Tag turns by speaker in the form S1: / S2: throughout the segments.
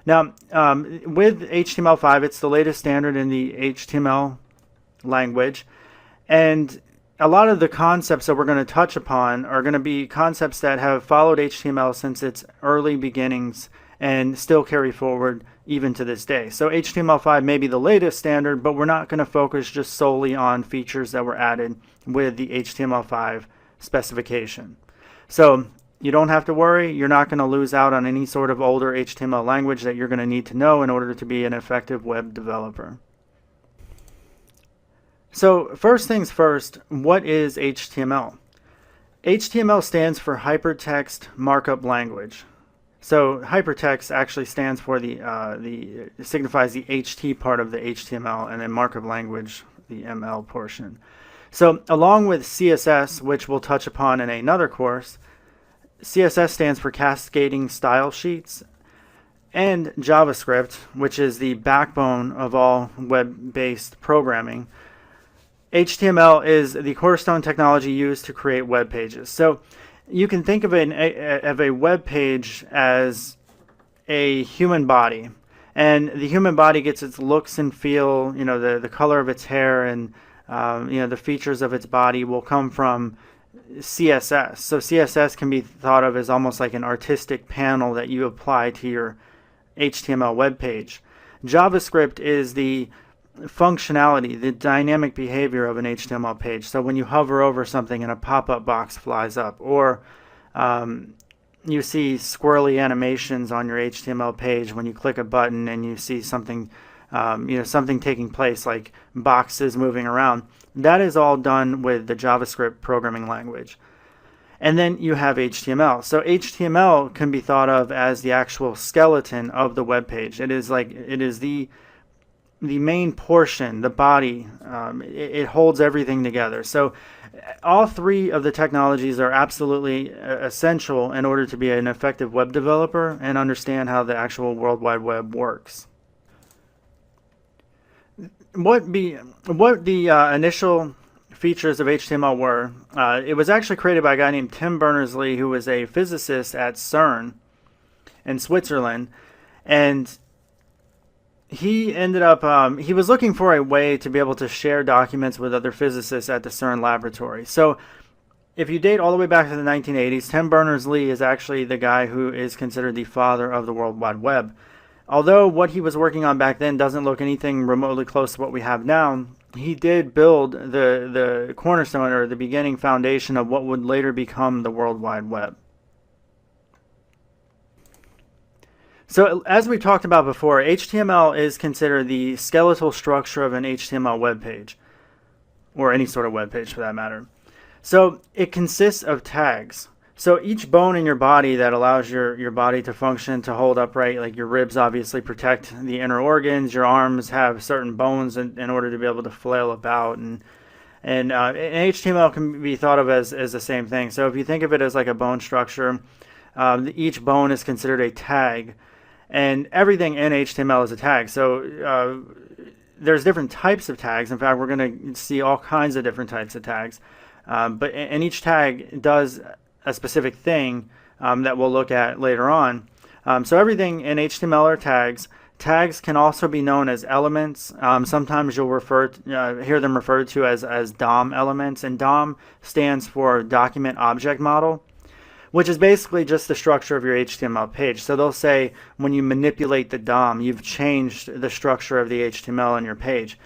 S1: Now, with HTML5, it's the latest standard in the HTML language, and a lot of the concepts that we're going to touch upon are going to be concepts that have followed HTML since its early beginnings and still carry forward even to this day. So HTML5 may be the latest standard, but we're not going to focus just solely on features that were added with the HTML5 specification. So you don't have to worry. You're not going to lose out on any sort of older HTML language that you're going to need to know in order to be an effective web developer. So first things first, what is HTML? HTML stands for Hypertext Markup Language. So hypertext actually stands for it signifies the HT part of the HTML, and then markup language, the ML portion. So along with CSS, which we'll touch upon in another course, CSS stands for Cascading Style Sheets, and JavaScript, which is the backbone of all web-based programming. HTML is the cornerstone technology used to create web pages. So you can think of a web page as a human body, and the human body gets its looks and feel, the color of its hair and the features of its body will come from CSS. So CSS can be thought of as almost like an artistic panel that you apply to your HTML web page. JavaScript is the functionality, the dynamic behavior of an HTML page. So when you hover over something and a pop-up box flies up, or you see squirrely animations on your HTML page when you click a button and you see something, something taking place like boxes moving around. That is all done with the JavaScript programming language. And then you have HTML. So HTML can be thought of as the actual skeleton of the web page. It is the main portion, the body. It holds everything together. So all three of the technologies are absolutely essential in order to be an effective web developer and understand how the actual World Wide Web works. What the initial features of HTML were, it was actually created by a guy named Tim Berners-Lee, who was a physicist at CERN in Switzerland, and he ended up, he was looking for a way to be able to share documents with other physicists at the CERN laboratory. So if you date all the way back to the 1980s, Tim Berners-Lee is actually the guy who is considered the father of the World Wide Web. Although what he was working on back then doesn't look anything remotely close to what we have now, he did build the cornerstone or the beginning foundation of what would later become the World Wide Web. So as we talked about before, HTML is considered the skeletal structure of an HTML web page, or any sort of web page for that matter. So it consists of tags. So each bone in your body that allows your body to function, to hold upright, like your ribs obviously protect the inner organs, your arms have certain bones in order to be able to flail about, and HTML can be thought of as the same thing. So if you think of it as like a bone structure, each bone is considered a tag, and everything in HTML is a tag. So there's different types of tags. In fact, we're going to see all kinds of different types of tags, and each tag does a specific thing that we'll look at later on. So everything in HTML are tags. Tags can also be known as elements. Sometimes you'll hear them referred to as DOM elements, and DOM stands for Document Object Model, which is basically just the structure of your HTML page. So they'll say when you manipulate the DOM, you've changed the structure of the HTML on your page.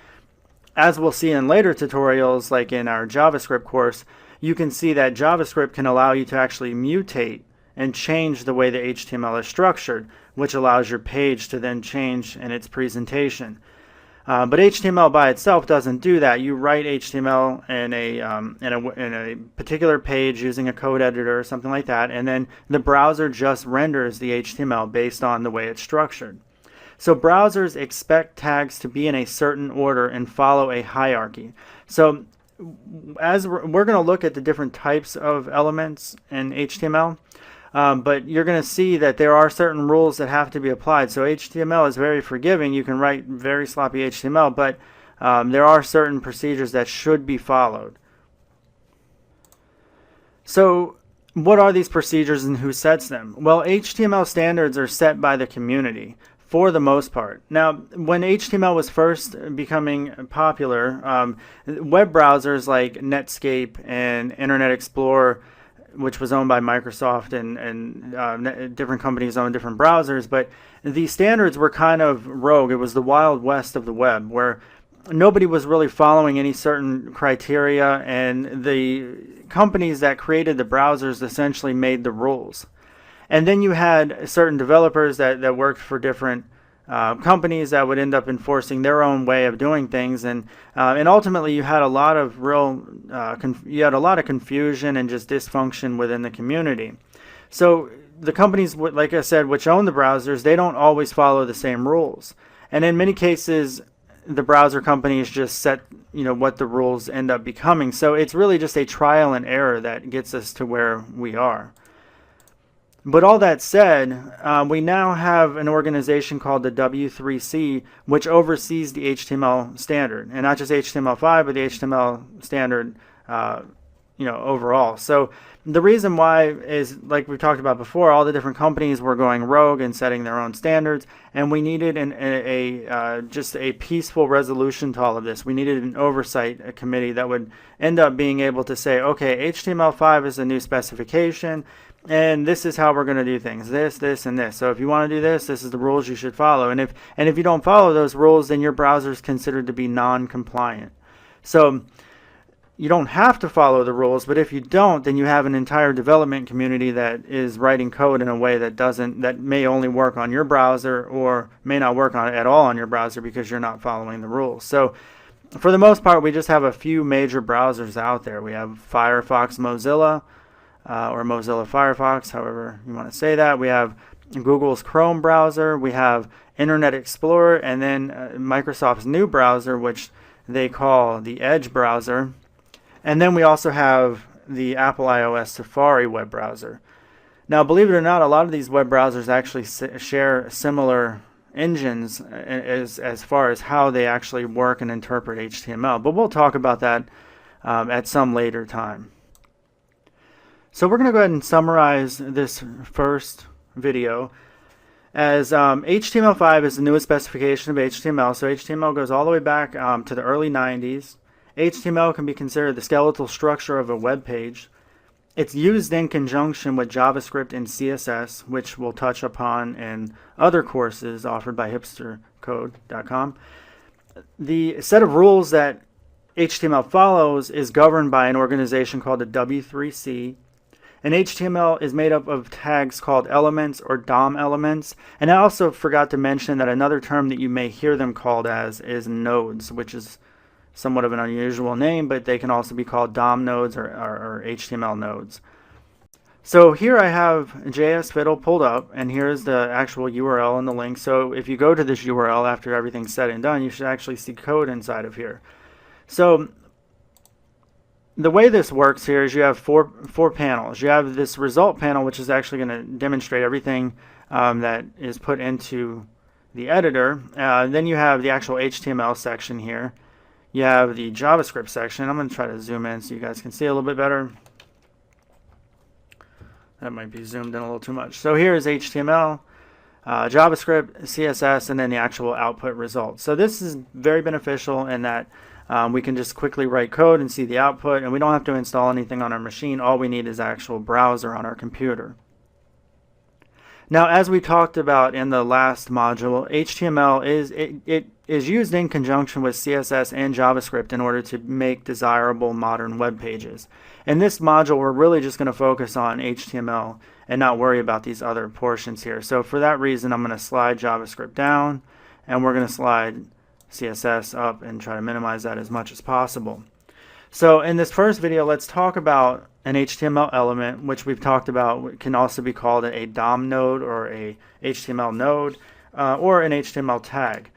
S1: As we'll see in later tutorials, like in our JavaScript course, you can see that JavaScript can allow you to actually mutate and change the way the HTML is structured, which allows your page to then change in its presentation. But HTML by itself doesn't do that. You write HTML in a particular page using a code editor or something like that, and then the browser just renders the HTML based on the way it's structured. So browsers expect tags to be in a certain order and follow a hierarchy. So as we're going to look at the different types of elements in HTML, but you're going to see that there are certain rules that have to be applied. So HTML is very forgiving. You can write very sloppy HTML, but there are certain procedures that should be followed. So what are these procedures and who sets them? Well, HTML standards are set by the community. for the most part. Now, when HTML was first becoming popular, web browsers like Netscape and Internet Explorer, which was owned by Microsoft, and different companies owned different browsers, but the standards were kind of rogue. It was the Wild West of the web, where nobody was really following any certain criteria, and the companies that created the browsers essentially made the rules. And then you had certain developers that worked for different companies that would end up enforcing their own way of doing things, and ultimately you had a lot of confusion and just dysfunction within the community. So the companies, like I said, which own the browsers, they don't always follow the same rules, and in many cases the browser companies just set what the rules end up becoming. So it's really just a trial and error that gets us to where we are. But all that said, we now have an organization called the W3C, which oversees the HTML standard, and not just HTML5, but the HTML standard, overall. So the reason why is, like we talked about before, all the different companies were going rogue and setting their own standards, and we needed just a peaceful resolution to all of this. We needed an oversight committee that would end up being able to say, okay, HTML5 is a new specification, and this is how we're going to do things, this, and this. So if you want to do this, this is the rules you should follow. And if you don't follow those rules, then your browser is considered to be non-compliant. So you don't have to follow the rules, but if you don't, then you have an entire development community that is writing code in a way that may only work on your browser, or may not work at all on your browser because you're not following the rules. So for the most part, we just have a few major browsers out there. We have Firefox, Mozilla, or Mozilla Firefox, however you want to say that. We have Google's Chrome browser, we have Internet Explorer, and then Microsoft's new browser, which they call the Edge browser. And then we also have the Apple iOS Safari web browser. Now, believe it or not, a lot of these web browsers actually share similar engines as far as how they actually work and interpret HTML. But we'll talk about that at some later time. So we're going to go ahead and summarize this first video as HTML5 is the newest specification of HTML. So HTML goes all the way back to the early 90s. HTML can be considered the skeletal structure of a web page. It's used in conjunction with JavaScript and CSS, which we'll touch upon in other courses offered by hipstercode.com. The set of rules that HTML follows is governed by an organization called the W3C. And HTML is made up of tags called elements or DOM elements. And I also forgot to mention that another term that you may hear them called as is nodes, which is somewhat of an unusual name, but they can also be called DOM nodes or HTML nodes. So here I have JS Fiddle pulled up, and here's the actual URL and the link. So if you go to this URL after everything's said and done, you should actually see code inside of here. So the way this works here is you have four panels. You have this result panel, which is actually going to demonstrate everything that is put into the editor. Then you have the actual HTML section here. You have the JavaScript section. I'm going to try to zoom in so you guys can see a little bit better. That might be zoomed in a little too much. So here is HTML, JavaScript, CSS, and then the actual output results. So this is very beneficial in that we can just quickly write code and see the output, and we don't have to install anything on our machine. All we need is actual browser on our computer. Now, as we talked about in the last module, HTML is used in conjunction with CSS and JavaScript in order to make desirable modern web pages. In this module, we're really just going to focus on HTML and not worry about these other portions here. So for that reason, I'm going to slide JavaScript down, and we're going to slide CSS up and try to minimize that as much as possible. So in this first video, let's talk about an HTML element, which we've talked about can also be called a DOM node or a HTML node or an HTML tag.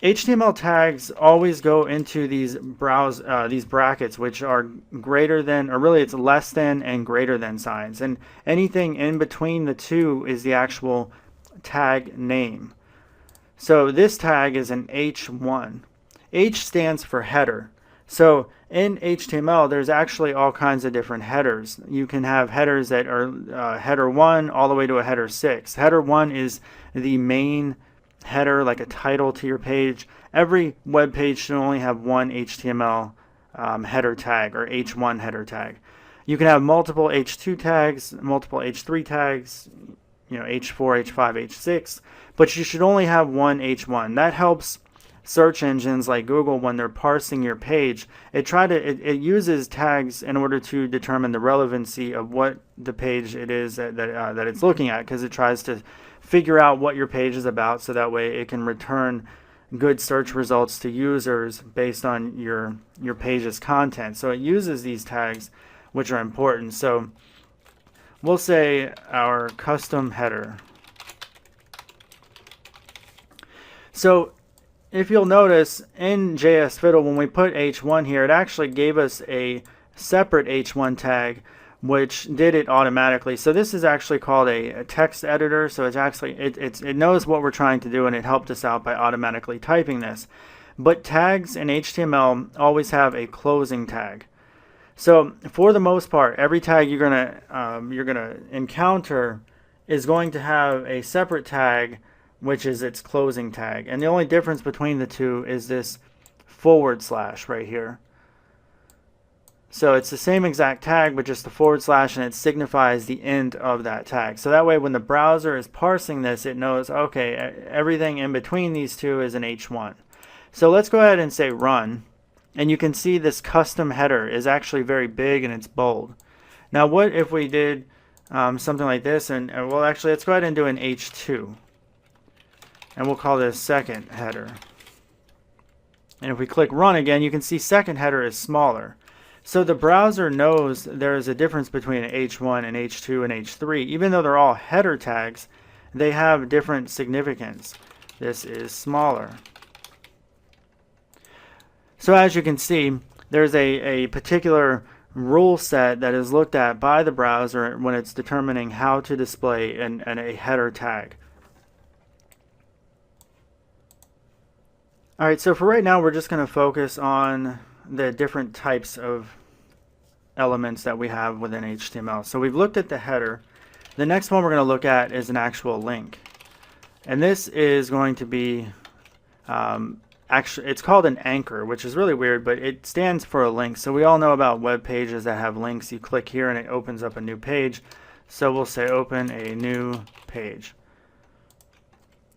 S1: HTML tags always go into these brackets, which are greater than, or really it's less than and greater than signs, and anything in between the two is the actual tag name. So this tag is an H1. H stands for header. So in HTML, there's actually all kinds of different headers. You can have headers that are header 1 all the way to a header 6. Header 1 is the main header, like a title to your page. Every web page should only have one HTML header tag, or H1 header tag. You can have multiple H2 tags, multiple H3 tags, H4, H5, H6, but you should only have one H1. That helps search engines like Google, when they're parsing your page, it uses tags in order to determine the relevancy of what the page it is that it's looking at, because it tries to figure out what your page is about, so that way it can return good search results to users based on your page's content. So it uses these tags, which are important. So we'll say our custom header. So if you'll notice in JS Fiddle, when we put H1 here, it actually gave us a separate H1 tag, which did it automatically. So this is actually called a text editor. So it's actually it knows what we're trying to do, and it helped us out by automatically typing this. But tags in HTML always have a closing tag. So for the most part, every tag you're gonna encounter is going to have a separate tag, which is its closing tag. And the only difference between the two is this / right here. So it's the same exact tag, but just the / and it signifies the end of that tag. So that way when the browser is parsing this, it knows, okay, everything in between these two is an H1. So let's go ahead and say run. And you can see this custom header is actually very big and it's bold. Now what if we did something like this, and well, actually let's go ahead and do an H2. And we'll call this second header. And if we click run again, you can see second header is smaller. So the browser knows there is a difference between H1 and H2 and H3. Even though they're all header tags, they have different significance. This is smaller. So as you can see, there's a particular rule set that is looked at by the browser when it's determining how to display a header tag. Alright, so for right now, we're just going to focus on the different types of elements that we have within HTML. So we've looked at the header. The next one we're going to look at is an actual link. And this is going to be, actually, it's called an anchor, which is really weird, but it stands for a link. So we all know about web pages that have links. You click here and it opens up a new page. So we'll say open a new page.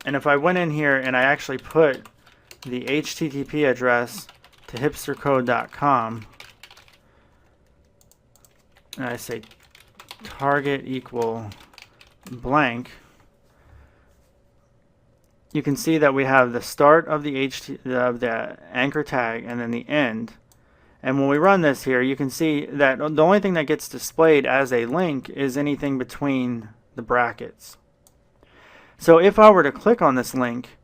S1: And if I went in here and I actually put the HTTP address to hipstercode.com, and I say target equal blank, you can see that we have the start of the anchor tag and then the end. And when we run this here, you can see that the only thing that gets displayed as a link is anything between the brackets. So if I were to click on this link,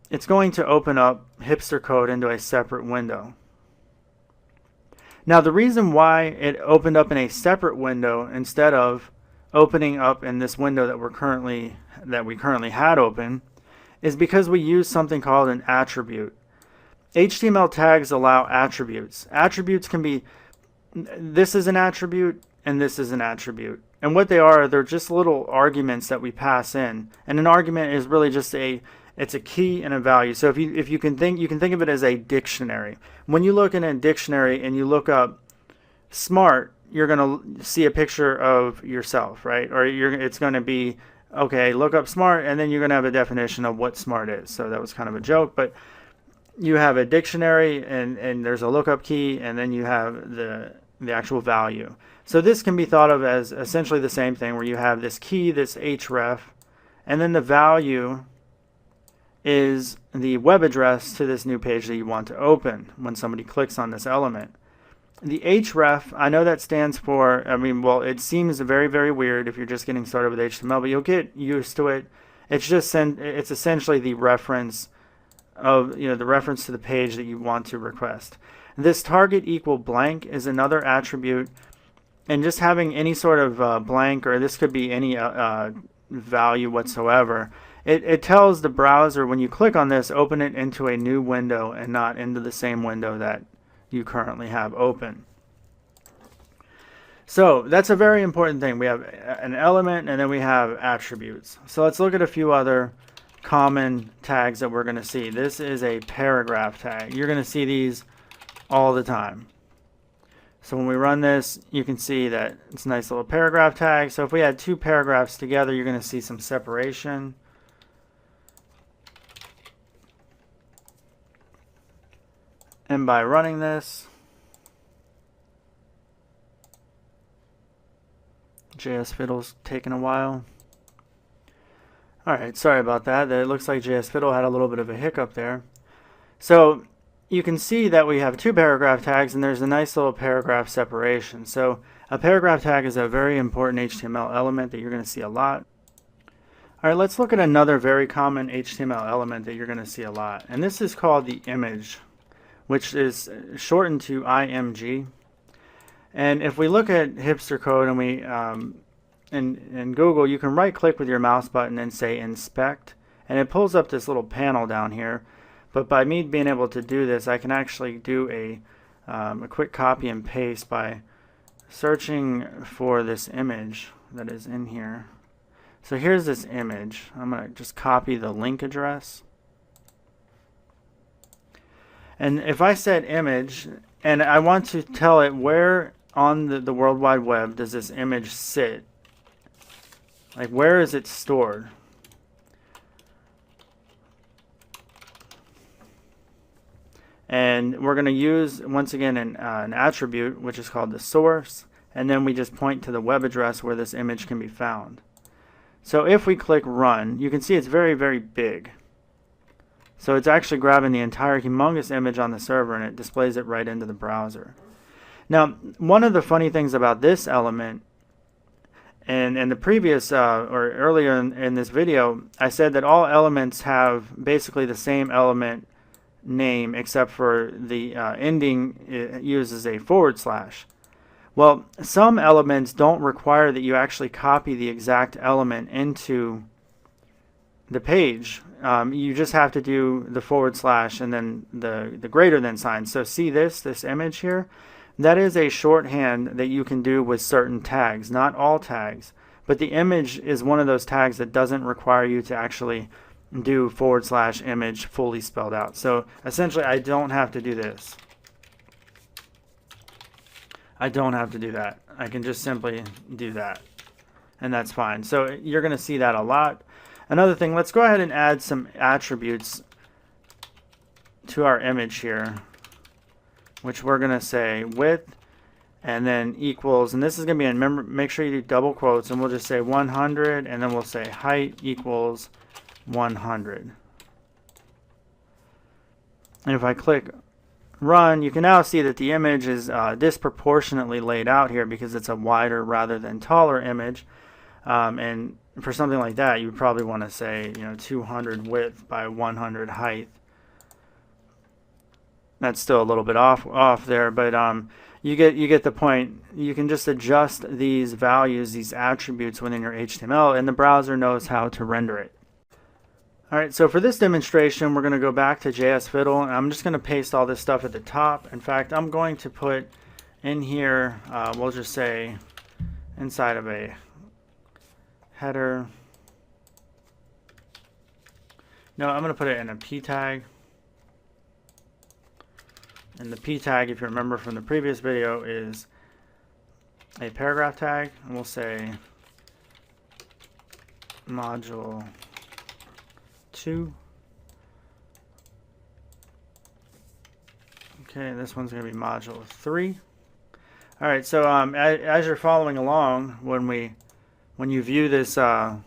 S1: it's going to open up Hipster Code into a separate window. Now the reason why it opened up in a separate window instead of opening up in this window that we currently had open is because we use something called an attribute. HTML tags allow attributes. Attributes can be, this is an attribute and this is an attribute. And what they are, they're just little arguments that we pass in. And an argument is really just it's a key and a value. So if you can think of it as a dictionary. When you look in a dictionary and you look up smart, you're going to see a picture of yourself, right? Or it's going to be, okay, look up smart, and then you're going to have a definition of what smart is. So that was kind of a joke, but you have a dictionary and there's a lookup key, and then you have the actual value. So this can be thought of as essentially the same thing, where you have this key, this href, and then the value is the web address to this new page that you want to open when somebody clicks on this element. The href, I know that stands for, well, it seems very, very weird if you're just getting started with HTML, but you'll get used to it. It's essentially the reference of, the reference to the page that you want to request. This target equal blank is another attribute, and just having any sort of blank, or this could be any value whatsoever, it tells the browser when you click on this, open it into a new window and not into the same window that you currently have open. So that's a very important thing. We have an element and then we have attributes. So let's look at a few other common tags that we're going to see. This is a paragraph tag. You're going to see these all the time. So when we run this, you can see that it's a nice little paragraph tag. So if we add two paragraphs together, you're going to see some separation. And by running this, JS Fiddle's taking a while. Alright, sorry about that. It looks like JS Fiddle had a little bit of a hiccup there. So you can see that we have two paragraph tags and there's a nice little paragraph separation. So a paragraph tag is a very important HTML element that you're going to see a lot. Alright, let's look at another very common HTML element that you're going to see a lot. And this is called the image, which is shortened to IMG. And if we look at hipster code and we in Google, you can right click with your mouse button and say inspect, and it pulls up this little panel down here. But by me being able to do this, I can actually do a quick copy and paste by searching for this image that is in here. So here's this image. I'm going to just copy the link address. And if I said image, and I want to tell it where on the World Wide Web does this image sit, like where is it stored? And we're going to use, once again, an attribute, which is called the source, and then we just point to the web address where this image can be found. So if we click run, you can see it's very, very big. So it's actually grabbing the entire humongous image on the server and it displays it right into the browser. Now, one of the funny things about this element, and in the previous or earlier in this video, I said that all elements have basically the same element name except for the ending it uses a /. Well, some elements don't require that you actually copy the exact element into the page. You just have to do the / and then the greater than sign. So see this image here? That is a shorthand that you can do with certain tags, not all tags. But the image is one of those tags that doesn't require you to actually do / image fully spelled out. So essentially I don't have to do this. I don't have to do that. I can just simply do that. And that's fine. So you're going to see that a lot. Another thing, let's go ahead and add some attributes to our image here, which we're going to say width and then equals, and this is going to be in, make sure you do double quotes, and we'll just say 100, and then we'll say height equals 100. And if I click run, you can now see that the image is disproportionately laid out here because it's a wider rather than taller image. And for something like that, you would probably want to say, 200 width by 100 height. That's still a little bit off there, but you get the point. You can just adjust these values, these attributes within your HTML, and the browser knows how to render it. Alright, so for this demonstration, we're going to go back to JS Fiddle, and I'm just going to paste all this stuff at the top. In fact, I'm going to put in here, we'll just say inside of a header. No, I'm going to put it in a p tag. And the p tag, if you remember from the previous video, is a paragraph tag. And we'll say module 2. Okay, this one's going to be module 3. All right, so as you're following along, when you view this JS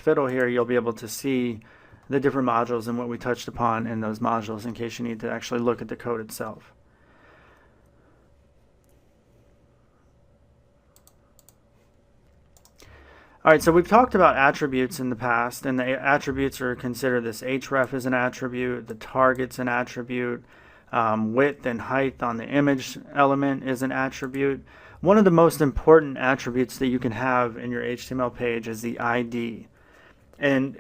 S1: Fiddle here, you'll be able to see the different modules and what we touched upon in those modules in case you need to actually look at the code itself. Alright, so we've talked about attributes in the past, and the attributes are considered this href is an attribute, the target's an attribute, width and height on the image element is an attribute. one of the most important attributes that you can have in your HTML page is the ID. And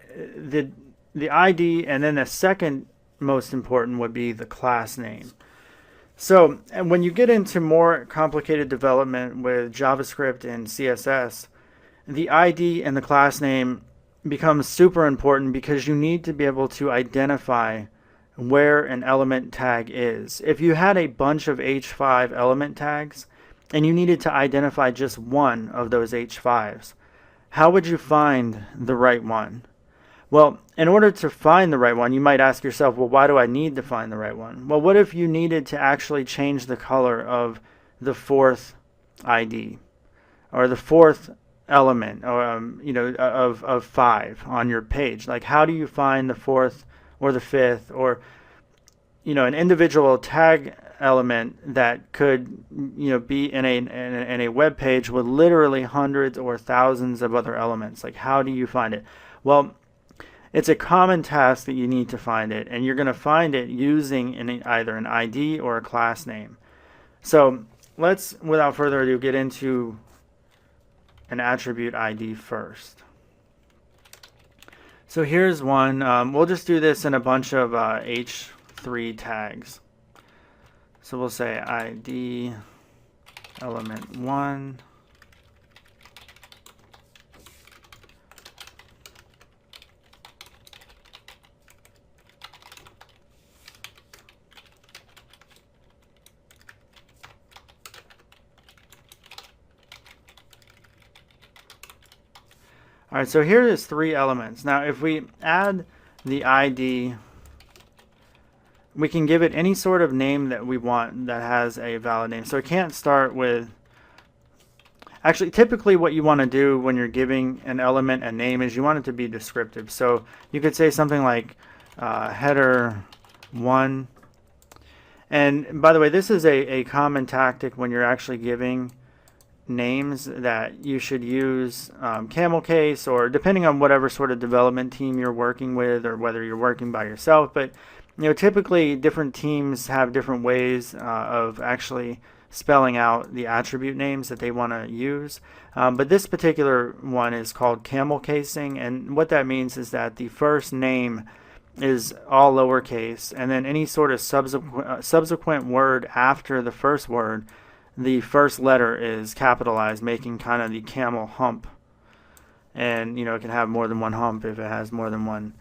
S1: the ID, and then the second most important would be the class name. So, and when you get into more complicated development with JavaScript and CSS, the ID and the class name becomes super important because you need to be able to identify where an element tag is. If you had a bunch of H5 element tags and you needed to identify just one of those H5s, how would you find the right one? Well, in order to find the right one, you might ask yourself, well, why do I need to find the right one? Well, what if you needed to actually change the color of the fourth ID or the fourth element, or of 5 on your page? Like, how do you find the fourth or the fifth, or an individual tag element that could be in a web page with literally hundreds or thousands of other elements? Like, how do you find it? Well, it's a common task that you need to find it, and you're going to find it using either an ID or a class name. So let's, without further ado, get into an attribute ID first. So here's one. We'll just do this in a bunch of H3 tags. So we'll say ID element 1. All right, so here is 3 elements. Now, if we add the ID, we can give it any sort of name that we want that has a valid name. So it can't start with, actually, typically what you want to do when you're giving an element a name is you want it to be descriptive. So you could say something like header 1. And by the way, this is a common tactic when you're actually giving names, that you should use camel case, or depending on whatever sort of development team you're working with, or whether you're working by yourself. But typically different teams have different ways of actually spelling out the attribute names that they want to use. But this particular one is called camel casing, and what that means is that the first name is all lowercase, and then any sort of subsequent word after the first word, the first letter is capitalized, making kind of the camel hump. And it can have more than one hump if it has more than one,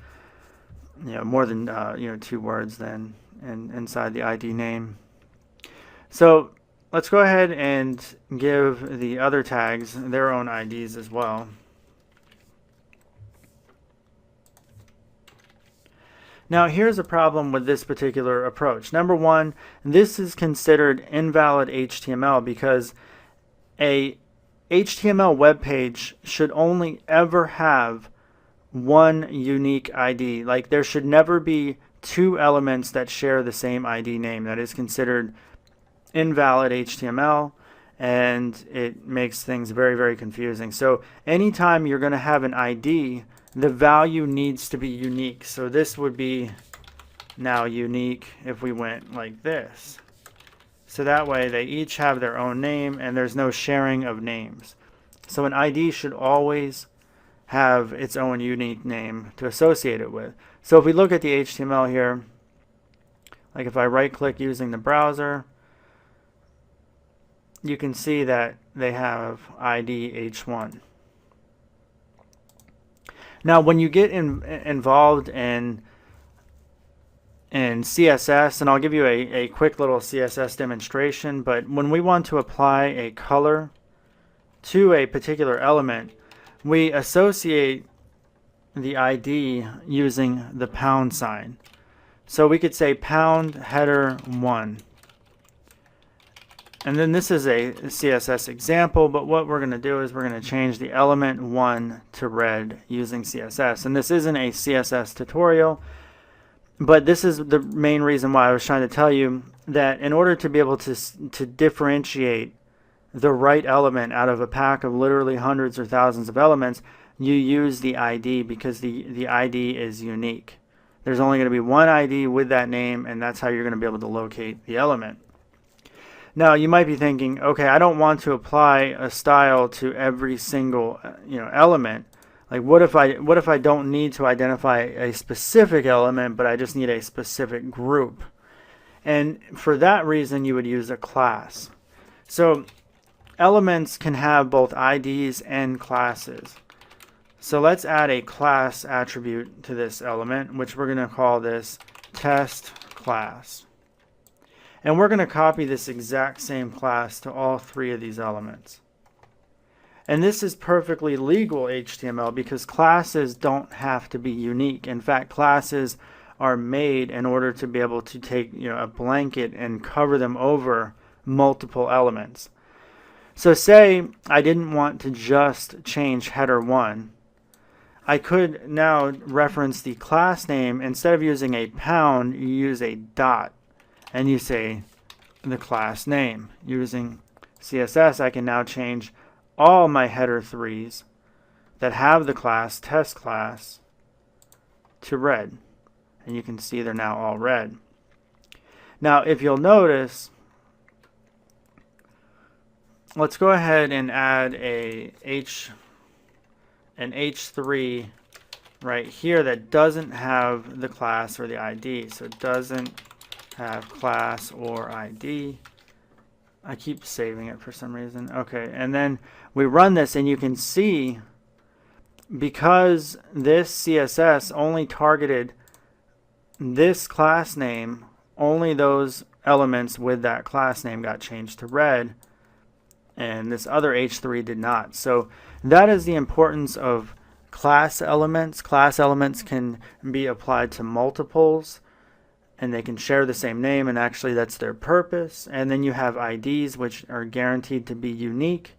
S1: more than 2 words then inside the ID name. So let's go ahead and give the other tags their own IDs as well. Now, here's a problem with this particular approach. Number one, this is considered invalid HTML because a HTML web page should only ever have one unique ID. Like, there should never be 2 elements that share the same ID name. That is considered invalid HTML, and it makes things very, very confusing. So anytime you're going to have an ID, the value needs to be unique. So this would be now unique if we went like this. So that way they each have their own name and there's no sharing of names. So an ID should always have its own unique name to associate it with. So if we look at the HTML here, like if I right click using the browser, you can see that they have ID H1. Now, when you get involved in CSS, and I'll give you a quick little CSS demonstration, but when we want to apply a color to a particular element, we associate the ID using the pound sign. So we could say pound header 1. And then this is a CSS example, but what we're going to do is we're going to change the element 1 to red using CSS. And this isn't a CSS tutorial, but this is the main reason why I was trying to tell you that in order to be able to differentiate the right element out of a pack of literally hundreds or thousands of elements, you use the ID, because the ID is unique. There's only going to be one ID with that name, and that's how you're going to be able to locate the element. Now you might be thinking, okay, I don't want to apply a style to every single element. Like what if I don't need to identify a specific element, but I just need a specific group? And for that reason, you would use a class. So elements can have both IDs and classes. So let's add a class attribute to this element, which we're going to call this test class. And we're going to copy this exact same class to all three of these elements. And this is perfectly legal HTML because classes don't have to be unique. In fact, classes are made in order to be able to take a blanket and cover them over multiple elements. So say I didn't want to just change header 1. I could now reference the class name. Instead of using a pound, you use a dot and you say the class name. Using CSS, I can now change all my header 3s that have the class test class to red. And you can see they're now all red. Now, if you'll notice, let's go ahead and add an H3 right here that doesn't have the class or the ID. So it doesn't have class or ID. I keep saving it for some reason. Okay, and then we run this and you can see because this CSS only targeted this class name, only those elements with that class name got changed to red, and this other H3 did not. So that is the importance of class elements. Class elements can be applied to multiples, and they can share the same name, and actually that's their purpose. And then you have IDs, which are guaranteed to be unique,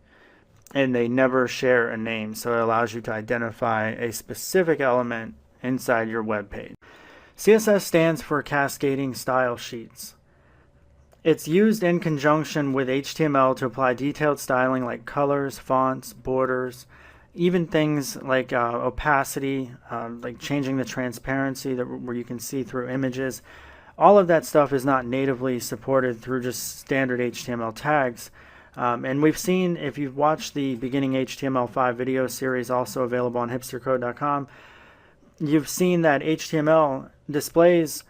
S1: and they never share a name. So it allows you to identify a specific element inside your web page. CSS stands for Cascading Style Sheets. It's used in conjunction with HTML to apply detailed styling like colors, fonts, borders, even things like opacity, like changing the transparency where you can see through images. All of that stuff is not natively supported through just standard HTML tags. And we've seen, if you've watched the beginning HTML5 video series, also available on hipstercode.com, you've seen that HTML displays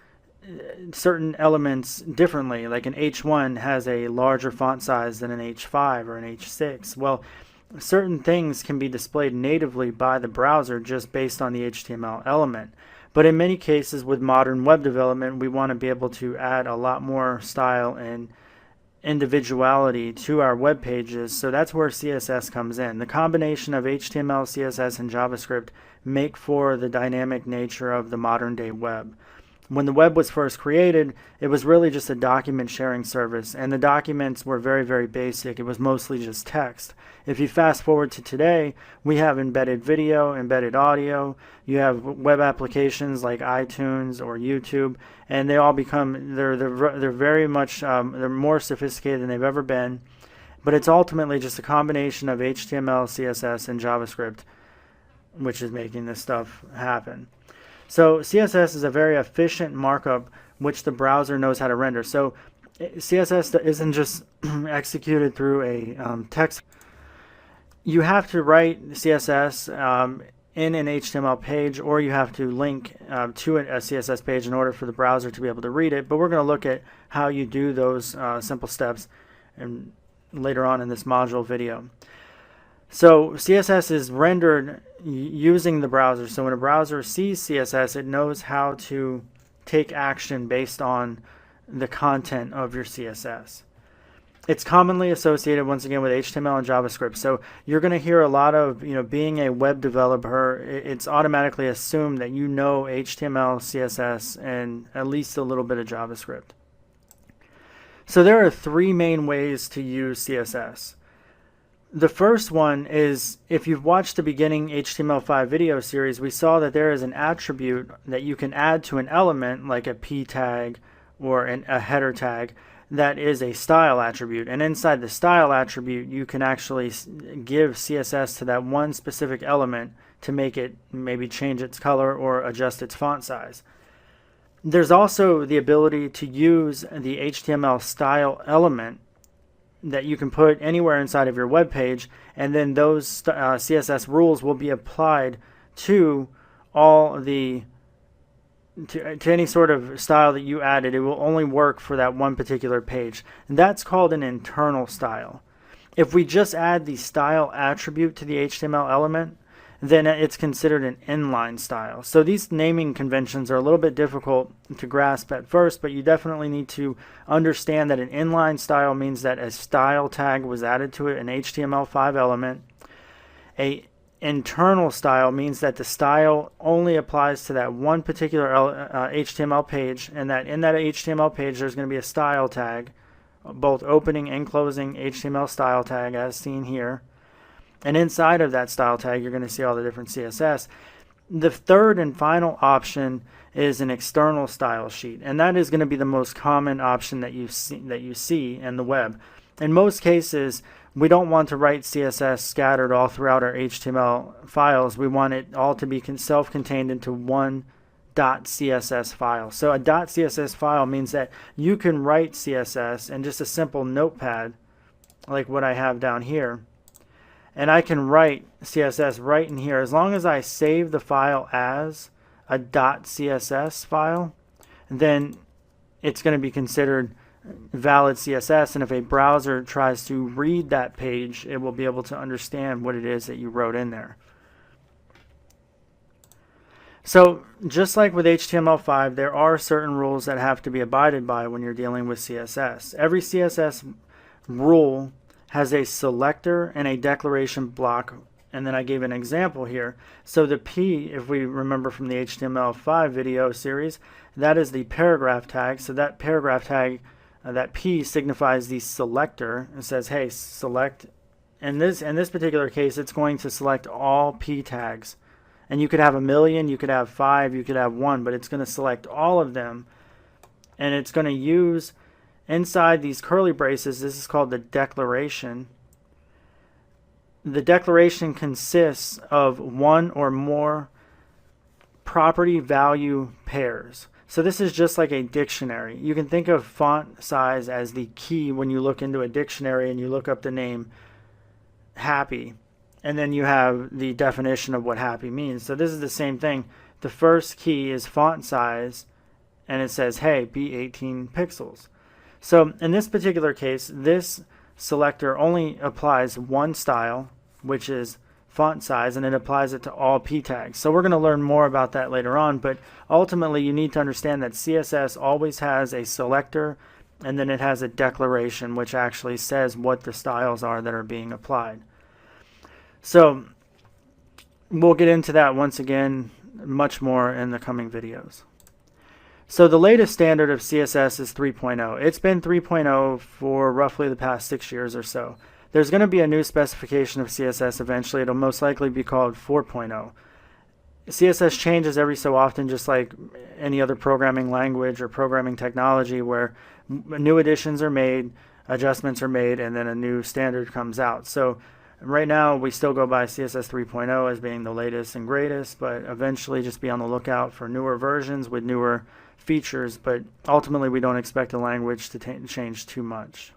S1: certain elements differently. Like an H1 has a larger font size than an H5 or an H6. Well, certain things can be displayed natively by the browser just based on the HTML element. But in many cases with modern web development, we want to be able to add a lot more style and individuality to our web pages. So that's where CSS comes in. The combination of HTML, CSS, and JavaScript make for the dynamic nature of the modern day web. When the web was first created, it was really just a document sharing service, and the documents were very, very basic. It was mostly just text. If you fast forward to today, we have embedded video, embedded audio, you have web applications like iTunes or YouTube, and they all become, they're very much, they're more sophisticated than they've ever been, but it's ultimately just a combination of HTML, CSS, and JavaScript, which is making this stuff happen. So CSS is a very efficient markup which the browser knows how to render. So CSS isn't just executed through a text. You have to write CSS in an HTML page, or you have to link to a CSS page in order for the browser to be able to read it. But we're going to look at how you do those simple steps and later on in this module video. So CSS is rendered using the browser. So when a browser sees CSS, it knows how to take action based on the content of your CSS. It's commonly associated, once again, with HTML and JavaScript. So you're going to hear a lot of, being a web developer, it's automatically assumed that you know HTML, CSS, and at least a little bit of JavaScript. So there are three main ways to use CSS. The first one is, if you've watched the beginning HTML5 video series, we saw that there is an attribute that you can add to an element, like a p tag or a header tag, that is a style attribute. And inside the style attribute, you can actually give CSS to that one specific element to make it maybe change its color or adjust its font size. There's also the ability to use the HTML style element that you can put anywhere inside of your web page, and then those CSS rules will be applied to all the to any sort of style that you added. It will only work for that one particular page, and that's called an internal style. If we just add the style attribute to the HTML element, then it's considered an inline style. So these naming conventions are a little bit difficult to grasp at first, but you definitely need to understand that an inline style means that a style tag was added to it, an HTML5 element. A internal style means that the style only applies to that one particular HTML page, and that in that HTML page there's going to be a style tag, both opening and closing HTML style tag as seen here. And inside of that style tag you're going to see all the different CSS. The third and final option is an external style sheet, and that is going to be the most common option that you see in the web. In most cases, we don't want to write CSS scattered all throughout our HTML files. We want it all to be self-contained into one .css file. So a .css file means that you can write CSS in just a simple notepad like what I have down here, and I can write CSS right in here as long as I save the file as a .css file. Then it's going to be considered valid CSS, and if a browser tries to read that page, it will be able to understand what it is that you wrote in there. So just like with HTML5, there are certain rules that have to be abided by when you're dealing with CSS. Every CSS rule has a selector and a declaration block, and then I gave an example here. So the P, if we remember from the HTML5 video series, that is the paragraph tag. So that paragraph tag, that P signifies the selector. It says, hey, select. In this particular case, it's going to select all P tags. And you could have 1,000,000, you could have 5, you could have 1, but it's going to select all of them. And it's going to use, inside these curly braces, this is called the declaration. The declaration consists of one or more property value pairs. So this is just like a dictionary. You can think of font size as the key when you look into a dictionary and you look up the name happy, and then you have the definition of what happy means. So this is the same thing. The first key is font size, and it says, hey, be 18 pixels. So in this particular case, this selector only applies one style, which is font size, and it applies it to all P tags. So we're going to learn more about that later on, but ultimately you need to understand that CSS always has a selector, and then it has a declaration, which actually says what the styles are that are being applied. So we'll get into that once again much more in the coming videos. So the latest standard of CSS is 3.0. It's been 3.0 for roughly the past 6 years or so. There's going to be a new specification of CSS eventually. It'll most likely be called 4.0. CSS changes every so often, just like any other programming language or programming technology, where new additions are made, adjustments are made, and then a new standard comes out. So right now we still go by CSS 3.0 as being the latest and greatest, but eventually just be on the lookout for newer versions with newer features. But ultimately we don't expect the language to change too much.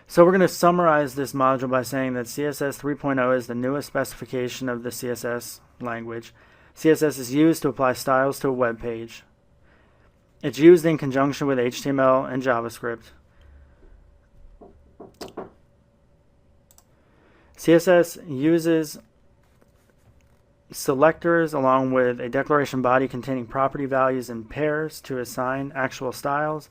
S1: So we're going to summarize this module by saying that CSS 3.0 is the newest specification of the CSS language. CSS is used to apply styles to a web page. It's used in conjunction with HTML and JavaScript. CSS uses selectors along with a declaration body containing property values in pairs to assign actual styles.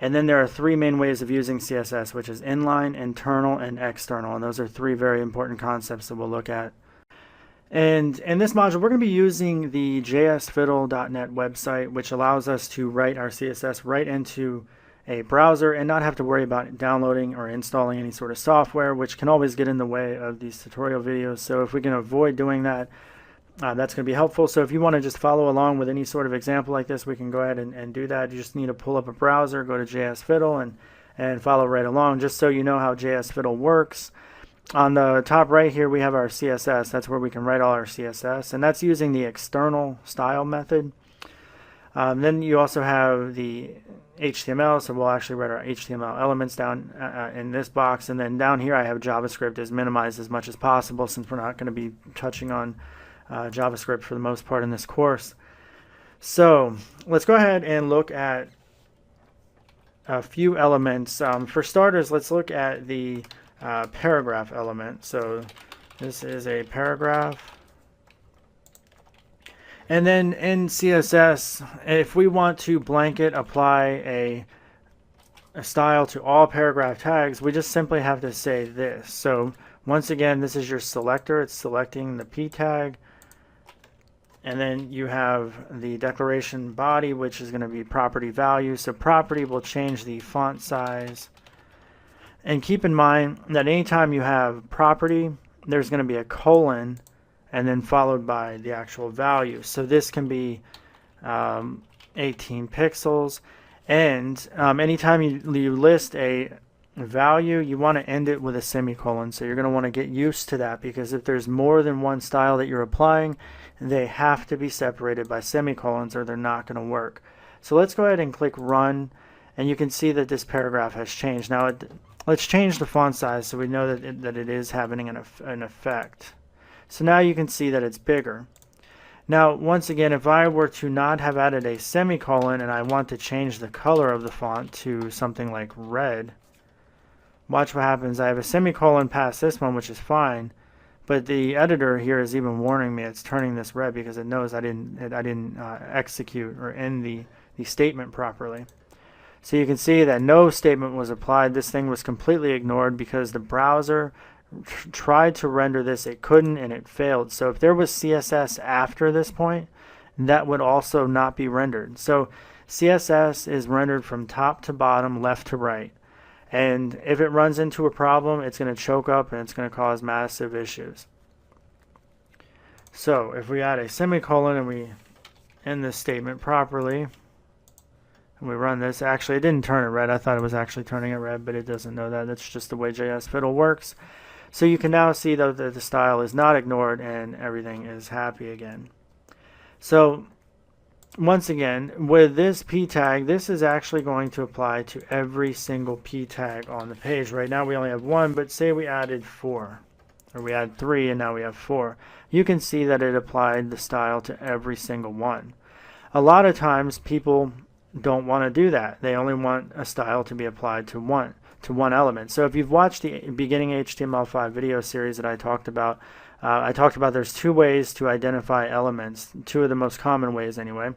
S1: And then there are three main ways of using CSS, which is inline, internal, and external. And those are three very important concepts that we'll look at. And in this module, we're going to be using the jsfiddle.net website, which allows us to write our CSS right into a browser and not have to worry about downloading or installing any sort of software, which can always get in the way of these tutorial videos. So if we can avoid doing that, that's going to be helpful. So if you want to just follow along with any sort of example like this, we can go ahead and do that. You just need to pull up a browser, go to JSFiddle, and follow right along, just so you know how JSFiddle works. On the top right here, we have our CSS. That's where we can write all our CSS, and that's using the external style method. Then you also have the HTML, so we'll actually write our HTML elements down in this box, and then down here I have JavaScript is minimized as much as possible since we're not going to be touching on JavaScript for the most part in this course. So let's go ahead and look at a few elements. For starters, let's look at the paragraph element. So this is a paragraph. And then in CSS, if we want to blanket apply a style to all paragraph tags, we just simply have to say this. So once again, this is your selector. It's selecting the p tag. And then you have the declaration body, which is going to be property value. So property will change the font size. And keep in mind that anytime you have property, there's going to be a colon and then followed by the actual value. So this can be 18 pixels. And anytime you list a value, you want to end it with a semicolon. So you're going to want to get used to that, because if there's more than one style that you're applying, they have to be separated by semicolons or they're not going to work. So let's go ahead and click run, and you can see that this paragraph has changed. Now let's change the font size so we know that it is having an effect. So now you can see that it's bigger. Now once again, if I were to not have added a semicolon and I want to change the color of the font to something like red, watch what happens. I have a semicolon past this one, which is fine. But the editor here is even warning me it's turning this red because it knows I didn't execute or end the statement properly. So you can see that no statement was applied. This thing was completely ignored because the browser tried to render this. It couldn't, and it failed. So if there was CSS after this point, that would also not be rendered. So CSS is rendered from top to bottom, left to right. And if it runs into a problem, it's going to choke up and it's going to cause massive issues. So if we add a semicolon and we end this statement properly, and we run this, actually it didn't turn it red. I thought it was actually turning it red, but it doesn't know that. That's just the way JS Fiddle works. So you can now see though that the style is not ignored and everything is happy again. So once again, with this p tag, this is actually going to apply to every single p tag on the page. Right now we only have one, but say we added 4, or we had 3 and now we have 4. You can see that it applied the style to every single one. A lot of times people don't want to do that. They only want a style to be applied to one element. So if you've watched the beginning HTML5 video series that I talked about there's 2 ways to identify elements, 2 of the most common ways anyway.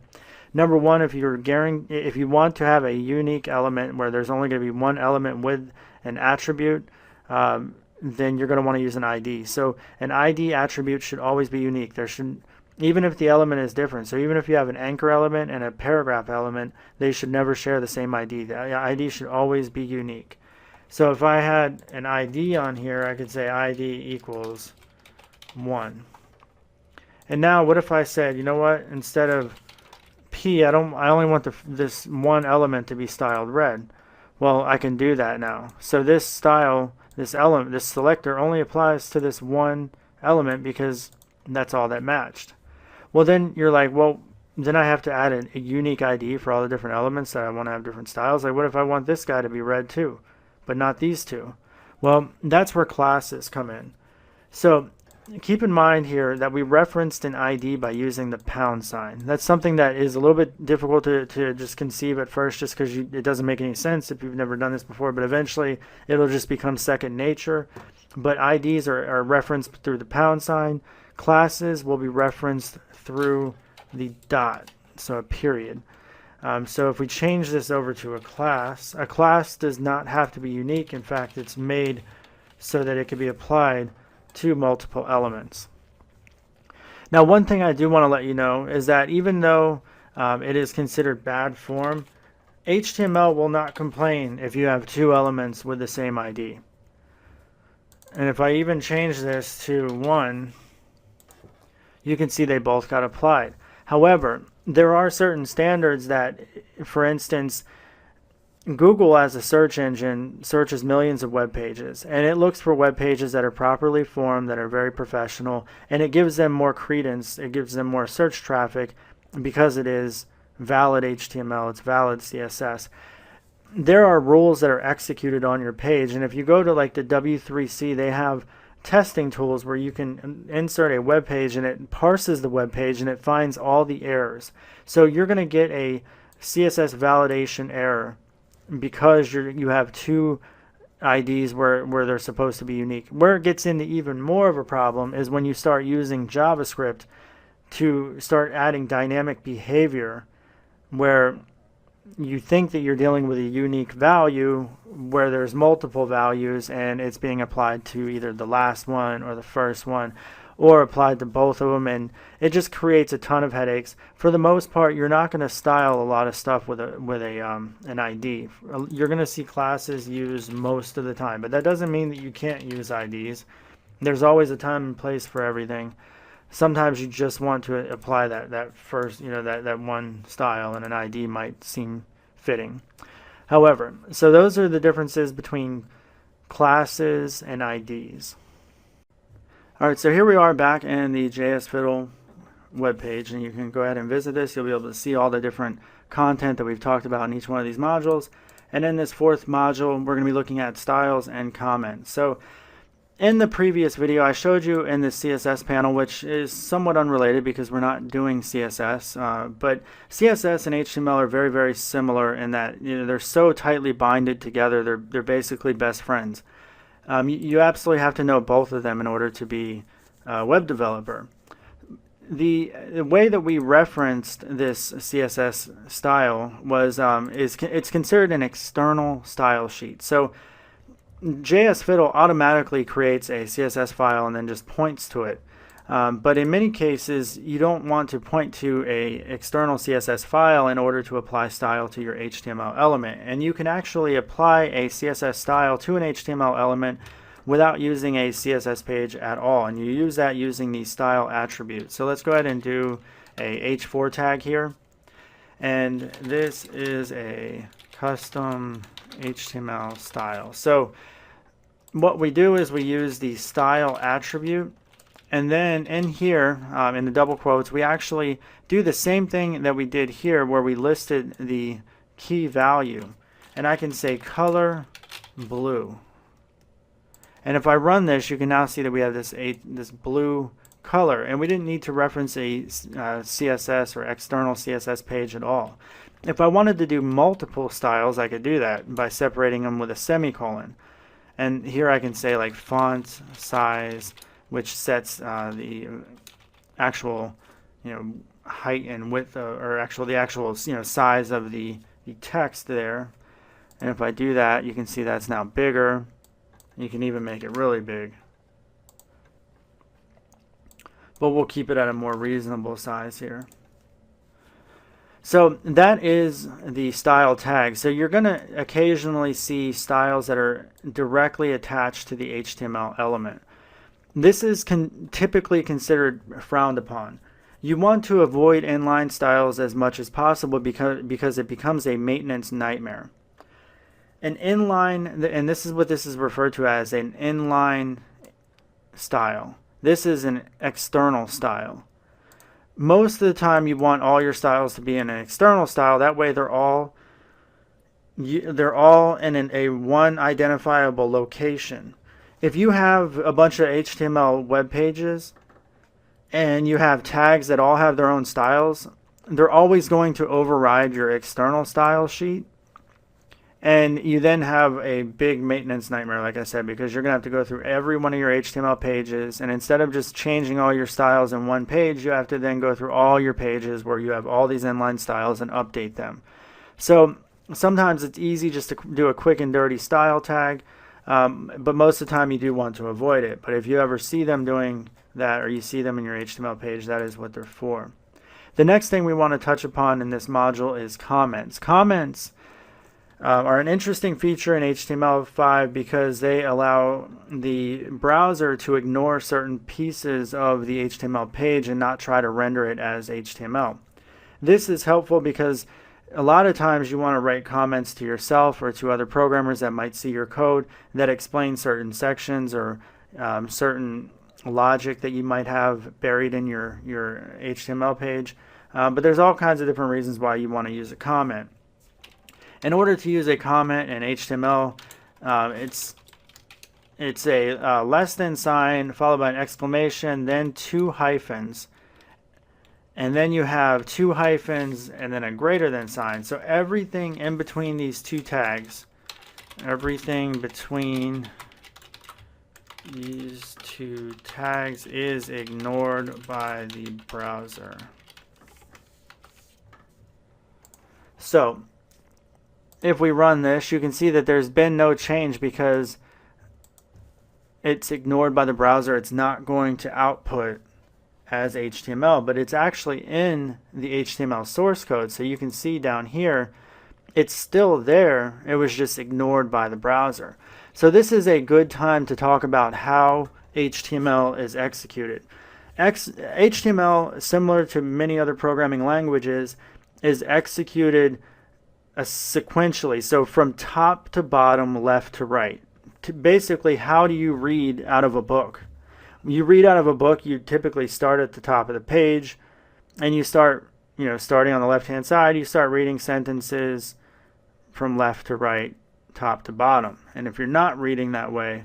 S1: Number one, if you want to have a unique element where there's only going to be one element with an attribute, then you're going to want to use an ID. So an ID attribute should always be unique. Even if the element is different. So even if you have an anchor element and a paragraph element, they should never share the same ID. The ID should always be unique. So if I had an ID on here, I could say ID equals 1. And now what if I said, you know what, instead of P, I only want this one element to be styled red. Well, I can do that now. So this style, this selector only applies to this one element because that's all that matched. Well, then you're like, well, then I have to add a unique ID for all the different elements that I want to have different styles. Like, what if I want this guy to be red too, but not these two? Well, that's where classes come in. So keep in mind here that we referenced an ID by using the pound sign. That's something that is a little bit difficult to just conceive at first, just because it doesn't make any sense if you've never done this before, but eventually it'll just become second nature. But IDs are referenced through the pound sign. Classes will be referenced through the dot, so a period. So if we change this over to a class does not have to be unique. In fact, it's made so that it can be applied to multiple elements. Now, one thing I do want to let you know is that even though it is considered bad form, HTML will not complain if you have 2 elements with the same ID. And if I even change this to 1, you can see they both got applied. However, there are certain standards that, for instance, Google as a search engine searches millions of web pages, and it looks for web pages that are properly formed, that are very professional, and it gives them more credence, it gives them more search traffic because it is valid HTML, it's valid CSS. There are rules that are executed on your page, and if you go to like the W3C, they have testing tools where you can insert a web page and it parses the web page and it finds all the errors. So you're going to get a CSS validation error because you have two IDs where they're supposed to be unique. Where it gets into even more of a problem is when you start using JavaScript to start adding dynamic behavior where you think that you're dealing with a unique value where there's multiple values and it's being applied to either the last one or the first one or applied to both of them, and it just creates a ton of headaches. For the most part, you're not going to style a lot of stuff with an ID. You're going to see classes used most of the time, but that doesn't mean that you can't use IDs. There's always a time and place for everything. Sometimes you just want to apply that first, that one style, and an ID might seem fitting. However, so those are the differences between classes and IDs. All right, so here we are back in the JS Fiddle webpage, and you can go ahead and visit this. You'll be able to see all the different content that we've talked about in each one of these modules. And in this fourth module, we're going to be looking at styles and comments. So in the previous video, I showed you in the CSS panel, which is somewhat unrelated because we're not doing CSS, but CSS and HTML are very, very similar in that they're so tightly binded together. They're basically best friends. You absolutely have to know both of them in order to be a web developer. The way that we referenced this CSS style was it's considered an external style sheet. So JS Fiddle automatically creates a CSS file and then just points to it. But in many cases, you don't want to point to a external CSS file in order to apply style to your HTML element. And you can actually apply a CSS style to an HTML element without using a CSS page at all. And you use that using the style attribute. So let's go ahead and do a h4 tag here. And this is a custom HTML style. So what we do is we use the style attribute. And then in here, in the double quotes, we actually do the same thing that we did here where we listed the key value. And I can say color blue. And if I run this, you can now see that we have this blue color. And we didn't need to reference a CSS or external CSS page at all. If I wanted to do multiple styles, I could do that by separating them with a semicolon. And here I can say like font size, which sets the actual, height and width, or the actual, size of the text there. And if I do that, you can see that's now bigger. You can even make it really big. But we'll keep it at a more reasonable size here. So that is the style tag. So you're going to occasionally see styles that are directly attached to the HTML element. This is typically considered frowned upon. You want to avoid inline styles as much as possible because it becomes a maintenance nightmare. An inline, and this is what this is referred to as an inline style. This is an external style. Most of the time you want all your styles to be in an external style. That way they're all in a one identifiable location. If you have a bunch of HTML web pages and you have tags that all have their own styles, they're always going to override your external style sheet. And you then have a big maintenance nightmare, like I said, because you're going to have to go through every one of your HTML pages. And instead of just changing all your styles in one page, you have to then go through all your pages where you have all these inline styles and update them. So sometimes it's easy just to do a quick and dirty style tag. But most of the time you do want to avoid it. But if you ever see them doing that, or you see them in your HTML page, that is what they're for. The next thing we want to touch upon in this module is comments. Comments are an interesting feature in HTML5 because they allow the browser to ignore certain pieces of the HTML page and not try to render it as HTML. This is helpful because a lot of times you want to write comments to yourself or to other programmers that might see your code that explain certain sections or certain logic that you might have buried in your HTML page. But there's all kinds of different reasons why you want to use a comment. In order to use a comment in HTML, it's a less than sign followed by an exclamation, then 2 hyphens. And then you have 2 hyphens and then a greater than sign. So everything in between these 2 tags, everything between these 2 tags is ignored by the browser. So if we run this, you can see that there's been no change because it's ignored by the browser. It's not going to output as HTML, but it's actually in the HTML source code. So you can see down here, it's still there. It was just ignored by the browser. So this is a good time to talk about how HTML is executed. HTML, similar to many other programming languages, is executed sequentially. So from top to bottom, left to right. Basically, how do you read out of a book? You read out of a book, you typically start at the top of the page, and you start, starting on the left-hand side, you start reading sentences from left to right, top to bottom. And if you're not reading that way,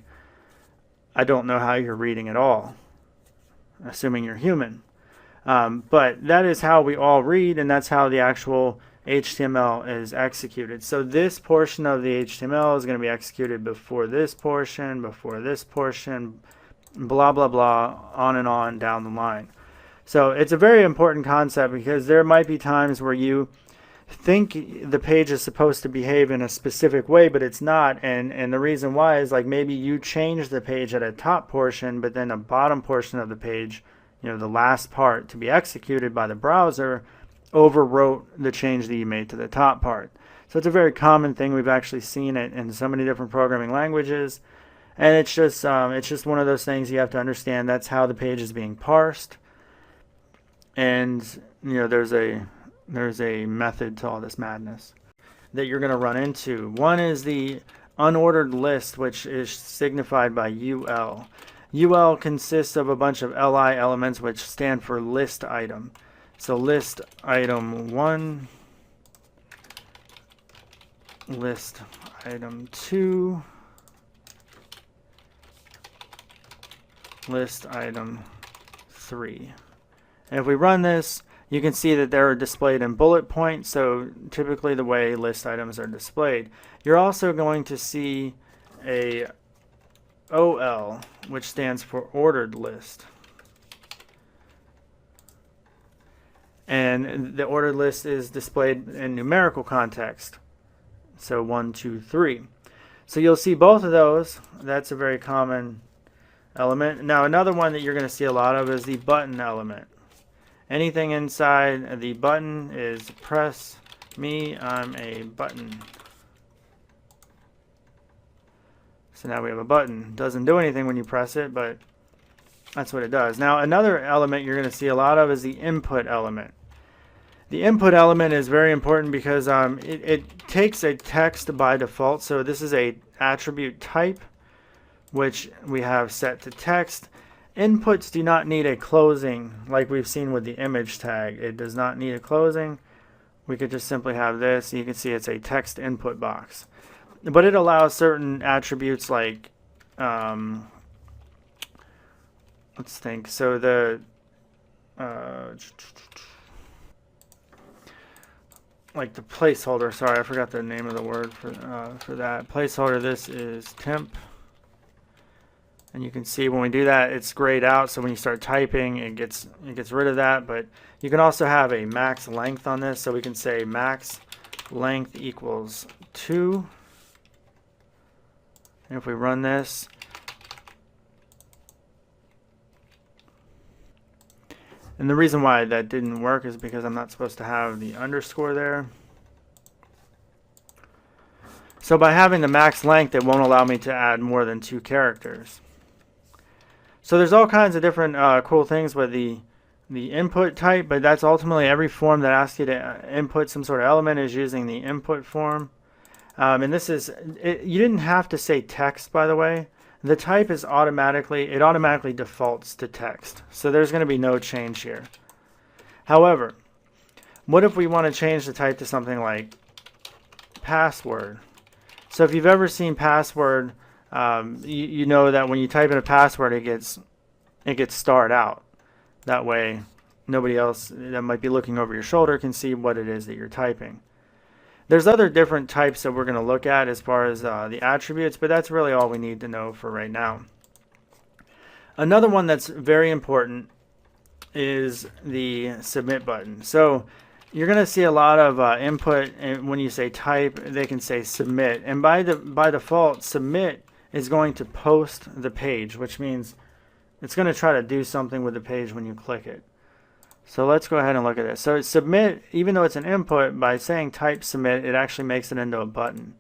S1: I don't know how you're reading at all, assuming you're human. But that is how we all read, and that's how the actual HTML is executed. So this portion of the HTML is going to be executed before this portion, blah, blah, blah, on and on down the line. So it's a very important concept because there might be times where you think the page is supposed to behave in a specific way, but it's not. And the reason why is like maybe you change the page at a top portion, but then a bottom portion of the page, the last part to be executed by the browser, overwrote the change that you made to the top part. So it's a very common thing. We've actually seen it in so many different programming languages. And it's just one of those things you have to understand. That's how the page is being parsed. And there's a method to all this madness that you're going to run into. One is the unordered list, which is signified by UL. UL consists of a bunch of LI elements, which stand for list item. So list item 1, list item 2, list item 3. And if we run this, you can see that they're displayed in bullet points, so typically the way list items are displayed. You're also going to see a OL, which stands for ordered list. And the ordered list is displayed in numerical context. So 1, 2, 3. So you'll see both of those. That's a very common element. Now another one that you're going to see a lot of is the button element. Anything inside the button is press me, I'm a button. So now we have a button. Doesn't do anything when you press it, but that's what it does. Now another element you're going to see a lot of is the input element. The input element is very important because it takes a text by default. So this is a attribute type, which we have set to text. Inputs do not need a closing like we've seen with the image tag. It does not need a closing. We could just simply have this. You can see it's a text input box. But it allows certain attributes like, let's think. So the, like the placeholder, sorry, I forgot the name of the word for that. Placeholder, this is temp. And you can see when we do that, it's grayed out. So when you start typing, it gets rid of that. But you can also have a max length on this. So we can say max length equals 2. And if we run this, and the reason why that didn't work is because I'm not supposed to have the underscore there. So by having the max length, it won't allow me to add more than 2 characters. So there's all kinds of different cool things with the input type, but that's ultimately every form that asks you to input some sort of element is using the input form. And this is, you didn't have to say text, by the way. The type is automatically defaults to text. So there's going to be no change here. However, What if we want to change the type to something like password? So if you've ever seen password, you know that when you type in a password, it gets starred out. That way, nobody else that might be looking over your shoulder can see what it is that you're typing. There's other different types that we're going to look at as far as the attributes, but that's really all we need to know for right now. Another one that's very important is the submit button. So you're going to see a lot of input, and when you say type, they can say submit. And by default, submit is going to post the page, which means it's going to try to do something with the page when you click it. So let's go ahead and look at this. So submit, even though it's an input, by saying type submit, it actually makes it into a button.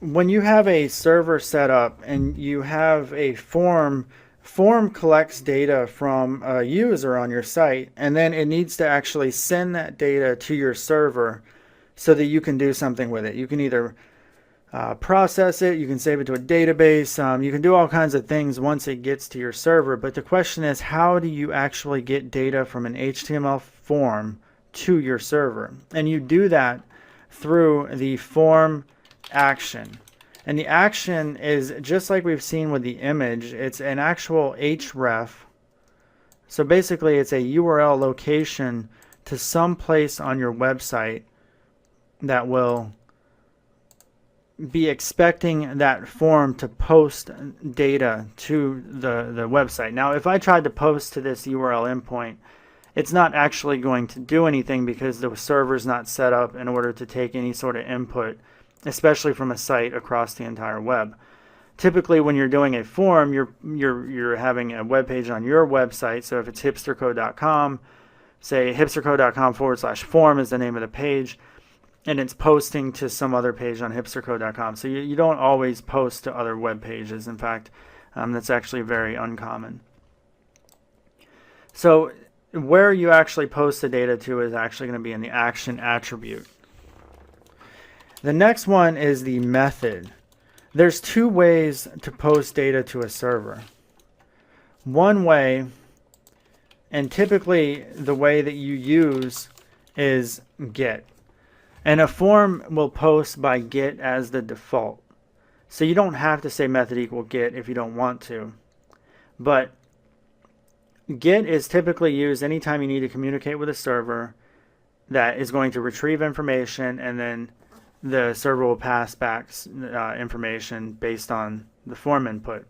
S1: When you have a server set up and you have a form collects data from a user on your site, and then it needs to actually send that data to your server so that you can do something with it. You can either process it, you can save it to a database, you can do all kinds of things once it gets to your server. But the question is, how do you actually get data from an HTML form to your server? And you do that through the form action. And the action is just like we've seen with the image. It's an actual href. So basically it's a URL location to some place on your website that will be expecting that form to post data to the website. Now, if I tried to post to this URL endpoint, it's not actually going to do anything because the server's not set up in order to take any sort of input, especially from a site across the entire web. Typically, when you're doing a form, you're having a web page on your website. So if it's hipstercode.com, say hipstercode.com/form is the name of the page, and it's posting to some other page on hipstercode.com. So you don't always post to other web pages. In fact, that's actually very uncommon. So where you actually post the data to is actually going to be in the action attribute. The next one is the method. There's two ways to post data to a server. One way, and typically the way that you use, is get. And a form will post by get as the default. So you don't have to say method equal get if you don't want to. But get is typically used anytime you need to communicate with a server that is going to retrieve information, and then the server will pass back information based on the form input.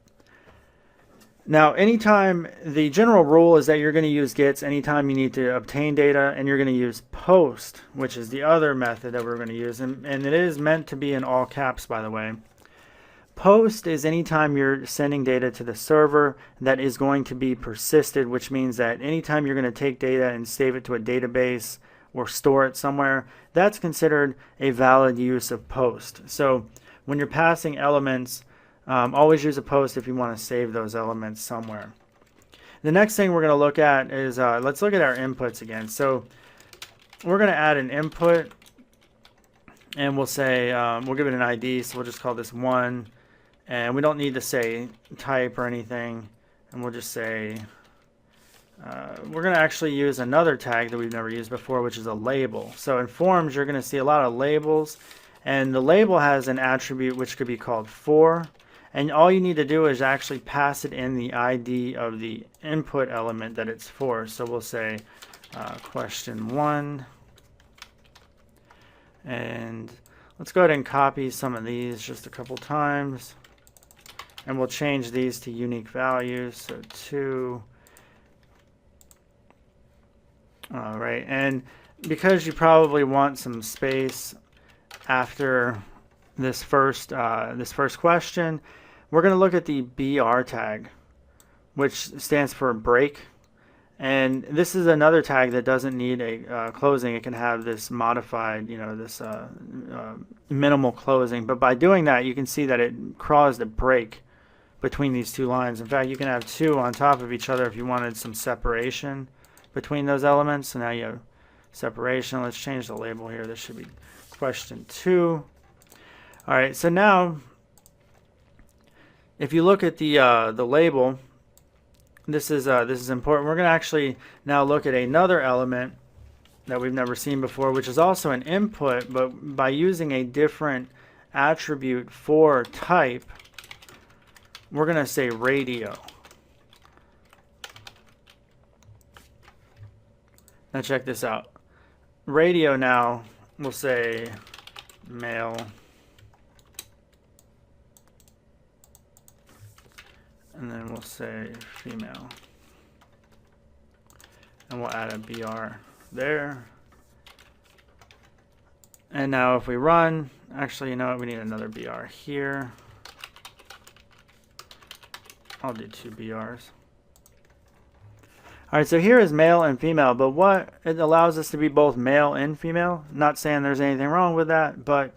S1: Now, anytime, the general rule is that you're going to use gets anytime you need to obtain data, and you're going to use post, which is the other method that we're going to use, and it is meant to be in all caps, by the way. Post is anytime you're sending data to the server that is going to be persisted, which means that anytime you're going to take data and save it to a database or store it somewhere, that's considered a valid use of post. So when you're passing elements, always use a post if you want to save those elements somewhere. The next thing we're going to look at is, let's look at our inputs again. So we're going to add an input, and we'll say, we'll give it an ID, so we'll just call this 1. And we don't need to say type or anything, and we'll just say, we're going to actually use another tag that we've never used before, which is a label. So in forms, you're going to see a lot of labels, and the label has an attribute which could be called for, and all you need to do is actually pass it in the ID of the input element that it's for. So we'll say question 1, and let's go ahead and copy some of these just a couple times, and we'll change these to unique values. So 2. All right, and because you probably want some space after this first question, we're going to look at the BR tag, which stands for break. And this is another tag that doesn't need a closing. It can have this modified, this minimal closing. But by doing that, you can see that it caused a break between these two lines. In fact, you can have 2 on top of each other if you wanted some separation between those elements. So now you have separation. Let's change the label here. This should be question 2. All right, so now if you look at the label, this is important. We're going to actually now look at another element that we've never seen before, which is also an input, but by using a different attribute for type, we're going to say radio. Now check this out. Radio now, we'll say male. And then we'll say female. And we'll add a BR there. And now if we run, actually, you know what? We need another BR here. I'll do 2 BRs. All right, so here is male and female, but what it allows us to be both male and female. Not saying there's anything wrong with that, but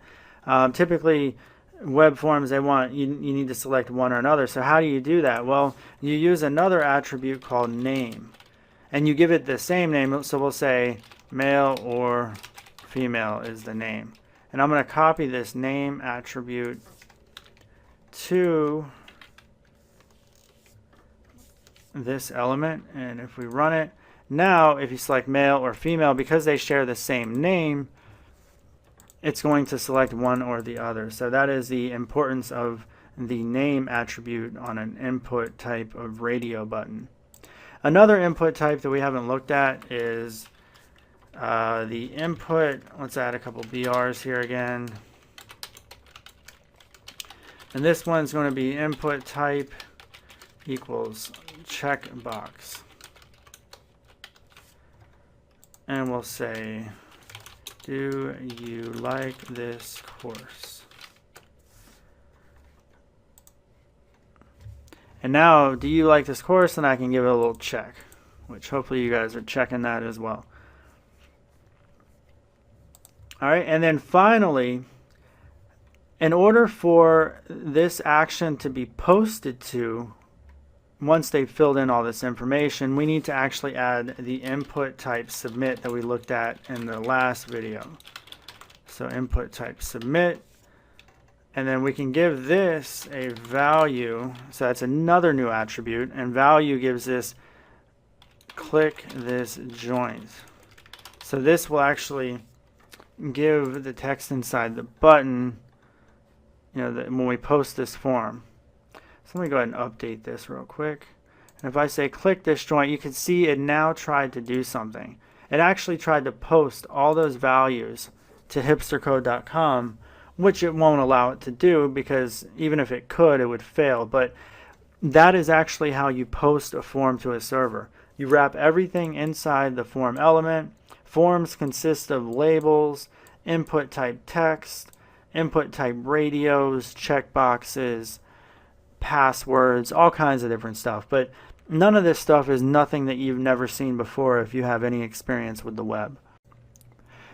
S1: typically web forms, they want you need to select one or another. So how do you do that? Well, you use another attribute called name, and you give it the same name. So we'll say male or female is the name, and I'm going to copy this name attribute to this element, and if we run it now, if you select male or female, because they share the same name, it's going to select one or the other. So that is the importance of the name attribute on an input type of radio button. Another input type that we haven't looked at is the input. Let's add a couple BRs here again, and this one's going to be input type equals checkbox, and we'll say, do you like this course? And now, do you like this course? And I can give it a little check, which hopefully you guys are checking that as well. All right, and then finally, in order for this action to be posted to, once they've filled in all this information, we need to actually add the input type submit that we looked at in the last video. So input type submit, and then we can give this a value. So that's another new attribute, and value gives this click this joint. So this will actually give the text inside the button, you know, when we post this form. So let me go ahead and update this real quick. And if I say click this joint, you can see it now tried to do something. It actually tried to post all those values to hipstercode.com, which it won't allow it to do, because even if it could, it would fail. But that is actually how you post a form to a server. You wrap everything inside the form element. Forms consist of labels, input type text, input type radios, checkboxes, passwords, all kinds of different stuff. But none of this stuff is nothing that you've never seen before if you have any experience with the web.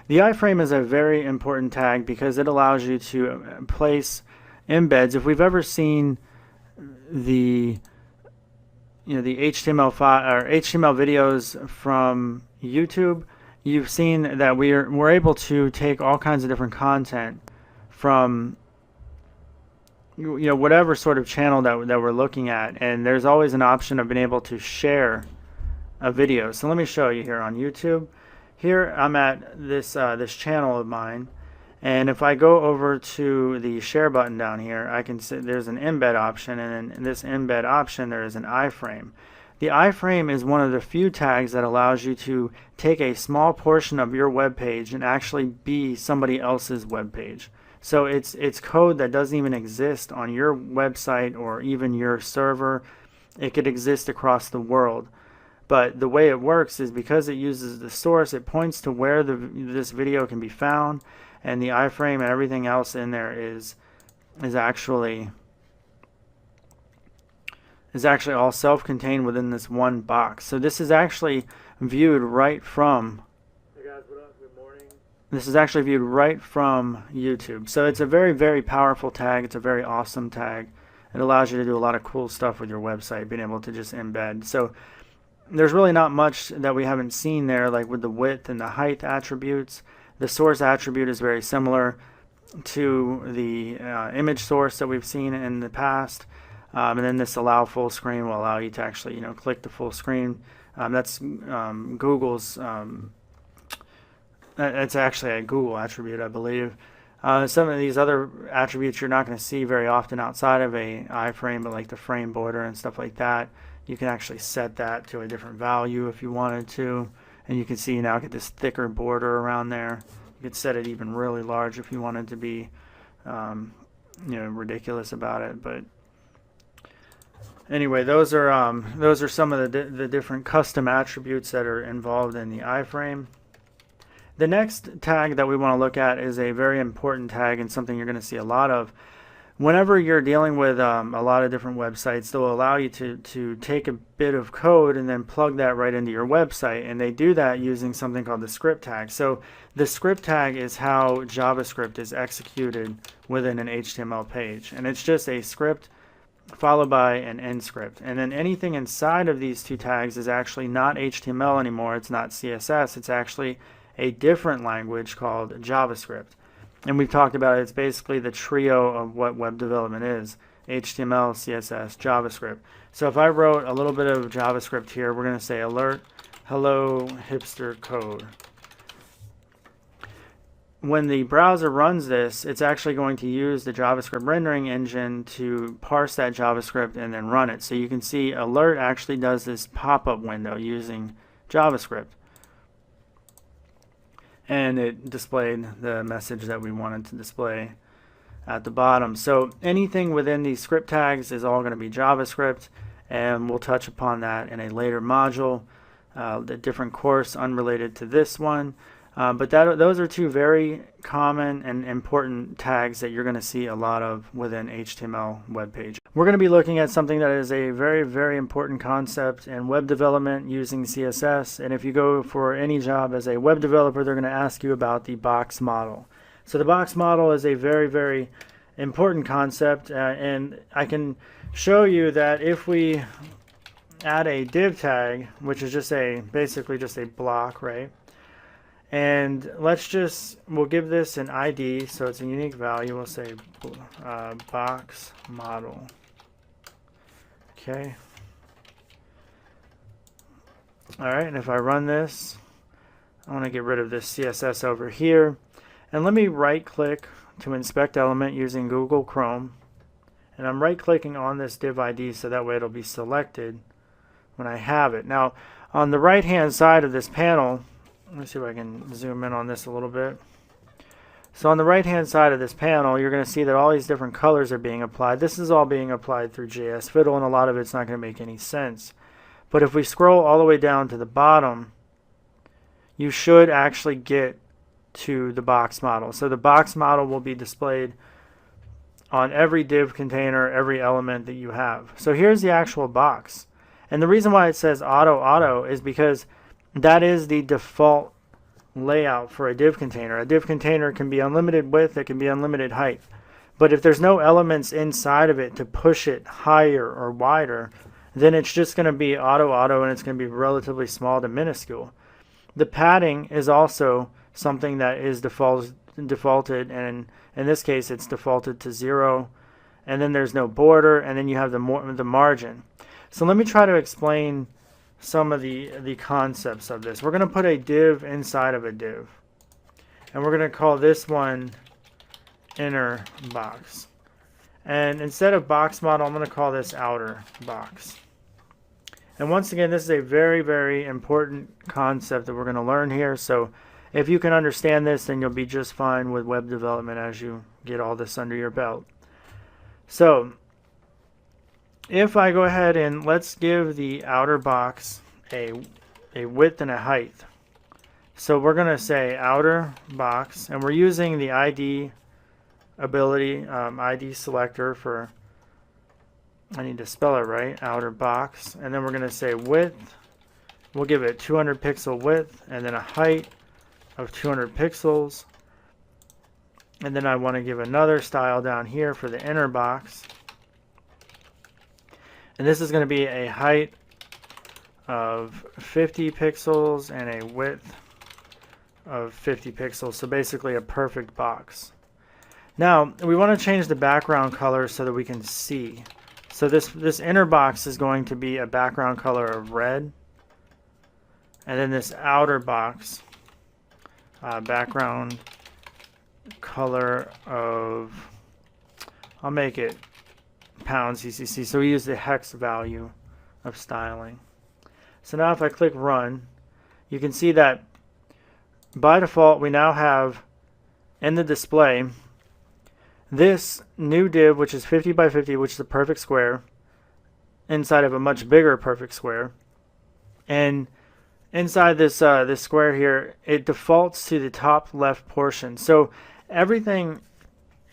S1: The iframe is a very important tag because it allows you to place embeds. If we've ever seen the the HTML file or HTML videos from YouTube, you've seen that we're able to take all kinds of different content from whatever sort of channel that we're looking at, and there's always an option of being able to share a video. So let me show you here on YouTube. Here I'm at this this channel of mine, and if I go over to the share button down here, I can see there's an embed option, and in this embed option there is an iframe. The iframe is one of the few tags that allows you to take a small portion of your web page and actually be somebody else's web page. So it's code that doesn't even exist on your website or even your server. It could exist across the world. But the way it works is because it uses the source, it points to where this video can be found, and the iframe and everything else in there is actually all self-contained within this one box. So this is actually viewed right from This is actually viewed right from YouTube. So it's a very, very powerful tag. It's a very awesome tag. It allows you to do a lot of cool stuff with your website, being able to just embed. So there's really not much that we haven't seen there, like with the width and the height attributes. The source attribute is very similar to the image source that we've seen in the past. And then this allow full screen will allow you to actually click the full screen. That's Google's It's actually a Google attribute, I believe. Some of these other attributes you're not going to see very often outside of a iframe, but like the frame border and stuff like that, you can actually set that to a different value if you wanted to, and you can see you now get this thicker border around there. You could set it even really large if you wanted to be, ridiculous about it. But anyway, those are some of the different custom attributes that are involved in the iframe. The next tag that we want to look at is a very important tag and something you're going to see a lot of. Whenever you're dealing with a lot of different websites, they'll allow you to take a bit of code and then plug that right into your website, and they do that using something called the script tag. So the script tag is how JavaScript is executed within an HTML page, and it's just a script followed by an end script, and then anything inside of these two tags is actually not HTML anymore. It's not CSS. It's actually a different language called JavaScript. And we've talked about it. It's basically the trio of what web development is: HTML, CSS, JavaScript. So if I wrote a little bit of JavaScript here, we're going to say alert, hello, hipster code. When the browser runs this, it's actually going to use the JavaScript rendering engine to parse that JavaScript and then run it. So you can see alert actually does this pop-up window using JavaScript. And it displayed the message that we wanted to display at the bottom. So anything within these script tags is all going to be JavaScript, and we'll touch upon that in a later module, the different course unrelated to this one. But those are two very common and important tags that you're going to see a lot of within HTML web pages. We're going to be looking at something that is a very, very important concept in web development using CSS. And if you go for any job as a web developer, they're going to ask you about the box model. So the box model is a very, very important concept. And I can show you that if we add a div tag, which is just basically just a block, right? And we'll give this an ID, so it's a unique value. We'll say box model. Okay. All right, and if I run this, I want to get rid of this CSS over here. And let me right-click to inspect element using Google Chrome. And I'm right-clicking on this div ID so that way it'll be selected when I have it. Now, on the right-hand side of this panel, let me see if I can zoom in on this a little bit. So on the right hand side of this panel, you're going to see that all these different colors are being applied. This is all being applied through JS Fiddle, and a lot of it's not going to make any sense. But if we scroll all the way down to the bottom, you should actually get to the box model. So the box model will be displayed on every div container, every element that you have. So here's the actual box. And the reason why it says auto is because that is the default layout for a div container. A div container can be unlimited width, it can be unlimited height. But if there's no elements inside of it to push it higher or wider, then it's just going to be auto, and it's going to be relatively small to minuscule. The padding is also something that is defaulted, and in this case it's defaulted to 0. And then there's no border, and then you have the margin. So let me try to explain some of the concepts of this. We're going to put a div inside of a div, and we're going to call this one inner box. And instead of box model, I'm going to call this outer box. And once again, this is a very, very important concept that we're going to learn here. So if you can understand this, then you'll be just fine with web development as you get all this under your belt. So if I go ahead and let's give the outer box a width and a height. So we're going to say outer box, and we're using the ID ability, ID selector for, I need to spell it right, outer box. And then we're going to say width. We'll give it 200 pixel width, and then a height of 200 pixels. And then I want to give another style down here for the inner box. And this is going to be a height of 50 pixels and a width of 50 pixels. So basically a perfect box. Now we want to change the background color so that we can see. So this inner box is going to be a background color of red. And then this outer box, background color of, I'll make it pounds CCC. So we use the hex value of styling. So now if I click run, you can see that by default we now have in the display this new div, which is 50 by 50, which is a perfect square inside of a much bigger perfect square. And inside this this square here, it defaults to the top left portion. So everything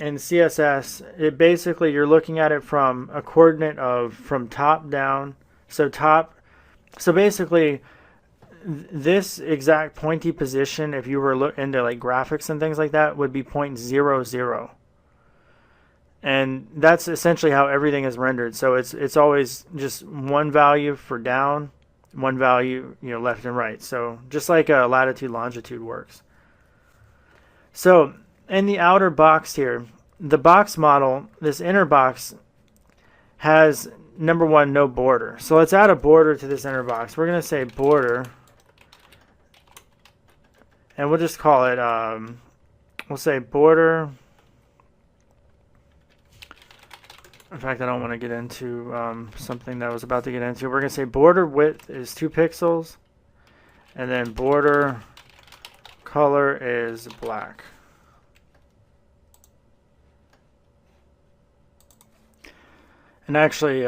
S1: in CSS, it basically, you're looking at it from a coordinate of from top down. So basically this exact pointy position, if you were into like graphics and things like that, would be 0.00. And that's essentially how everything is rendered. So it's always just one value for down, one value, left and right. So just like a latitude longitude works. So in the outer box here, the box model, this inner box has number one, no border. So let's add a border to this inner box. We're going to say border, and we'll just call it, we'll say border. In fact, I don't want to get into something that I was about to get into. We're going to say border width is 2 pixels, and then border color is black. And actually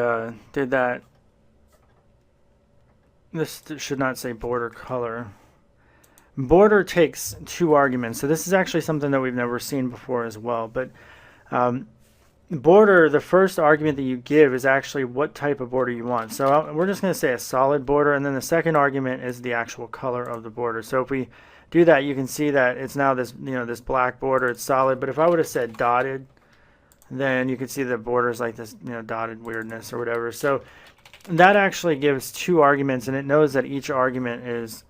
S1: did that. This should not say border color. Border takes 2 arguments. So this is actually something that we've never seen before as well. But border, the first argument that you give is actually what type of border you want. So we're just going to say a solid border, and then the second argument is the actual color of the border. So if we do that, you can see that it's now this, this black border. It's solid. But if I would have said dotted, then you can see the borders like this, dotted weirdness or whatever. So that actually gives 2 arguments, and it knows that each argument is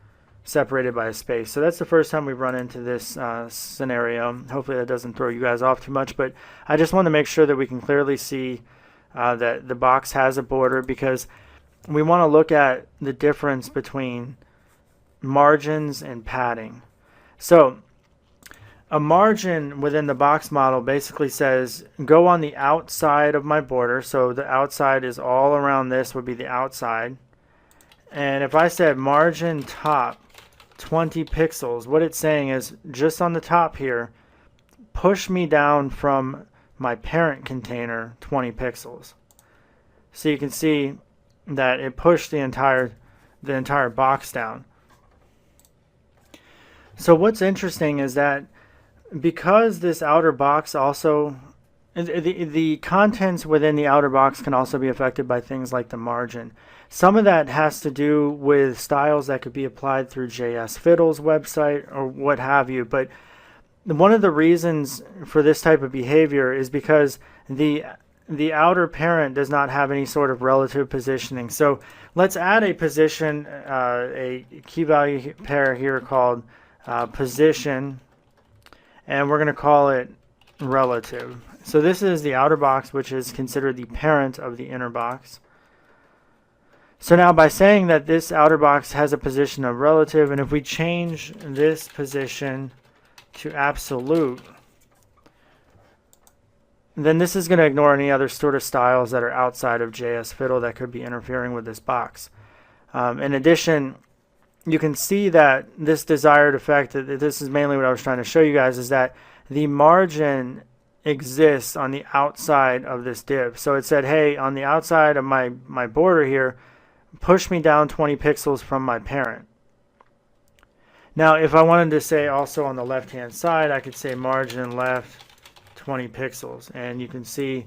S1: separated by a space. So that's the first time we've run into this scenario. Hopefully that doesn't throw you guys off too much, but I just want to make sure that we can clearly see that the box has a border, because we want to look at the difference between margins and padding. So a margin within the box model basically says go on the outside of my border. So the outside is all around, this would be the outside. And if I said margin top 20 pixels, what it's saying is just on the top here, push me down from my parent container 20 pixels. So you can see that it pushed the entire box down. So what's interesting is that because this outer box also, the contents within the outer box can also be affected by things like the margin. Some of that has to do with styles that could be applied through JS Fiddle's website or what have you. But one of the reasons for this type of behavior is because the outer parent does not have any sort of relative positioning. So let's add a position, a key value pair here called position, and we're going to call it relative. So this is the outer box, which is considered the parent of the inner box. So now by saying that this outer box has a position of relative, and if we change this position to absolute, then this is going to ignore any other sort of styles that are outside of JS Fiddle that could be interfering with this box. In addition, you can see that this desired effect, this is mainly what I was trying to show you guys, is that the margin exists on the outside of this div. So it said, hey, on the outside of my border here, push me down 20 pixels from my parent. Now, if I wanted to say also on the left-hand side, I could say margin left 20 pixels. And you can see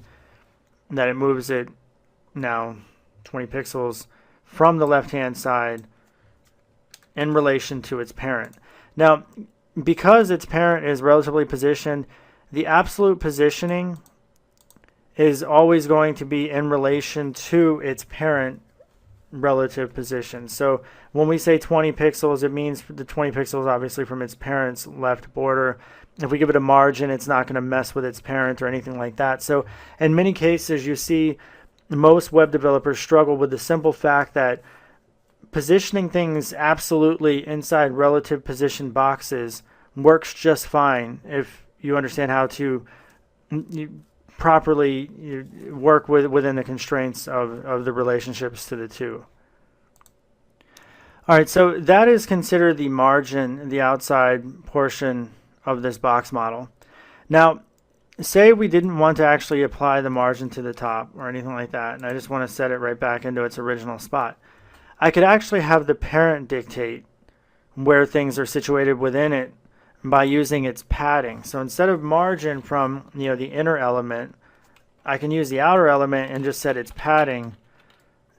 S1: that it moves it now 20 pixels from the left-hand side in relation to its parent. Now, because its parent is relatively positioned, the absolute positioning is always going to be in relation to its parent relative position. So when we say 20 pixels, it means the 20 pixels obviously from its parent's left border. If we give it a margin, it's not going to mess with its parent or anything like that. So in many cases, you see most web developers struggle with the simple fact that positioning things absolutely inside relative position boxes works just fine if you understand how to properly work within the constraints of the relationships to the two. All right, so that is considered the margin, the outside portion of this box model. Now, say we didn't want to actually apply the margin to the top or anything like that, and I just want to set it right back into its original spot. I could actually have the parent dictate where things are situated within it by using its padding. So instead of margin from the inner element, I can use the outer element and just set its padding,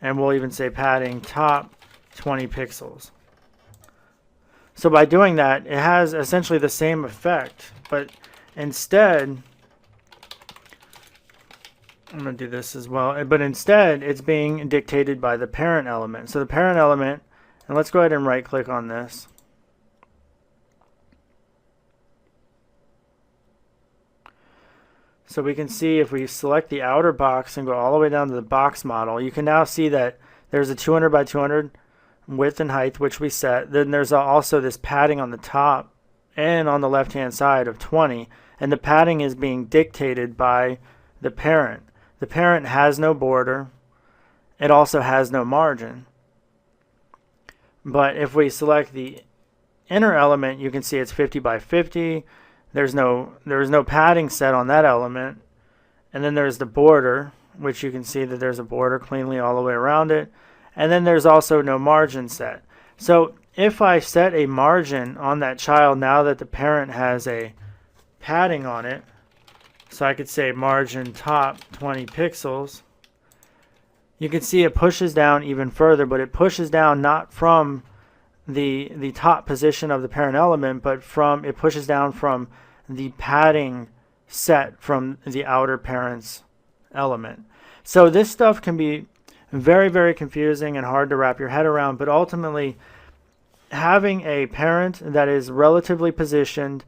S1: and we'll even say padding top 20 pixels. So by doing that, it has essentially the same effect, but instead, I'm going to do this as well, but instead it's being dictated by the parent element. So the parent element, and let's go ahead and right click on this. So we can see if we select the outer box and go all the way down to the box model, you can now see that there's a 200 by 200 width and height, which we set. Then there's also this padding on the top and on the left hand side of 20, and the padding is being dictated by the parent. The parent has no border. It also has no margin. But if we select the inner element, you can see it's 50 by 50. There's no padding set on that element. And then there's the border, which you can see that there's a border cleanly all the way around it. And then there's also no margin set. So if I set a margin on that child now that the parent has a padding on it, so I could say margin top 20 pixels, you can see it pushes down even further, but it pushes down not from the top position of the parent element, but it pushes down from the padding set from the outer parent's element. So this stuff can be very, very confusing and hard to wrap your head around, but ultimately having a parent that is relatively positioned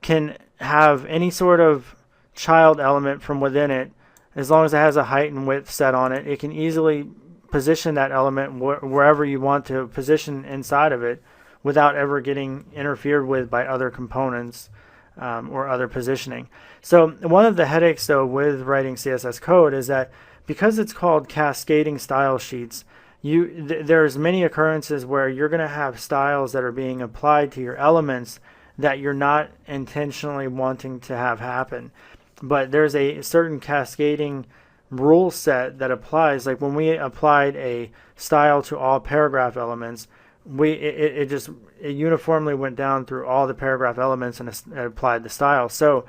S1: can have any sort of child element from within it. As long as it has a height and width set on it, it can easily position that element wherever you want to position inside of it without ever getting interfered with by other components or other positioning. So one of the headaches though with writing CSS code is that because it's called cascading style sheets, there's many occurrences where you're going to have styles that are being applied to your elements that you're not intentionally wanting to have happen. But there's a certain cascading rule set that applies. Like when we applied a style to all paragraph elements, it uniformly went down through all the paragraph elements and applied the style. So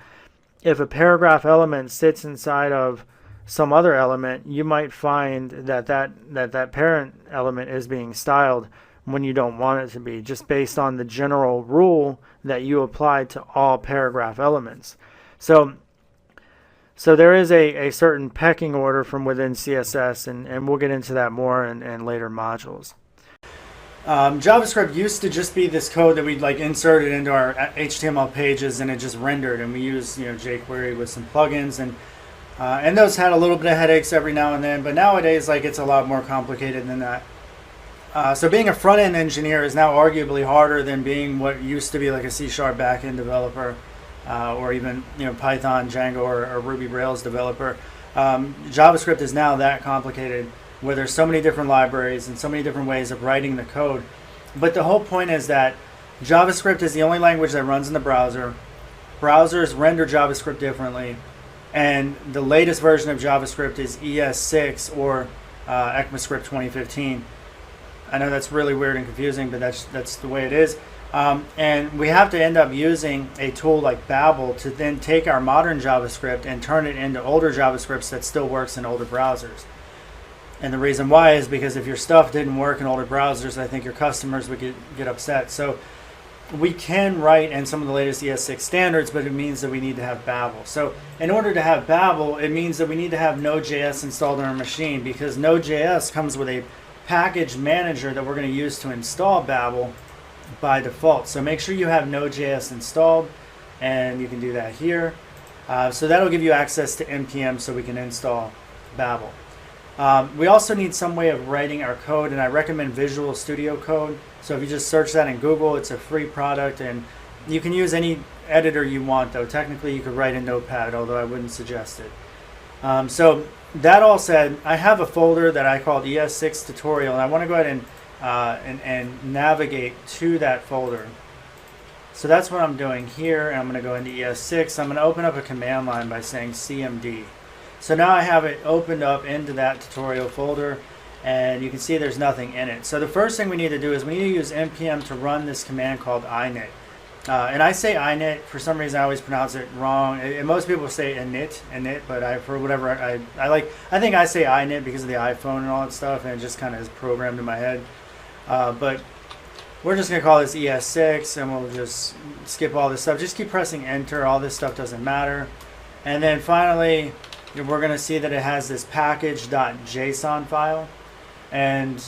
S1: if a paragraph element sits inside of some other element, you might find that parent element is being styled when you don't want it to be, just based on the general rule that you applied to all paragraph elements. So there is a certain pecking order from within CSS, and we'll get into that more in later modules. JavaScript used to just be this code that we'd like inserted into our HTML pages, and it just rendered, and we use jQuery with some plugins, and those had a little bit of headaches every now and then, but nowadays it's a lot more complicated than that. So being a front-end engineer is now arguably harder than being what used to be like a C# back-end developer, or even Python, Django, or Ruby Rails developer. JavaScript is now that complicated, where there's so many different libraries and so many different ways of writing the code. But the whole point is that JavaScript is the only language that runs in the browser. Browsers render JavaScript differently, and the latest version of JavaScript is ES6 or ECMAScript 2015. I know that's really weird and confusing, but that's the way it is. And we have to end up using a tool like Babel to then take our modern JavaScript and turn it into older JavaScripts that still works in older browsers. And the reason why is because if your stuff didn't work in older browsers, I think your customers would get upset. So we can write in some of the latest ES6 standards, but it means that we need to have Babel. So in order to have Babel, it means that we need to have Node.js installed on our machine, because Node.js comes with a package manager that we're going to use to install Babel by default. So make sure you have Node.js installed, and you can do that here. So that'll give you access to npm so we can install Babel. We also need some way of writing our code, and I recommend Visual Studio Code. So if you just search that in Google, it's a free product, and You can use any editor you want, though. Technically, you could write in Notepad, although I wouldn't suggest it. So that all said, I have a folder that I called ES6 tutorial, and I want to go ahead and navigate to that folder. So that's what I'm doing here, and I'm going to go into ES6. I'm going to open up a command line by saying CMD. So now I have it opened up into that tutorial folder, and you can see there's nothing in it. So the first thing we need to do is we need to use npm to run this command called init. And I say init, for some reason I always pronounce it wrong. And most people say init, but for whatever I think I say init because of the iPhone and all that stuff, and it just kind of is programmed in my head. But we're just going to call this ES6, and we'll just skip all this stuff. Just keep pressing enter. All this stuff doesn't matter. And then finally, we're going to see that it has this package.json file. And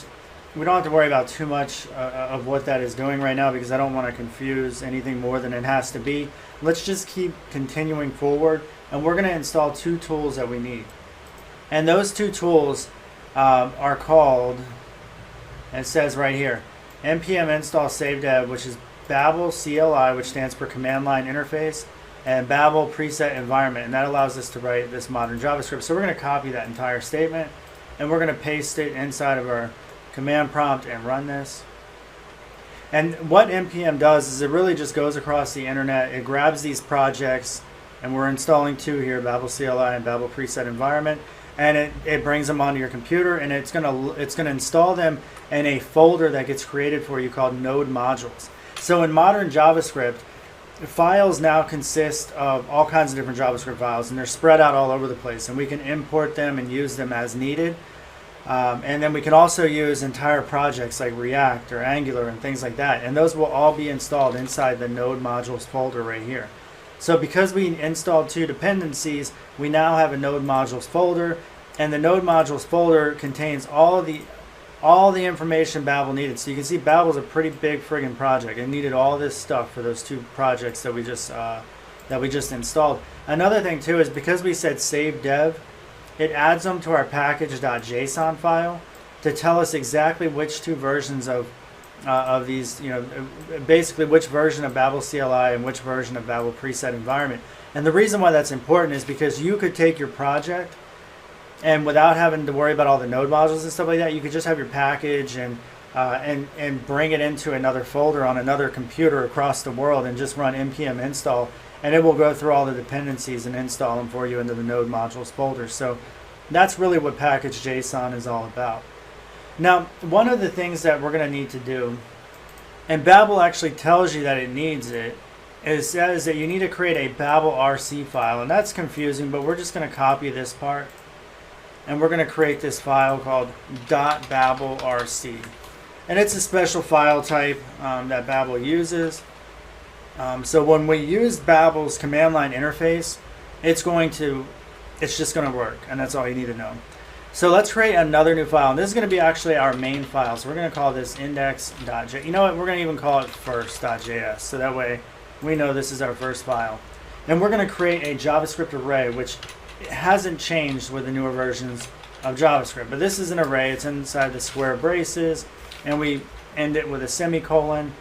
S1: we don't have to worry about too much of what that is doing right now, because I don't want to confuse anything more than it has to be. Let's just keep continuing forward, and we're going to install two tools that we need. And those two tools are called, it says right here, npm install savedev, which is Babel CLI, which stands for command line interface, and Babel preset environment, and that allows us to write this modern JavaScript. So we're going to copy that entire statement, and we're going to paste it inside of our command prompt and run this. And what npm does is it really just goes across the internet. It grabs these projects, and we're installing two here, Babel CLI and Babel preset environment, and it brings them onto your computer, and it's gonna install them in a folder that gets created for you called node modules. So in modern JavaScript, files now consist of all kinds of different JavaScript files, and they're spread out all over the place, and we can import them and use them as needed. And then we can also use entire projects like React or Angular and things like that, and those will all be installed inside the node modules folder right here. So because we installed two dependencies, we now have a node modules folder, and the node modules folder contains all the information Babel needed. So you can see Babel's a pretty big friggin' project. It needed all this stuff for those two projects that we just installed. Another thing too is because we said save dev, it adds them to our package.json file to tell us exactly which two versions of these, basically which version of Babel CLI and which version of Babel preset environment. And the reason why that's important is because you could take your project, and without having to worry about all the node modules and stuff like that, you could just have your package and bring it into another folder on another computer across the world and just run npm install, and it will go through all the dependencies and install them for you into the node modules folder. So that's really what package.json is all about. Now, one of the things that we're going to need to do, and Babel actually tells you that it needs it, is that you need to create a Babel RC file, and that's confusing, but we're just going to copy this part, and we're going to create this file called .babelrc. And it's a special file type that Babel uses. So when we use Babel's command line interface, it's just going to work, and that's all you need to know. So let's create another new file, and this is going to be actually our main file. So we're going to call this index.js. You know what? We're going to even call it first.js, so that way we know this is our first file. And we're going to create a JavaScript array, which hasn't changed with the newer versions of JavaScript. But this is an array. It's inside the square braces, and we end it with a semicolon,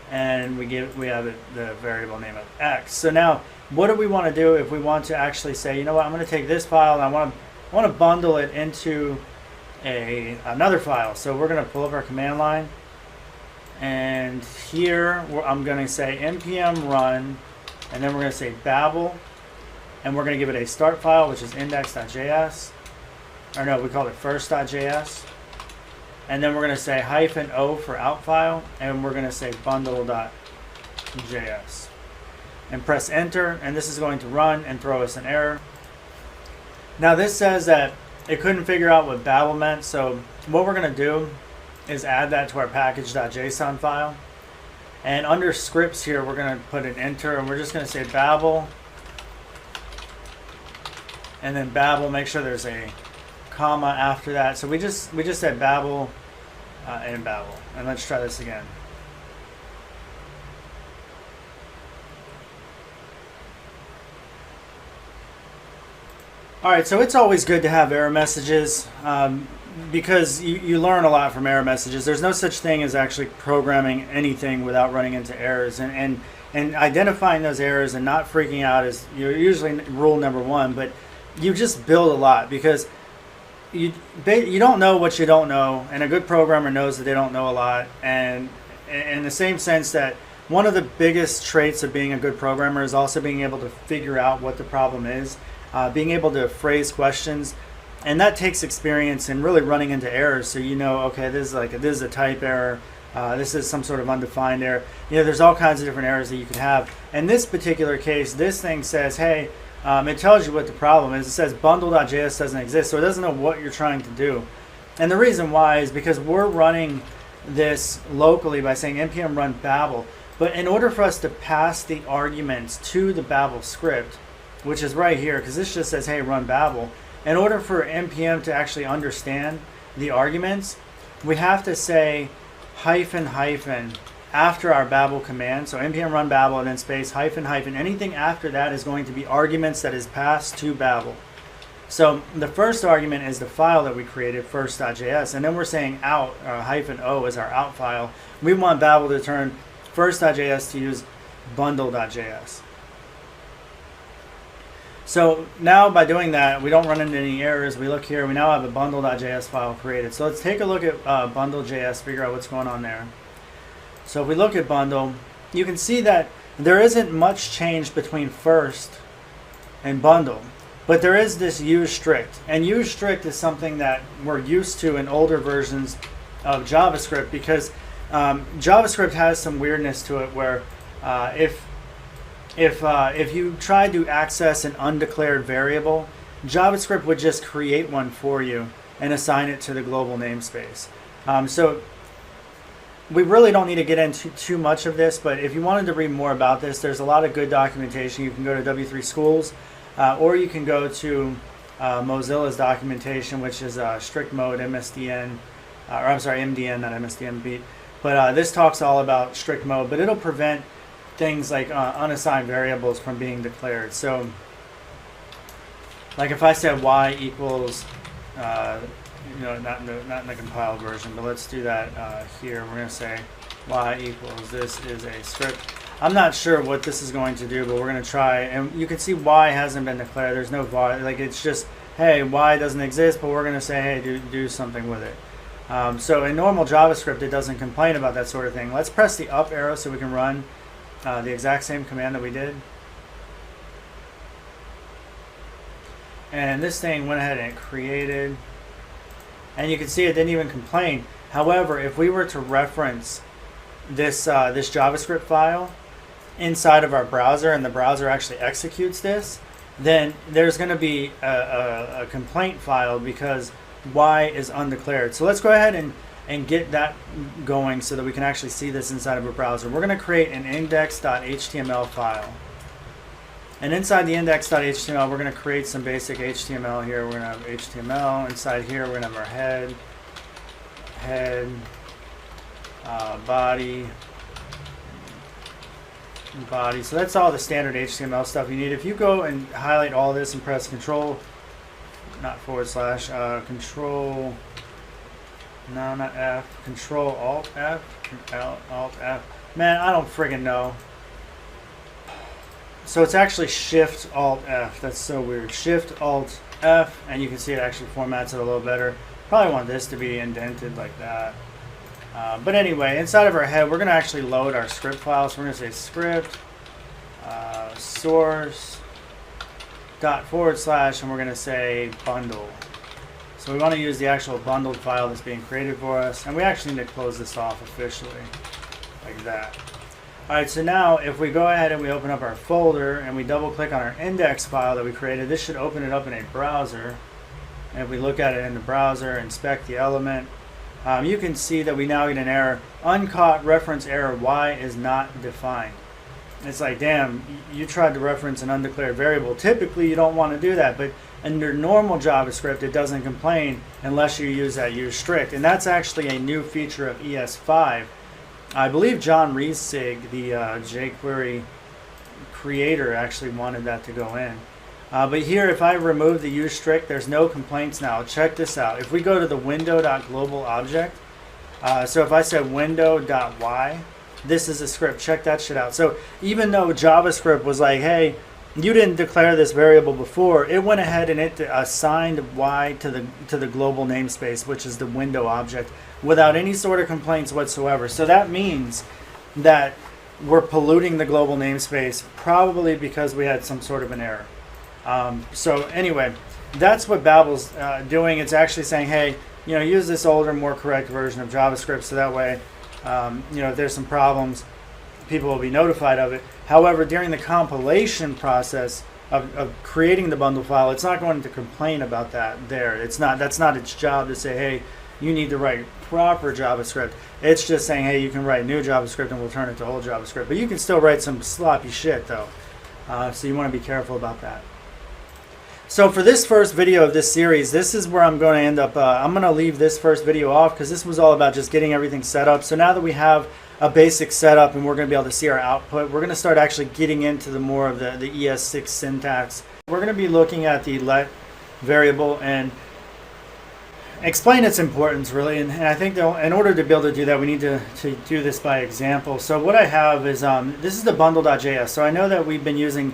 S1: and we have the variable name of x. So now, what do we want to do if we want to actually say, you know what, I'm going to take this file and I want to bundle it into another file. So we're going to pull up our command line, and here I'm going to say npm run, and then we're going to say Babel, and we're going to give it a start file, which is index.js, or no, we call it first.js, and then we're going to say -o for out file, and we're going to say bundle.js, and press enter, and this is going to run and throw us an error. Now this says that it couldn't figure out what Babel meant, so what we're going to do is add that to our package.json file, and under scripts here we're going to put an enter, and we're just going to say Babel, and then Babel, make sure there's a comma after that. So we just said Babel and Babel, and let's try this again. Alright, so it's always good to have error messages because you learn a lot from error messages. There's no such thing as actually programming anything without running into errors. And And identifying those errors and not freaking out is usually rule number one, but you just build a lot because you don't know what you don't know, and a good programmer knows that they don't know a lot. And in the same sense that one of the biggest traits of being a good programmer is also being able to figure out what the problem is, being able to phrase questions, and that takes experience in really running into errors. So okay, this is a type error. This is some sort of undefined error. There's all kinds of different errors that you could have. In this particular case, this thing says, hey, it tells you what the problem is. It says bundle.js doesn't exist, so it doesn't know what you're trying to do. And the reason why is because we're running this locally by saying npm run babel. But in order for us to pass the arguments to the babel script, which is right here, because this just says, hey, run babel, in order for npm to actually understand the arguments, we have to say hyphen hyphen after our babel command. So npm run babel and then space hyphen hyphen. Anything after that is going to be arguments that is passed to babel. So the first argument is the file that we created, first.js, and then we're saying out, hyphen o is our out file. We want babel to turn first.js to use bundle.js. So now by doing that, we don't run into any errors. We look here, we now have a bundle.js file created. So let's take a look at bundle.js, figure out what's going on there. So if we look at bundle, you can see that there isn't much change between first and bundle, but there is this use strict. And use strict is something that we're used to in older versions of JavaScript, because JavaScript has some weirdness to it where if you tried to access an undeclared variable, JavaScript would just create one for you and assign it to the global namespace. So we really don't need to get into too much of this, but if you wanted to read more about this, there's a lot of good documentation. You can go to W3 Schools, or you can go to Mozilla's documentation, which is strict mode MSDN, or I'm sorry, MDN, not MSDN beat. But this talks all about strict mode, but it'll prevent things like unassigned variables from being declared. So like if I said y equals, not in the compiled version, but let's do that here. We're going to say y equals, this is a script. I'm not sure what this is going to do, but we're going to try. And you can see y hasn't been declared. There's no y. Like it's just, hey, y doesn't exist, but we're going to say, hey, do something with it. So in normal JavaScript, it doesn't complain about that sort of thing. Let's press the up arrow so we can run the exact same command that we did. And this thing went ahead and it created. And you can see it didn't even complain. However, if we were to reference this JavaScript file inside of our browser, and the browser actually executes this, then there's going to be a complaint file because y is undeclared. So let's go ahead and get that going so that we can actually see this inside of a browser. We're going to create an index.html file. And inside the index.html, we're going to create some basic HTML here. We're going to have HTML. Inside here, we're going to have our head, body. So that's all the standard HTML stuff you need. If you go and highlight all this and press control, not forward slash, control, no, not F, control alt F, alt F. Man, I don't friggin' know. So it's actually Shift Alt F. That's so weird. Shift Alt F, and you can see it actually formats it a little better. Probably want this to be indented like that. But anyway, inside of our head, we're going to actually load our script file. So we're going to say script source dot forward slash, and we're going to say bundle. So we want to use the actual bundled file that's being created for us, and we actually need to close this off officially like that. Alright, so now if we go ahead and we open up our folder and we double click on our index file that we created, this should open it up in a browser. And if we look at it in the browser, inspect the element, you can see that we now get an error, uncaught reference error, y is not defined. It's like, damn, you tried to reference an undeclared variable. Typically you don't want to do that, but under normal JavaScript it doesn't complain unless you use that use strict. And that's actually a new feature of ES5. I believe John Riesig, the jQuery creator, actually wanted that to go in. But here, if I remove the use strict, there's no complaints now. Check this out. If we go to the window.global object, so if I said window.y, this is a script. Check that shit out. So even though JavaScript was like, hey, you didn't declare this variable before, it went ahead and it assigned y to the global namespace, which is the window object, without any sort of complaints whatsoever. So that means that we're polluting the global namespace, probably because we had some sort of an error. So anyway, that's what Babel's doing. It's actually saying, hey, use this older, more correct version of JavaScript, so that way, if there's some problems, people will be notified of it. However, during the compilation process of creating the bundle file, it's not going to complain about that there. That's not its job to say, hey, you need to write proper JavaScript. It's just saying, hey, you can write new JavaScript and we'll turn it to old JavaScript. But you can still write some sloppy shit, though. So you want to be careful about that. So for this first video of this series, this is where I'm going to end up. I'm going to leave this first video off because this was all about just getting everything set up. So now that we have a basic setup and we're going to be able to see our output, we're going to start actually getting into the more of the ES6 syntax. We're going to be looking at the let variable and explain its importance, really. And I think in order to be able to do that, we need to do this by example. So what I have is, this is the bundle.js. So I know that we've been using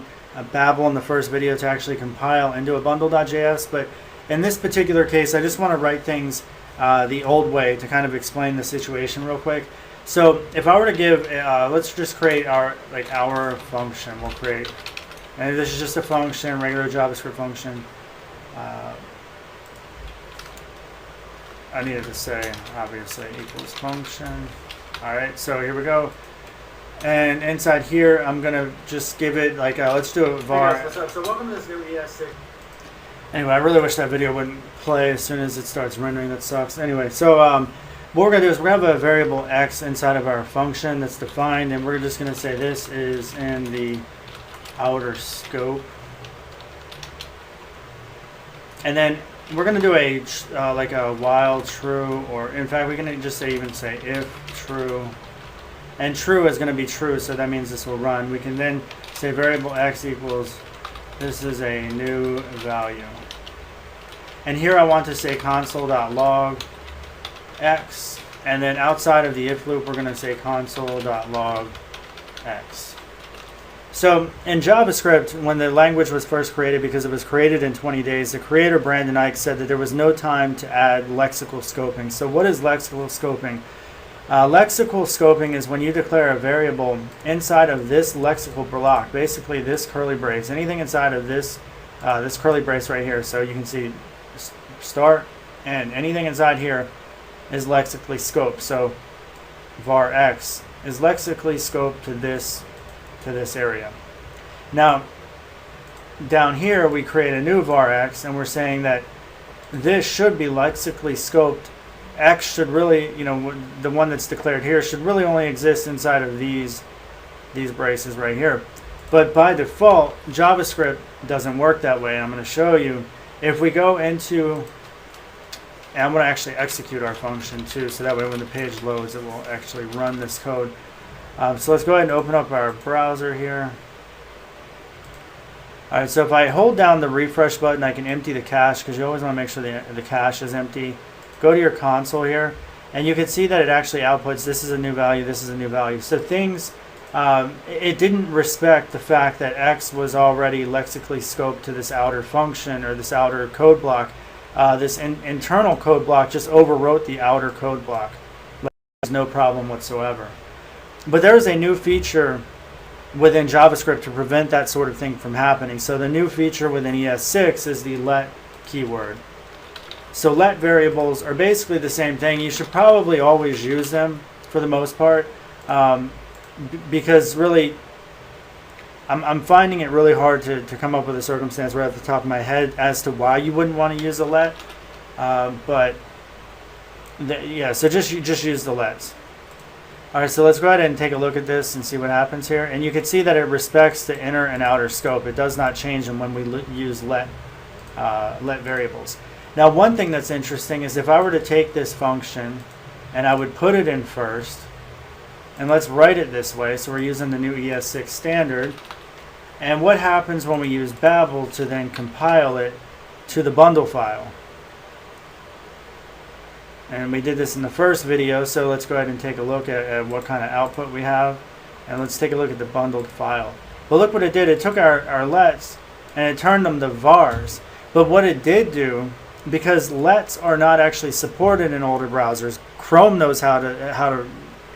S1: Babel in the first video to actually compile into a bundle.js, but in this particular case, I just want to write things the old way to kind of explain the situation real quick. So if I were to give, let's just create our function. We'll create, and this is just a function, regular JavaScript function. I needed to say, obviously, equals function. All right, so here we go. And inside here, I'm going to just give it let's do a var. Hey guys, what's up? So welcome to this new ES6. Anyway, I really wish that video wouldn't play as soon as it starts rendering. That sucks. Anyway, so what we're going to do is we're going to have a variable x inside of our function that's defined, and we're just going to say this is in the outer scope. And then we're going to do a while true, or in fact, we can just even say if true. And true is going to be true, so that means this will run. We can then say variable x equals, this is a new value. And here I want to say console.log x, and then outside of the if loop, we're going to say console.log x. So in JavaScript, when the language was first created, because it was created in 20 days, the creator, Brandon Ike, said that there was no time to add lexical scoping. So what is lexical scoping? Lexical scoping is when you declare a variable inside of this lexical block, basically this curly brace, anything inside of this this curly brace right here. So you can see start, and anything inside here is lexically scoped. So var x is lexically scoped to this area. Now down here we create a new var x, and we're saying that this should be lexically scoped. X should really, the one that's declared here should really only exist inside of these braces right here. But by default, JavaScript doesn't work that way. And I'm going to show you. If we go into, and I'm going to actually execute our function too, so that way when the page loads, it will actually run this code. So let's go ahead and open up our browser here. All right, so if I hold down the refresh button, I can empty the cache, because you always want to make sure the cache is empty. Go to your console here, and you can see that it actually outputs, this is a new value, this is a new value. So things, it didn't respect the fact that x was already lexically scoped to this outer function, or this outer code block. This internal code block just overwrote the outer code block. There's no problem whatsoever. But there is a new feature within JavaScript to prevent that sort of thing from happening. So the new feature within ES6 is the let keyword. So let variables are basically the same thing. You should probably always use them for the most part, because really I'm finding it really hard to come up with a circumstance right off the top of my head as to why you wouldn't want to use a let. So just use the lets. All right, so let's go ahead and take a look at this and see what happens here. And you can see that it respects the inner and outer scope. It does not change them when we use let variables. Now, one thing that's interesting is if I were to take this function and I would put it in first, and let's write it this way, so we're using the new ES6 standard, and what happens when we use Babel to then compile it to the bundle file? And we did this in the first video, so let's go ahead and take a look at what kind of output we have. And let's take a look at the bundled file. But look what it did. It took our lets and it turned them to vars. But what it did do, because lets are not actually supported in older browsers, Chrome knows how to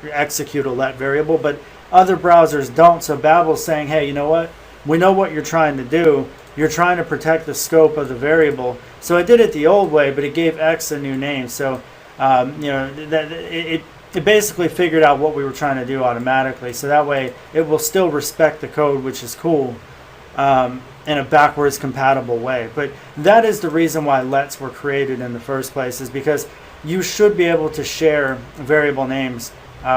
S1: execute a let variable, but other browsers don't. So Babel's saying, hey, you know what? We know what you're trying to do. You're trying to protect the scope of the variable. So it did it the old way, but it gave X a new name. So it basically figured out what we were trying to do automatically. So that way it will still respect the code, which is cool, in a backwards compatible way. But that is the reason why lets were created in the first place, is because you should be able to share variable names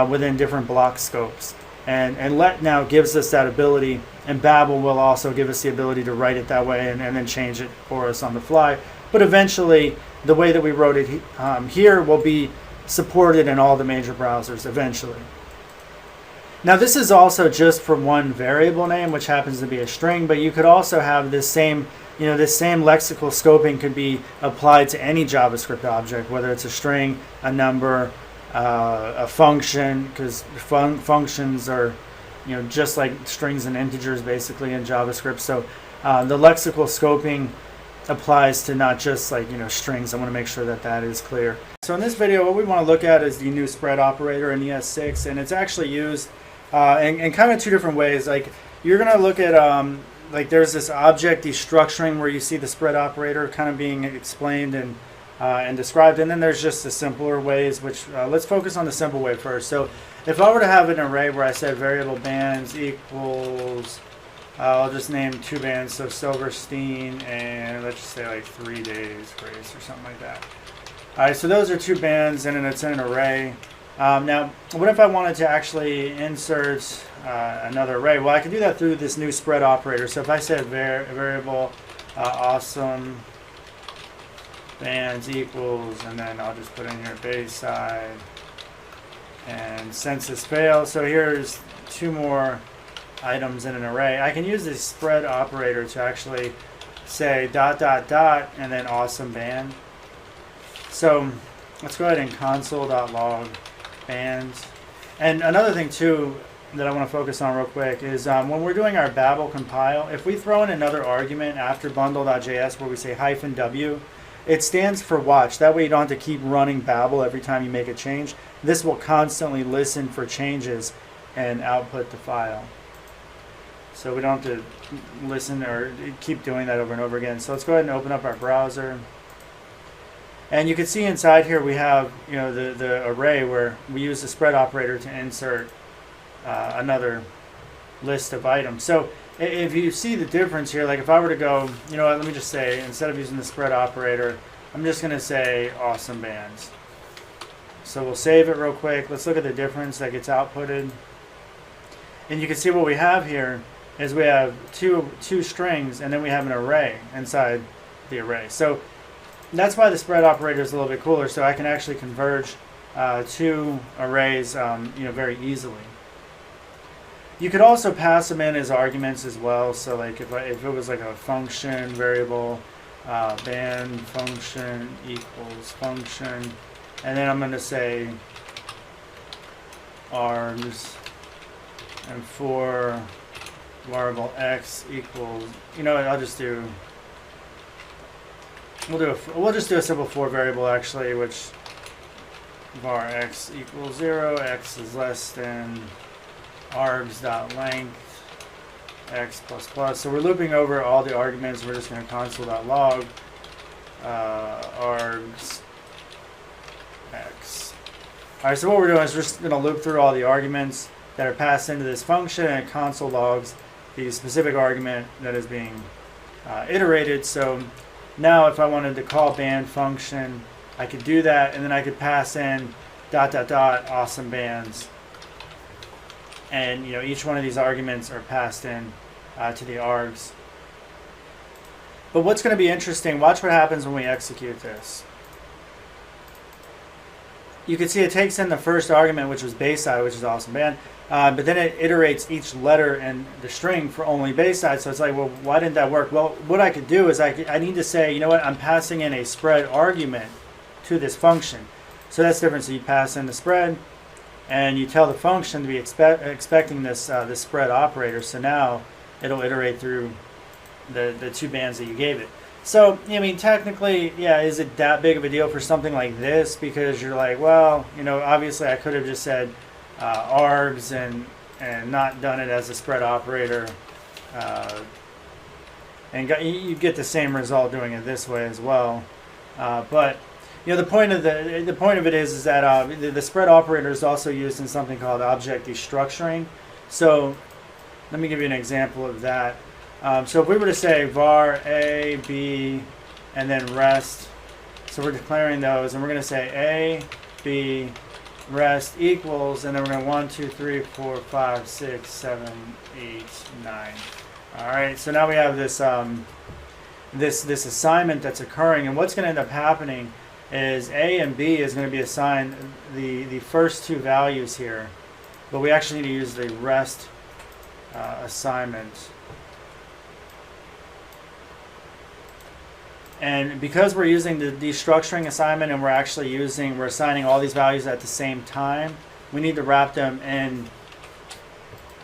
S1: within different block scopes. And let now gives us that ability, and Babel will also give us the ability to write it that way and then change it for us on the fly. But eventually, the way that we wrote it here will be supported in all the major browsers eventually. Now this is also just for one variable name, which happens to be a string, but you could also have this same lexical scoping could be applied to any JavaScript object, whether it's a string, a number, a function, because functions are just like strings and integers basically in JavaScript. So the lexical scoping applies to not just like strings. I want to make sure that is clear. So in this video, what we want to look at is the new spread operator in ES6, and it's actually used in kind of two different ways. Like you're going to look at like there's this object destructuring where you see the spread operator kind of being explained and described, and then there's just the simpler ways, which let's focus on the simple way first. So if I were to have an array where I said variable bands equals, I'll just name two bands, so Silverstein and let's just say like 3 days grace or something like that. All right, so those are two bands and it's in an array. Now, what if I wanted to actually insert another array? Well, I can do that through this new spread operator. So if I said variable awesome bands equals, and then I'll just put in here base side and census fail. So here's two more items in an array. I can use this spread operator to actually say ... and then awesome band. So let's go ahead and console.log bands. And another thing too that I want to focus on real quick is when we're doing our Babel compile, if we throw in another argument after bundle.js where we say -w, it stands for watch. That way you don't have to keep running Babel every time you make a change. This will constantly listen for changes and output the file. So we don't have to listen or keep doing that over and over again. So let's go ahead and open up our browser. And you can see inside here we have the array where we use the spread operator to insert another list of items. So if you see the difference here, like if I were to go, let me just say, instead of using the spread operator, I'm just going to say awesome bands. So we'll save it real quick. Let's look at the difference that gets outputted. And you can see what we have here is we have two strings, and then we have an array inside the array. So that's why the spread operator is a little bit cooler. So I can actually converge two arrays very easily. You could also pass them in as arguments as well. So like if it was like a function variable, band function equals function, and then I'm going to say args, and for variable x equals, I'll just do, we'll just do a simple for variable actually, which var x equals 0, x is less than args.length x plus plus. So we're looping over all the arguments. We're just going to console.log args x. All right, so what we're doing is we're just going to loop through all the arguments that are passed into this function, and it console logs the specific argument that is being iterated. So now if I wanted to call band function, I could do that, and then I could pass in ... awesome bands. And each one of these arguments are passed in to the args. But what's going to be interesting, watch what happens when we execute this. You can see it takes in the first argument, which was base side, which is awesome band, but then it iterates each letter in the string for only base side. So it's like, well, why didn't that work? Well, what I could do is I need to say, I'm passing in a spread argument to this function. So that's different. So you pass in the spread, and you tell the function to be expecting this this spread operator. So now it'll iterate through the two bands that you gave it. So, I mean, technically, yeah, is it that big of a deal for something like this? Because you're like, well, you know, obviously I could have just said args and not done it as a spread operator, and you get the same result doing it this way as well. But you know, the point of it is that the spread operator is also used in something called object destructuring. So let me give you an example of that. So if we were to say var a, b, and then rest, so we're declaring those, and we're going to say a, b, rest equals, and then we're going to 1, 2, 3, 4, 5, 6, 7, 8, 9. All right, so now we have this this assignment that's occurring, and what's going to end up happening is a and b is going to be assigned the first two values here, but we actually need to use the rest assignment. And because we're using the destructuring assignment and we're assigning all these values at the same time, we need to wrap them in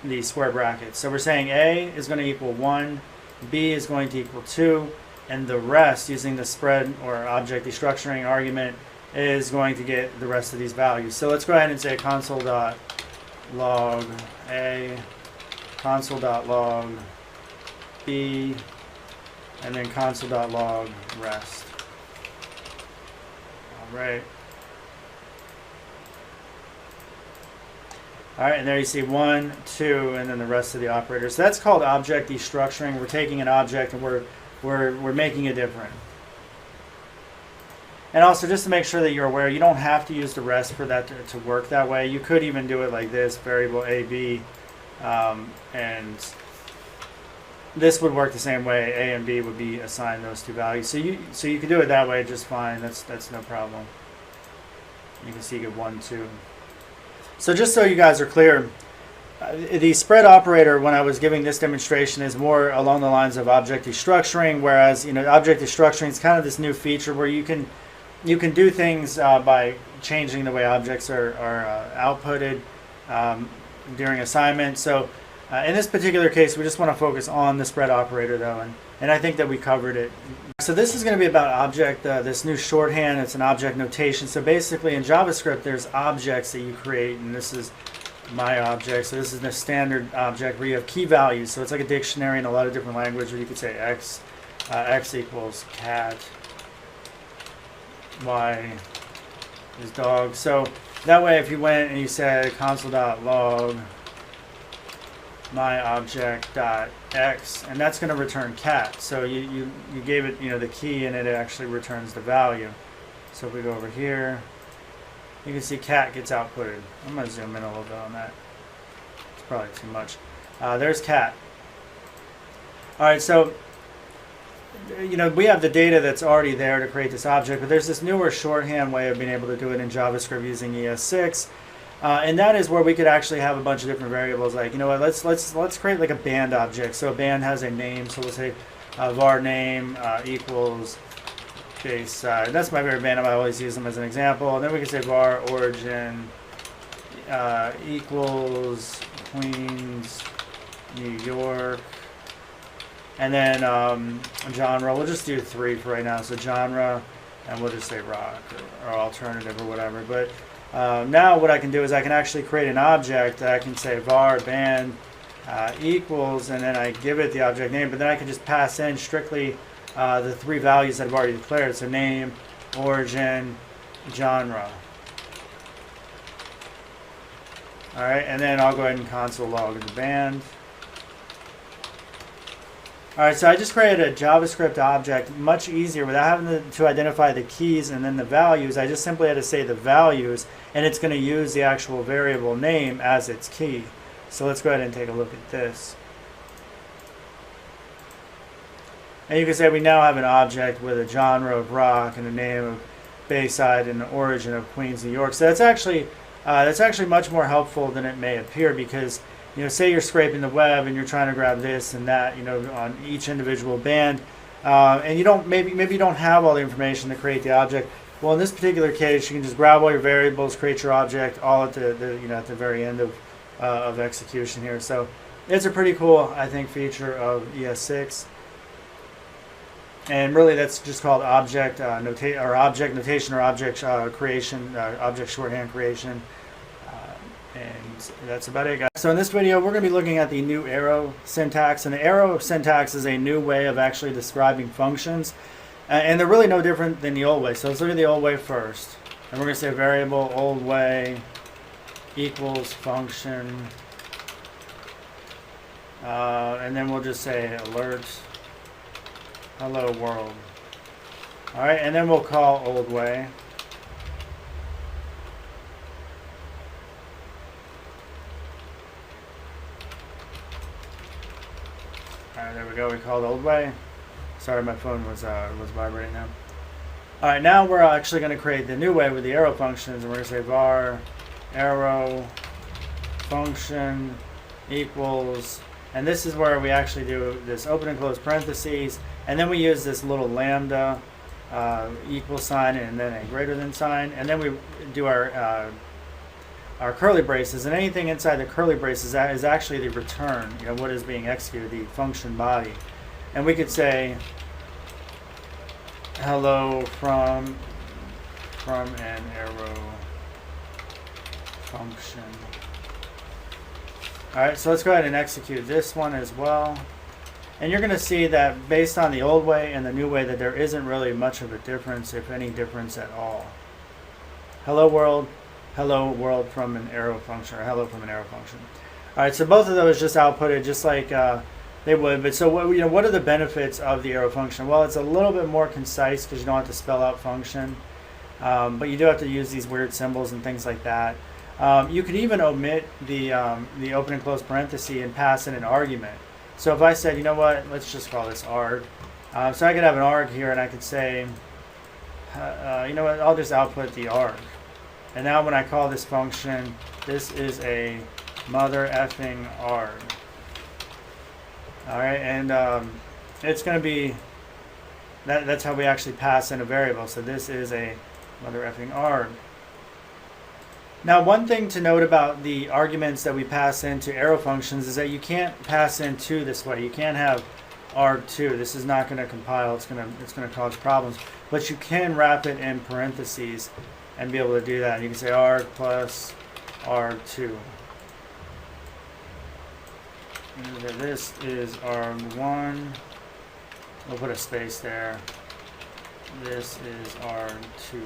S1: the square brackets. So we're saying A is going to equal 1, B is going to equal 2, and the rest, using the spread or object destructuring argument, is going to get the rest of these values. So let's go ahead and say console.log A, console.log B, and then console.log rest. All right. All right, and there you see 1, 2, and then the rest of the operators. So that's called object destructuring. We're taking an object and we're making it different. And also, just to make sure that you're aware, you don't have to use the rest for that to work that way. You could even do it like this: variable AB, and this would work the same way. A and B would be assigned those two values. So you can do it that way just fine. That's no problem. You can see you get 1, 2. So just so you guys are clear, the spread operator, when I was giving this demonstration, is more along the lines of object destructuring, whereas object destructuring is kind of this new feature where you can do things by changing the way objects are outputted during assignment. So in this particular case, we just want to focus on the spread operator though, and I think that we covered it. So this is going to be about object, this new shorthand. It's an object notation. So basically in JavaScript, there's objects that you create, and this is my object. So this is the standard object where you have key values. So it's like a dictionary in a lot of different languages where you could say x equals cat, y is dog. So that way if you went and you said console.log my object.x, and that's going to return cat. So you gave it the key, and it actually returns the value. So if we go over here, you can see cat gets outputted. I'm going to zoom in a little bit on that. It's probably too much. There's cat. All right, so we have the data that's already there to create this object, but there's this newer shorthand way of being able to do it in JavaScript using ES6. And that is where we could actually have a bunch of different variables. Like, let's create like a band object. So a band has a name. So we'll say var name equals base. That's my favorite band. I always use them as an example. And then we can say var origin equals Queens, New York. And then genre, we'll just do 3 for right now. So genre, and we'll just say rock or alternative or whatever. But now what I can do is I can actually create an object that I can say var band equals, and then I give it the object name, but then I can just pass in strictly the 3 values that I've already declared. So name, origin, genre. All right, and then I'll go ahead and console log the band. All right, so I just created a JavaScript object much easier without having to identify the keys and then the values. I just simply had to say the values, and it's going to use the actual variable name as its key. So let's go ahead and take a look at this. And you can say we now have an object with a genre of rock and a name of Bayside and the origin of Queens, New York. So that's actually much more helpful than it may appear, because say you're scraping the web and you're trying to grab this and that, on each individual band, and maybe you don't have all the information to create the object. Well, in this particular case, you can just grab all your variables, create your object, all at at the very end of execution here. So it's a pretty cool, I think, feature of ES6. And really, that's just called object object notation or object creation, object shorthand creation. And that's about it, guys. So in this video, we're going to be looking at the new arrow syntax. And the arrow syntax is a new way of actually describing functions. And they're really no different than the old way. So let's look at the old way first. And we're going to say variable old way equals function. And then we'll just say alert hello world. All right, and then we'll call old way. All right, there we go. We called old way. Sorry, my phone was vibrating now. All right, now we're actually going to create the new way with the arrow functions, and we're going to say var arrow function equals, and this is where we actually do this open and close parentheses, and then we use this little lambda equal sign and then a greater than sign, and then we do our curly braces, and anything inside the curly braces is actually the return, what is being executed, the function body. And we could say hello from an arrow function. Alright, so let's go ahead and execute this one as well. And you're going to see that based on the old way and the new way that there isn't really much of a difference, if any difference at all. Hello world from an arrow function, or hello from an arrow function. Alright, so both of those just outputted just like they would. But so what are the benefits of the arrow function? Well, it's a little bit more concise because you don't have to spell out function, but you do have to use these weird symbols and things like that. You could even omit the open and close parenthesis and pass in an argument. So if I said, let's just call this arg. So I could have an arg here, and I could say, I'll just output the arg. And now when I call this function, this is a mother effing arg. All right, and it's going to be, that's how we actually pass in a variable. So this is a mother effing arg. Now, one thing to note about the arguments that we pass into arrow functions is that you can't pass in 2 this way. You can't have arg2. This is not going to compile. It's going to cause problems. But you can wrap it in parentheses and be able to do that. You can say arg plus arg2. This is arg1. We'll put a space there. This is arg2.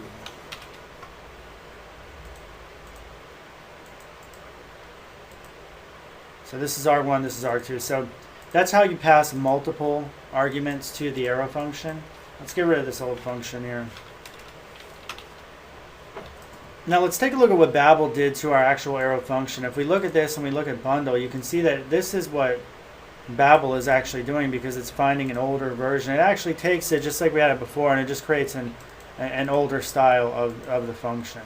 S1: So this is arg1, this is arg2. So that's how you pass multiple arguments to the arrow function. Let's get rid of this old function here. Now let's take a look at what Babel did to our actual arrow function. If we look at this and we look at bundle, you can see that this is what Babel is actually doing because it's finding an older version. It actually takes it just like we had it before, and it just creates an older style of the function.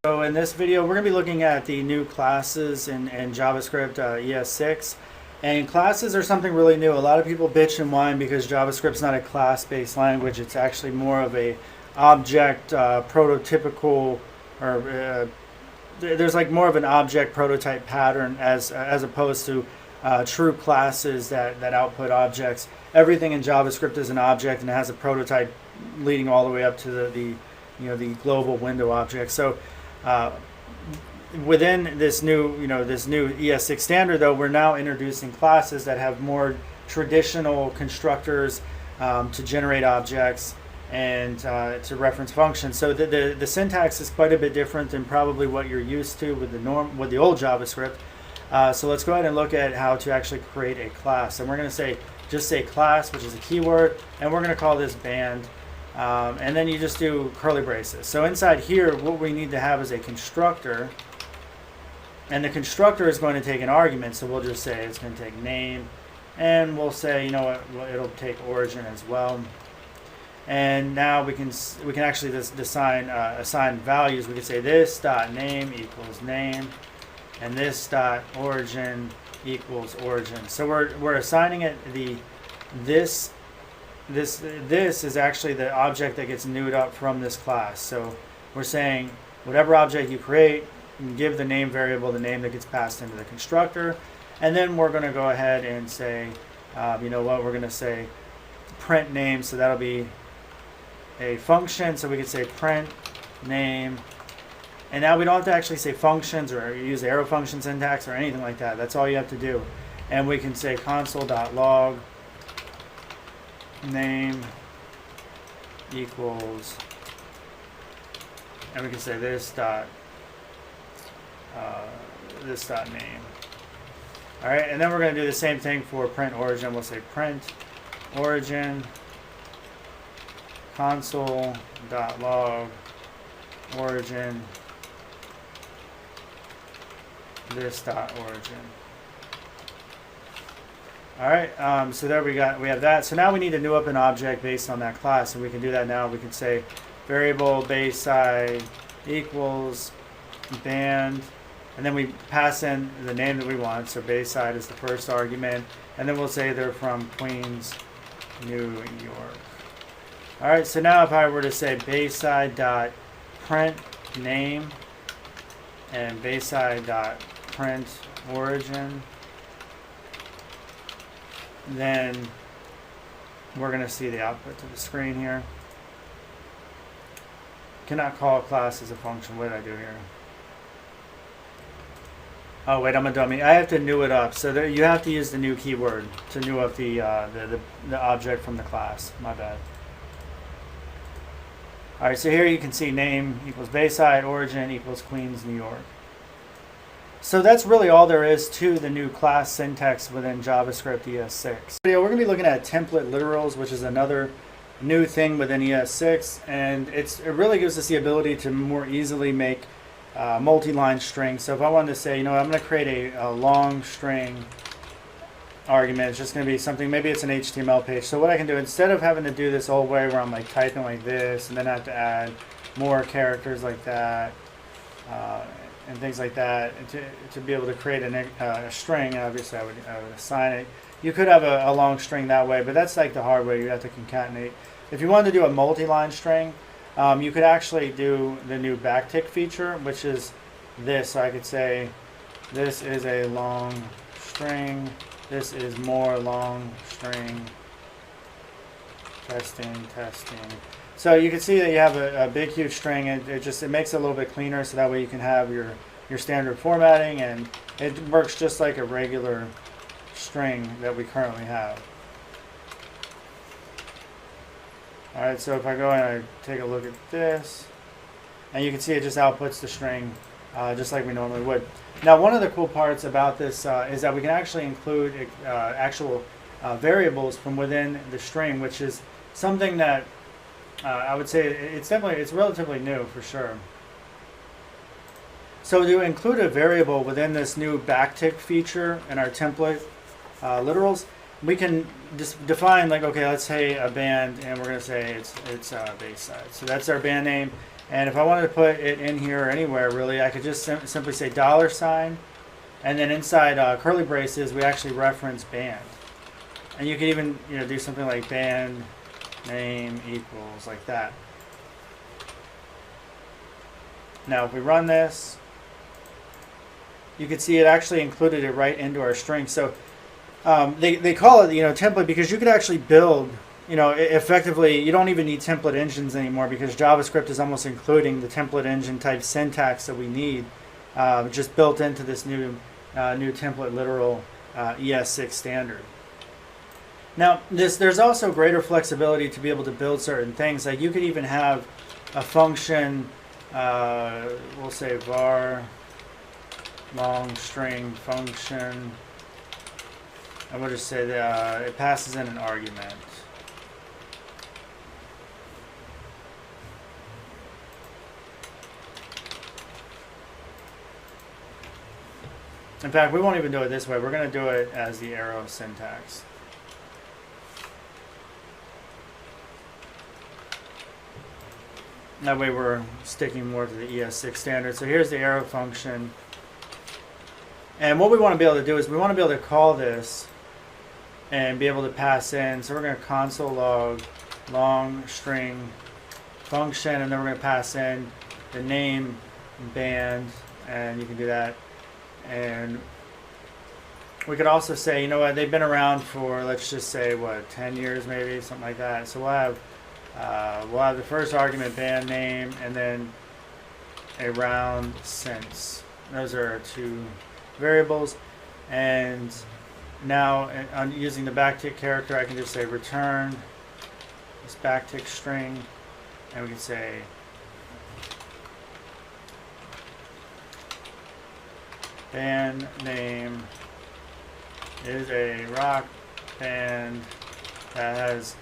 S1: So in this video, we're going to be looking at the new classes in JavaScript ES6. And classes are something really new. A lot of people bitch and whine because JavaScript's not a class-based language. It's actually more of a object prototypical, or there's like more of an object prototype pattern as opposed to true classes that output objects. Everything in JavaScript is an object and it has a prototype leading all the way up to the global window object. So within this new ES6 standard, though, we're now introducing classes that have more traditional constructors to generate objects and to reference functions. So the syntax is quite a bit different than probably what you're used to with the old JavaScript. So let's go ahead and look at how to actually create a class. And we're going to just say class, which is a keyword, and we're going to call this band. And then you just do curly braces. So inside here, what we need to have is a constructor. And the constructor is going to take an argument. So we'll just say it's going to take name. And we'll say, it'll take origin as well. And now we can actually assign values. We can say this dot name equals name, and this dot origin equals origin. So we're assigning it this this is actually the object that gets newed up from this class. So we're saying whatever object you create, give the name variable the name that gets passed into the constructor, and then we're going to go ahead and say, you know what, we're going to say print name, so that'll be a function, so we could say print name, and now we don't have to actually say functions or use arrow function syntax or anything like that. That's all you have to do. And we can say console.log name equals, and we can say this dot name. All right, and then we're going to do the same thing for print origin. We'll say print origin console.log origin this dot origin. All right, so there we have that. So now we need to new up an object based on that class, and we can do that now. We can say variable base side equals band, and then we pass in the name that we want. So base side is the first argument, and then we'll say they're from Queens, New York. All right, so now if I were to say base side dot print name and base side dot print origin, then we're going to see the output to the screen here. Cannot call a class as a function. What did I do here? Oh wait, I'm a dummy. I have to new it up. So there, you have to use the new keyword to new up the object from the class. My bad. All right, so here you can see name equals Bayside, origin equals Queens, New York. So that's really all there is to the new class syntax within JavaScript ES6. We're going to be looking at template literals, which is another new thing within ES6, and it really gives us the ability to more easily make multi-line strings. So if I wanted to say, you know, I'm going to create a long string argument, it's just going to be something, maybe it's an HTML page. So what I can do, instead of having to do this old way where I'm like typing like this and then I have to add more characters like that and things like that, and to be able to create a string, obviously I would assign it. You could have a long string that way, but that's like the hard way. You have to concatenate. If you wanted to do a multi-line string, you could actually do the new backtick feature, which is this. So I could say this is a long string, this is more long string, testing. So you can see that you have a big huge string, and it makes it a little bit cleaner, so that way you can have your standard formatting, and it works just like a regular string that we currently have. Alright, so if I go and I take a look at this, and you can see it just outputs the string just like we normally would. Now, one of the cool parts about this is that we can actually include actual variables from within the string, which is something that I would say it's relatively new for sure. So to include a variable within this new backtick feature in our template literals, we can just define, like, okay, let's say a band, and we're going to say it's Bayside. So that's our band name. And if I wanted to put it in here or anywhere, really, I could just simply say $, and then inside curly braces, we actually reference band. And you could even, you know, do something like band name equals, like that. Now, if we run this, you can see it actually included it right into our string. So they call it, you know, template, because you could actually build, you know, effectively, you don't even need template engines anymore, because JavaScript is almost including the template engine type syntax that we need, just built into this new template literal ES6 standard. Now, there's also greater flexibility to be able to build certain things. Like, you could even have a function, we'll say var long string function, and we'll just say that it passes in an argument. In fact, we won't even do it this way. We're going to do it as the arrow syntax. That way we're sticking more to the ES6 standard. So here's the arrow function. And what we want to be able to do is we want to be able to call this and be able to pass in. So we're going to console log long string function, and then we're going to pass in the name band, and you can do that. And we could also say, you know what, they've been around for, let's just say, what, 10 years maybe, something like that. So we'll have the first argument band name, and then around since. Those are our two variables. And now on using the backtick character, I can just say return this backtick string, and we can say band name is a rock band that has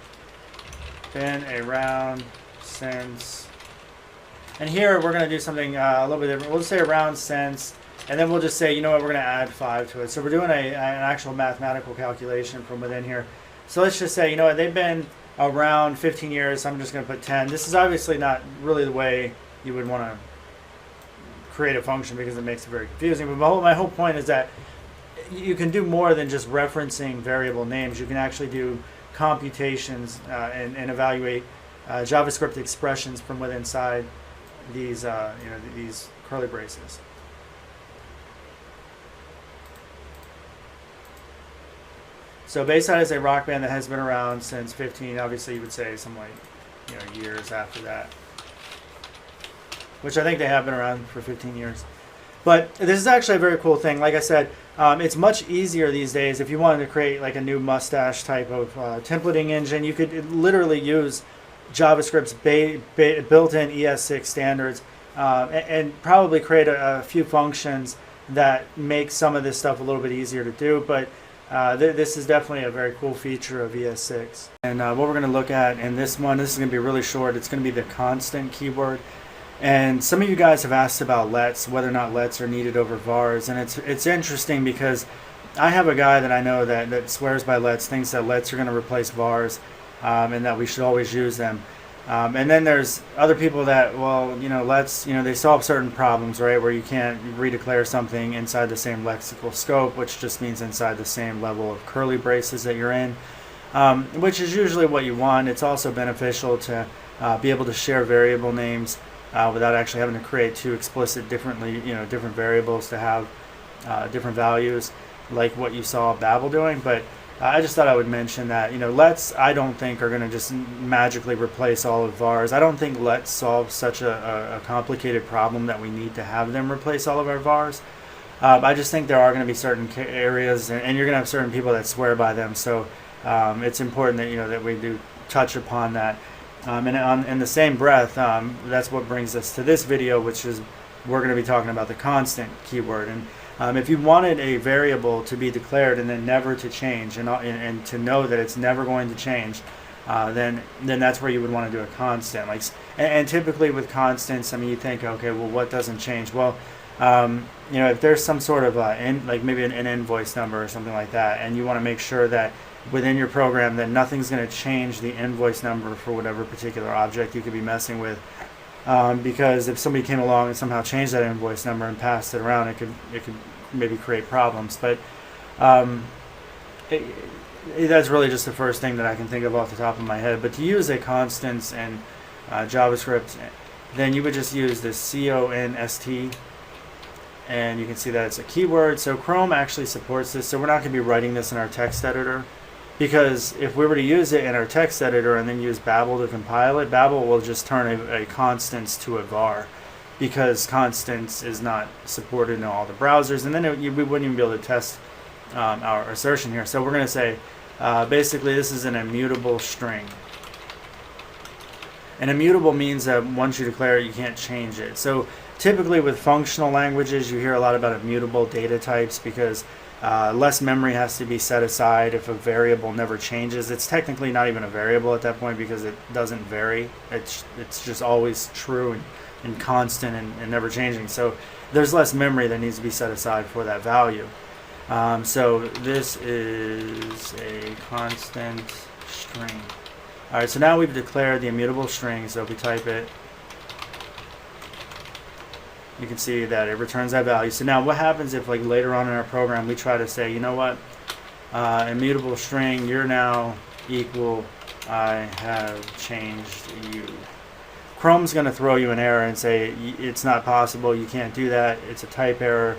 S1: been around since. And here we're going to do something a little bit different. We'll just say around since, and then we'll just say, you know what, we're going to add 5 to it. So we're doing an actual mathematical calculation from within here. So let's just say, you know what, they've been around 15 years, so I'm just going to put 10. This is obviously not really the way you would want to create a function because it makes it very confusing. But my whole point is that you can do more than just referencing variable names. You can actually do computations and evaluate JavaScript expressions from within inside these these curly braces. So Bayside is a rock band that has been around since 15. Obviously, you would say something like years after that, which I think they have been around for 15 years. But this is actually a very cool thing. Like I said, it's much easier these days. If you wanted to create like a new mustache type of templating engine, you could literally use JavaScript's built-in ES6 standards and probably create a few functions that make some of this stuff a little bit easier to do. But this is definitely a very cool feature of ES6. And what we're going to look at in this one, this is going to be really short. It's going to be the constant keyword. And some of you guys have asked about lets, whether or not lets are needed over vars. And it's interesting because I have a guy that I know that swears by lets, thinks that lets are going to replace vars, and that we should always use them. And then there's other people that, well, lets, they solve certain problems, right, where you can't redeclare something inside the same lexical scope, which just means inside the same level of curly braces that you're in, which is usually what you want. It's also beneficial to be able to share variable names without actually having to create two explicit different variables to have different values, like what you saw Babel doing. But I just thought I would mention that lets, I don't think, are going to just magically replace all of vars. I don't think lets solve such a complicated problem that we need to have them replace all of our vars. I just think there are going to be certain areas, and you're going to have certain people that swear by them. So it's important that that we do touch upon that. And in the same breath, that's what brings us to this video, which is we're going to be talking about the constant keyword. And if you wanted a variable to be declared and then never to change, and to know that it's never going to change, then that's where you would want to do a constant. And typically with constants, you think, okay, well, what doesn't change? Well, if there's some sort of like maybe an invoice number or something like that, and you want to make sure that within your program that nothing's going to change the invoice number for whatever particular object you could be messing with, because if somebody came along and somehow changed that invoice number and passed it around, it could maybe create problems. But that's really just the first thing that I can think of off the top of my head. But to use a constants in JavaScript, then you would just use the const, and you can see that it's a keyword. So Chrome actually supports this, so we're not going to be writing this in our text editor. Because if we were to use it in our text editor and then use Babel to compile it, Babel will just turn a constants to a var, because constants is not supported in all the browsers, and then we wouldn't even be able to test our assertion here. So we're going to say, basically, this is an immutable string. And immutable means that once you declare it, you can't change it. So typically with functional languages, you hear a lot about immutable data types, because less memory has to be set aside if a variable never changes. It's technically not even a variable at that point because it doesn't vary. It's just always true and constant and never changing. So there's less memory that needs to be set aside for that value. So this is a constant string. All right, so now we've declared the immutable string. So if we type it, you can see that it returns that value. So now what happens if, like, later on in our program we try to say, you know what, immutable string, you're now equal, I have changed you. Chrome's going to throw you an error and say it's not possible, you can't do that, it's a type error.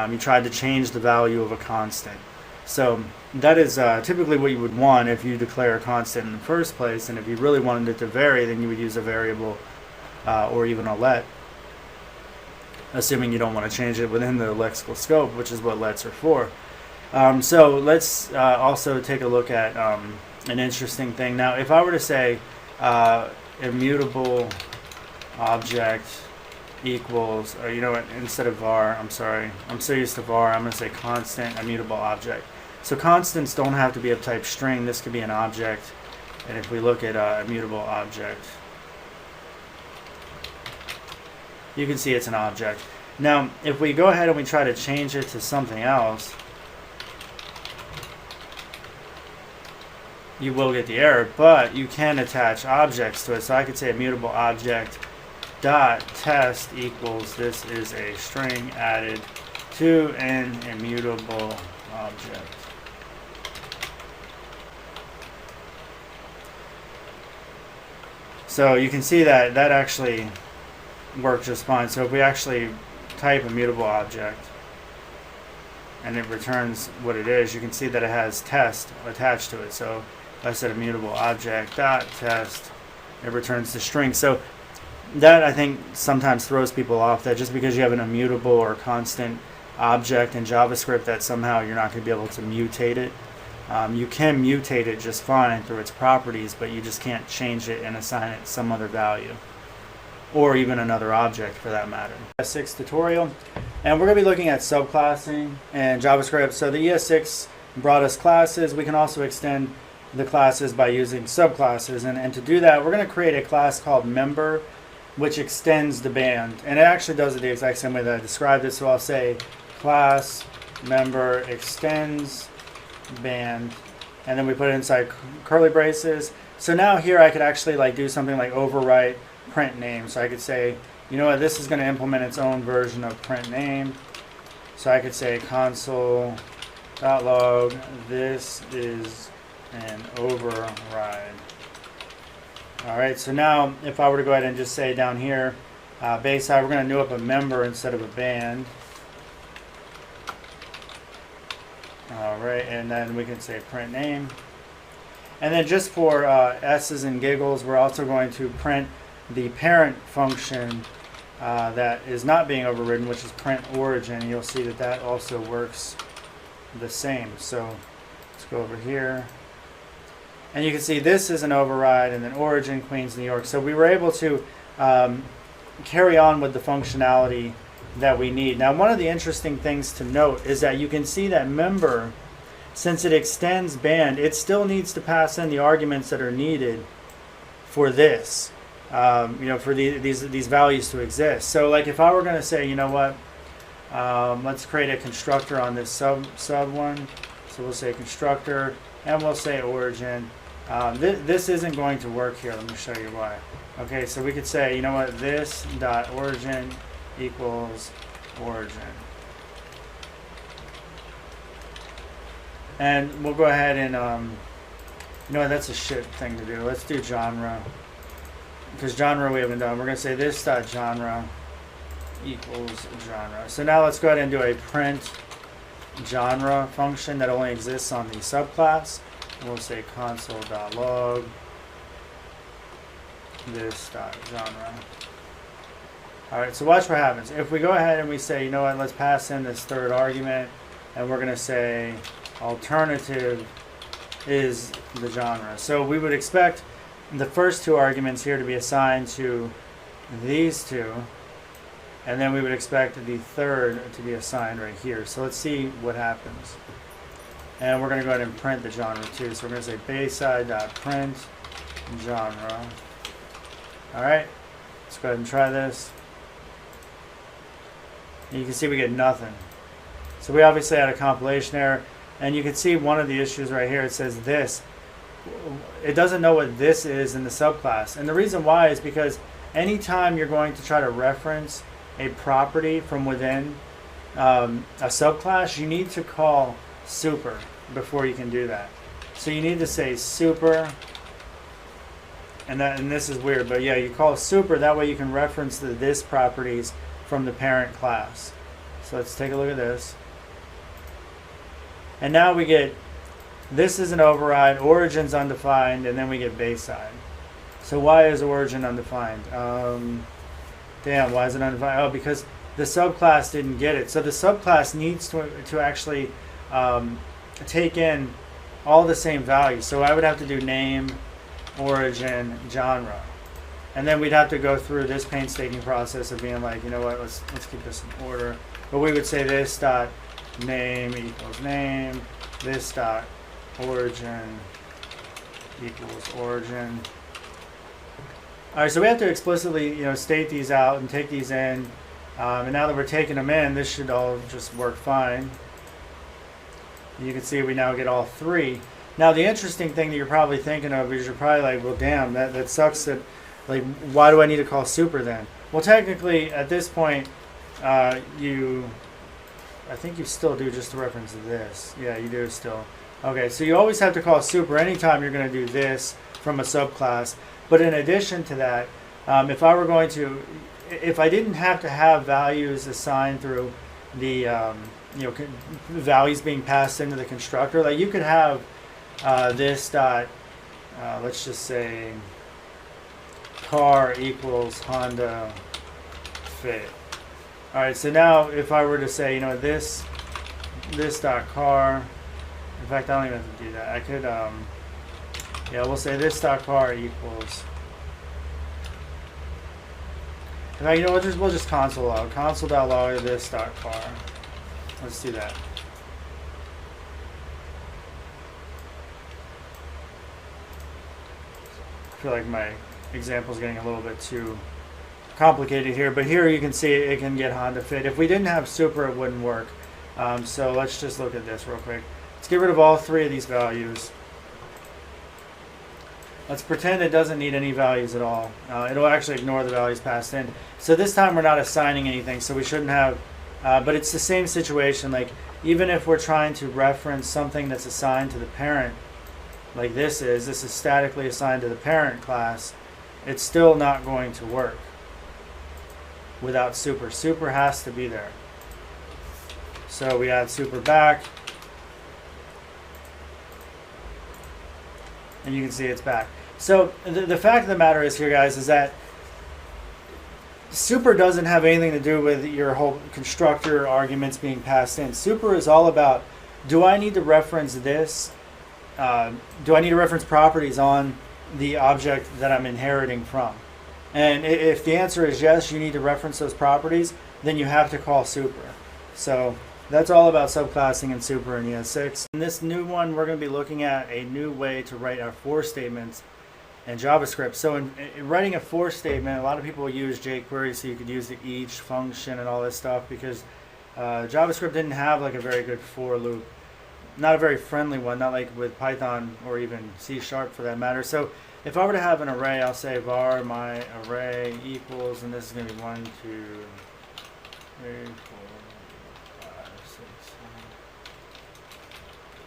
S1: You tried to change the value of a constant. So that is typically what you would want if you declare a constant in the first place, and if you really wanted it to vary, then you would use a variable or even a let, assuming you don't want to change it within the lexical scope, which is what lets are for. So let's also take a look at an interesting thing. Now, if I were to say immutable object equals, or you know what, instead of var, I'm sorry, I'm so used to var, I'm going to say constant immutable object. So constants don't have to be of type string, this could be an object, and if we look at immutable object, you can see it's an object. Now, if we go ahead and we try to change it to something else, you will get the error, but you can attach objects to it. So I could say immutable object dot test equals, this is a string added to an immutable object. So you can see that that actually worked just fine. So if we actually type immutable object and it returns what it is, you can see that it has test attached to it. So if I said immutable object dot test, it returns the string. So that, I think, sometimes throws people off, that just because you have an immutable or constant object in JavaScript that somehow you're not going to be able to mutate it. You can mutate it just fine through its properties, but you just can't change it and assign it some other value, or even another object for that matter. ES6 tutorial, and we're going to be looking at subclassing and JavaScript. So the ES6 brought us classes. We can also extend the classes by using subclasses, and to do that, we're going to create a class called member, which extends the band, and it actually does it the exact same way that I described it. So I'll say class member extends band, and then we put it inside curly braces. So now here I could actually like do something like overwrite print name. So I could say, you know what, this is going to implement its own version of print name. So I could say console.log, this is an override. Alright, so now if I were to go ahead and just say down here, base side, we're going to new up a member instead of a band. Alright, and then we can say print name. And then just for S's and giggles, we're also going to print the parent function that is not being overridden, which is print origin. You'll see that that also works the same. So let's go over here. And you can see this is an override, and then origin, Queens, New York. So we were able to carry on with the functionality that we need. Now, one of the interesting things to note is that you can see that member, since it extends band, it still needs to pass in the arguments that are needed for this, for these values to exist. So like if I were going to say, you know what, let's create a constructor on this sub one. So we'll say constructor, and we'll say origin. This isn't going to work here. Let me show you why. Okay, so we could say, you know what, this dot origin equals origin. And we'll go ahead and, you know what, that's a shit thing to do. Let's do genre. Because genre we haven't done. We're going to say this dot genre equals genre. So now let's go ahead and do a print genre function that only exists on the subclass. And we'll say console.log this dot genre. Alright, so watch what happens. If we go ahead and we say, you know what, let's pass in this third argument, and we're going to say alternative is the genre. So we would expect the first two arguments here to be assigned to these two, and then we would expect the third to be assigned right here. So let's see what happens. And we're going to go ahead and print the genre too. So we're going to say bayside.print genre. Alright, let's go ahead and try this. And you can see we get nothing. So we obviously had a compilation error. And you can see one of the issues right here. It says this. It doesn't know what this is in the subclass. And the reason why is because anytime you're going to try to reference a property from within a subclass, you need to call super. before you can do that. So you need to say super, and this is weird, but yeah, you call super, that way you can reference the this properties from the parent class. So let's take a look at this. And now we get, this is an override, origin's undefined, and then we get Bayside. So why is origin undefined? Damn, why is it undefined? Oh, because the subclass didn't get it. So the subclass needs to actually take in all the same values. So I would have to do name, origin, genre. And then we'd have to go through this painstaking process of being like, you know what, let's keep this in order. But we would say this dot name equals name, this dot origin equals origin. All right, so we have to explicitly, state these out and take these in. And now that we're taking them in, this should all just work fine. You can see we now get all three. Now the interesting thing that you're probably thinking of is you're probably like, well, damn, that sucks. That, like, why do I need to call super then? Well, technically, at this point, I think you still do, just to reference this. Yeah, you do still. Okay, so you always have to call super anytime you're going to do this from a subclass. But in addition to that, if I didn't have to have values assigned through the values being passed into the constructor, like you could have this dot, let's just say car equals Honda Fit. All right, so now if I were to say, this dot car, in fact, I don't even have to do that. I could, we'll say this dot car equals. In fact, we'll just console log. Console.log of this dot car. Let's do that. I feel like my example is getting a little bit too complicated here, but here you can see it can get Honda Fit. If we didn't have super, it wouldn't work. So let's just look at this real quick. Let's get rid of all three of these values. Let's pretend it doesn't need any values at all. It'll actually ignore the values passed in. So this time we're not assigning anything, so we shouldn't have, but it's the same situation. Like, even if we're trying to reference something that's assigned to the parent, like this is statically assigned to the parent class, it's still not going to work without super. Super has to be there. So we add super back, and you can see it's back. So the fact of the matter is here, guys, is that super doesn't have anything to do with your whole constructor arguments being passed in. Super is all about, do I need to reference this? Do I need to reference properties on the object that I'm inheriting from? And if the answer is yes, you need to reference those properties, then you have to call super. So that's all about subclassing and super in ES6. In this new one, we're going to be looking at a new way to write our for statements in JavaScript. So in writing a for statement, a lot of people use jQuery, so you could use the each function and all this stuff, because JavaScript didn't have like a very good for loop. Not a very friendly one, not like with Python or even C# for that matter. So if I were to have an array, I'll say var my array equals, and this is going to be 1, 2, 3, 4, 5, 6,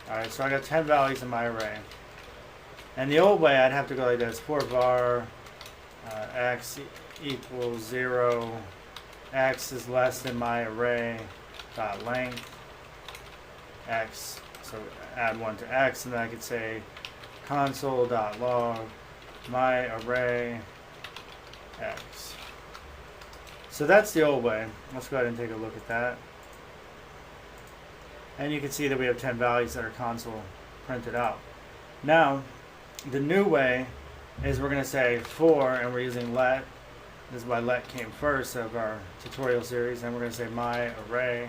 S1: 7. All right, so I got 10 values in my array. And the old way, I'd have to go like this: for var x equals 0, x is less than my array dot length x. So add 1 to x, and then I could say console.log my array x. So that's the old way. Let's go ahead and take a look at that. And you can see that we have 10 values that are console printed out. Now, the new way is we're going to say for, and we're using let. This is why let came first of our tutorial series. And we're going to say my array.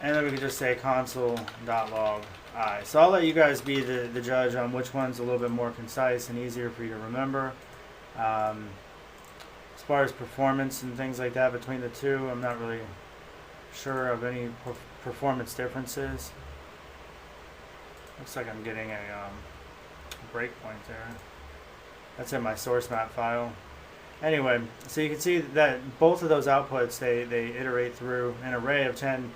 S1: And then we can just say console.log I. So I'll let you guys be the judge on which one's a little bit more concise and easier for you to remember. As far as performance and things like that between the two, I'm not really sure of any performance differences. Looks like I'm getting a breakpoint there. That's in my source map file. Anyway, so you can see that both of those outputs, they iterate through an array of 10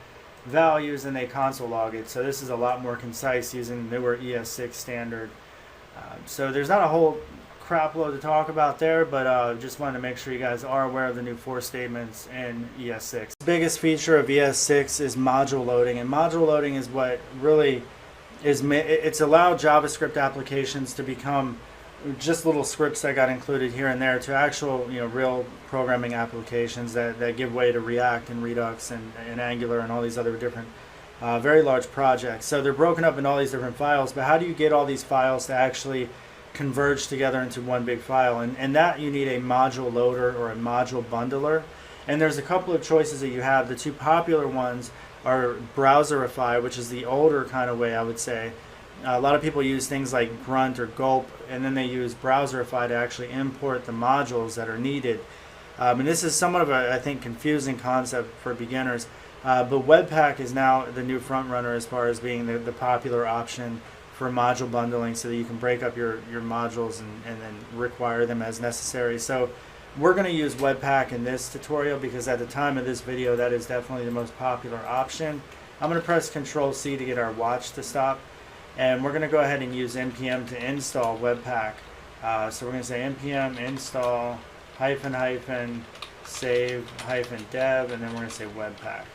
S1: values and they console log it. So this is a lot more concise using the newer ES6 standard. So there's not a whole crap load to talk about there, but just wanted to make sure you guys are aware of the new for statements in ES6. The biggest feature of ES6 is module loading, and module loading is what really it's allowed JavaScript applications to become just little scripts that got included here and there to actual, real programming applications that give way to React and Redux and Angular and all these other different very large projects. So they're broken up in all these different files, but how do you get all these files to actually converge together into one big file? And that you need a module loader or a module bundler. And there's a couple of choices that you have. The two popular ones are Browserify, which is the older kind of way, I would say. A lot of people use things like Grunt or Gulp, and then they use Browserify to actually import the modules that are needed. And this is somewhat of a, I think, confusing concept for beginners. But Webpack is now the new front runner as far as being the popular option for module bundling, so that you can break up your modules and then require them as necessary. So we're going to use Webpack in this tutorial because at the time of this video, that is definitely the most popular option. I'm going to press Control-C to get our watch to stop. And we're going to go ahead and use npm to install Webpack. So we're going to say npm install -- save - dev, and then we're going to say Webpack.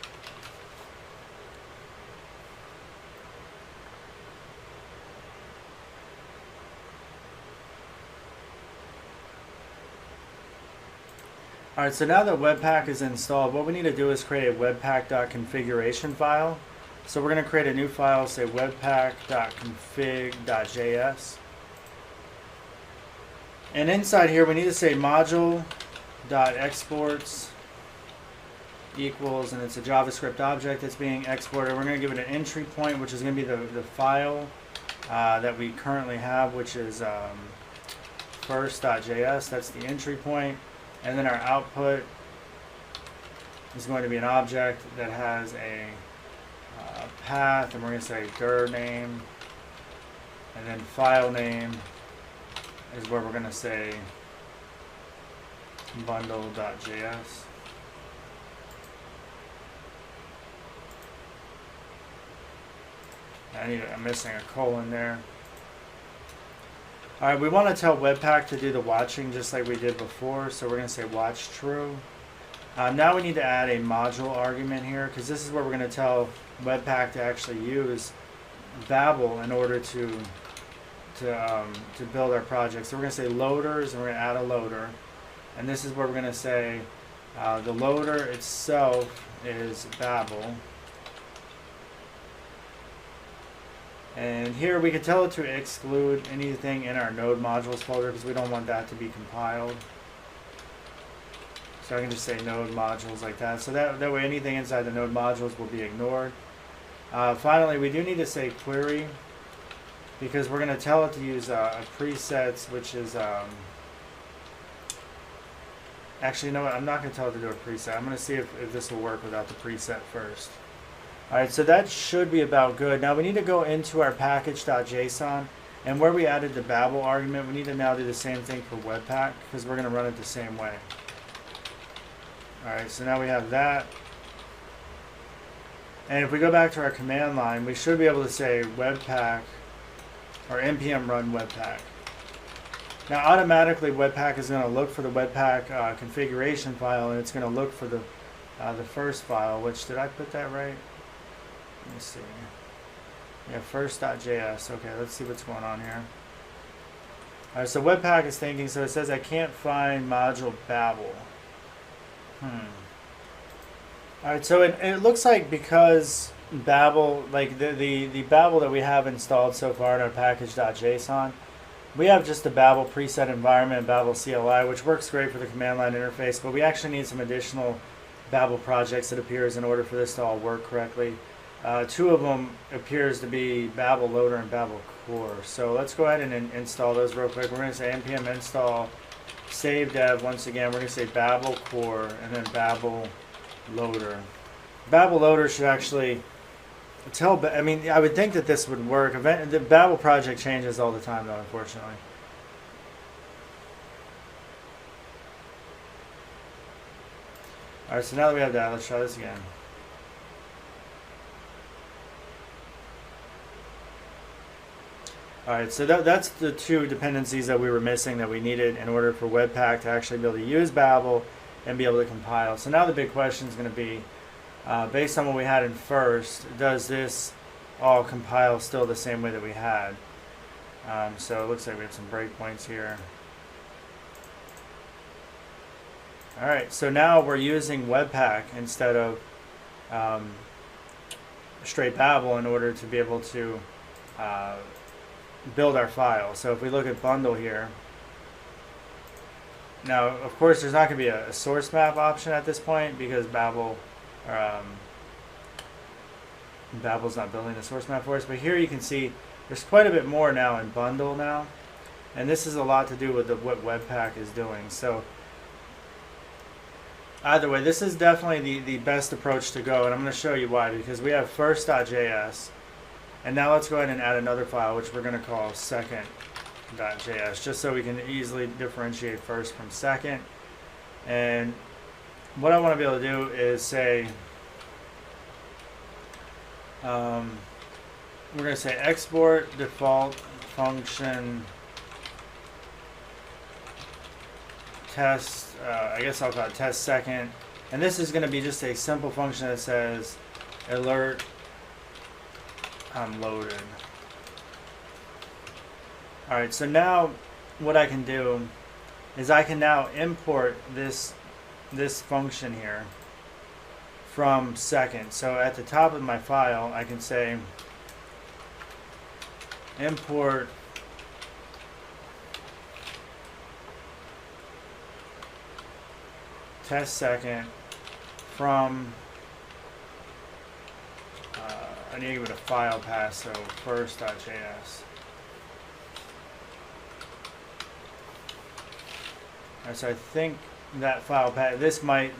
S1: Alright, so now that Webpack is installed, what we need to do is create a webpack.configuration file. So we're going to create a new file, say webpack.config.js. And inside here we need to say module.exports equals, and it's a JavaScript object that's being exported. We're going to give it an entry point, which is going to be the file that we currently have, which is first.js. That's the entry point. And then our output is going to be an object that has a path, and we're going to say dir name, and then file name is where we're going to say bundle.js. I'm missing a colon there. Alright, we want to tell Webpack to do the watching just like we did before, so we're going to say watch true. Now we need to add a module argument here, because this is where we're going to tell Webpack to actually use Babel in order to build our project. So we're going to say loaders, and we're going to add a loader. And this is where we're going to say the loader itself is Babel. And here we can tell it to exclude anything in our node modules folder because we don't want that to be compiled. So I can just say node modules like that. So that way anything inside the node modules will be ignored. Finally, we do need to say query because we're going to tell it to use a presets, which is actually, you know what? I'm not going to tell it to do a preset. I'm going to see if this will work without the preset first. Alright, so that should be about good. Now we need to go into our package.json, and where we added the Babel argument, we need to now do the same thing for Webpack because we're going to run it the same way. Alright, so now we have that. And if we go back to our command line, we should be able to say Webpack or npm run Webpack. Now automatically Webpack is going to look for the Webpack configuration file, and it's going to look for the first file, which, did I put that right? Let me see. Yeah, first.js. Okay, let's see what's going on here. Alright, so Webpack is thinking, so it says I can't find module Babel. Alright, so it looks like because Babel, like the Babel that we have installed so far in our package.json, we have just the Babel preset environment, Babel CLI, which works great for the command line interface, but we actually need some additional Babel projects, it appears, in order for this to all work correctly. Two of them appears to be Babel Loader and Babel Core. So let's go ahead and install those real quick. We're going to say npm install save dev. Once again, we're going to say Babel Core and then Babel Loader. Babel Loader should actually tell, I mean, I would think that this would work. The Babel project changes all the time though, unfortunately. Alright, so now that we have that, let's try this again. All right, so that's the two dependencies that we were missing that we needed in order for Webpack to actually be able to use Babel and be able to compile. So now the big question is going to be, based on what we had in first, does this all compile still the same way that we had? So it looks like we have some breakpoints here. All right, so now we're using Webpack instead of straight Babel in order to be able to build our file. So if we look at bundle here, now of course there's not going to be a source map option at this point because Babel's not building the source map for us. But here you can see there's quite a bit more now in bundle now, and this is a lot to do with what Webpack is doing. So either way, this is definitely the best approach to go, and I'm going to show you why, because we have first.js, and now let's go ahead and add another file, which we're going to call second.js, just so we can easily differentiate first from second. And what I want to be able to do is say, we're going to say export default function test, I guess I'll call it test second, and this is going to be just a simple function that says alert I'm loaded. Alright, so now what I can do is I can now import this function here from second. So at the top of my file I can say import test second from I need to give it a file path, so first.js. Alright, so I think that file path, this might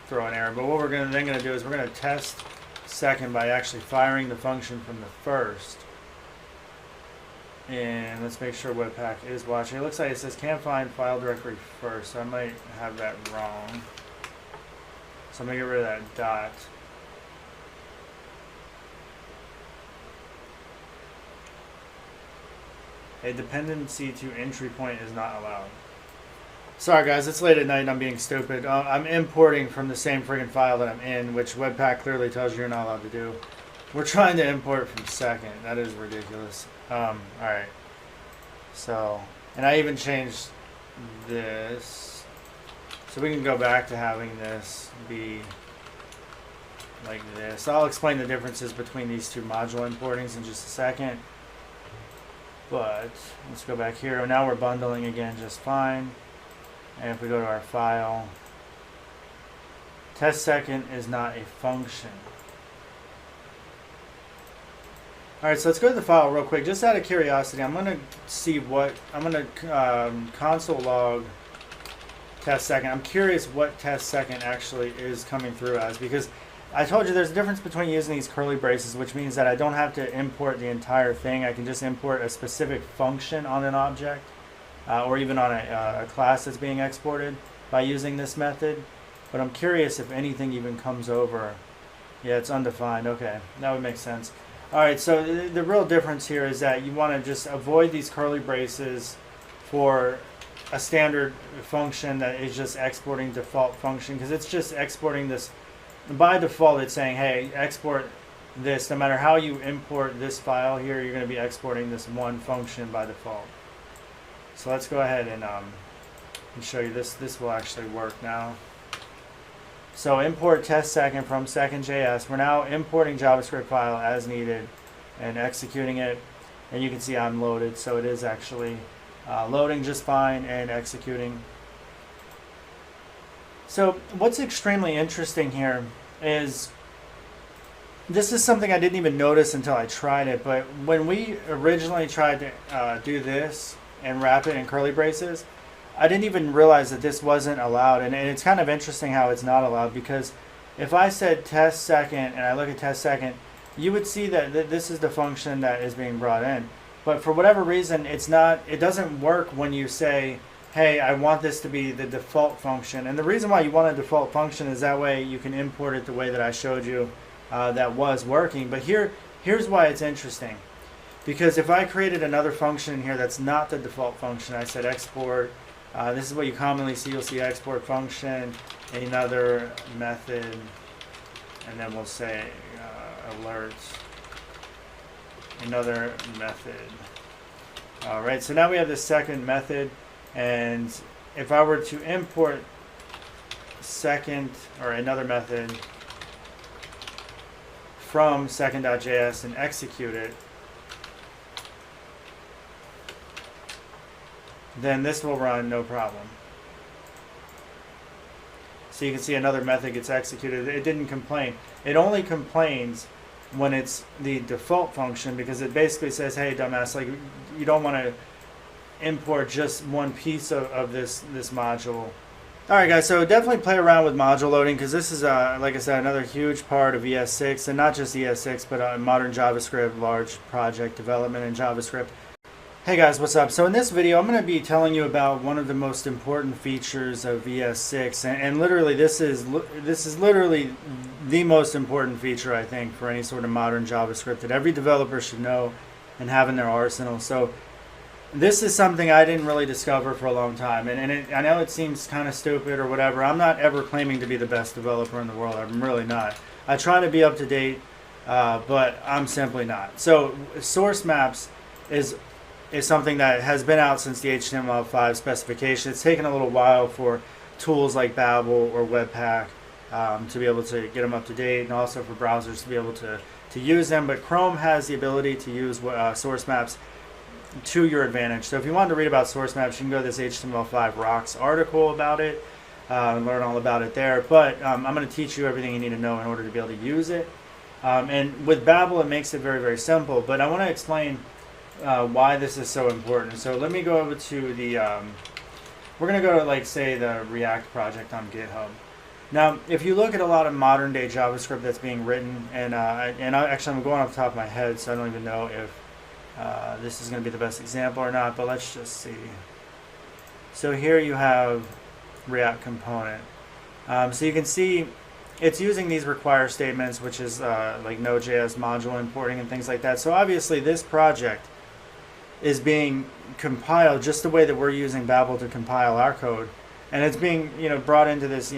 S1: throw an error, but what we're then going to do is we're going to test second by actually firing the function from the first. And let's make sure Webpack is watching. It looks like it says can't find file directory first, so I might have that wrong. So I'm going to get rid of that dot. A dependency to entry point is not allowed. Sorry guys, it's late at night and I'm being stupid. I'm importing from the same friggin' file that I'm in, which Webpack clearly tells you you're not allowed to do. We're trying to import from second. That is ridiculous. Alright. So, and I even changed this. So we can go back to having this be like this. I'll explain the differences between these two module importings in just a second. But let's go back here. And now we're bundling again just fine. And if we go to our file, test second is not a function. Alright, so let's go to the file real quick. Just out of curiosity, I'm going to see what, I'm going to console log test second. I'm curious what test second actually is coming through as, because I told you there's a difference between using these curly braces, which means that I don't have to import the entire thing. I can just import a specific function on an object, or even on a class that's being exported by using this method. But I'm curious if anything even comes over. Yeah, it's undefined. Okay, that would make sense. Alright, so the real difference here is that you want to just avoid these curly braces for a standard function that is just exporting default function, because it's just exporting this. By default, it's saying, hey, export this. No matter how you import this file here, you're going to be exporting this one function by default. So let's go ahead and show you this. This will actually work now. So import test second from second.js. We're now importing JavaScript file as needed and executing it. And you can see I'm loaded, so it is actually loading just fine and executing. So what's extremely interesting here is, this is something I didn't even notice until I tried it, but when we originally tried to do this and wrap it in curly braces, I didn't even realize that this wasn't allowed. And it's kind of interesting how it's not allowed, because if I said test second and I look at test second, you would see that this is the function that is being brought in. But for whatever reason, it doesn't work when you say, hey, I want this to be the default function. And the reason why you want a default function is that way you can import it the way that I showed you that was working. But here's why it's interesting. Because if I created another function in here that's not the default function, I said export, this is what you commonly see. You'll see export function, another method, and then we'll say alert, another method. All right, so now we have the second method, and if I were to import second or another method from second.js and execute it, then this will run no problem. So you can see another method gets executed. It didn't complain. It only complains when it's the default function, because it basically says, hey dumbass, like you don't want to import just one piece of this module. Alright guys, so definitely play around with module loading, because this is like I said, another huge part of ES6, and not just ES6 but modern JavaScript, large project development in JavaScript. Hey guys, what's up? So in this video I'm going to be telling you about one of the most important features of ES6, and literally this is literally the most important feature, I think, for any sort of modern JavaScript that every developer should know and have in their arsenal. So this is something I didn't really discover for a long time, and I know it seems kind of stupid or whatever. I'm not ever claiming to be the best developer in the world. I'm really not. I try to be up to date, but I'm simply not. So source maps is something that has been out since the HTML5 specification. It's taken a little while for tools like Babel or Webpack to be able to get them up to date, and also for browsers to be able to use them. But Chrome has the ability to use source maps to your advantage. So if you wanted to read about source maps, you can go to this HTML5 Rocks article about it and learn all about it there. But I'm going to teach you everything you need to know in order to be able to use it. And with Babel, it makes it very, very simple. But I want to explain why this is so important. So let me go over to the we're going to go to, like, say, the React project on GitHub. Now if you look at a lot of modern day JavaScript that's being written, and actually I'm going off the top of my head, so I don't even know if this is going to be the best example or not, but let's just see. So here you have React component. So you can see it's using these require statements, which is like Node.js module importing and things like that. So obviously this project is being compiled just the way that we're using Babel to compile our code, and it's being brought into this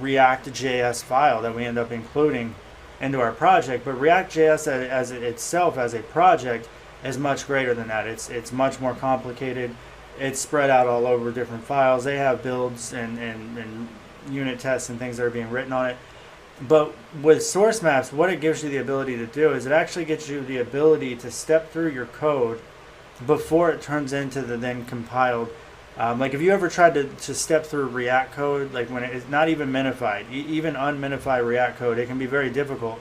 S1: React.js file that we end up including into our project. But React.js as itself as a project is much greater than that. It's much more complicated. It's spread out all over different files. They have builds and unit tests and things that are being written on it. But with source maps, what it gives you the ability to do is it actually gets you the ability to step through your code before it turns into the then compiled. Like if you ever tried to step through React code, like when it's not even minified, even unminified React code, it can be very difficult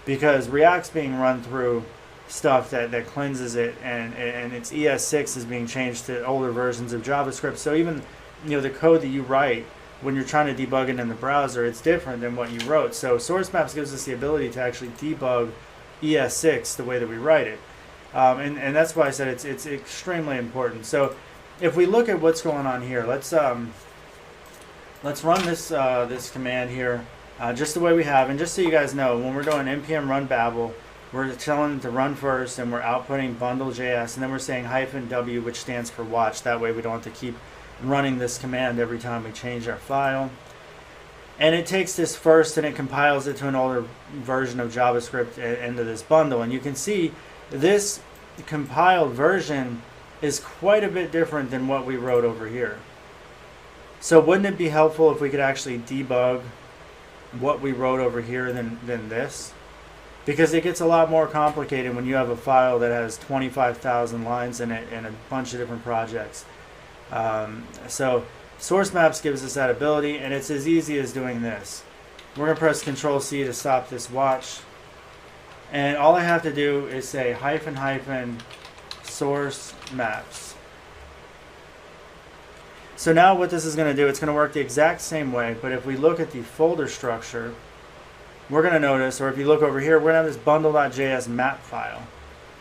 S1: because React's being run through stuff that cleanses it, and its ES6 is being changed to older versions of JavaScript. So even the code that you write when you're trying to debug it in the browser, it's different than what you wrote. So source maps gives us the ability to actually debug ES6 the way that we write it, and that's why I said it's extremely important. So if we look at what's going on here, let's run this this command here just the way we have, and just so you guys know, when we're doing npm run Babel, we're telling it to run first, and we're outputting bundle.js, and then we're saying -w, which stands for watch. That way we don't have to keep running this command every time we change our file. And it takes this first and it compiles it to an older version of JavaScript into this bundle. And you can see this compiled version is quite a bit different than what we wrote over here. So wouldn't it be helpful if we could actually debug what we wrote over here than this? Because it gets a lot more complicated when you have a file that has 25,000 lines in it and a bunch of different projects. So source maps gives us that ability, and it's as easy as doing this. We're going to press Control-C to stop this watch, and all I have to do is say -- source maps. So now what this is going to do, it's going to work the exact same way, but if we look at the folder structure, we're going to notice, or if you look over here, we're going to have this bundle.js map file.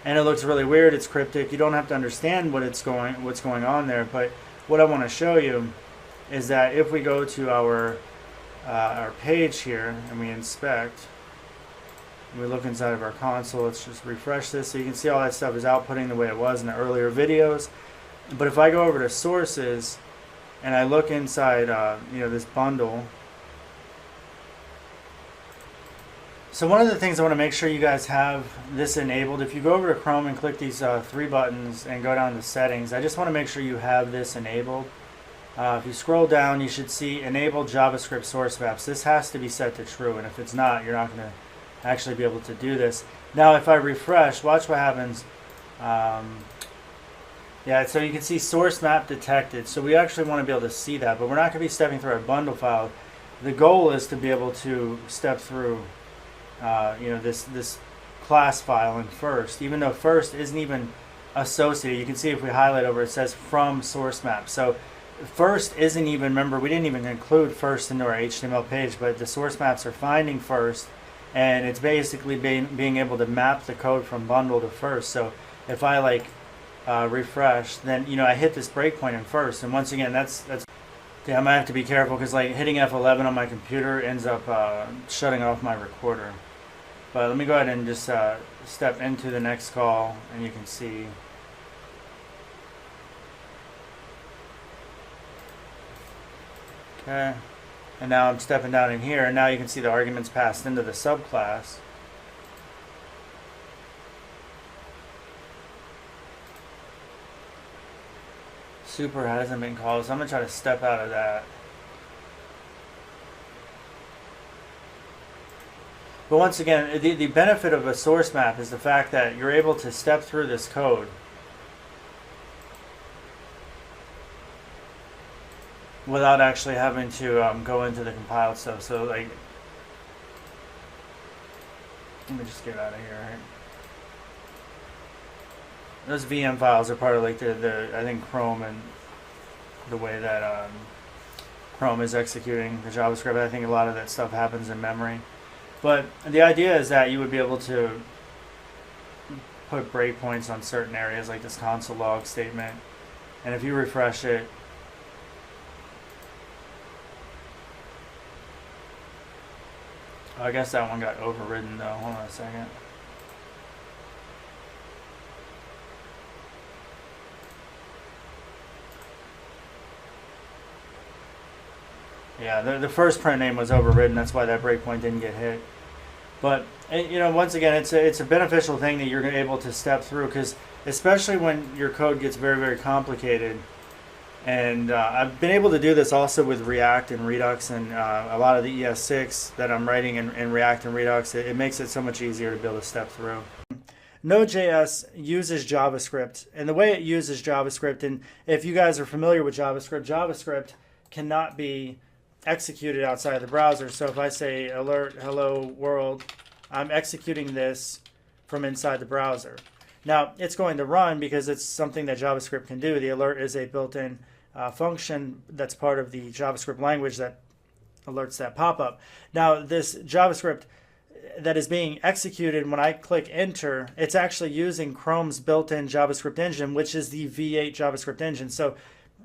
S1: And it looks really weird, it's cryptic, you don't have to understand what's going on there, but what I want to show you is that if we go to our page here and we inspect, We look inside of our console. Let's just refresh this so you can see all that stuff is outputting the way it was in the earlier videos. But if I go over to sources and I look inside this bundle. So one of the things I want to make sure you guys have this enabled, if you go over to Chrome and click these three buttons and go down to settings, I just want to make sure you have this enabled. If you scroll down, you should see enable JavaScript source maps. This has to be set to true, and if it's not, you're not going to actually be able to do this. Now if I refresh, watch what happens. Yeah, so you can see source map detected. So we actually want to be able to see that, but we're not going to be stepping through our bundle file. The goal is to be able to step through this class file in first, even though first isn't even associated. You can see if we highlight over, it says from source map. So first isn't even, remember, we didn't even include first into our HTML page, but the source maps are finding first, and it's basically being able to map the code from bundle to first. So if I refresh, then I hit this breakpoint in first, and once again that's I might have to be careful because hitting F11 on my computer ends up shutting off my recorder. But let me go ahead and just step into the next call, and you can see. Okay, and now I'm stepping down in here, and now you can see the arguments passed into the subclass. Super hasn't been called, so I'm going to try to step out of that. But once again, the benefit of a source map is the fact that you're able to step through this code without actually having to go into the compiled stuff. So let me just get out of here. Right? Those VM files are part of the I think Chrome and the way that Chrome is executing the JavaScript. I think a lot of that stuff happens in memory. But the idea is that you would be able to put breakpoints on certain areas like this console log statement. And if you refresh it, I guess that one got overridden though. Hold on a second. Yeah, the first print name was overridden. That's why that breakpoint didn't get hit. But once again, it's a beneficial thing that you're able to step through, because especially when your code gets very, very complicated. And I've been able to do this also with React and Redux, and a lot of the ES6 that I'm writing in React and Redux. It makes it so much easier to be able to step through. Node.js uses JavaScript, and the way it uses JavaScript, and if you guys are familiar with JavaScript cannot be executed outside the browser. So if I say alert hello world, I'm executing this from inside the browser. Now it's going to run because it's something that JavaScript can do. The alert is a built-in function that's part of the JavaScript language that alerts that pop-up. Now this JavaScript that is being executed, when I click enter, it's actually using Chrome's built-in JavaScript engine, which is the V8 JavaScript engine. So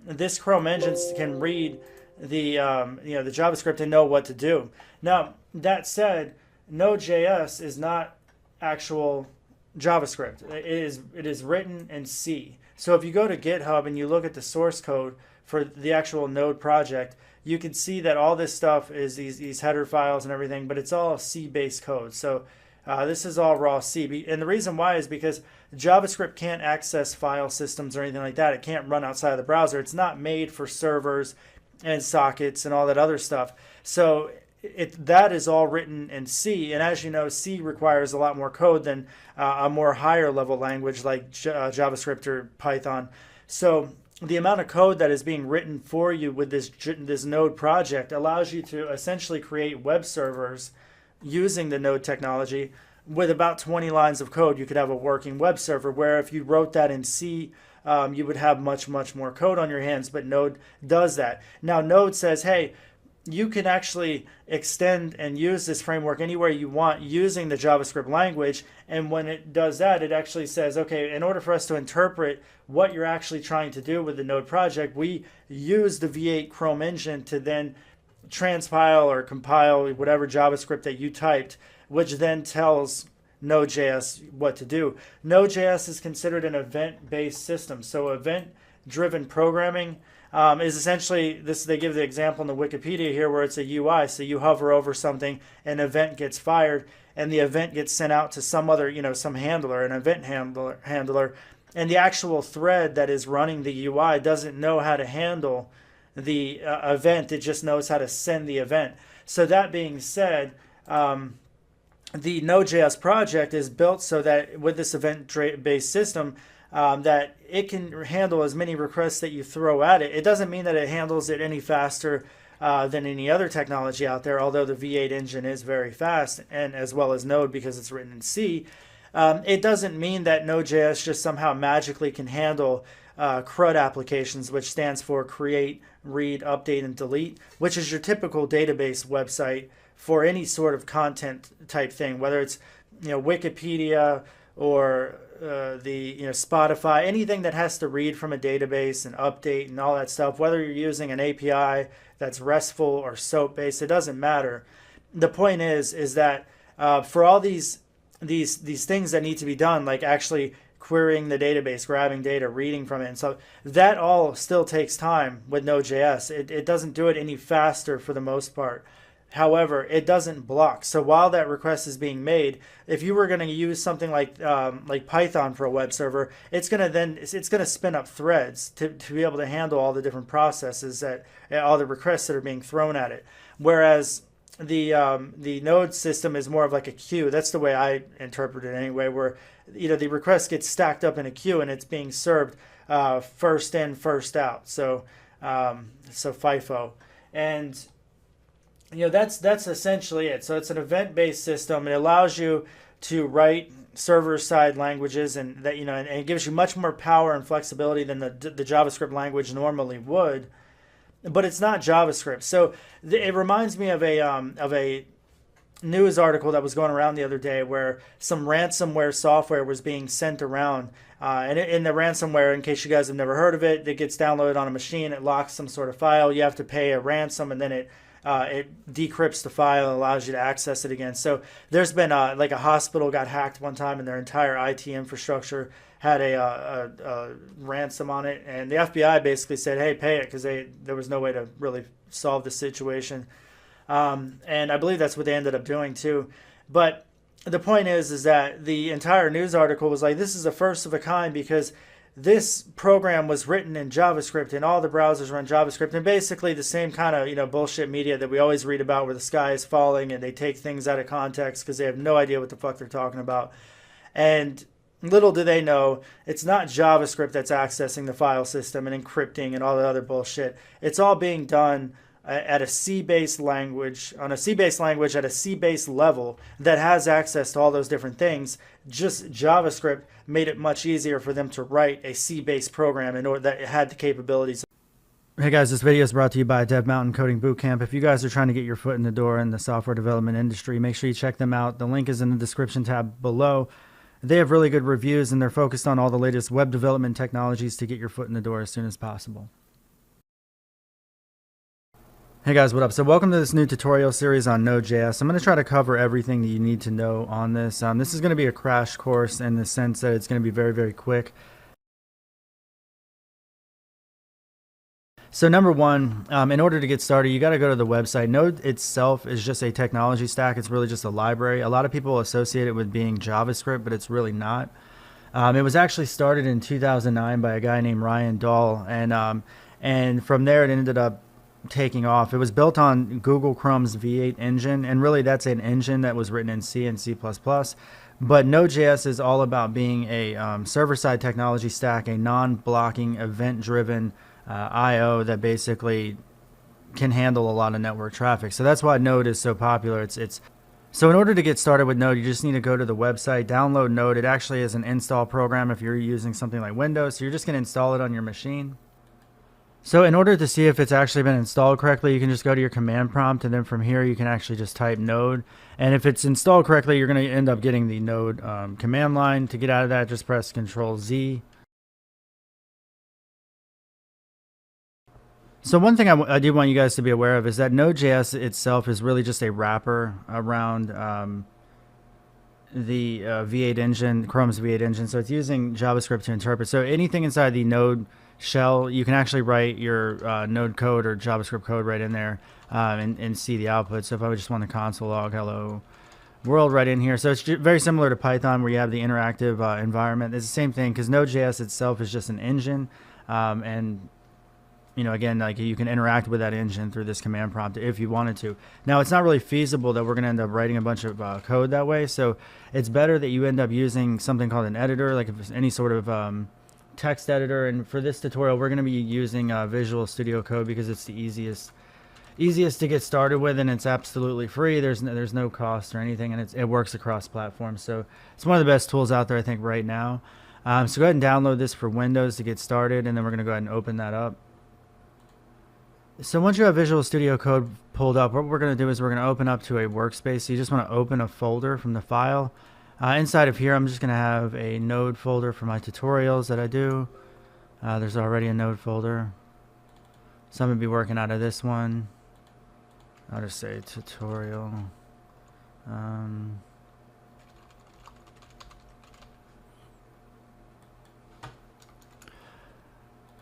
S1: this Chrome engine can read the the JavaScript and know what to do. Now that said, Node.js is not actual JavaScript. It is written in C. So if you go to GitHub and you look at the source code for the actual Node project, you can see that all this stuff is these header files and everything, but it's all C-based code. So this is all raw C. And the reason why is because JavaScript can't access file systems or anything like that. It can't run outside of the browser. It's not made for servers and sockets and all that other stuff. So that is all written in C, and as you know, C requires a lot more code than a more higher level language like JavaScript or Python. So the amount of code that is being written for you with this Node project allows you to essentially create web servers using the Node technology. With about 20 lines of code, you could have a working web server, where if you wrote that in C, you would have much more code on your hands, but Node does that. Now Node says, hey, you can actually extend and use this framework anywhere you want using the JavaScript language, and when it does that, it actually says, okay, in order for us to interpret what you're actually trying to do with the Node project, we use the V8 Chrome engine to then transpile or compile whatever JavaScript that you typed which then tells Node.js what to do. Node.js is considered an event-based system. So event-driven programming is essentially this. They give the example in the Wikipedia here where it's a UI. So you hover over something, an event gets fired, and the event gets sent out to some other, some handler, an event handler, and the actual thread that is running the UI doesn't know how to handle the event. It just knows how to send the event. So that being said, the Node.js project is built so that with this event-based system, that it can handle as many requests that you throw at it. It doesn't mean that it handles it any faster than any other technology out there, although the V8 engine is very fast, and as well as Node because it's written in C. It doesn't mean that Node.js just somehow magically can handle CRUD applications, which stands for create, read, update, and delete, which is your typical database website for any sort of content type thing, whether it's Wikipedia or Spotify, anything that has to read from a database and update and all that stuff, whether you're using an API that's RESTful or SOAP based, it doesn't matter. The point is that for all these things that need to be done, like actually querying the database, grabbing data, reading from it, and so that all still takes time with Node.js. It doesn't do it any faster for the most part. However, it doesn't block. So while that request is being made, if you were going to use something like Python for a web server, it's going to spin up threads to be able to handle all the different processes that all the requests that are being thrown at it. Whereas the Node system is more of like a queue. That's the way I interpret it anyway, where the request gets stacked up in a queue and it's being served first in, first out. So FIFO. And that's essentially it. So it's an event-based system. It allows you to write server-side languages, and that and it gives you much more power and flexibility than the JavaScript language normally would. But it's not JavaScript. So it reminds me of a news article that was going around the other day where some ransomware software was being sent around. And in the ransomware, in case you guys have never heard of it, it gets downloaded on a machine. It locks some sort of file. You have to pay a ransom, and then it decrypts the file and allows you to access it again. So there's been like a hospital got hacked one time and their entire IT infrastructure had a ransom on it, and the FBI basically said, hey, pay it, because there was no way to really solve the situation. And I believe that's what they ended up doing too. But the point is that the entire news article was like, this is a first of a kind because this program was written in JavaScript and all the browsers run JavaScript, and basically the same kind of bullshit media that we always read about where the sky is falling and they take things out of context because they have no idea what the fuck they're talking about. And little do they know, it's not JavaScript that's accessing the file system and encrypting and all the other bullshit. It's all being done at a C-based language, on a C-based language at a C-based level that has access to all those different things. Just JavaScript made it much easier for them to write a C-based program in order that it had the capabilities. Hey guys, this video is brought to you by Dev Mountain Coding Bootcamp. If you guys are trying to get your foot in the door in the software development industry, make sure you check them out. The link is in the description tab below. They have really good reviews and they're focused on all the latest web development technologies to get your foot in the door as soon as possible. Hey guys, what up? So welcome to this new tutorial series on Node.js. I'm going to try to cover everything that you need to know on this. This is going to be a crash course in the sense that it's going to be very, very quick. So number one, in order to get started, you got to go to the website. Node itself is just a technology stack. It's really just a library. A lot of people associate it with being JavaScript, but it's really not. It was actually started in 2009 by a guy named Ryan Dahl, and from there it ended up taking off. It was built on Google Chrome's V8 engine, and really that's an engine that was written in C and C++. But Node.js is all about being a server-side technology stack, a non-blocking, event-driven I/O that basically can handle a lot of network traffic. So that's why Node is so popular. So in order to get started with Node, you just need to go to the website, download Node. It actually is an install program if you're using something like Windows. So you're just going to install it on your machine. So in order to see if it's actually been installed correctly, you can just go to your command prompt, and then from here you can actually just type Node. And if it's installed correctly, you're going to end up getting the Node command line. To get out of that, just press Control-Z. So one thing I do want you guys to be aware of is that Node.js itself is really just a wrapper around V8 engine, Chrome's V8 engine. So it's using JavaScript to interpret. So anything inside the Node shell, you can actually write your Node code or JavaScript code right in there and see the output. So if I just want the console log hello world right in here. So it's very similar to Python where you have the interactive environment. It's the same thing because Node.js itself is just an engine. And you know, again, like you can interact with that engine through this command prompt if you wanted to. Now, it's not really feasible that we're going to end up writing a bunch of code that way. So it's better that you end up using something called an editor, like if it's any sort of text editor. And for this tutorial, we're going to be using Visual Studio Code because it's the easiest to get started with, and it's absolutely free. There's no cost or anything, and it works across platforms. So it's one of the best tools out there, I think, right now. So go ahead and download this for Windows to get started, and then we're going to go ahead and open that up. So once you have Visual Studio Code pulled up, what we're going to do is we're going to open up to a workspace. So you just want to open a folder from the file. Inside of here, I'm just going to have a Node folder for my tutorials that I do. There's already a Node folder. So I'm going to be working out of this one. I'll just say tutorial.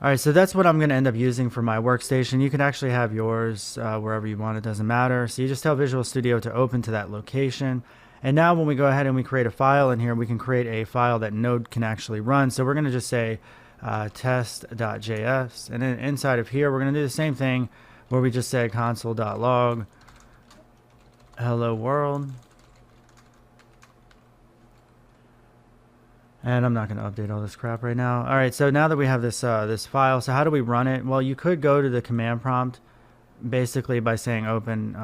S1: All right, so that's what I'm going to end up using for my workstation. You can actually have yours wherever you want. It doesn't matter. So you just tell Visual Studio to open to that location. And now when we go ahead and we create a file in here, we can create a file that Node can actually run. So we're going to just say test.js. And then inside of here, we're going to do the same thing where we just say console.log hello world. And I'm not going to update all this crap right now. All right, so now that we have this this file, so how do we run it? Well, you could go to the command prompt basically by saying open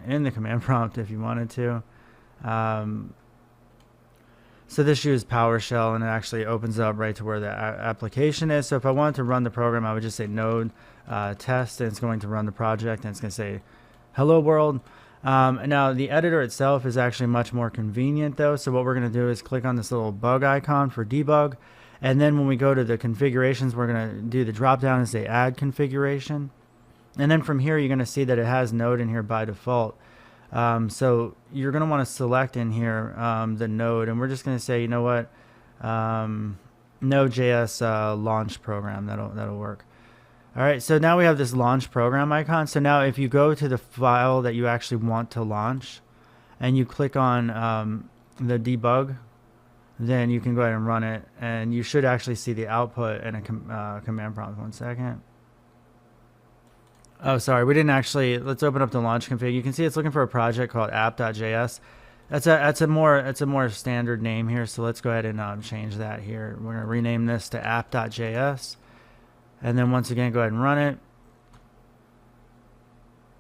S1: in the command prompt if you wanted to. So this uses PowerShell, and it actually opens up right to where the application is. So if I wanted to run the program, I would just say node test, and it's going to run the project, and it's going to say hello world. Now the editor itself is actually much more convenient though. So what we're going to do is click on this little bug icon for debug. And then when we go to the configurations, we're going to do the drop down and say add configuration. And then from here, you're going to see that it has Node in here by default. So you're going to want to select in here the Node, and we're just going to say, you know what, Node.js launch program. That'll work. All right, so now we have this launch program icon. So now if you go to the file that you actually want to launch and you click on the debug, then you can go ahead and run it, and you should actually see the output in a command prompt. 1 second. Oh, sorry, we didn't actually. Let's open up the launch config. You can see it's looking for a project called app.js. That's a more standard name here, so let's go ahead and change that here. We're going to rename this to app.js. And then once again, go ahead and run it.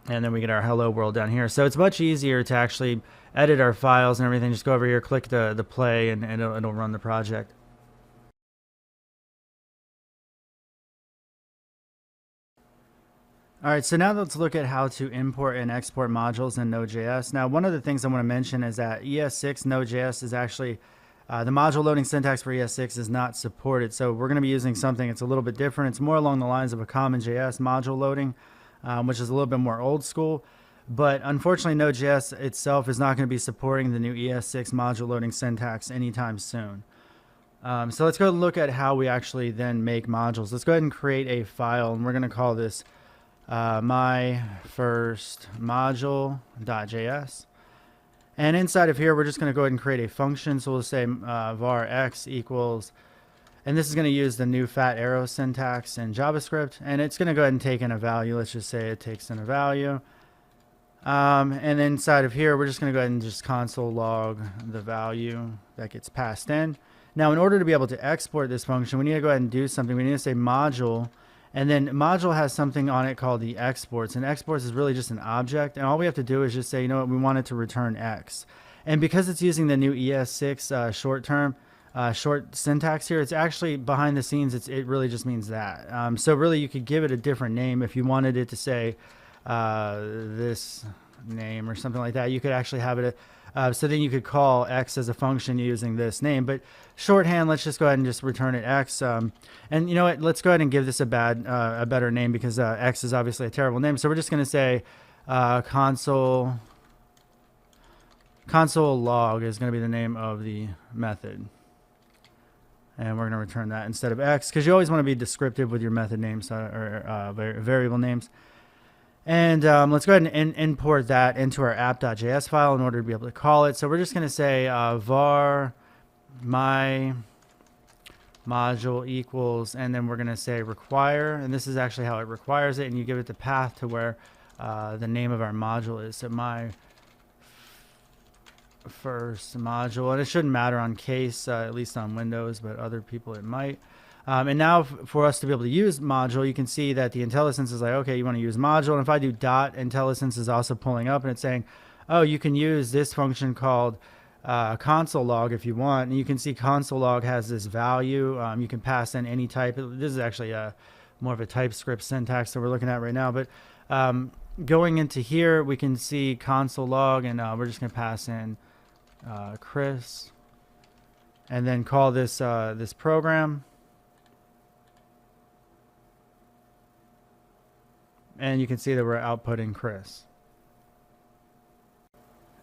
S1: And then we get our hello world down here. So it's much easier to actually edit our files and everything. Just go over here, click the play, and it'll run the project. All right, so now let's look at how to import and export modules in Node.js. Now, one of the things I want to mention is that ES6 Node.js is actually the module loading syntax for ES6 is not supported, so we're going to be using something that's a little bit different. It's more along the lines of a common JS module loading, which is a little bit more old school. But unfortunately, Node.js itself is not going to be supporting the new ES6 module loading syntax anytime soon. So let's go look at how we actually then make modules. Let's go ahead and create a file, and we're going to call this my first module.js. And inside of here, we're just going to go ahead and create a function. So we'll say var x equals, and this is going to use the new fat arrow syntax in JavaScript. And it's going to go ahead and take in a value. Let's just say it takes in a value. And inside of here, we're just going to go ahead and just console log the value that gets passed in. Now, in order to be able to export this function, we need to go ahead and do something. We need to say module. And then module has something on it called the exports, and exports is really just an object, and all we have to do is just say, you know what, we want it to return X. And because it's using the new ES6 short syntax here, it's actually behind the scenes, it really just means that. So really you could give it a different name if you wanted it to say this name or something like that. You could actually have it so then you could call X as a function using this name, but shorthand, let's just go ahead and just return it X. And you know what, let's go ahead and give this a better name, because X is obviously a terrible name. So we're just going to say console console log is going to be the name of the method. And we're going to return that instead of X, because you always want to be descriptive with your method names or variable names. And let's go ahead and import that into our app.js file in order to be able to call it. So we're just going to say var my module equals, and then we're going to say require. And this is actually how it requires it. And you give it the path to where the name of our module is. So my first module, and it shouldn't matter on case, at least on Windows, but other people it might. And now for us to be able to use module, you can see that the IntelliSense is like, okay, you want to use module. And if I do dot, IntelliSense is also pulling up and it's saying, oh, you can use this function called console log if you want. And you can see console log has this value. You can pass in any type. This is actually more of a TypeScript syntax that we're looking at right now. But going into here, we can see console log, and we're just going to pass in Chris, and then call this this program, and you can see that we're outputting Chris.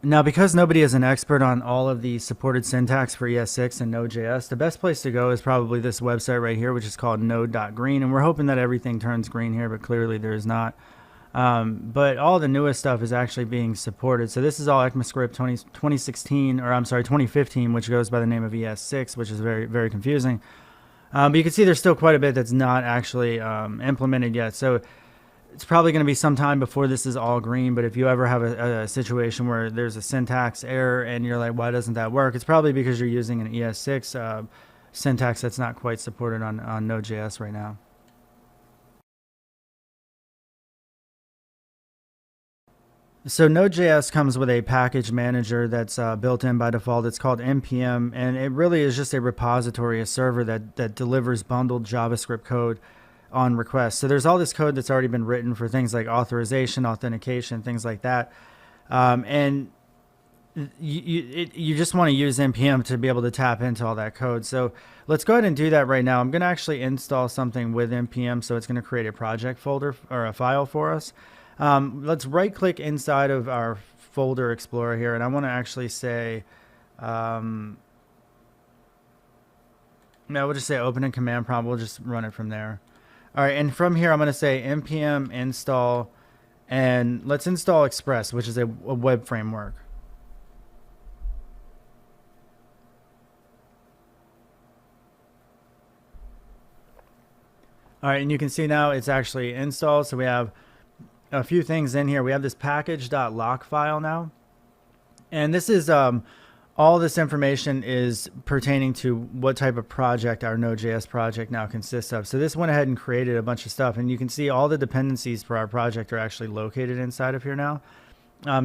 S1: Now, because nobody is an expert on all of the supported syntax for ES6 and Node.js, the best place to go is probably this website right here, which is called node.green, and we're hoping that everything turns green here, but clearly there is not. But all the newest stuff is actually being supported. So this is all ECMAScript 2016, or I'm sorry, 2015, which goes by the name of ES6, which is very, very confusing. But you can see there's still quite a bit that's not actually implemented yet. So it's probably going to be some time before this is all green. But if you ever have a situation where there's a syntax error and you're like, why doesn't that work? It's probably because you're using an ES6 syntax that's not quite supported on Node.js right now. So Node.js comes with a package manager that's built in by default. It's called npm, and it really is just a repository, a server that delivers bundled JavaScript code on request. So there's all this code that's already been written for things like authorization, authentication, things like that. And you just want to use npm to be able to tap into all that code. So let's go ahead and do that right now. I'm going to actually install something with npm, so it's going to create a project folder or a file for us. Let's right click inside of our folder explorer here, and I want to actually say, no, we'll just say open in command prompt. We'll just run it from there. All right, and from here I'm going to say npm install, and let's install Express, which is a web framework. All right, and you can see now it's actually installed. So we have a few things in here. We have this package.lock file now, and this is all this information is pertaining to what type of project our Node.js project now consists of. So this went ahead and created a bunch of stuff, and you can see all the dependencies for our project are actually located inside of here now.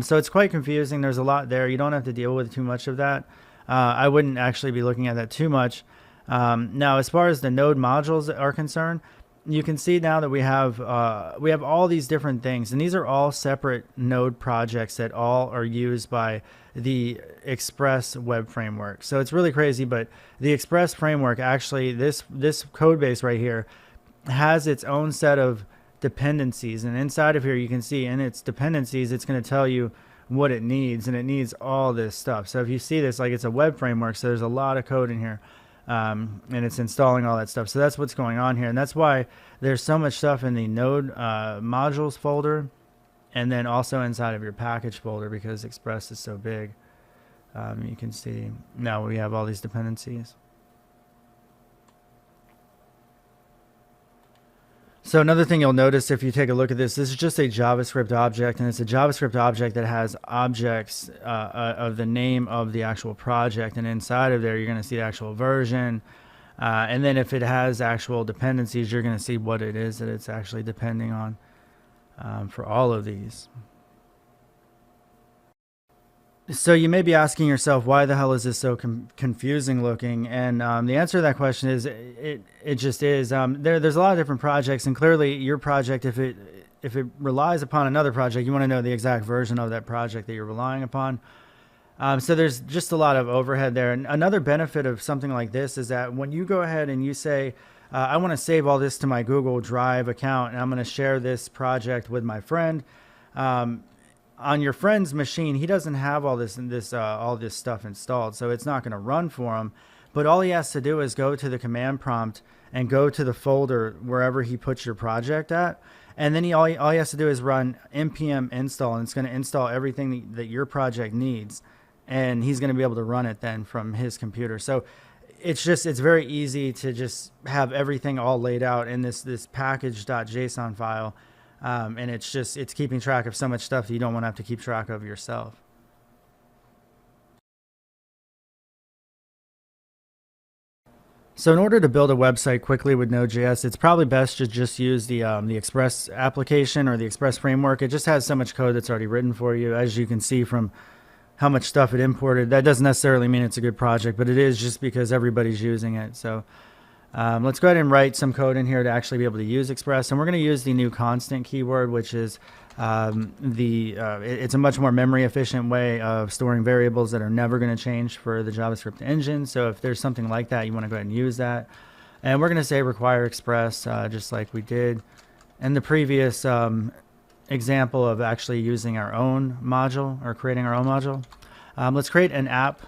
S1: So it's quite confusing. There's a lot there. You don't have to deal with too much of that. I wouldn't actually be looking at that too much. Now, as far as the node modules are concerned, you can see now that we have all these different things, and these are all separate node projects that all are used by the Express web framework. So it's really crazy, but the Express framework actually, this code base right here has its own set of dependencies, and inside of here you can see in its dependencies it's going to tell you what it needs, and it needs all this stuff. So if you see this, like, it's a web framework, so there's a lot of code in here. And it's installing all that stuff. So that's what's going on here, and that's why there's so much stuff in the node modules folder, and then also inside of your package folder, because Express is so big. You can see now we have all these dependencies. So another thing you'll notice if you take a look at this is just a JavaScript object, and it's a JavaScript object that has objects of the name of the actual project, and inside of there you're going to see the actual version, and then if it has actual dependencies, you're going to see what it is that it's actually depending on for all of these. So you may be asking yourself, why the hell is this so confusing looking? And the answer to that question is it just is. There's a lot of different projects, and clearly your project, if it relies upon another project, you want to know the exact version of that project that you're relying upon. So there's just a lot of overhead there. And another benefit of something like this is that when you go ahead and you say, I want to save all this to my Google Drive account, and I'm going to share this project with my friend, on your friend's machine, he doesn't have all this stuff installed, so it's not going to run for him. But all he has to do is go to the command prompt and go to the folder wherever he puts your project at, and then all he has to do is run npm install, and it's going to install everything that your project needs, and he's going to be able to run it then from his computer. So it's very easy to just have everything all laid out in this package.json file. And it's keeping track of so much stuff that you don't want to have to keep track of yourself. So in order to build a website quickly with Node.js, it's probably best to just use the Express application or the Express framework. It just has so much code that's already written for you. As you can see from how much stuff it imported, that doesn't necessarily mean it's a good project, but it is just because everybody's using it. So let's go ahead and write some code in here to actually be able to use Express. And we're going to use the new constant keyword, which is it's a much more memory efficient way of storing variables that are never going to change for the JavaScript engine. So if there's something like that, you want to go ahead and use that. And we're going to say require Express, just like we did in the previous example of actually using our own module or creating our own module. Let's create an app,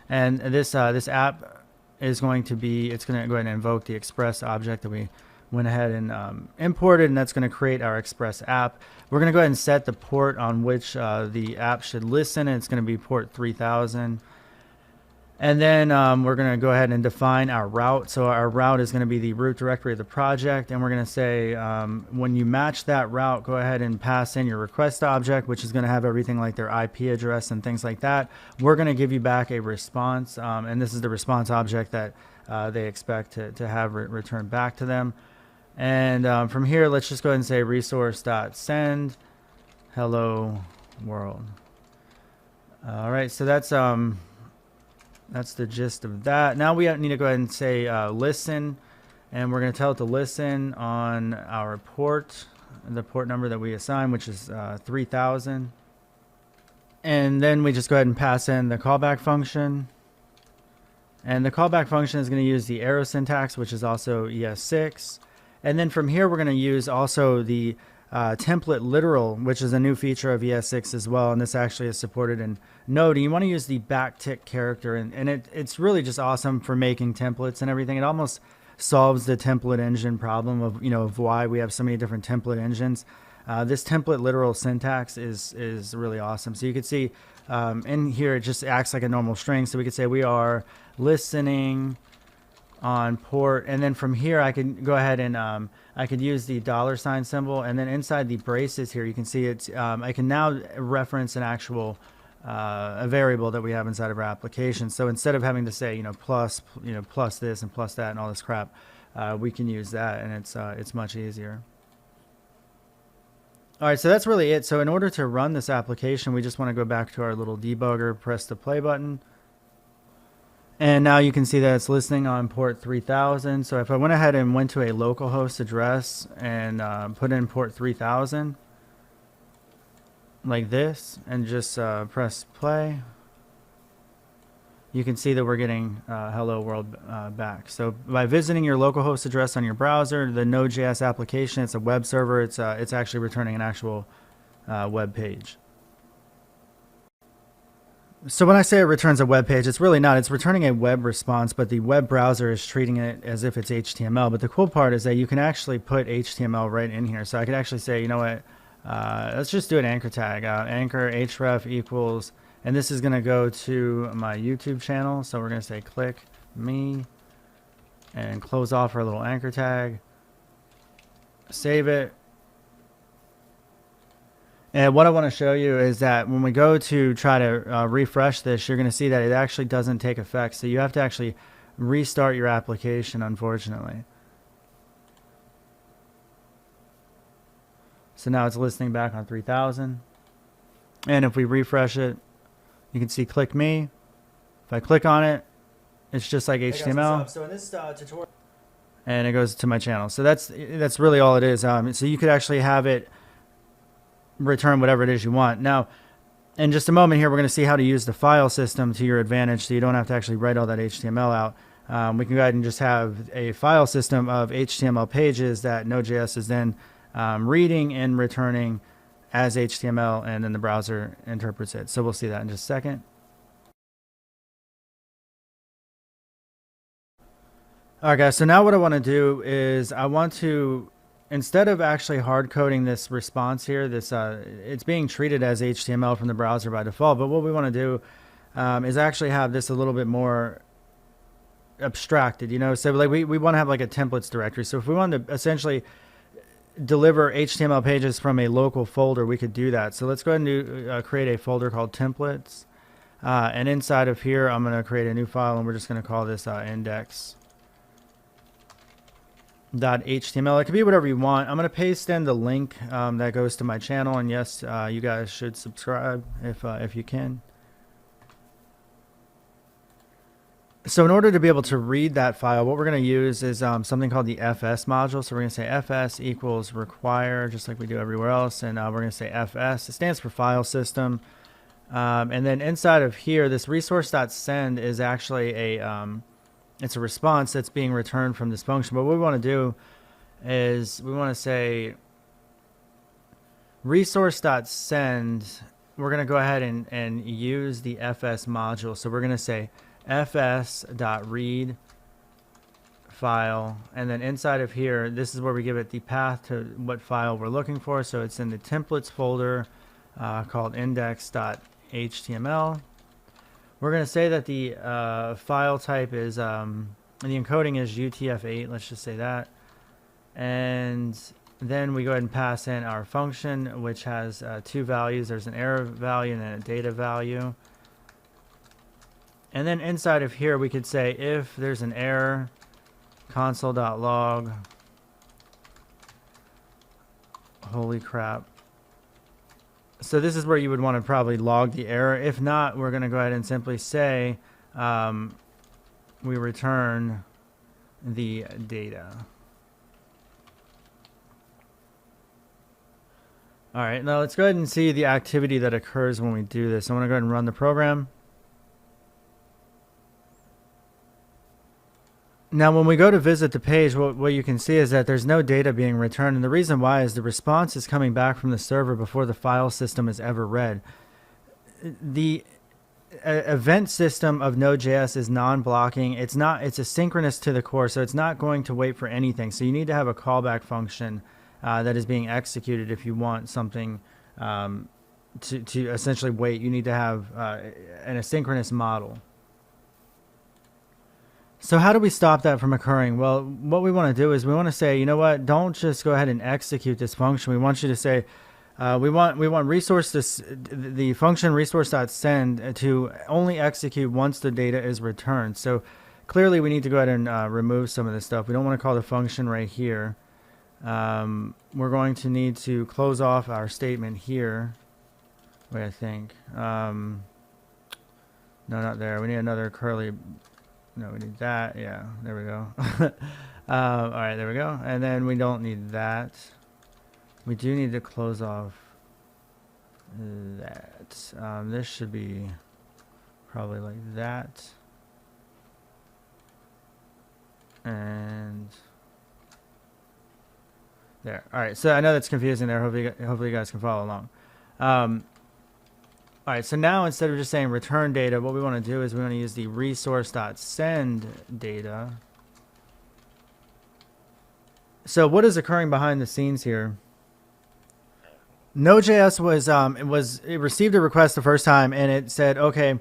S1: and this app is going to be, it's going to go ahead and invoke the Express object that we went ahead and imported, and that's going to create our Express app. We're going to go ahead and set the port on which the app should listen, and it's going to be port 3000. And then we're going to go ahead and define our route. So our route is going to be the root directory of the project, and we're going to say when you match that route, go ahead and pass in your request object, which is going to have everything like their IP address and things like that. We're going to give you back a response, and this is the response object that they expect to have returned back to them. And from here, let's just go ahead and say resource.send hello world. All right, so that's the gist of that. Now we need to go ahead and say listen, and we're going to tell it to listen on our port, the port number that we assign, which is 3000. And then we just go ahead and pass in the callback function. And the callback function is going to use the arrow syntax, which is also ES6. And then from here, we're going to use also the template literal, which is a new feature of ES6 as well, and this actually is supported in Node. And you want to use the backtick character, and it's really just awesome for making templates and everything. It almost solves the template engine problem of why we have so many different template engines. This template literal syntax is really awesome. So you can see in here it just acts like a normal string. So we could say we are listening on port, and then from here I can go ahead and I could use the $ symbol, and then inside the braces here you can see it's I can now reference an actual a variable that we have inside of our application. So instead of having to say plus this and plus that and all this crap, we can use that, and it's much easier. All right, so that's really it. So in order to run this application, we just want to go back to our little debugger, press the play button. And now you can see that it's listening on port 3000. So if I went ahead and went to a localhost address and put in port 3000 like this and just press play, you can see that we're getting hello world back. So by visiting your localhost address on your browser, the Node.js application, it's a web server, it's actually returning an actual web page. So when I say it returns a web page, it's really not. It's returning a web response, but the web browser is treating it as if it's HTML. But the cool part is that you can actually put HTML right in here. So I could actually say, you know what, let's just do an anchor tag. Anchor href equals, and this is going to go to my YouTube channel. So we're going to say click me and close off our little anchor tag. Save it. And what I want to show you is that when we go to try to refresh this, you're going to see that it actually doesn't take effect. So you have to actually restart your application, unfortunately. So now it's listening back on 3000. And if we refresh it, you can see click me. If I click on it, it's just like HTML. So in this tutorial, and it goes to my channel. So that's really all it is. So you could actually have it return whatever it is you want. Now, in just a moment here, we're going to see how to use the file system to your advantage, so you don't have to actually write all that HTML out. We can go ahead and just have a file system of HTML pages that Node.js is then reading and returning as HTML, and then the browser interprets it. So we'll see that in just a second. All right, guys, so now what I want to do is I want to, instead of actually hard coding this response here, it's being treated as HTML from the browser by default, but what we want to do is actually have this a little bit more abstracted, so like we want to have like a templates directory. So if we wanted to essentially deliver HTML pages from a local folder, we could do that. So let's go ahead and create a folder called templates. And inside of here, I'm going to create a new file, and we're just going to call this index.html. It could be whatever you want. I'm going to paste in the link that goes to my channel, and yes, you guys should subscribe if you can. So in order to be able to read that file, what we're going to use is something called the fs module. So we're going to say fs equals require, just like we do everywhere else, and we're going to say fs. It stands for file system. And then inside of here, this resource.send is actually it's a response that's being returned from this function. But what we want to do is we want to say resource.send. We're going to go ahead and use the fs module. So we're going to say fs.read file, and then inside of here, this is where we give it the path to what file we're looking for. So it's in the templates folder called index.html. We're going to say that the file type is the encoding is UTF-8. Let's just say that, and then we go ahead and pass in our function, which has two values. There's an error value and then a data value. And then inside of here, we could say if there's an error, console.log. Holy crap. So this is where you would want to probably log the error. If not, we're going to go ahead and simply say we return the data. All right, now let's go ahead and see the activity that occurs when we do this. I want to go ahead and run the program. Now, when we go to visit the page, what you can see is that there's no data being returned. And the reason why is the response is coming back from the server before the file system is ever read. The event system of Node.js is non-blocking. It's asynchronous to the core, so it's not going to wait for anything. So you need to have a callback function that is being executed if you want something to essentially wait. You need to have an asynchronous model. So how do we stop that from occurring? Well, what we want to do is we want to say, you know what, don't just go ahead and execute this function. We want you to say, we want the function resource.send to only execute once the data is returned. So clearly we need to go ahead and remove some of this stuff. We don't want to call the function right here. We're going to need to close off our statement here. Wait, I think. No, not there. We need another curly. No, we need that. Yeah, there we go. All right, there we go. And then we don't need that. We do need to close off that. This should be probably like that. And there. All right, so I know that's confusing there. Hopefully you guys can follow along. All right, so now instead of just saying return data, what we want to do is we want to use the resource.send data. So what is occurring behind the scenes here? Node.js it received a request the first time, and it said, okay,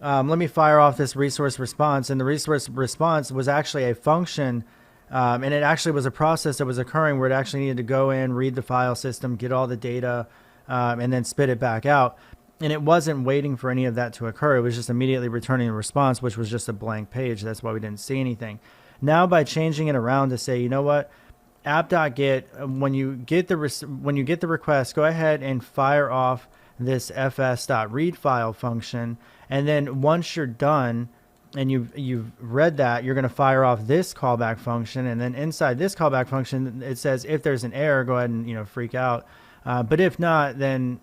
S1: let me fire off this resource response. And the resource response was actually a function, and it actually was a process that was occurring where it actually needed to go in, read the file system, get all the data, and then spit it back out. And it wasn't waiting for any of that to occur. It was just immediately returning a response, which was just a blank page. That's why we didn't see anything. Now, by changing it around to say, you know what, app.get, when you get the request, go ahead and fire off this fs.read file function. And then once you're done and you've read that, you're going to fire off this callback function. And then inside this callback function, it says if there's an error, go ahead and freak out. But if not, then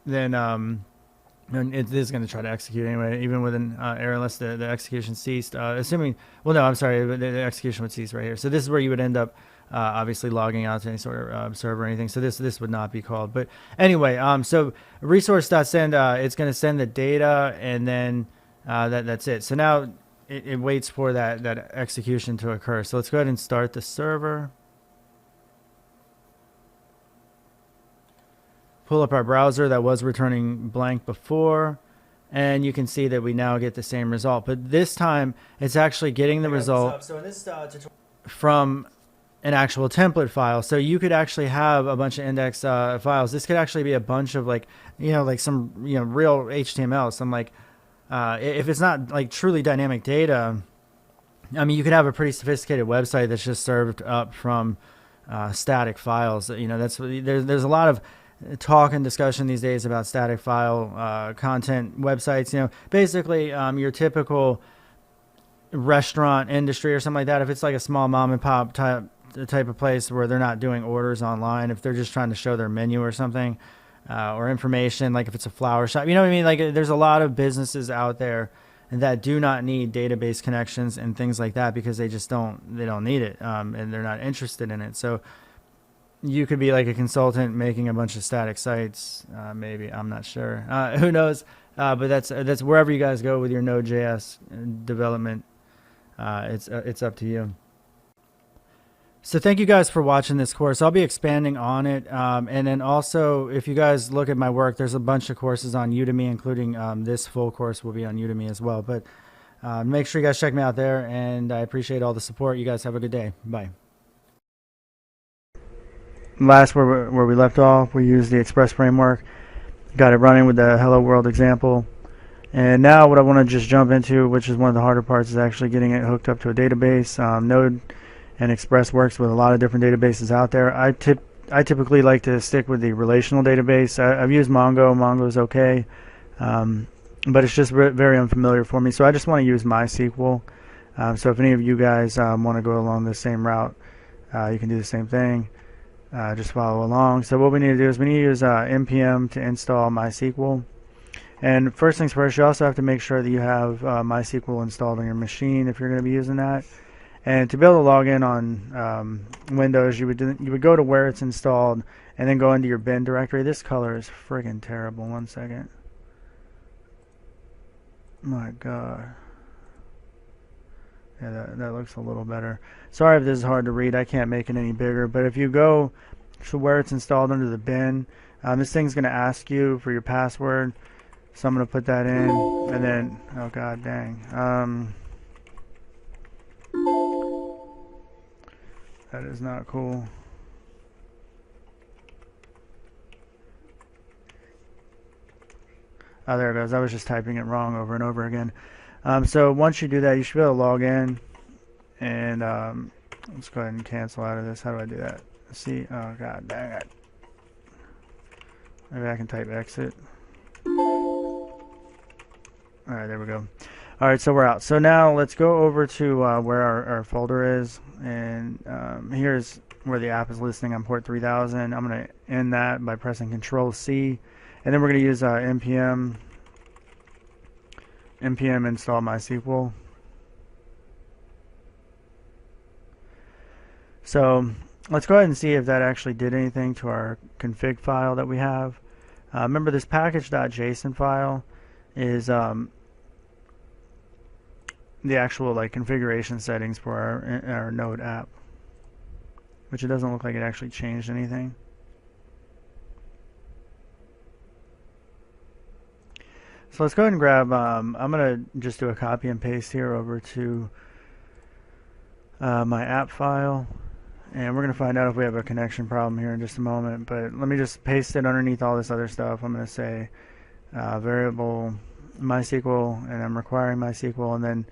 S1: it is going to try to execute anyway, even with an error, unless the execution ceased. Assuming, well, no, I'm sorry, the execution would cease right here. So this is where you would end up obviously logging out to any sort of server or anything. So this would not be called. But anyway, so resource.send, it's going to send the data, and then that's it. So now it waits for that execution to occur. So let's go ahead and start the server. Pull up our browser that was returning blank before, and you can see that we now get the same result. But this time, it's actually getting the result from an actual template file. So you could actually have a bunch of index files. This could actually be a bunch of like some real HTML. Some like if it's not like truly dynamic data, I mean, you could have a pretty sophisticated website that's just served up from static files. That's there's a lot of talk and discussion these days about static file content websites. Basically your typical restaurant industry or something like that. If it's like a small mom and pop type of place where they're not doing orders online, if they're just trying to show their menu or something, or information, like if it's a flower shop, you know what I mean? Like there's a lot of businesses out there that do not need database connections and things like that because they don't need it, and they're not interested in it. So you could be like a consultant making a bunch of static sites, maybe, I'm not sure, who knows, but that's wherever you guys go with your Node.js development. It's up to you. So thank you guys for watching this course. I'll be expanding on it, and then also if you guys look at my work, there's a bunch of courses on Udemy, including this full course will be on Udemy as well. But make sure you guys check me out there, and I appreciate all the support. You guys have a good day. Bye. Last where we left off, we used the Express framework, got it running with the Hello World example, and now what I want to just jump into, which is one of the harder parts, is actually getting it hooked up to a database. Node and Express works with a lot of different databases out there. I typically like to stick with the relational database. I've used Mongo. Mongo's okay, but it's just very unfamiliar for me, so I just want to use MySQL. So if any of you guys want to go along the same route, you can do the same thing. Just follow along. So what we need to do is we need to use npm to install MySQL. And first things first, you also have to make sure that you have MySQL installed on your machine if you're going to be using that. And to be able to log in on Windows, you would go to where it's installed and then go into your bin directory. This color is friggin' terrible. One second. My God. Yeah, that looks a little better. Sorry if this is hard to read. I can't make it any bigger. But if you go to where it's installed under the bin, this thing's going to ask you for your password. So I'm going to put that in. And then, oh God dang. That is not cool. Oh, there it goes. I was just typing it wrong over and over again. So once you do that, you should be able to log in, and let's go ahead and cancel out of this. How do I do that? Let's see. Oh God dang it. Maybe I can type exit. Alright, there we go. Alright, so we're out. So now let's go over to where our folder is, and here's where the app is listening on port 3000. I'm going to end that by pressing Control-C, and then we're going to use npm install MySQL. So let's go ahead and see if that actually did anything to our config file that we have. Remember, this package.json file is the actual configuration settings for our Node app, which it doesn't look like it actually changed anything. So let's go ahead and grab, I'm going to just do a copy and paste here over to my app file, and we're going to find out if we have a connection problem here in just a moment. But let me just paste it underneath all this other stuff. I'm going to say variable MySQL, and I'm requiring MySQL, and then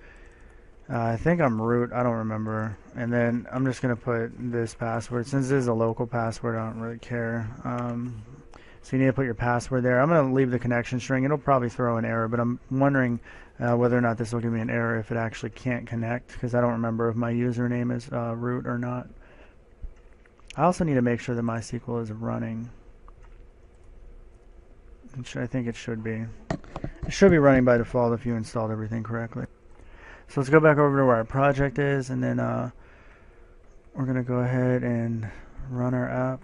S1: I think I'm root, I don't remember, and then I'm just going to put this password. Since this is a local password, I don't really care. So you need to put your password there. I'm going to leave the connection string. It'll probably throw an error, but I'm wondering whether or not this will give me an error if it actually can't connect, because I don't remember if my username is root or not. I also need to make sure that MySQL is running. I think it should be. It should be running by default if you installed everything correctly. So let's go back over to where our project is, and then we're going to go ahead and run our app.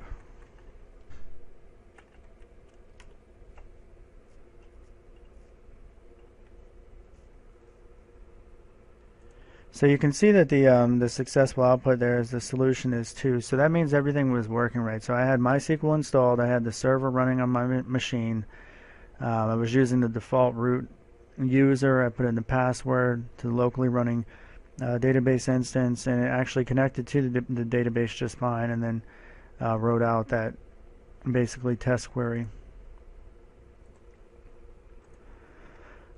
S1: So you can see that the successful output there is the solution is 2. So that means everything was working right. So I had MySQL installed. I had the server running on my machine. I was using the default root user. I put in the password to the locally running database instance, and it actually connected to the database just fine, and then wrote out that basically test query.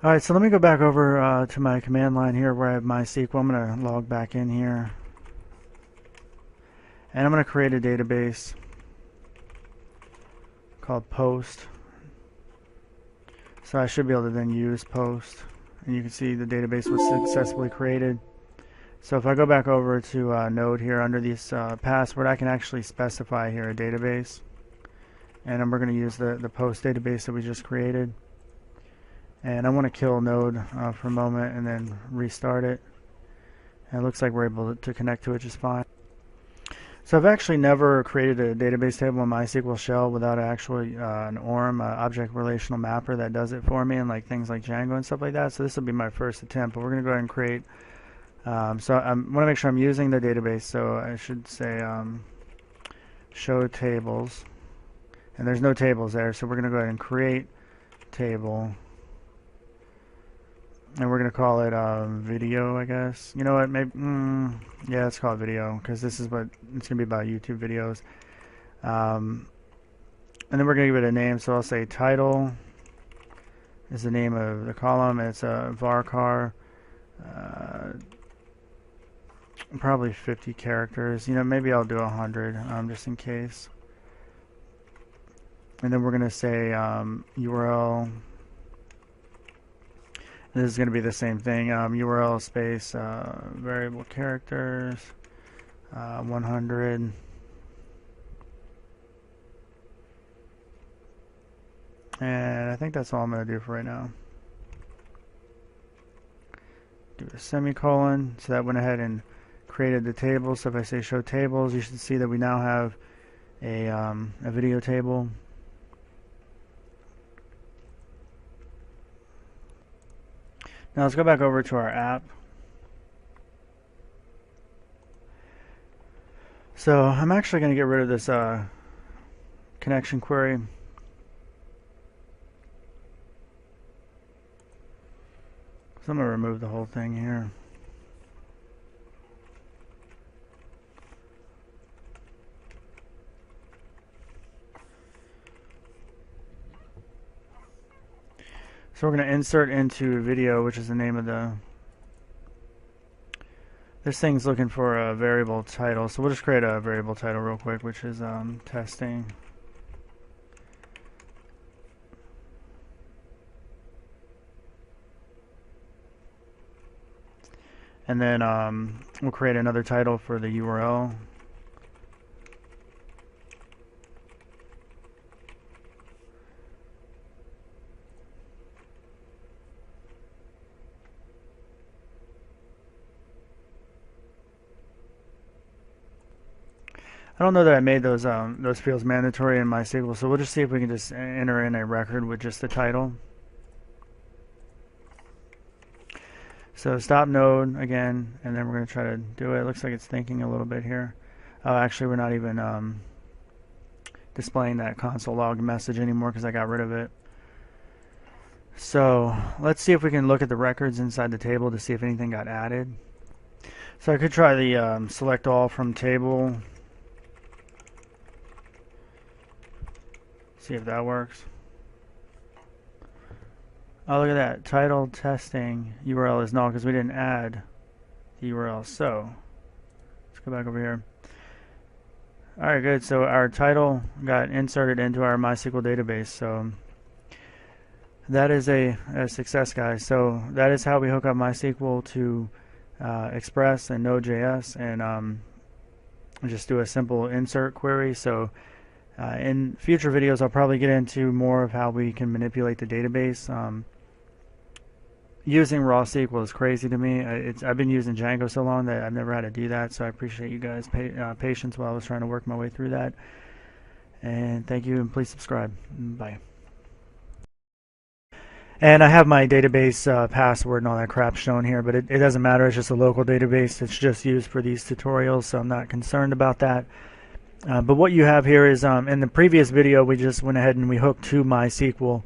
S1: Alright, so let me go back over to my command line here where I have MySQL. I'm going to log back in here. And I'm going to create a database called post. So I should be able to then use post. And you can see the database was successfully created. So if I go back over to Node here under this password, I can actually specify here a database. And we're going to use the post database that we just created. And I want to kill Node for a moment and then restart it. And it looks like we're able to connect to it just fine. So I've actually never created a database table in MySQL shell without actually an ORM, object relational mapper that does it for me, and like things like Django and stuff like that. So this will be my first attempt, but we're going to go ahead and create. So I want to make sure I'm using the database. So I should say show tables. And there's no tables there, so we're going to go ahead and create table. And we're going to call it video, I guess. You know what? Maybe, yeah, let's call it video, because this is what it's going to be about, YouTube videos. And then we're going to give it a name, so I'll say title is the name of the column. It's a varchar, probably 50 characters. You know, maybe I'll do 100 just in case. And then we're going to say URL. This is going to be the same thing, URL space variable characters 100, and I think that's all I'm going to do for right now. Do a semicolon, so that went ahead and created the table. So if I say show tables, you should see that we now have a video table. Now let's go back over to our app. So I'm actually going to get rid of this connection query. So I'm going to remove the whole thing here. So we're going to insert into video, which is the name of this thing's looking for a variable title. So we'll just create a variable title real quick, which is testing. And then we'll create another title for the URL. I don't know that I made those fields mandatory in MySQL, so we'll just see if we can just enter in a record with just the title. So stop node again, and then we're going to try to do it. It looks like it's thinking a little bit here. Oh, actually, we're not even displaying that console log message anymore because I got rid of it. So let's see if we can look at the records inside the table to see if anything got added. So I could try the select all from table. See if that works. Oh, look at that. Title testing URL is null because we didn't add the URL. So let's go back over here. Alright, good. So our title got inserted into our MySQL database. So that is a success, guys. So that is how we hook up MySQL to Express and Node.js, and just do a simple insert query. So in future videos, I'll probably get into more of how we can manipulate the database using raw SQL is crazy to me. I've been using Django so long that I've never had to do that, so I appreciate you guys' patience while I was trying to work my way through that. And thank you, and please subscribe. Bye. And I have my database password and all that crap shown here, but it doesn't matter. It's just a local database. It's just used for these tutorials, so I'm not concerned about that. But what you have here is, in the previous video, we just went ahead and we hooked to MySQL.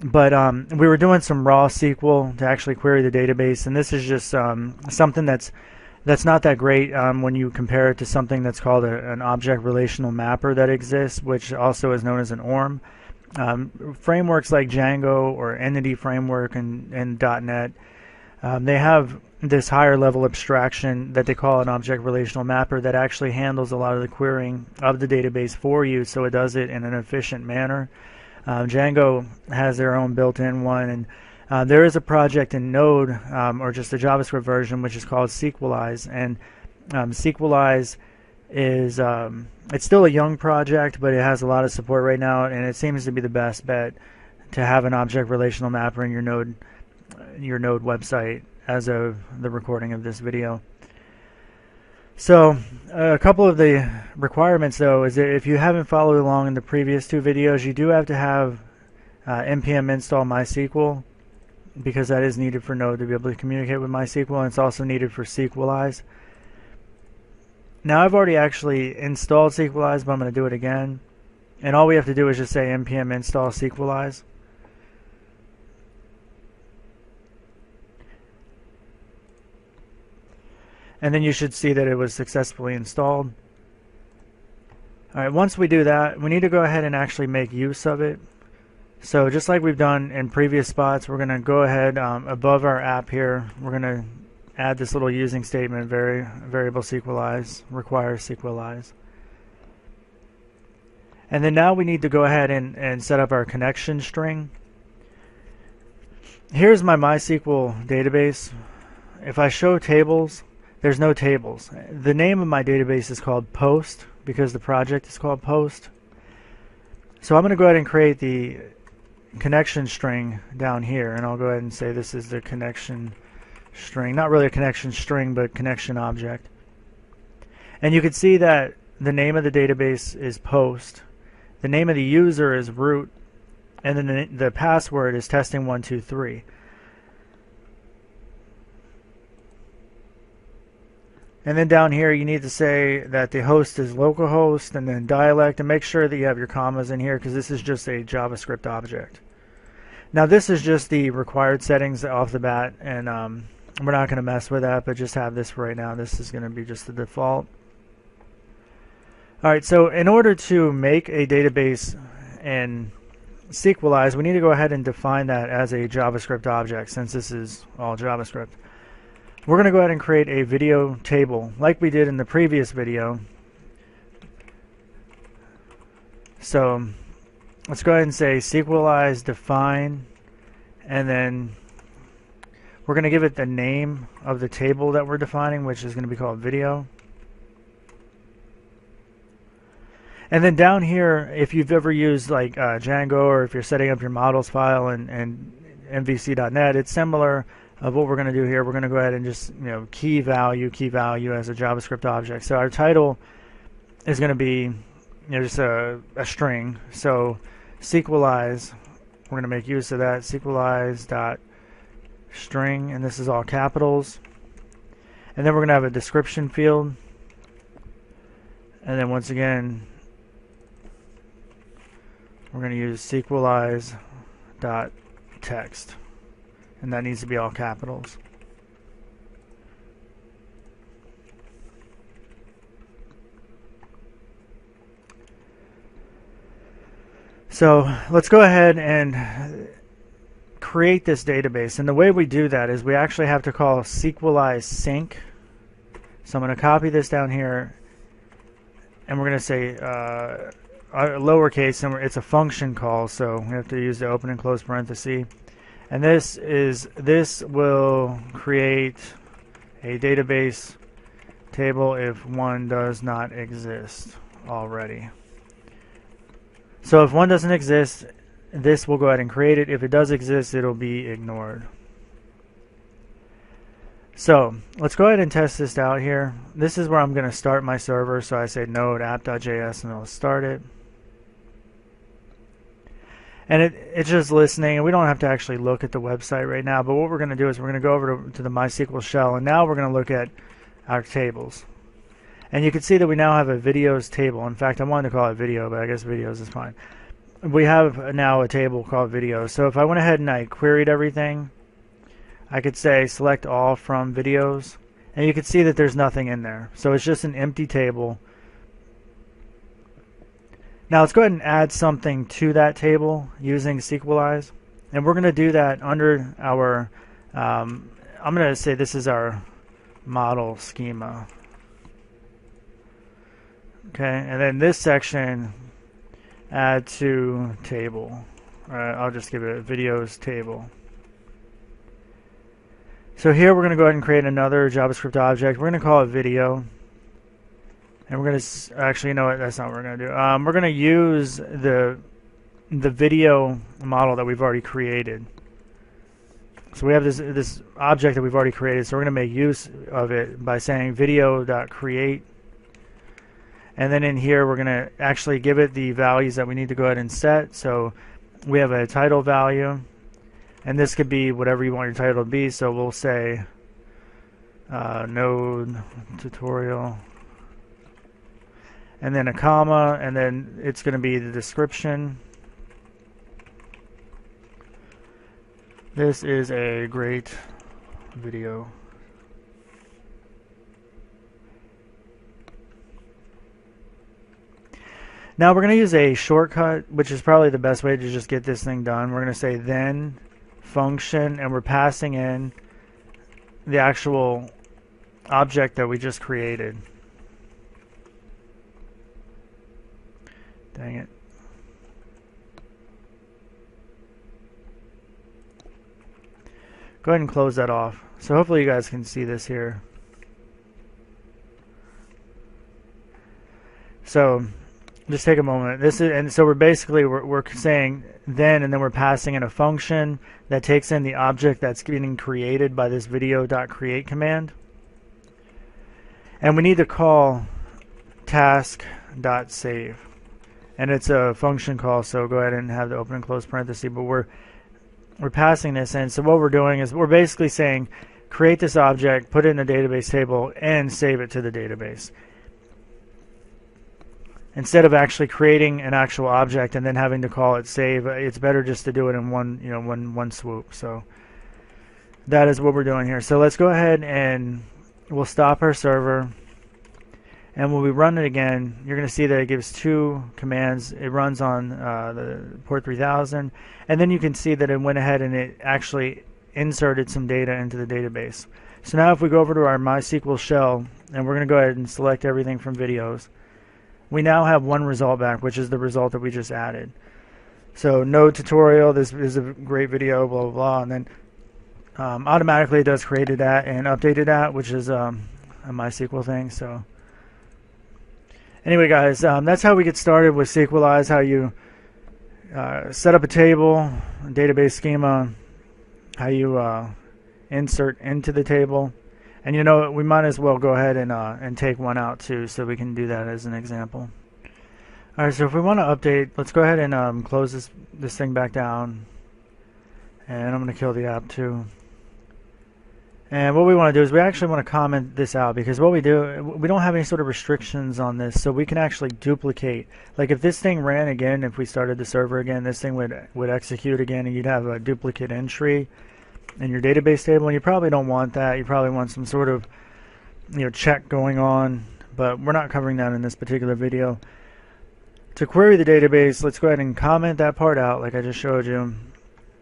S1: But we were doing some raw SQL to actually query the database, and this is just something that's not that great when you compare it to something that's called an object relational mapper that exists, which also is known as an ORM. Frameworks like Django or Entity Framework and .NET, they have this higher level abstraction that they call an object relational mapper that actually handles a lot of the querying of the database for you, so it does it in an efficient manner. Django has their own built-in one, and there is a project in Node, or just a JavaScript version, which is called Sequelize. And Sequelize is it's still a young project, but it has a lot of support right now, and it seems to be the best bet to have an object relational mapper in your Node website as of the recording of this video. So a couple of the requirements, though, is that if you haven't followed along in the previous two videos, you do have to have npm install MySQL, because that is needed for Node to be able to communicate with MySQL, and it's also needed for Sequelize. Now I've already actually installed Sequelize, but I'm going to do it again. And all we have to do is just say npm install Sequelize. And then you should see that it was successfully installed. Alright, once we do that, we need to go ahead and actually make use of it. So just like we've done in previous spots, we're going to go ahead above our app here, we're going to add this little using statement, variable Sequelize, requires Sequelize. And then now we need to go ahead and set up our connection string. Here's my MySQL database. If I show tables, there's no tables. The name of my database is called Post because the project is called Post. So I'm going to go ahead and create the connection string down here, and I'll go ahead and say this is the connection string. Not really a connection string, but connection object. And you can see that the name of the database is Post. The name of the user is root, and then the password is testing123. And then down here you need to say that the host is localhost and then dialect, and make sure that you have your commas in here because this is just a JavaScript object. Now this is just the required settings off the bat, and we're not going to mess with that, but just have this for right now. This is going to be just the default. Alright, so in order to make a database in Sequelize, we need to go ahead and define that as a JavaScript object since this is all JavaScript. We're going to go ahead and create a video table like we did in the previous video. So let's go ahead and say Sequelize define, and then we're going to give it the name of the table that we're defining, which is going to be called video. And then down here, if you've ever used like Django, or if you're setting up your models file and MVC.NET, it's similar. Of what we're going to do here, we're going to go ahead and just key value as a JavaScript object. So our title is going to be just a string. So Sequelize, we're going to make use of that. Sequelize dot string, and this is all capitals. And then we're going to have a description field. And then once again, we're going to use Sequelize dot text. And that needs to be all capitals. So let's go ahead and create this database. And the way we do that is we actually have to call Sequelize sync. So I'm going to copy this down here, and we're going to say lowercase, and it's a function call, so we have to use the open and close parenthesis. And this will create a database table if one does not exist already. So if one doesn't exist, this will go ahead and create it. If it does exist, it'll be ignored. So let's go ahead and test this out here. This is where I'm going to start my server. So I say node app.js and I'll start it. And it's just listening, and we don't have to actually look at the website right now. But what we're going to do is we're going to go over to the MySQL shell, and now we're going to look at our tables. And you can see that we now have a videos table. In fact, I wanted to call it video, but I guess videos is fine. We have now a table called videos. So if I went ahead and I queried everything, I could say select all from videos, and you can see that there's nothing in there. So it's just an empty table. Now let's go ahead and add something to that table using Sequelize, and we're going to do that under our, I'm going to say this is our model schema. Okay, and then this section, add to table. I'll just give it a videos table. So here we're going to go ahead and create another JavaScript object. We're going to call it video. And we're going to, actually, you know what, that's not what we're going to do. We're going to use the video model that we've already created. So we have this object that we've already created, so we're going to make use of it by saying video.create. And then in here, we're going to actually give it the values that we need to go ahead and set. So we have a title value, and this could be whatever you want your title to be. So we'll say node tutorial, and then a comma, and then it's going to be the description. This is a great video. Now we're going to use a shortcut, which is probably the best way to just get this thing done. We're going to say then function, and we're passing in the actual object that we just created. Dang it. Go ahead and close that off. So hopefully you guys can see this here. So just take a moment. This is, and so we're basically we're saying then, and then we're passing in a function that takes in the object that's getting created by this video.create command. And we need to call task.save. And it's a function call, so go ahead and have the open and close parenthesis, but we're passing this in. So what we're doing is we're basically saying create this object, put it in a database table, and save it to the database. Instead of actually creating an actual object and then having to call it save, it's better just to do it in one swoop. So that is what we're doing here. So let's go ahead and we'll stop our server. And when we run it again, you're going to see that it gives two commands. It runs on the port 3000, and then you can see that it went ahead and it actually inserted some data into the database. So now if we go over to our MySQL shell, and we're going to go ahead and select everything from videos, we now have one result back, which is the result that we just added. So node tutorial, this is a great video, blah, blah, blah, and then automatically it does created that and updated that, which is a MySQL thing. So anyway, guys, that's how we get started with Sequelize, how you set up a table, a database schema, how you insert into the table. And you know, we might as well go ahead and take one out too, so we can do that as an example. All right, so if we want to update, let's go ahead and close this thing back down. And I'm going to kill the app too. And what we want to do is we actually want to comment this out, because what we do, we don't have any sort of restrictions on this, so we can actually duplicate. Like if this thing ran again, if we started the server again, this thing would execute again, and you'd have a duplicate entry in your database table, and you probably don't want that. You probably want some sort of check going on, but we're not covering that in this particular video. To query the database, let's go ahead and comment that part out like I just showed you,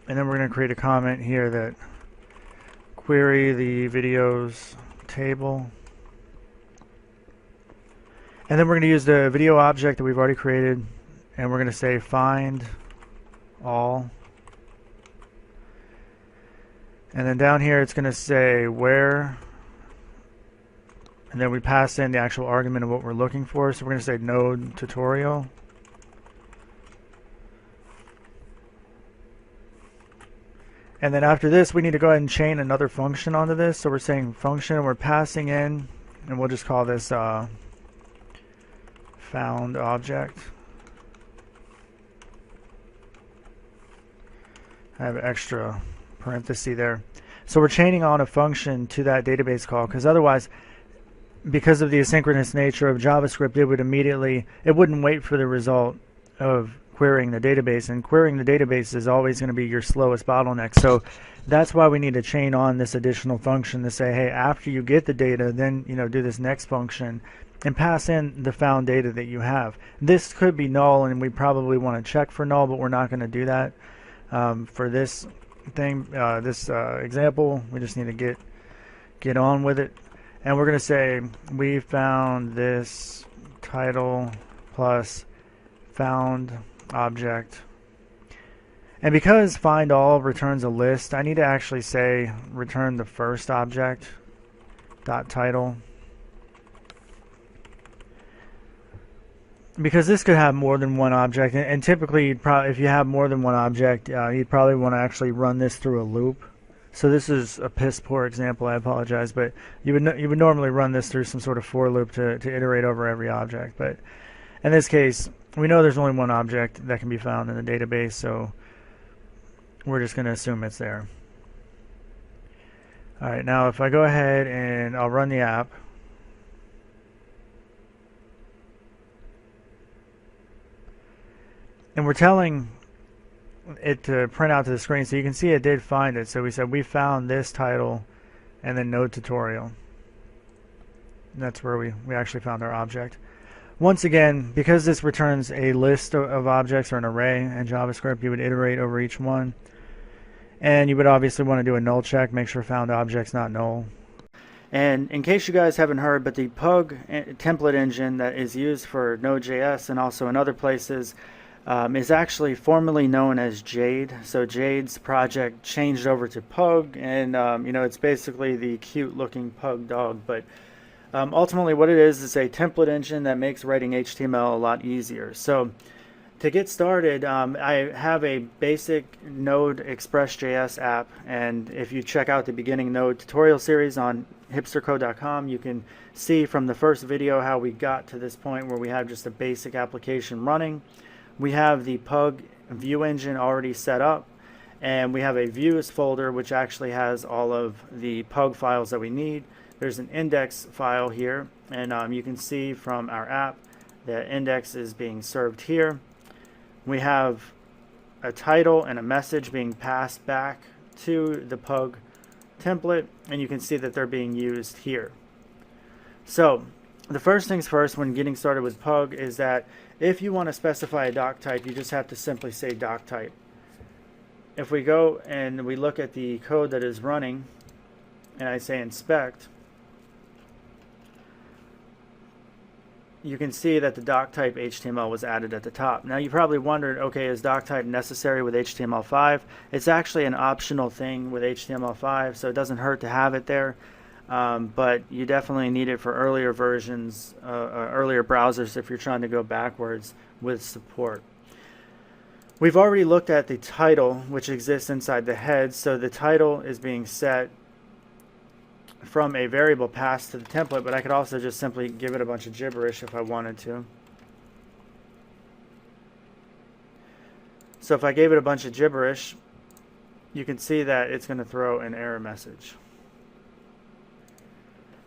S1: and then we're going to create a comment here that query the videos table, and then we're going to use the video object that we've already created, and we're going to say find all, and then down here it's going to say where, and then we pass in the actual argument of what we're looking for. So we're going to say node tutorial, And then after this, we need to go ahead and chain another function onto this. So we're saying function, and we're passing in, and we'll just call this found object. I have an extra parenthesis there. So we're chaining on a function to that database call, because otherwise, because of the asynchronous nature of JavaScript, it wouldn't wait for the result of querying the database, and querying the database is always going to be your slowest bottleneck. So that's why we need to chain on this additional function to say, hey, after you get the data, then do this next function and pass in the found data that you have. This could be null, and we probably want to check for null, but we're not going to do that for this thing, this example. We just need to get on with it, and we're going to say we found this title plus found object. And because find all returns a list, I need to actually say return the first object dot title, because this could have more than one object, and typically if you have more than one object, you'd probably want to actually run this through a loop. So this is a piss poor example, I apologize, but you would normally run this through some sort of for loop to iterate over every object. But in this case, we know there's only one object that can be found in the database, so we're just going to assume it's there. All right, now if I go ahead and I'll run the app, and we're telling it to print out to the screen, so you can see it did find it. So we said we found this title and then node tutorial. And that's where we actually found our object. Once again, because this returns a list of objects or an array in JavaScript, you would iterate over each one. And you would obviously want to do a null check, make sure found object's not null. And in case you guys haven't heard, but the Pug template engine that is used for Node.js and also in other places is actually formerly known as Jade. So Jade's project changed over to Pug, and it's basically the cute looking pug dog, but ultimately what it is a template engine that makes writing HTML a lot easier. So to get started, I have a basic Node Express.js app, and if you check out the beginning Node tutorial series on hipstercode.com, you can see from the first video how we got to this point where we have just a basic application running. We have the Pug view engine already set up, and we have a views folder which actually has all of the Pug files that we need. There's an index file here, and you can see from our app the index is being served here. We have a title and a message being passed back to the Pug template, and you can see that they're being used here. So the first things first when getting started with Pug is that if you want to specify a doc type, you just have to simply say doc type. If we go and we look at the code that is running, and I say inspect, you can see that the doc type HTML was added at the top. Now you probably wondered, okay, is doc type necessary with HTML5? It's actually an optional thing with HTML5, so it doesn't hurt to have it there. But you definitely need it for earlier versions, earlier browsers if you're trying to go backwards with support. We've already looked at the title, which exists inside the head, so the title is being set from a variable passed to the template, but I could also just simply give it a bunch of gibberish if I wanted to. So if I gave it a bunch of gibberish, you can see that it's going to throw an error message.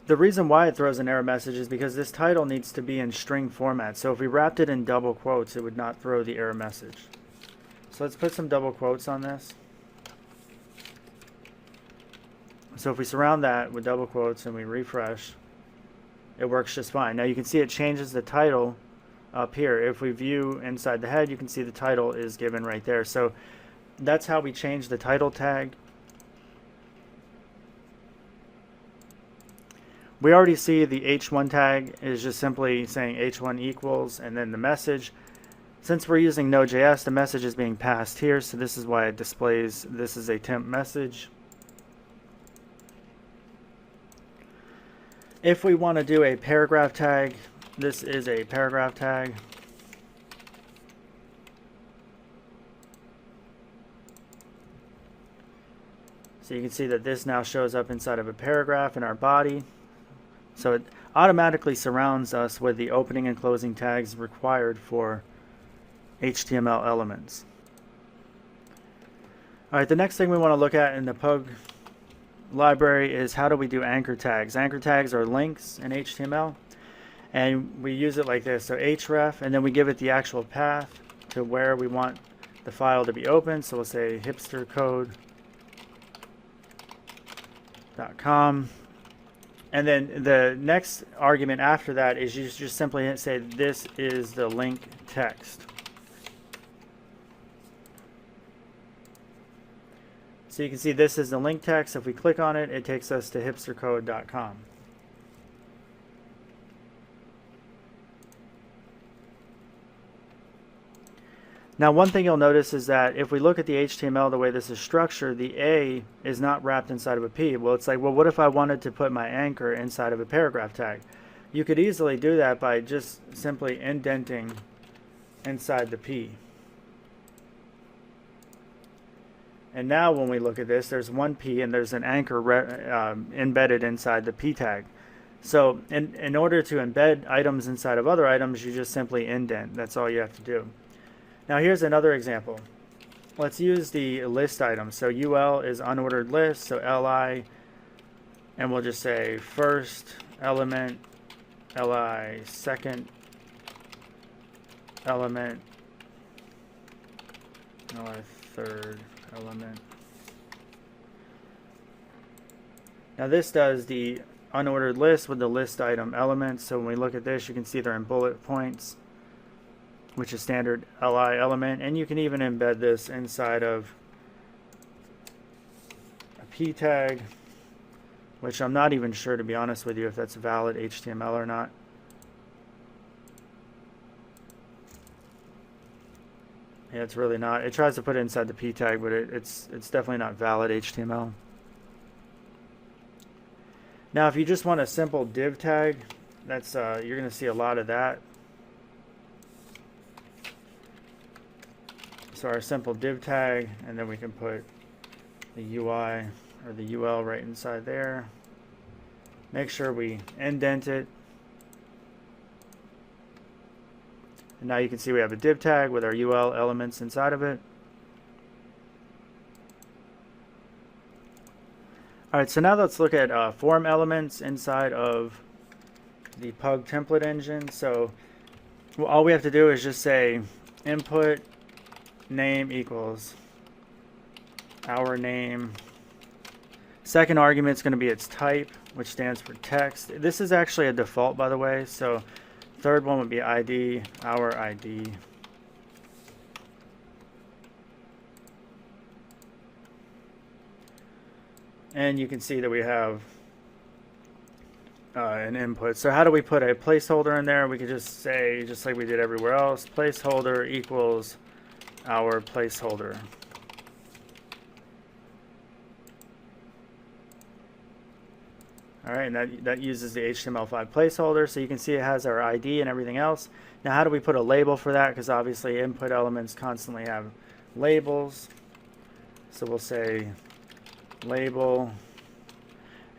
S1: The reason why it throws an error message is because this title needs to be in string format. So if we wrapped it in double quotes, it would not throw the error message. So let's put some double quotes on this. So if we surround that with double quotes and we refresh, it works just fine. Now you can see it changes the title up here. If we view inside the head, you can see the title is given right there. So that's how we change the title tag. We already see the h1 tag is just simply saying h1 equals and then the message. Since we're using Node.js, the message is being passed here, so this is why it displays this is a temp message. If we want to do a paragraph tag, this is a paragraph tag. So you can see that this now shows up inside of a paragraph in our body. So it automatically surrounds us with the opening and closing tags required for HTML elements. All right, the next thing we want to look at in the Pug library is how do we do anchor tags. Anchor tags are links in HTML, and we use it like this. So href, and then we give it the actual path to where we want the file to be opened. So we'll say hipstercode.com. And then the next argument after that is you just simply say this is the link text. So you can see this is the link text. If we click on it, it takes us to hipstercode.com. Now, one thing you'll notice is that if we look at the HTML, the way this is structured, the A is not wrapped inside of a P. Well, it's like, well, what if I wanted to put my anchor inside of a paragraph tag? You could easily do that by just simply indenting inside the P. And now when we look at this, there's one P and there's an anchor embedded inside the P tag. So in order to embed items inside of other items, you just simply indent. That's all you have to do. Now here's another example. Let's use the list item. So UL is unordered list, so LI, and we'll just say first element, LI second element, LI third element. Now this does the unordered list with the list item elements. So when we look at this, you can see they're in bullet points, which is standard LI element, and you can even embed this inside of a P tag, which I'm not even sure, to be honest with you, if that's valid HTML or not. Yeah, it's really not. It tries to put it inside the P tag, but it's definitely not valid HTML. Now, if you just want a simple div tag, that's you're going to see a lot of that. So our simple div tag, and then we can put the UI or the UL right inside there. Make sure we indent it. And now you can see we have a div tag with our UL elements inside of it. All right, so now let's look at form elements inside of the Pug template engine. So all we have to do is just say input name equals our name. Second argument is going to be its type, which stands for text. This is actually a default, by the way. So third one would be ID, our ID. And you can see that we have an input. So how do we put a placeholder in there? We could just say, just like we did everywhere else, placeholder equals our placeholder. All right, and that uses the HTML5 placeholder, so you can see it has our ID and everything else. Now, how do we put a label for that? Because obviously input elements constantly have labels. So we'll say label,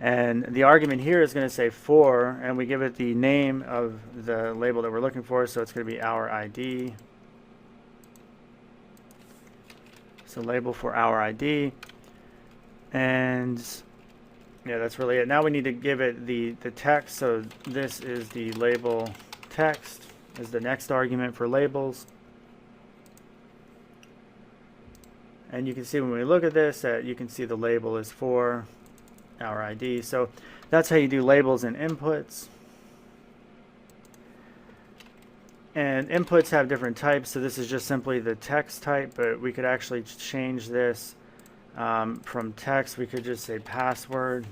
S1: and the argument here is going to say for, and we give it the name of the label that we're looking for, so it's going to be our ID. So label for our ID, and yeah, that's really it. Now we need to give it the text. So this is the label text is the next argument for labels. And you can see when we look at this that you can see the label is for our ID. So that's how you do labels and inputs. And inputs have different types, so this is just simply the text type, but we could actually change this from text. We could just say password.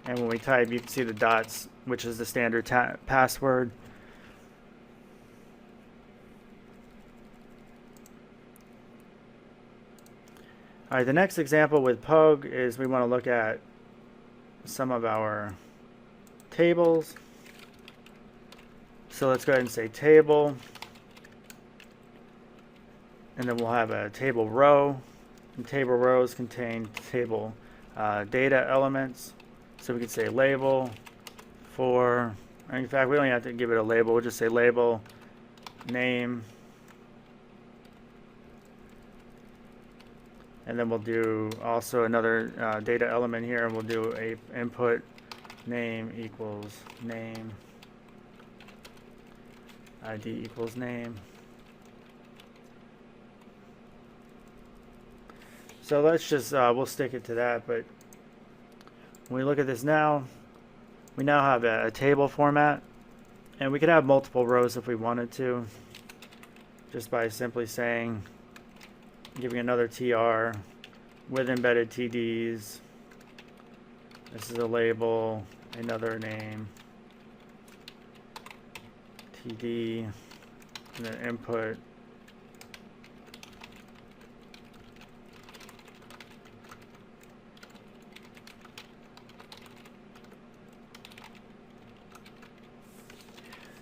S1: And when we type, you can see the dots, which is the standard password. All right, the next example with Pug is we want to look at some of our tables. So let's go ahead and say table. and then we'll have a table row, and table rows contain table data elements. So we could say label for, in fact, we don't even have to give it a label. We'll just say label name, and then we'll do also another data element here, and we'll do a input name equals name, ID equals name. So let's just, we'll stick it to that, but when we look at this now, we now have a table format, and we could have multiple rows if we wanted to, just by simply saying, giving another TR with embedded TDs. This is a label, another name, TD, and then input.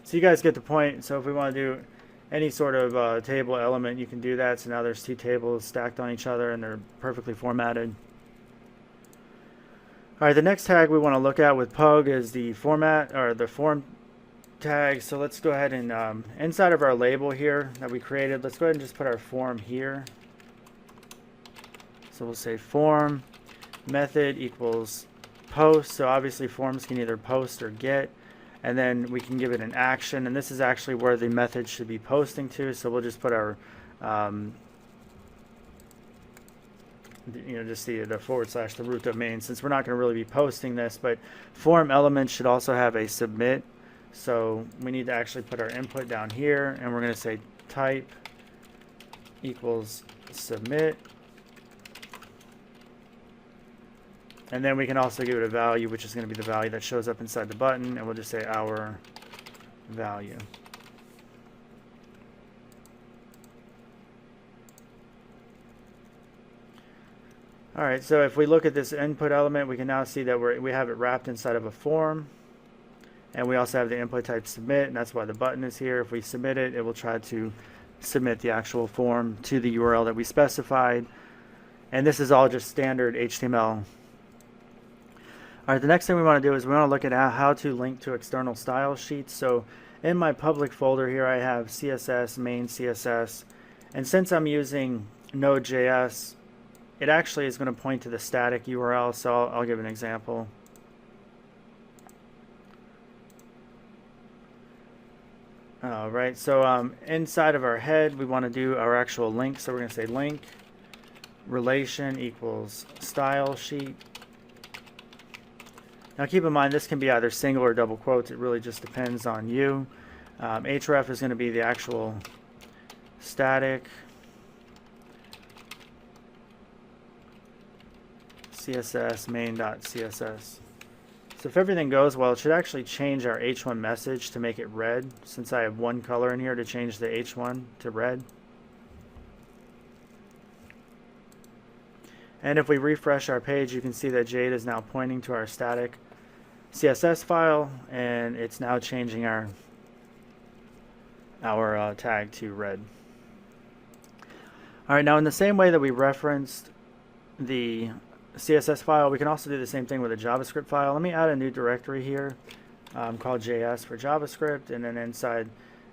S1: So you guys get the point. So if we want to do any sort of table element, you can do that. So now there's two tables stacked on each other and they're perfectly formatted. All right, the next tag we want to look at with Pug is the format, or the form tag. So let's go ahead and inside of our label here that we created, let's go ahead and just put our form here. So we'll say form method equals post. So obviously forms can either post or get. And then we can give it an action, and this is actually where the method should be posting to. So we'll just put our, just the / the root domain, since we're not going to really be posting this. But form elements should also have a submit. So we need to actually put our input down here, and we're going to say type equals submit. And then we can also give it a value, which is going to be the value that shows up inside the button, and we'll just say our value. All right, so if we look at this input element, we can now see that we have it wrapped inside of a form, and we also have the input type submit, and that's why the button is here. If we submit it, it will try to submit the actual form to the URL that we specified, and this is all just standard HTML. All right, the next thing we want to do is we want to look at how to link to external style sheets. So in my public folder here, I have CSS, main CSS, and since I'm using Node.js, it actually is going to point to the static URL, so I'll give an example. All right, so inside of our head, we want to do our actual link. So we're going to say link relation equals style sheet. Now keep in mind, this can be either single or double quotes. It really just depends on you. href is going to be the actual static CSS main.css. So if everything goes well, it should actually change our h1 message to make it red, since I have one color in here to change the h1 to red. And if we refresh our page, you can see that Jade is now pointing to our static CSS file, and it's now changing our tag to red. All right, now in the same way that we referenced the CSS file, we can also do the same thing with a JavaScript file. Let me add a new directory here called JS for JavaScript, and then inside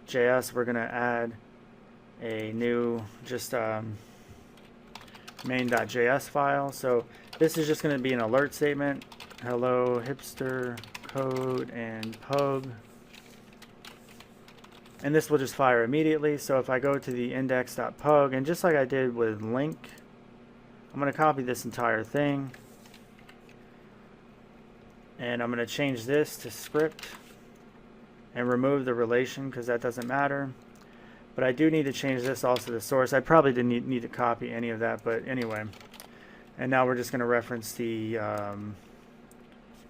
S1: JS we're going to add a new main.js file. So this is just going to be an alert statement. Hello hipster code and pug, and this will just fire immediately. So if I go to the index.pug, and just like I did with link, I'm going to copy this entire thing, and I'm going to change this to script and remove the relation because that doesn't matter. But I do need to change this also to source. I probably didn't need to copy any of that, but anyway. And now we're just going to reference the,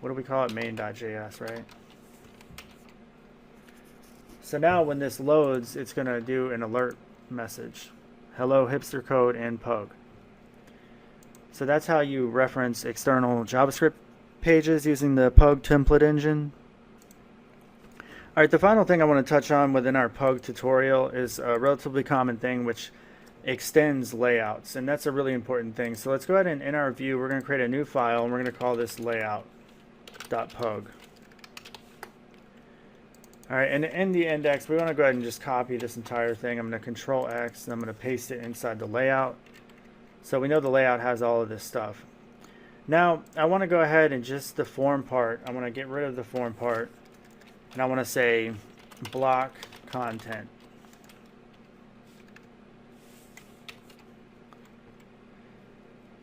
S1: what do we call it? Main.js, right? So now when this loads, it's going to do an alert message. Hello, hipster code and pug. So that's how you reference external JavaScript pages using the Pug template engine. All right, the final thing I want to touch on within our Pug tutorial is a relatively common thing, which extends layouts, and that's a really important thing. So let's go ahead and in our view, we're going to create a new file, and we're going to call this layout.pug. All right, and in the index, we want to go ahead and just copy this entire thing. I'm going to Control X, and I'm going to paste it inside the layout. So we know the layout has all of this stuff. Now, I want to go ahead and just the form part, I want to get rid of the form part, and I want to say block content.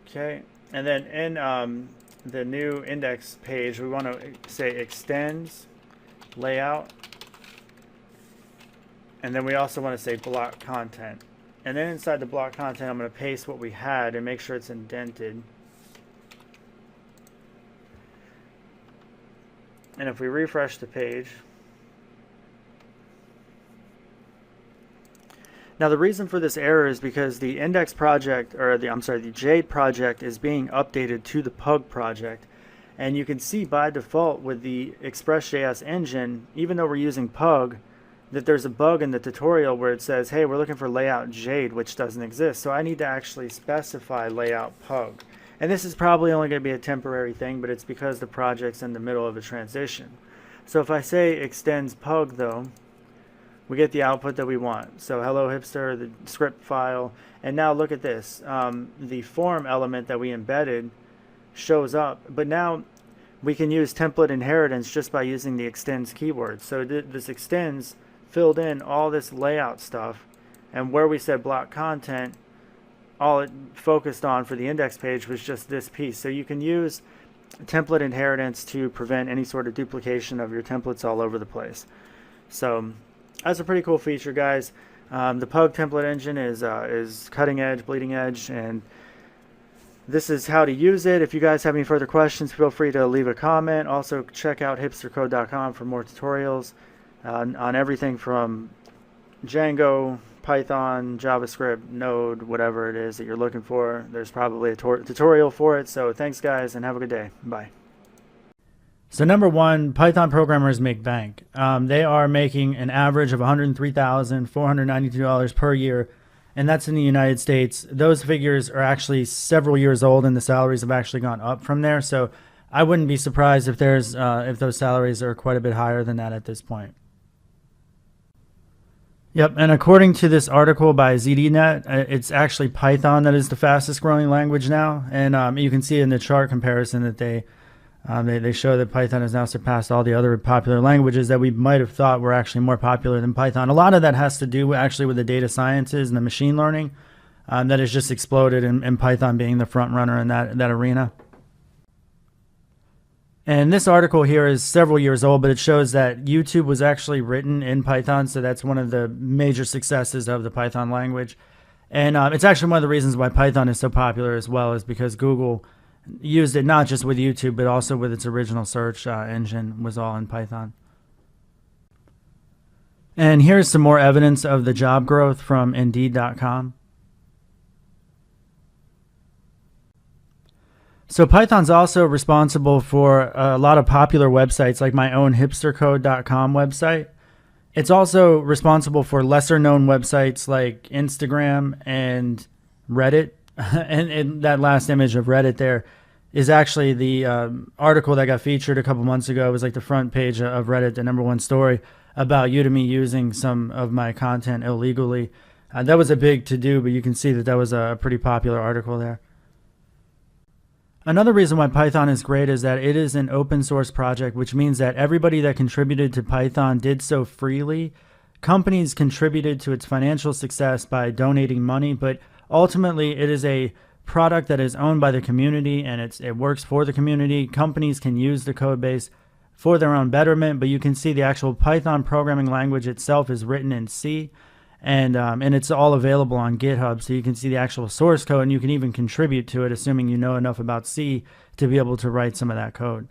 S1: Okay, and then in the new index page, we want to say extends layout, and then we also want to say block content. And then inside the block content, I'm going to paste what we had and make sure it's indented. And if we refresh the page, now the reason for this error is because the index project, or the Jade project is being updated to the Pug project. And you can see by default with the Express.js engine, even though we're using Pug, that there's a bug in the tutorial where it says, hey, we're looking for layout Jade, which doesn't exist. So I need to actually specify layout Pug. And this is probably only going to be a temporary thing, but it's because the project's in the middle of a transition. So if I say extends Pug though, we get the output that we want. So hello hipster, the script file, and now look at this. The form element that we embedded shows up, but now we can use template inheritance just by using the extends keyword. So this extends filled in all this layout stuff, and where we said block content, all it focused on for the index page was just this piece. So you can use template inheritance to prevent any sort of duplication of your templates all over the place. So that's a pretty cool feature, guys. The Pug template engine is cutting edge, bleeding edge, and this is how to use it. If you guys have any further questions, feel free to leave a comment. Also, check out hipstercode.com for more tutorials on everything from Django, Python, JavaScript, Node, whatever it is that you're looking for. There's probably a tutorial for it. So thanks, guys, and have a good day. Bye. So number one, Python programmers make bank. They are making an average of $103,492 per year, and that's in the United States. Those figures are actually several years old, and the salaries have actually gone up from there. So I wouldn't be surprised if if those salaries are quite a bit higher than that at this point. Yep, and according to this article by ZDNet, it's actually Python that is the fastest growing language now, and you can see in the chart comparison that they show that Python has now surpassed all the other popular languages that we might have thought were actually more popular than Python. A lot of that has to do actually with the data sciences and the machine learning that has just exploded, and Python being the front runner in that arena. And this article here is several years old, but it shows that YouTube was actually written in Python, so that's one of the major successes of the Python language. And it's actually one of the reasons why Python is so popular as well, is because Google used it not just with YouTube, but also with its original search engine was all in Python. And here's some more evidence of the job growth from Indeed.com. So Python's also responsible for a lot of popular websites like my own hipstercode.com website. It's also responsible for lesser known websites like Instagram and Reddit. and that last image of Reddit there is actually the article that got featured a couple months ago. It was like the front page of Reddit, the #1 story about Udemy using some of my content illegally. That was a big to-do, but you can see that was a pretty popular article there. Another reason why Python is great is that it is an open source project, which means that everybody that contributed to Python did so freely. Companies contributed to its financial success by donating money, but ultimately it is a product that is owned by the community, and it works for the community. Companies can use the code base for their own betterment, but you can see the actual Python programming language itself is written in C. And it's all available on GitHub, so you can see the actual source code, and you can even contribute to it, assuming you know enough about C to be able to write some of that code.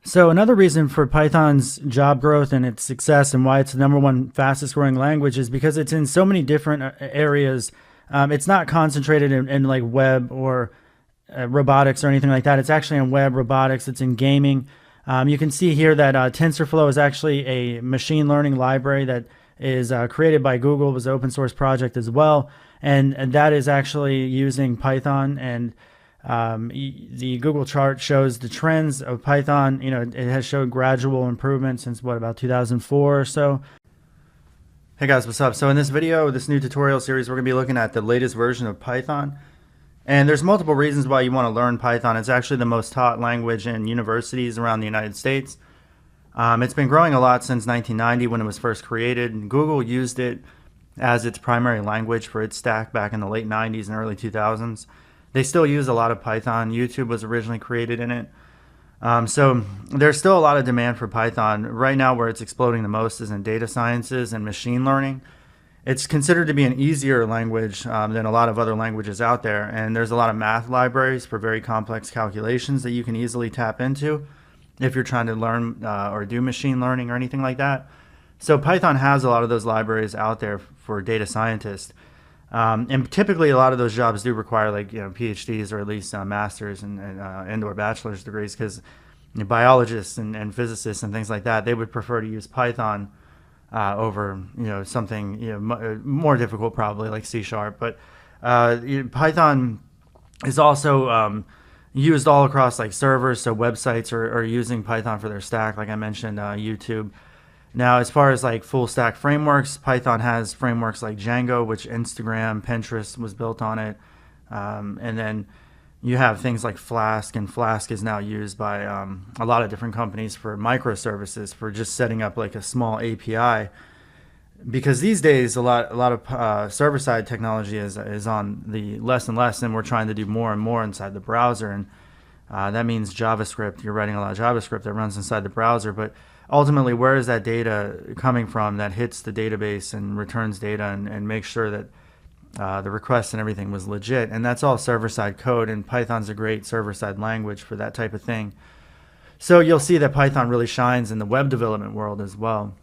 S1: So another reason for Python's job growth and its success and why it's the #1 fastest growing language is because it's in so many different areas. It's not concentrated in like web or robotics or anything like that. It's actually in web, robotics, it's in gaming. You can see here that TensorFlow is actually a machine learning library that is created by Google. It was an open source project as well, and that is actually using Python. And the Google chart shows the trends of Python. It has showed gradual improvement since about 2004 or so. Hey guys, what's up? So in this video, this new tutorial series, we're going to be looking at the latest version of Python. And there's multiple reasons why you want to learn Python. It's actually the most taught language in universities around the United States. It's been growing a lot since 1990 when it was first created. And Google used it as its primary language for its stack back in the late 90s and early 2000s. They still use a lot of Python. YouTube was originally created in it. So there's still a lot of demand for Python. Right now where it's exploding the most is in data sciences and machine learning. It's considered to be an easier language than a lot of other languages out there. And there's a lot of math libraries for very complex calculations that you can easily tap into if you're trying to learn or do machine learning or anything like that. So Python has a lot of those libraries out there for data scientists. And typically a lot of those jobs do require PhDs or at least masters and or bachelor's degrees, because biologists and physicists and things like that, they would prefer to use Python over something more difficult, probably like C#. But Python is also used all across servers, so websites are using Python for their stack, like I mentioned, YouTube. Now, as far as full stack frameworks, Python has frameworks like Django, which Instagram, Pinterest was built on it. And then you have things like Flask, and Flask is now used by a lot of different companies for microservices, for just setting up a small API. Because these days, a lot of server-side technology is on the less and less, and we're trying to do more and more inside the browser. And that means JavaScript. You're writing a lot of JavaScript that runs inside the browser, but ultimately, where is that data coming from that hits the database and returns data and makes sure that the request and everything was legit? And that's all server-side code, and Python's a great server-side language for that type of thing. So you'll see that Python really shines in the web development world as well.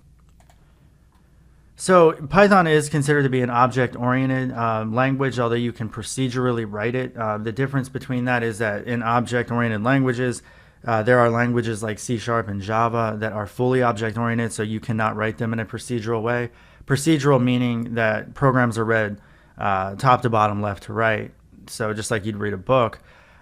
S1: So Python is considered to be an object-oriented language, although you can procedurally write it. The difference between that is that in object-oriented languages, there are languages like C# and Java that are fully object-oriented, so you cannot write them in a procedural way. Procedural meaning that programs are read top to bottom, left to right, so just like you'd read a book.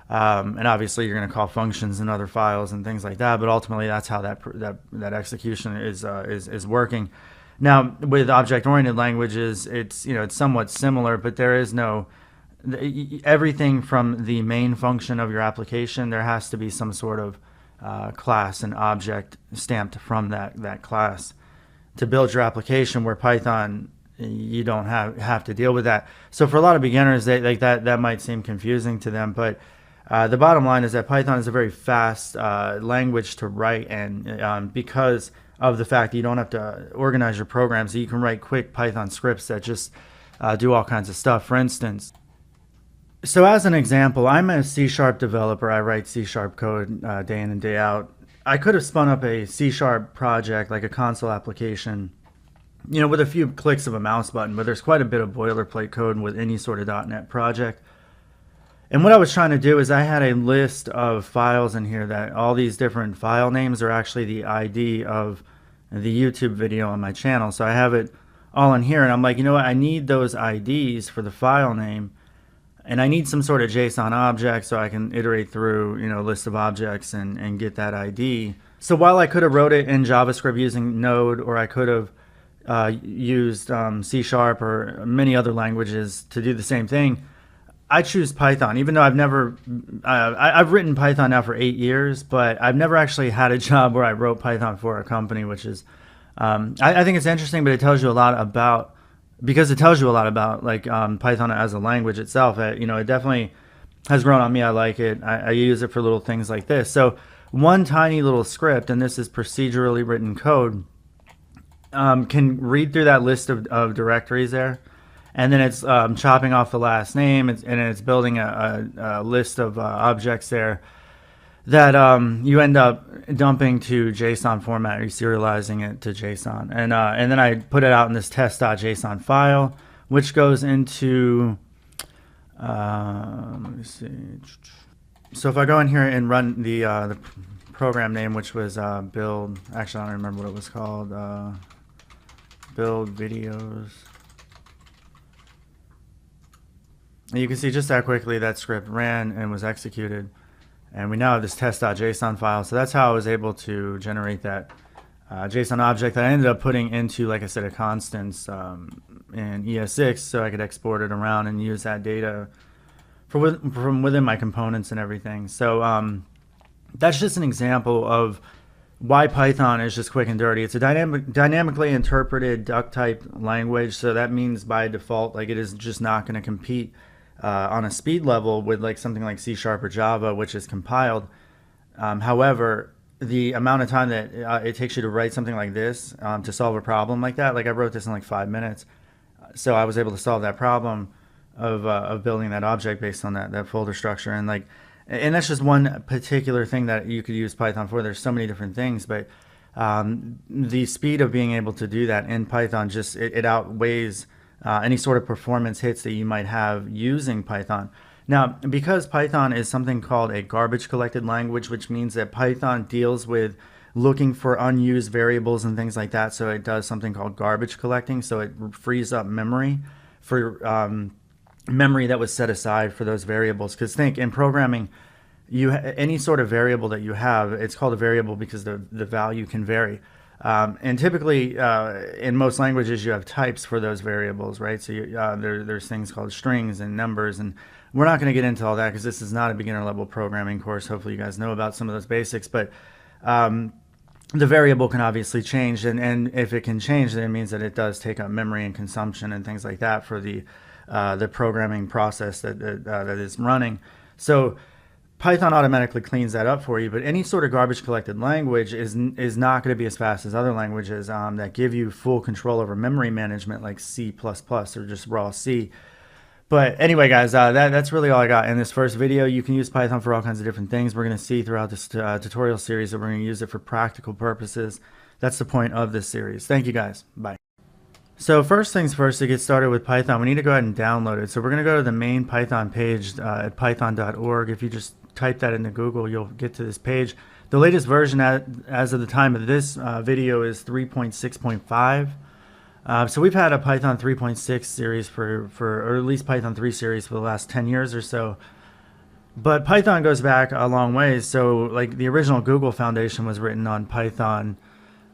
S1: And obviously you're going to call functions and other files and things like that, but ultimately that's how that execution is working. Now, with object-oriented languages, it's somewhat similar, but there is no everything from the main function of your application. There has to be some sort of class and object stamped from that class to build your application, where Python, you don't have to deal with that. So for a lot of beginners, that might seem confusing to them, but the bottom line is that Python is a very fast language to write, and because of the fact that you don't have to organize your programs, so you can write quick Python scripts that just do all kinds of stuff. For instance, so as an example, I'm a C# developer. I write C# code day in and day out. I could have spun up a C# project, like a console application, with a few clicks of a mouse button, but there's quite a bit of boilerplate code with any sort of .NET project. And what I was trying to do is I had a list of files in here that all these different file names are actually the ID of the YouTube video on my channel. So I have it all in here, and I'm like, what? I need those IDs for the file name. And I need some sort of JSON object so I can iterate through, a list of objects and get that ID. So while I could have wrote it in JavaScript using Node, or I could have used C# or many other languages to do the same thing, I choose Python, even though I've written Python now for 8 years, but I've never actually had a job where I wrote Python for a company, which is, I think it's interesting, but it tells you a lot about, Python as a language itself. It definitely has grown on me. I like it. I use it for little things like this. So one tiny little script, and this is procedurally written code, can read through that list of directories there, and then it's chopping off the last name, and it's building a list of objects there that you end up dumping to JSON format, or serializing it to JSON. And then I put it out in this test.json file, which goes into, let me see. So if I go in here and run the program name, which was build, actually I don't remember what it was called, build videos. And you can see just how quickly that script ran and was executed. And we now have this test.json file. So that's how I was able to generate that JSON object that I ended up putting into, like I said, a constants in ES6 so I could export it around and use that data from within my components and everything. So that's just an example of why Python is just quick and dirty. It's a dynamically interpreted duck type language. So that means by default, like, it is just not going to compete on a speed level with like something like C# or Java, which is compiled. However, the amount of time that it takes you to write something like this to solve a problem like that, like I wrote this in like 5 minutes. So I was able to solve that problem of building that object based on that folder structure. And that's just one particular thing that you could use Python for. There's so many different things, but the speed of being able to do that in Python just it outweighs any sort of performance hits that you might have using Python. Now, because Python is something called a garbage collected language, which means that Python deals with looking for unused variables and things like that. So it does something called garbage collecting. So it frees up memory for memory that was set aside for those variables. Because think, in programming, any sort of variable that you have, it's called a variable because the value can vary. And typically, in most languages, you have types for those variables, right? So there's things called strings and numbers, and we're not going to get into all that because this is not a beginner level programming course. Hopefully you guys know about some of those basics, but the variable can obviously change, and if it can change, then it means that it does take up memory and consumption and things like that for the programming process that is running. So Python automatically cleans that up for you, but any sort of garbage collected language is not going to be as fast as other languages that give you full control over memory management, like C++ or just raw C. But anyway, guys, that's really all I got in this first video. You can use Python for all kinds of different things. We're going to see throughout this tutorial series that we're going to use it for practical purposes. That's the point of this series. Thank you, guys. Bye. So first things first, to get started with Python, we need to go ahead and download it. So we're going to go to the main Python page at python.org. If you just type that into Google, you'll get to this page. The latest version as of the time of this video is 3.6.5. So we've had a Python 3.6 series or at least Python 3 series for the last 10 years or so. But Python goes back a long ways. So like the original Google Foundation was written on Python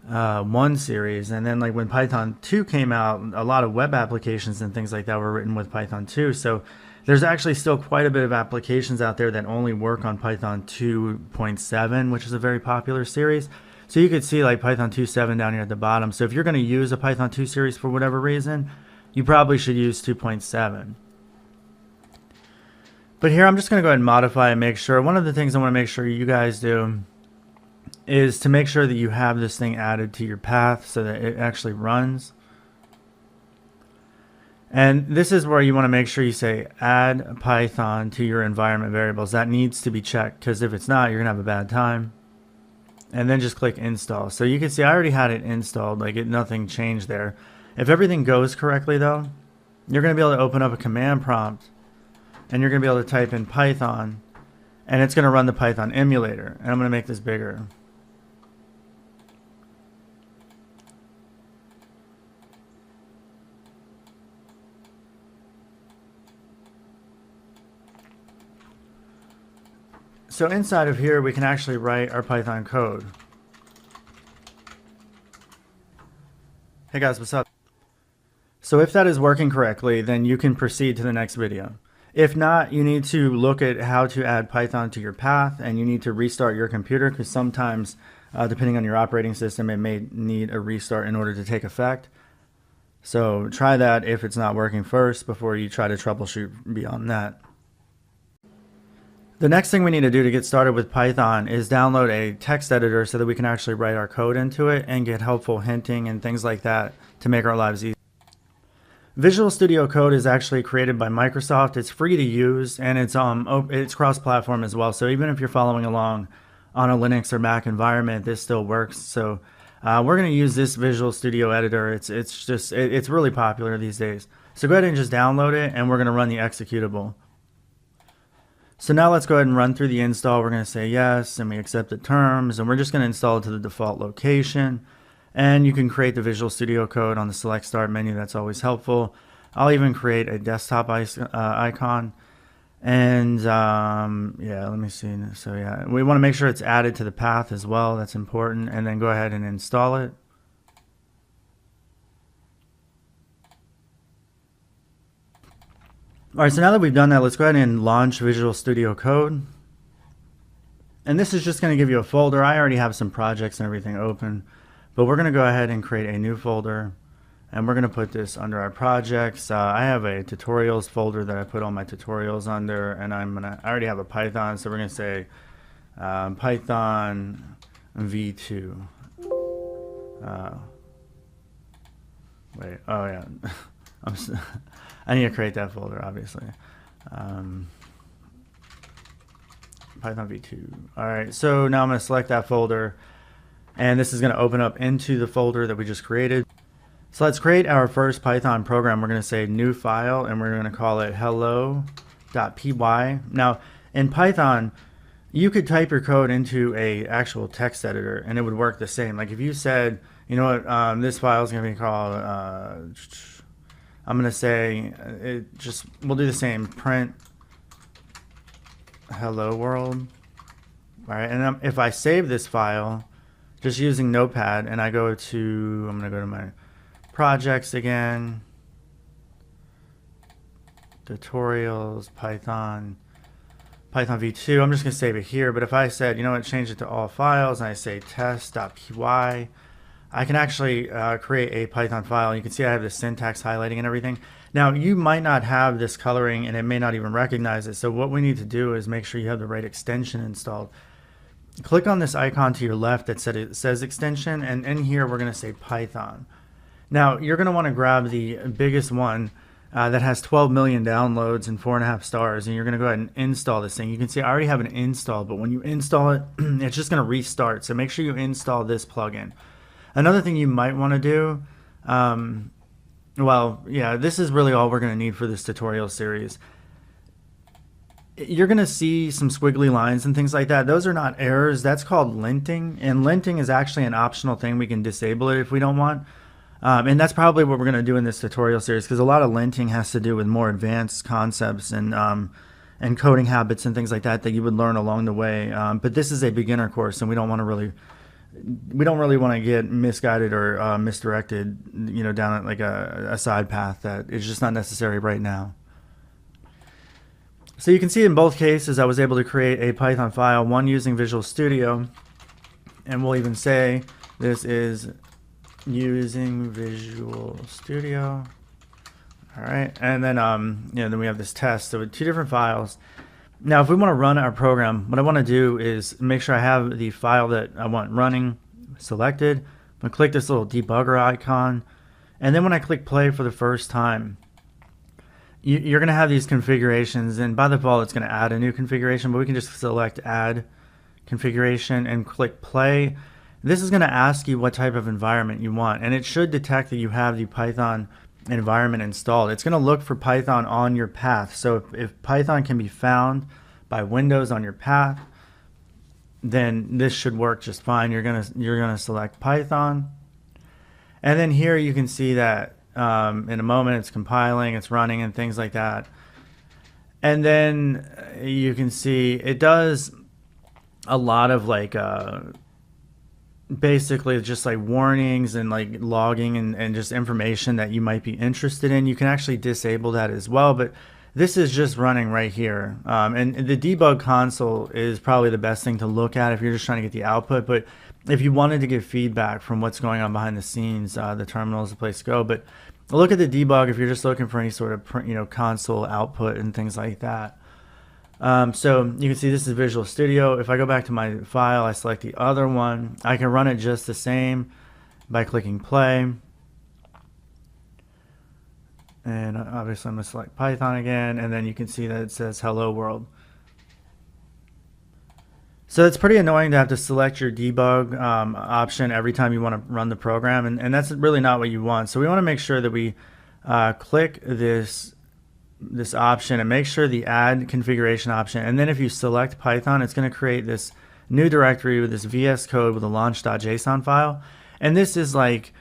S1: 1 series. And then like when Python 2 came out, a lot of web applications and things like that were written with Python 2. So there's actually still quite a bit of applications out there that only work on Python 2.7, which is a very popular series. So you could see like Python 2.7 down here at the bottom. So if you're going to use a Python 2 series for whatever reason, you probably should use 2.7. But here I'm just going to go ahead and modify and make sure. One of the things I want to make sure you guys do is to make sure that you have this thing added to your path so that it actually runs. And this is where you want to make sure you say add Python to your environment variables. That needs to be checked, because if it's not, you're going to have a bad time. And then just click install. So you can see I already had it installed, like nothing changed there. If everything goes correctly though, you're going to be able to open up a command prompt and you're going to be able to type in Python, and it's going to run the Python emulator. And I'm going to make this bigger. So inside of here, we can actually write our Python code. Hey guys, what's up? So if that is working correctly, then you can proceed to the next video. If not, you need to look at how to add Python to your path, and you need to restart your computer, because sometimes, depending on your operating system, it may need a restart in order to take effect. So try that if it's not working first before you try to troubleshoot beyond that. The next thing we need to do to get started with Python is download a text editor so that we can actually write our code into it and get helpful hinting and things like that to make our lives easier. Visual Studio Code is actually created by Microsoft. It's free to use, and it's cross-platform as well. So even if you're following along on a Linux or Mac environment, this still works. So we're going to use this Visual Studio editor. It's really popular these days. So go ahead and just download it, and we're going to run the executable. So now let's go ahead and run through the install. We're going to say yes, and we accept the terms, and we're just going to install it to the default location. And you can create the Visual Studio Code on the Select Start menu. That's always helpful. I'll even create a desktop icon. And yeah, let me see. So yeah, we want to make sure it's added to the path as well. That's important. And then go ahead and install it. All right, so now that we've done that, let's go ahead and launch Visual Studio Code. And this is just going to give you a folder. I already have some projects and everything open, but we're going to go ahead and create a new folder, and we're going to put this under our projects. I have a tutorials folder that I put all my tutorials under, and I already have a Python, so we're going to say Python v2. Wait, oh yeah. I need to create that folder, obviously. Python v2. All right, so now I'm going to select that folder, and this is going to open up into the folder that we just created. So let's create our first Python program. We're going to say new file, and we're going to call it hello.py. Now, in Python, you could type your code into a actual text editor, and it would work the same. Like if you said, you know what, this file is going to be called, I'm going to say, we'll do the same, print hello world. All right, and if I save this file, just using Notepad, and I go to, I'm going to go to my projects again, tutorials, Python v2, I'm just going to save it here. But if I said, you know what, change it to all files, and I say test.py, I can actually create a Python file. You can see I have the syntax highlighting and everything. Now, you might not have this coloring, and it may not even recognize it. So what we need to do is make sure you have the right extension installed. Click on this icon to your left that says extension, and in here we're going to say Python. Now, you're going to want to grab the biggest one that has 12 million downloads and 4.5 stars, and you're going to go ahead and install this thing. You can see I already have an install, but when you install it, it's just going to restart. So make sure you install this plugin. Another thing you might want to do, well, yeah, this is really all we're going to need for this tutorial series. You're going to see some squiggly lines and things like that. Those are not errors. That's called linting, and linting is actually an optional thing. We can disable it if we don't want. And that's probably what we're going to do in this tutorial series, because a lot of linting has to do with more advanced concepts and coding habits and things like that that you would learn along the way. But this is a beginner course, and we don't really want to get misguided or misdirected, you know, down like a side path that is just not necessary right now. So you can see in both cases I was able to create a Python file, one using Visual Studio, and we'll even say this is using Visual Studio. All right, and then then we have this test. So with two different files. Now, if we want to run our program, what I want to do is make sure I have the file that I want running selected. I'm going to click this little debugger icon, and then when I click play for the first time, you're going to have these configurations, and by default it's going to add a new configuration, but we can just select add configuration and click play. This is going to ask you what type of environment you want, and it should detect that you have the Python environment installed. It's going to look for Python on your path. So if Python can be found by Windows on your path, then this should work just fine. You're gonna select Python, and then here you can see that in a moment it's compiling, it's running, and things like that. And then you can see it does a lot of like basically just like warnings and like logging and just information that you might be interested in. You can actually disable that as well, but this is just running right here. And the debug console is probably the best thing to look at if you're just trying to get the output. But if you wanted to get feedback from what's going on behind the scenes, the terminal is the place to go. But look at the debug if you're just looking for any sort of console output and things like that. So you can see this is Visual Studio. If I go back to my file, I select the other one. I can run it just the same by clicking play. And obviously I'm going to select Python again, and then you can see that it says hello world. So it's pretty annoying to have to select your debug option every time you want to run the program, and that's really not what you want. So we want to make sure that we click this option and make sure the add configuration option, and then if you select Python, it's going to create this new directory with this VS Code with a launch.json file. And this is like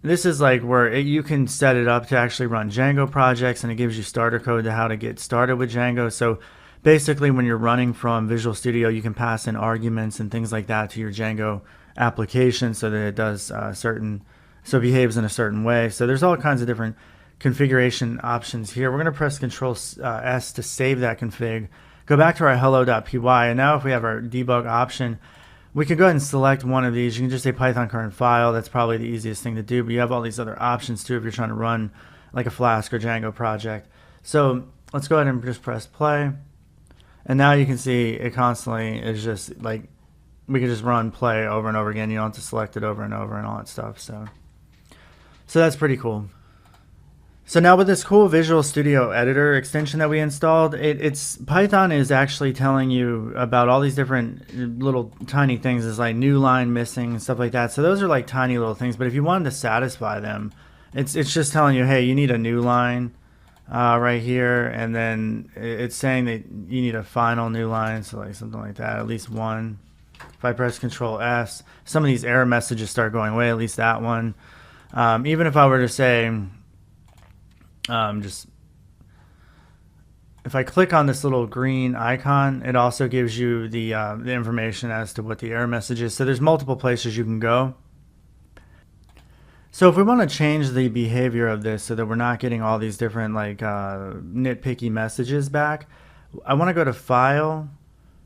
S1: where you can set it up to actually run Django projects, and it gives you starter code to how to get started with Django. So basically, when you're running from Visual Studio, you can pass in arguments and things like that to your Django application so that it does so it behaves in a certain way. So there's all kinds of different configuration options here. We're going to press Control S to save that config. Go back to our hello.py, and now if we have our debug option, we can go ahead and select one of these. You can just say Python current file. That's probably the easiest thing to do, but you have all these other options too if you're trying to run like a Flask or Django project. So let's go ahead and just press play. And now you can see it constantly is just like, we can just run play over and over again. You don't have to select it over and over and all that stuff. So that's pretty cool. So now with this cool Visual Studio Editor extension that we installed, Python is actually telling you about all these different little tiny things. It's like new line missing and stuff like that. So those are like tiny little things. But if you wanted to satisfy them, it's just telling you, hey, you need a new line right here, and then it's saying that you need a final new line, so like something like that, at least one. If I press Control S, some of these error messages start going away, at least that one. Even if I were to say, just if I click on this little green icon, it also gives you the information as to what the error message is. So there's multiple places you can go. So if we want to change the behavior of this so that we're not getting all these different like nitpicky messages back, I want to go to File,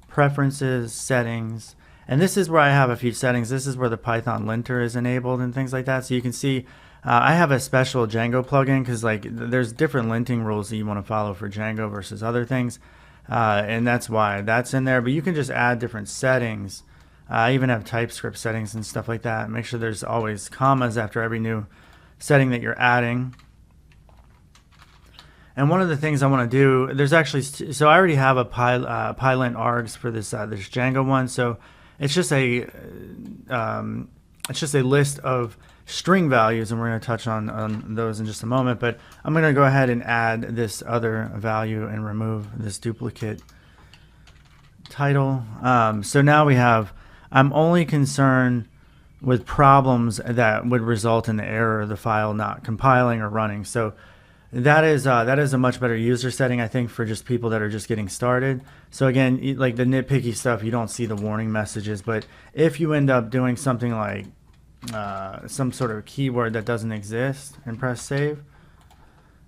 S1: Preferences, Settings, and this is where I have a few settings. This is where the Python linter is enabled and things like that. So you can see I have a special Django plugin because like there's different linting rules that you want to follow for Django versus other things, and that's why that's in there. But you can just add different settings. I even have TypeScript settings and stuff like that. Make sure there's always commas after every new setting that you're adding. And one of the things I want to do, there's actually, so I already have a pylint args for this this Django one. So it's just a list of string values, and we're going to touch on those in just a moment. But I'm going to go ahead and add this other value and remove this duplicate title. So now we have, I'm only concerned with problems that would result in the error of the file not compiling or running. So that is a much better user setting, I think, for just people that are just getting started. So again, like the nitpicky stuff, you don't see the warning messages. But if you end up doing something like some sort of keyword that doesn't exist and press save,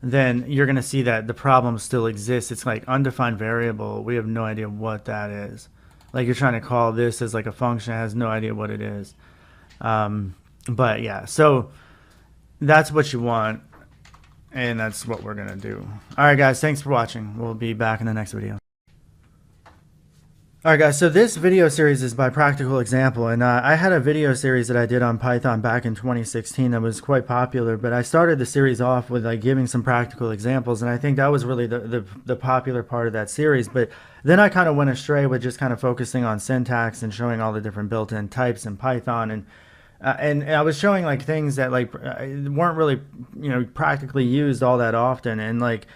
S1: then you're going to see that the problem still exists. It's like undefined variable. We have no idea what that is. Like you're trying to call this as like a function, it has no idea what it is. But yeah, so that's what you want, and that's what we're going to do. All right, guys, thanks for watching. We'll be back in the next video. Alright guys, so this video series is by Practical Example, and I had a video series that I did on Python back in 2016 that was quite popular, but I started the series off with like giving some practical examples, and I think that was really the popular part of that series. But then I kind of went astray with just kind of focusing on syntax and showing all the different built-in types in Python, and I was showing like things that like weren't really, you know, practically used all that often, and like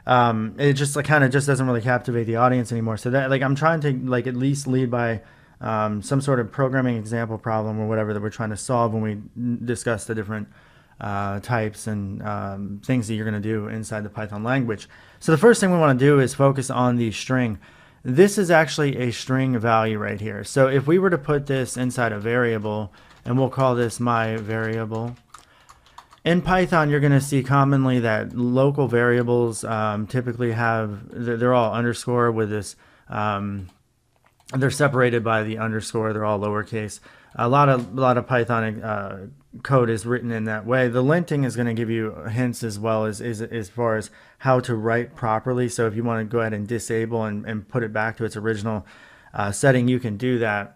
S1: it just like kind of just doesn't really captivate the audience anymore. So that like I'm trying to like at least lead by some sort of programming example problem or whatever that we're trying to solve when we discuss the different types and things that you're going to do inside the Python language. So the first thing we want to do is focus on the string. This is actually a string value right here. So if we were to put this inside a variable, and we'll call this my variable. In Python, you're going to see commonly that local variables typically they're all underscore with this, they're separated by the underscore, they're all lowercase. A lot of Python code is written in that way. The linting is going to give you hints as well as far as how to write properly. So if you want to go ahead and disable and put it back to its original setting, you can do that.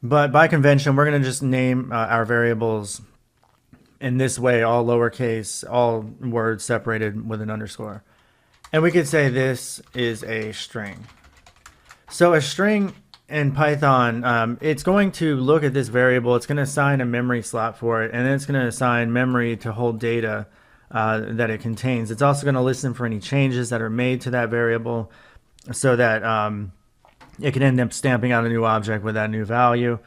S1: But by convention, we're going to just name our variables in this way, all lowercase, all words separated with an underscore. And we could say this is a string. So a string in Python, it's going to look at this variable, it's going to assign a memory slot for it, and then it's going to assign memory to hold data that it contains. It's also going to listen for any changes that are made to that variable so that it can end up stamping out a new object with that new value.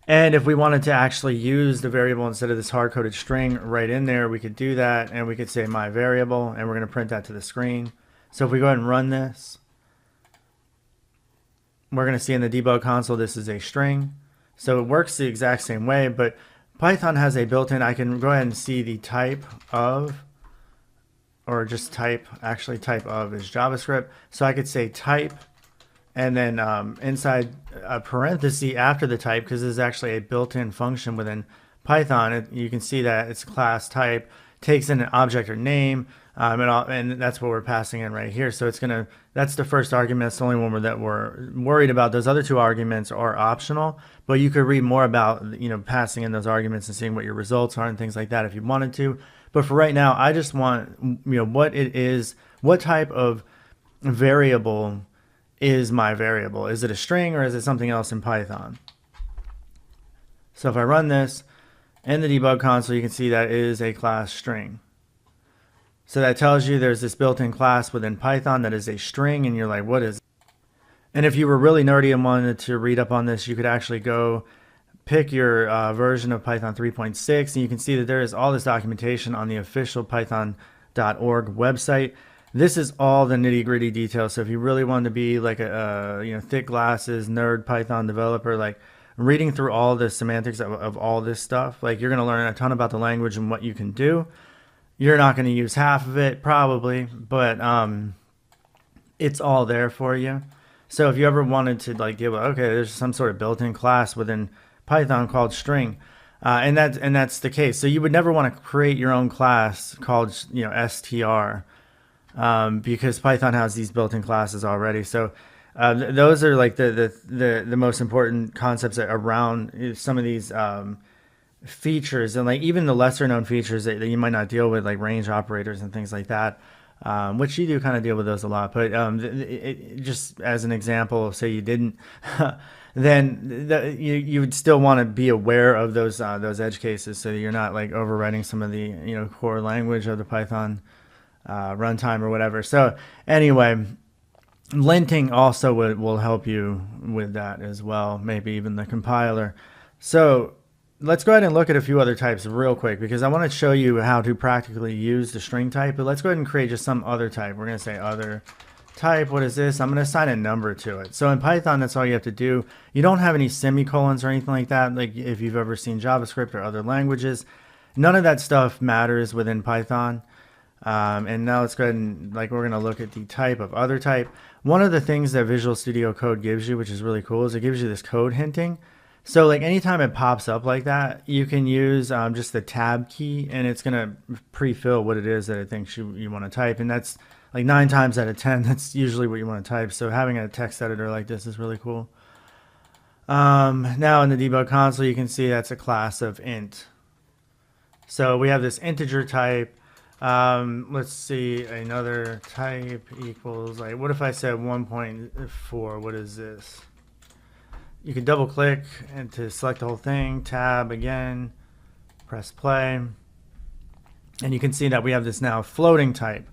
S1: And if we wanted to actually use the variable instead of this hard-coded string right in there, we could do that, and we could say my variable, and we're going to print that to the screen. So if we go ahead and run this, we're going to see in the debug console this is a string. So it works the exact same way, but Python has a built-in, I can go ahead and see the type of, or just type, actually type of is JavaScript. So I could say type, and then inside a parenthesis after the type, because this is actually a built-in function within Python, you can see that it's class type, takes in an object or name, and that's what we're passing in right here. So it's gonna, that's the first argument. It's the only one that we're worried about. Those other two arguments are optional, but you could read more about, passing in those arguments and seeing what your results are and things like that if you wanted to. But for right now, I just want, what it is, what type of variable is my variable. Is it a string or is it something else in Python? So if I run this in the debug console, you can see that it is a class string. So that tells you there's this built-in class within Python that is a string, and you're like, what is it? And if you were really nerdy and wanted to read up on this, you could actually go pick your version of Python 3.6, and you can see that there is all this documentation on the official python.org website. This is all the nitty-gritty details. So if you really want to be like a thick glasses nerd Python developer, like reading through all the semantics of all this stuff, like you're going to learn a ton about the language and what you can do. You're not going to use half of it probably, but it's all there for you. So if you ever wanted to like deal with, okay, there's some sort of built-in class within Python called string, and that's the case. So you would never want to create your own class called str. Because Python has these built-in classes already. So those are like the most important concepts around some of these features, and like even the lesser known features that you might not deal with, like range operators and things like that, which you do kind of deal with those a lot. But just as an example, say you didn't, then you would still want to be aware of those edge cases, so you're not like overwriting some of the core language of the Python runtime or whatever. So anyway, linting also will help you with that as well, maybe even the compiler. So let's go ahead and look at a few other types real quick, because I want to show you how to practically use the string type. But let's go ahead and create just some other type. We're going to say other type. What is this? I'm going to assign a number to it. So in Python, that's all you have to do. You don't have any semicolons or anything like that, like if you've ever seen JavaScript or other languages. None of that stuff matters within Python. And now let's go ahead and we're going to look at the type of other type. One of the things that Visual Studio Code gives you, which is really cool, is it gives you this code hinting. So like anytime it pops up like that, you can use just the tab key, and it's going to pre-fill what it is that it thinks you want to type. And that's like 9 times out of 10, that's usually what you want to type. So having a text editor like this is really cool. Now in the debug console, you can see that's a class of int. So we have this integer type. Let's see, another type equals, like, what if I said 1.4? What is this? You can double click and to select the whole thing, tab again, press play, and you can see that we have this now floating type.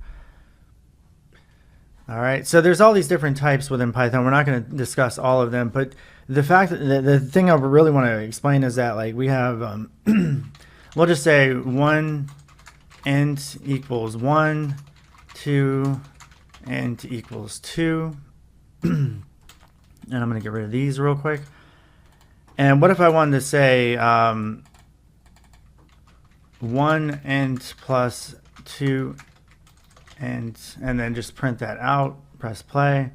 S1: All right, so there's all these different types within Python. We're not going to discuss all of them, but the fact that the thing I really want to explain is that like we have, we'll just say 1 int equals 1, 2 int equals 2. And I'm going to get rid of these real quick. And what if I wanted to say 1 int plus 2 int, and then just print that out, press play.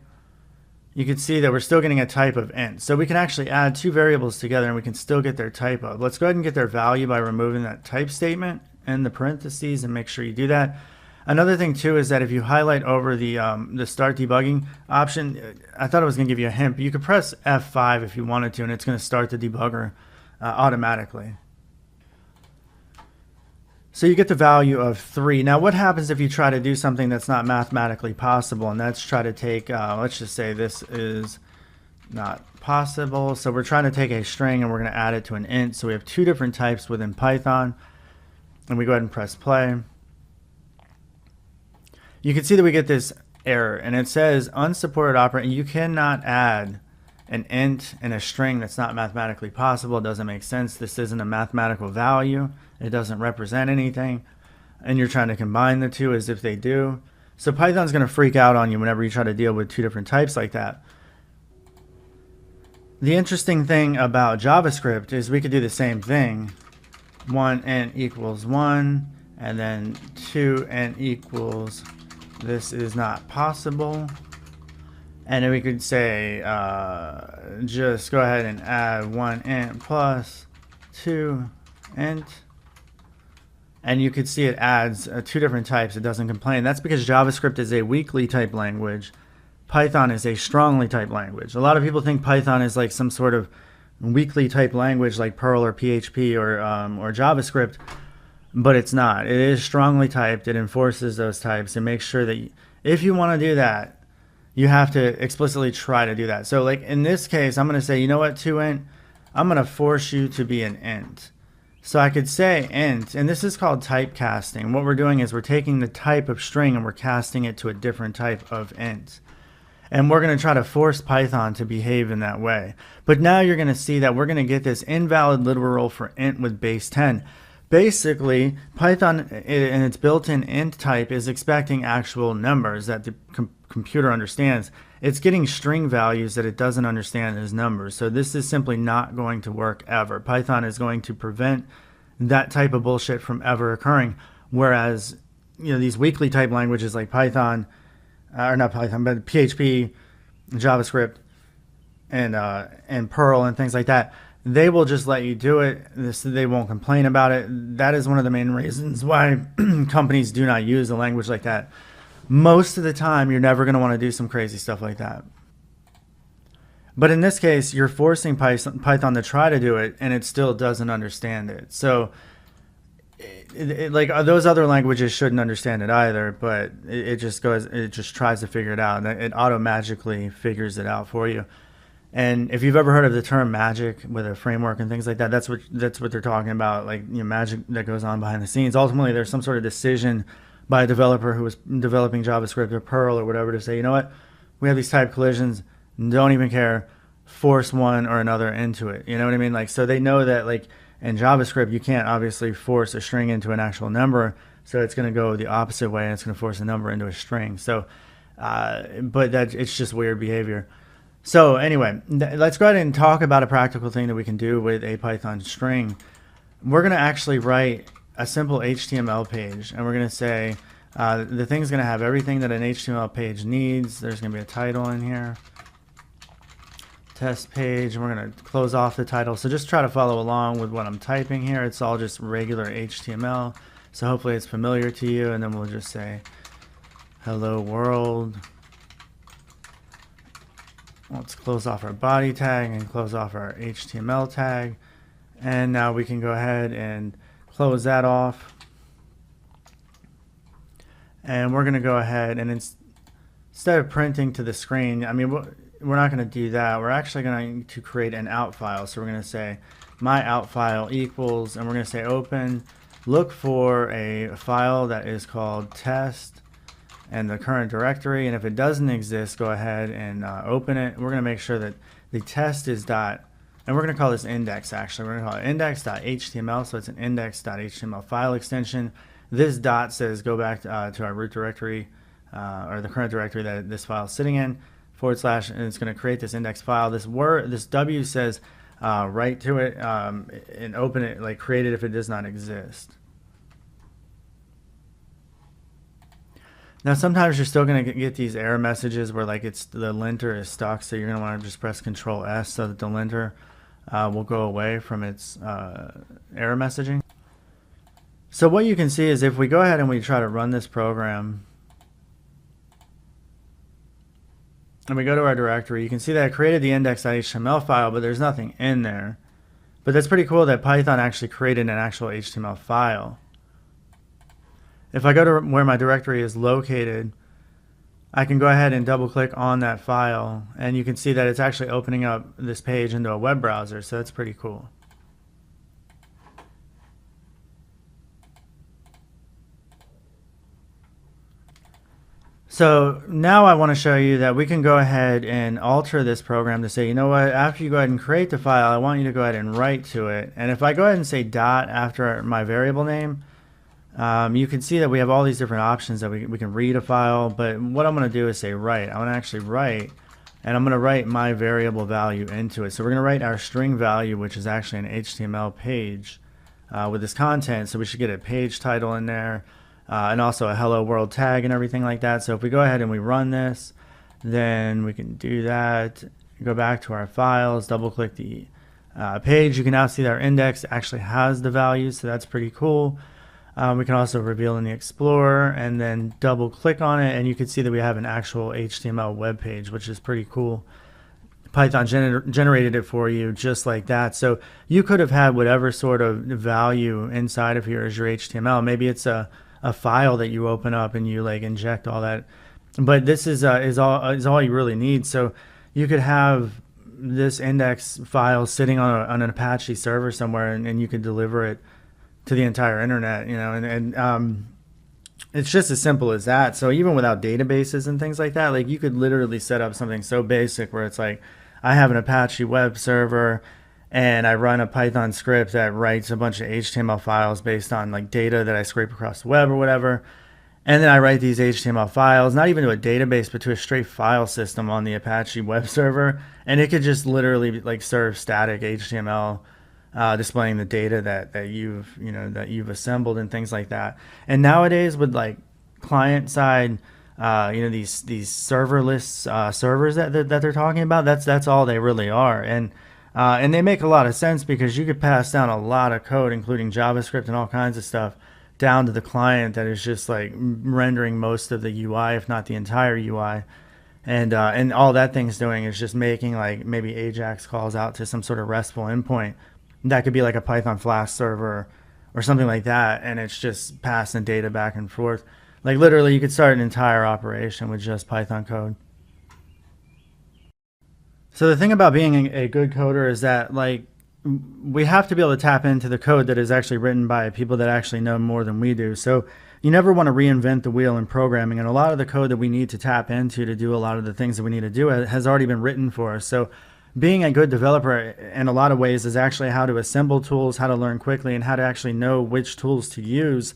S1: You can see that we're still getting a type of int. So we can actually add 2 variables together and we can still get their type of. Let's go ahead and get their value by removing that type statement and the parentheses, and make sure you do that. Another thing too is that if you highlight over the start debugging option, I thought it was going to give you a hint, but you could press F5 if you wanted to, and it's going to start the debugger automatically. So you get the value of 3. Now what happens if you try to do something that's not mathematically possible, and that's try to take, let's just say this is not possible. So we're trying to take a string and we're going to add it to an int. So we have 2 different types within Python, and we go ahead and press play. You can see that we get this error, and it says unsupported operator. You cannot add an int and a string. That's not mathematically possible. It doesn't make sense. This isn't a mathematical value. It doesn't represent anything, and you're trying to combine the two as if they do. So Python's going to freak out on you whenever you try to deal with two different types like that. The interesting thing about JavaScript is we could do the same thing. 1 int equals 1, and then 2 int equals, this is not possible. And then we could say, just go ahead and add 1 int plus 2 int. And you could see it adds two different types. It doesn't complain. That's because JavaScript is a weakly type language. Python is a strongly typed language. A lot of people think Python is like some sort of weakly typed language like Perl or PHP or JavaScript, but it's not. It is strongly typed. It enforces those types and makes sure that if you want to do that, you have to explicitly try to do that. So like in this case, I'm going to say, you know what, 2int, I'm going to force you to be an int. So I could say int, and this is called typecasting. What we're doing is we're taking the type of string and we're casting it to a different type of int. And we're going to try to force Python to behave in that way. But now you're going to see that we're going to get this invalid literal for int with base 10. Basically, Python in its built-in int type is expecting actual numbers that the computer understands. It's getting string values that it doesn't understand as numbers. So this is simply not going to work ever. Python is going to prevent that type of bullshit from ever occurring. Whereas, these weakly type languages like Python, or not Python, but PHP, JavaScript, and Perl and things like that, they will just let you do it. They won't complain about it. That is one of the main reasons why companies do not use a language like that. Most of the time, you're never going to want to do some crazy stuff like that. But in this case, you're forcing Python to try to do it, and it still doesn't understand it. So like those other languages shouldn't understand it either, but it just tries to figure it out, and it auto-magically figures it out for you. And if you've ever heard of the term magic with a framework and things like that, that's what they're talking about, like magic that goes on behind the scenes. Ultimately, there's some sort of decision by a developer who was developing JavaScript or Perl or whatever to say, you know what, we have these type collisions, don't even care, force one or another into it. You know what I mean? Like, so they know that like in JavaScript, you can't obviously force a string into an actual number, so it's going to go the opposite way, and it's going to force a number into a string. So, but it's just weird behavior. So anyway, let's go ahead and talk about a practical thing that we can do with a Python string. We're going to actually write a simple HTML page, and we're going to say the thing's going to have everything that an HTML page needs. There's going to be a title in here. Test page, and we're going to close off the title. So just try to follow along with what I'm typing here. It's all just regular HTML, so hopefully it's familiar to you. And then we'll just say hello world. Let's close off our body tag and close off our HTML tag, and now we can go ahead and close that off. And we're going to go ahead and instead of printing to the screen, I mean, we're not going to do that. We're actually going to create an out file. So we're going to say my out file equals, and we're going to say open, look for a file that is called test and the current directory. And if it doesn't exist, go ahead and open it. We're going to make sure that the test is and we're going to call this index actually. We're going to call it index.html. So it's an index.html file extension. This dot says go back to our root directory or the current directory that this file is sitting in. / and it's going to create this index file. This W says write to it and open it, like create it if it does not exist. Now sometimes you're still going to get these error messages where like the linter is stuck, so you're going to want to just press Control S so that the linter will go away from its error messaging. So what you can see is if we go ahead and we try to run this program, and we go to our directory, you can see that I created the index.html file, but there's nothing in there. But that's pretty cool that Python actually created an actual HTML file. If I go to where my directory is located, I can go ahead and double click on that file, and you can see that it's actually opening up this page into a web browser, so that's pretty cool. So now I want to show you that we can go ahead and alter this program to say, you know what, after you go ahead and create the file, I want you to go ahead and write to it. And if I go ahead and say dot after my variable name, you can see that we have all these different options that we can read a file. But what I'm going to do is say write. I want to actually write, and I'm going to write my variable value into it. So we're going to write our string value, which is actually an HTML page with this content. So we should get a page title in there. And also a hello world tag and everything like that. So if we go ahead and we run this, then we can do that. Go back to our files, double click the page. You can now see that our index actually has the values, so that's pretty cool. We can also reveal in the Explorer and then double click on it, and you can see that we have an actual HTML web page, which is pretty cool. Python generated it for you just like that. So you could have had whatever sort of value inside of here as your HTML. Maybe it's a file that you open up and you like inject all that, but this is all you really need. So you could have this index file sitting on an Apache server somewhere, and you could deliver it to the entire internet, you know, and it's just as simple as that. So even without databases and things like that, like you could literally set up something so basic where it's like, I have an Apache web server and I run a Python script that writes a bunch of HTML files based on like data that I scrape across the web or whatever. And then I write these HTML files, not even to a database, but to a straight file system on the Apache web server. And it could just literally like serve static HTML, displaying the data that you've assembled and things like that. And nowadays with like client side, these serverless servers that they're talking about, that's all they really are. And they make a lot of sense because you could pass down a lot of code, including JavaScript and all kinds of stuff, down to the client that is just like rendering most of the UI, if not the entire UI. And all that thing's doing is just making like maybe AJAX calls out to some sort of RESTful endpoint. That could be like a Python Flask server or something like that. And it's just passing data back and forth. Like literally you could start an entire operation with just Python code. So the thing about being a good coder is that like we have to be able to tap into the code that is actually written by people that actually know more than we do. So you never want to reinvent the wheel in programming, and a lot of the code that we need to tap into to do a lot of the things that we need to do has already been written for us. So being a good developer in a lot of ways is actually how to assemble tools, how to learn quickly, and how to actually know which tools to use,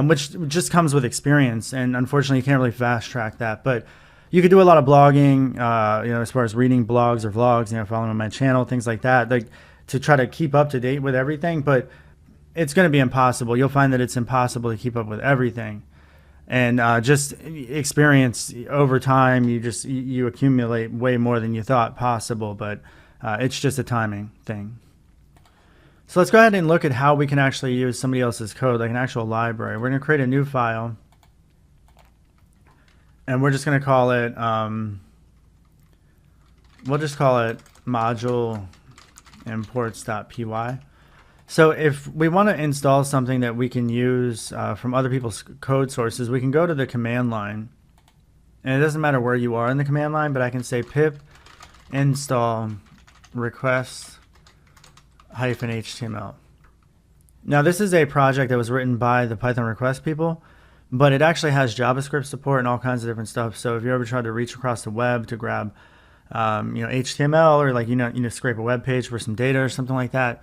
S1: which just comes with experience. And unfortunately you can't really fast track that, but you could do a lot of blogging, as far as reading blogs or vlogs, following my channel, things like that, like to try to keep up to date with everything. But it's going to be impossible. You'll find that it's impossible to keep up with everything. And just experience over time, you accumulate way more than you thought possible. But it's just a timing thing. So let's go ahead and look at how we can actually use somebody else's code, like an actual library. We're going to create a new file. And we're just going to call it, we'll just call it module imports.py. So if we want to install something that we can use from other people's code sources, we can go to the command line. And it doesn't matter where you are in the command line, but I can say pip install request-html. Now this is a project that was written by the Python request people, but it actually has JavaScript support and all kinds of different stuff. So if you ever try to reach across the web to grab, HTML or like, scrape a web page for some data or something like that,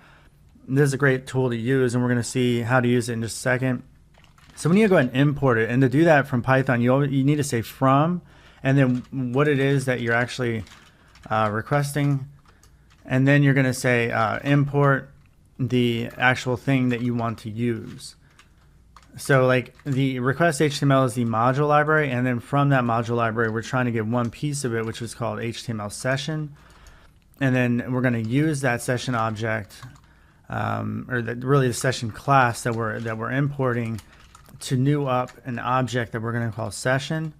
S1: this is a great tool to use, and we're going to see how to use it in just a second. So we need to go ahead and import it. And to do that from Python, you need to say from, and then what it is that you're actually requesting. And then you're going to say import the actual thing that you want to use. So like the request HTML is the module library, and then from that module library we're trying to get one piece of it, which is called HTML session, and then we're going to use that session object, really the session class that we're importing, to new up an object that we're going to call session.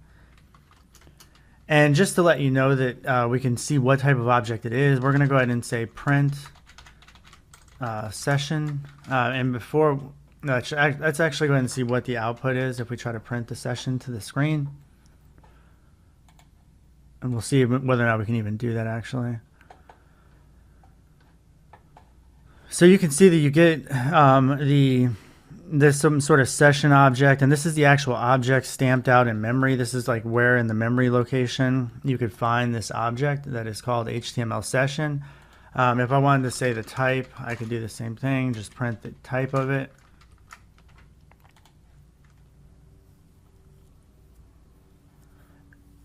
S1: And just to let you know that we can see what type of object it is, we're going to go ahead and say print session, and before. Let's actually go ahead and see what the output is if we try to print the session to the screen. And we'll see whether or not we can even do that actually. So you can see that you get there's some sort of session object, and this is the actual object stamped out in memory. This is like where in the memory location you could find this object that is called HTML session. If I wanted to say the type, I could do the same thing, just print the type of it.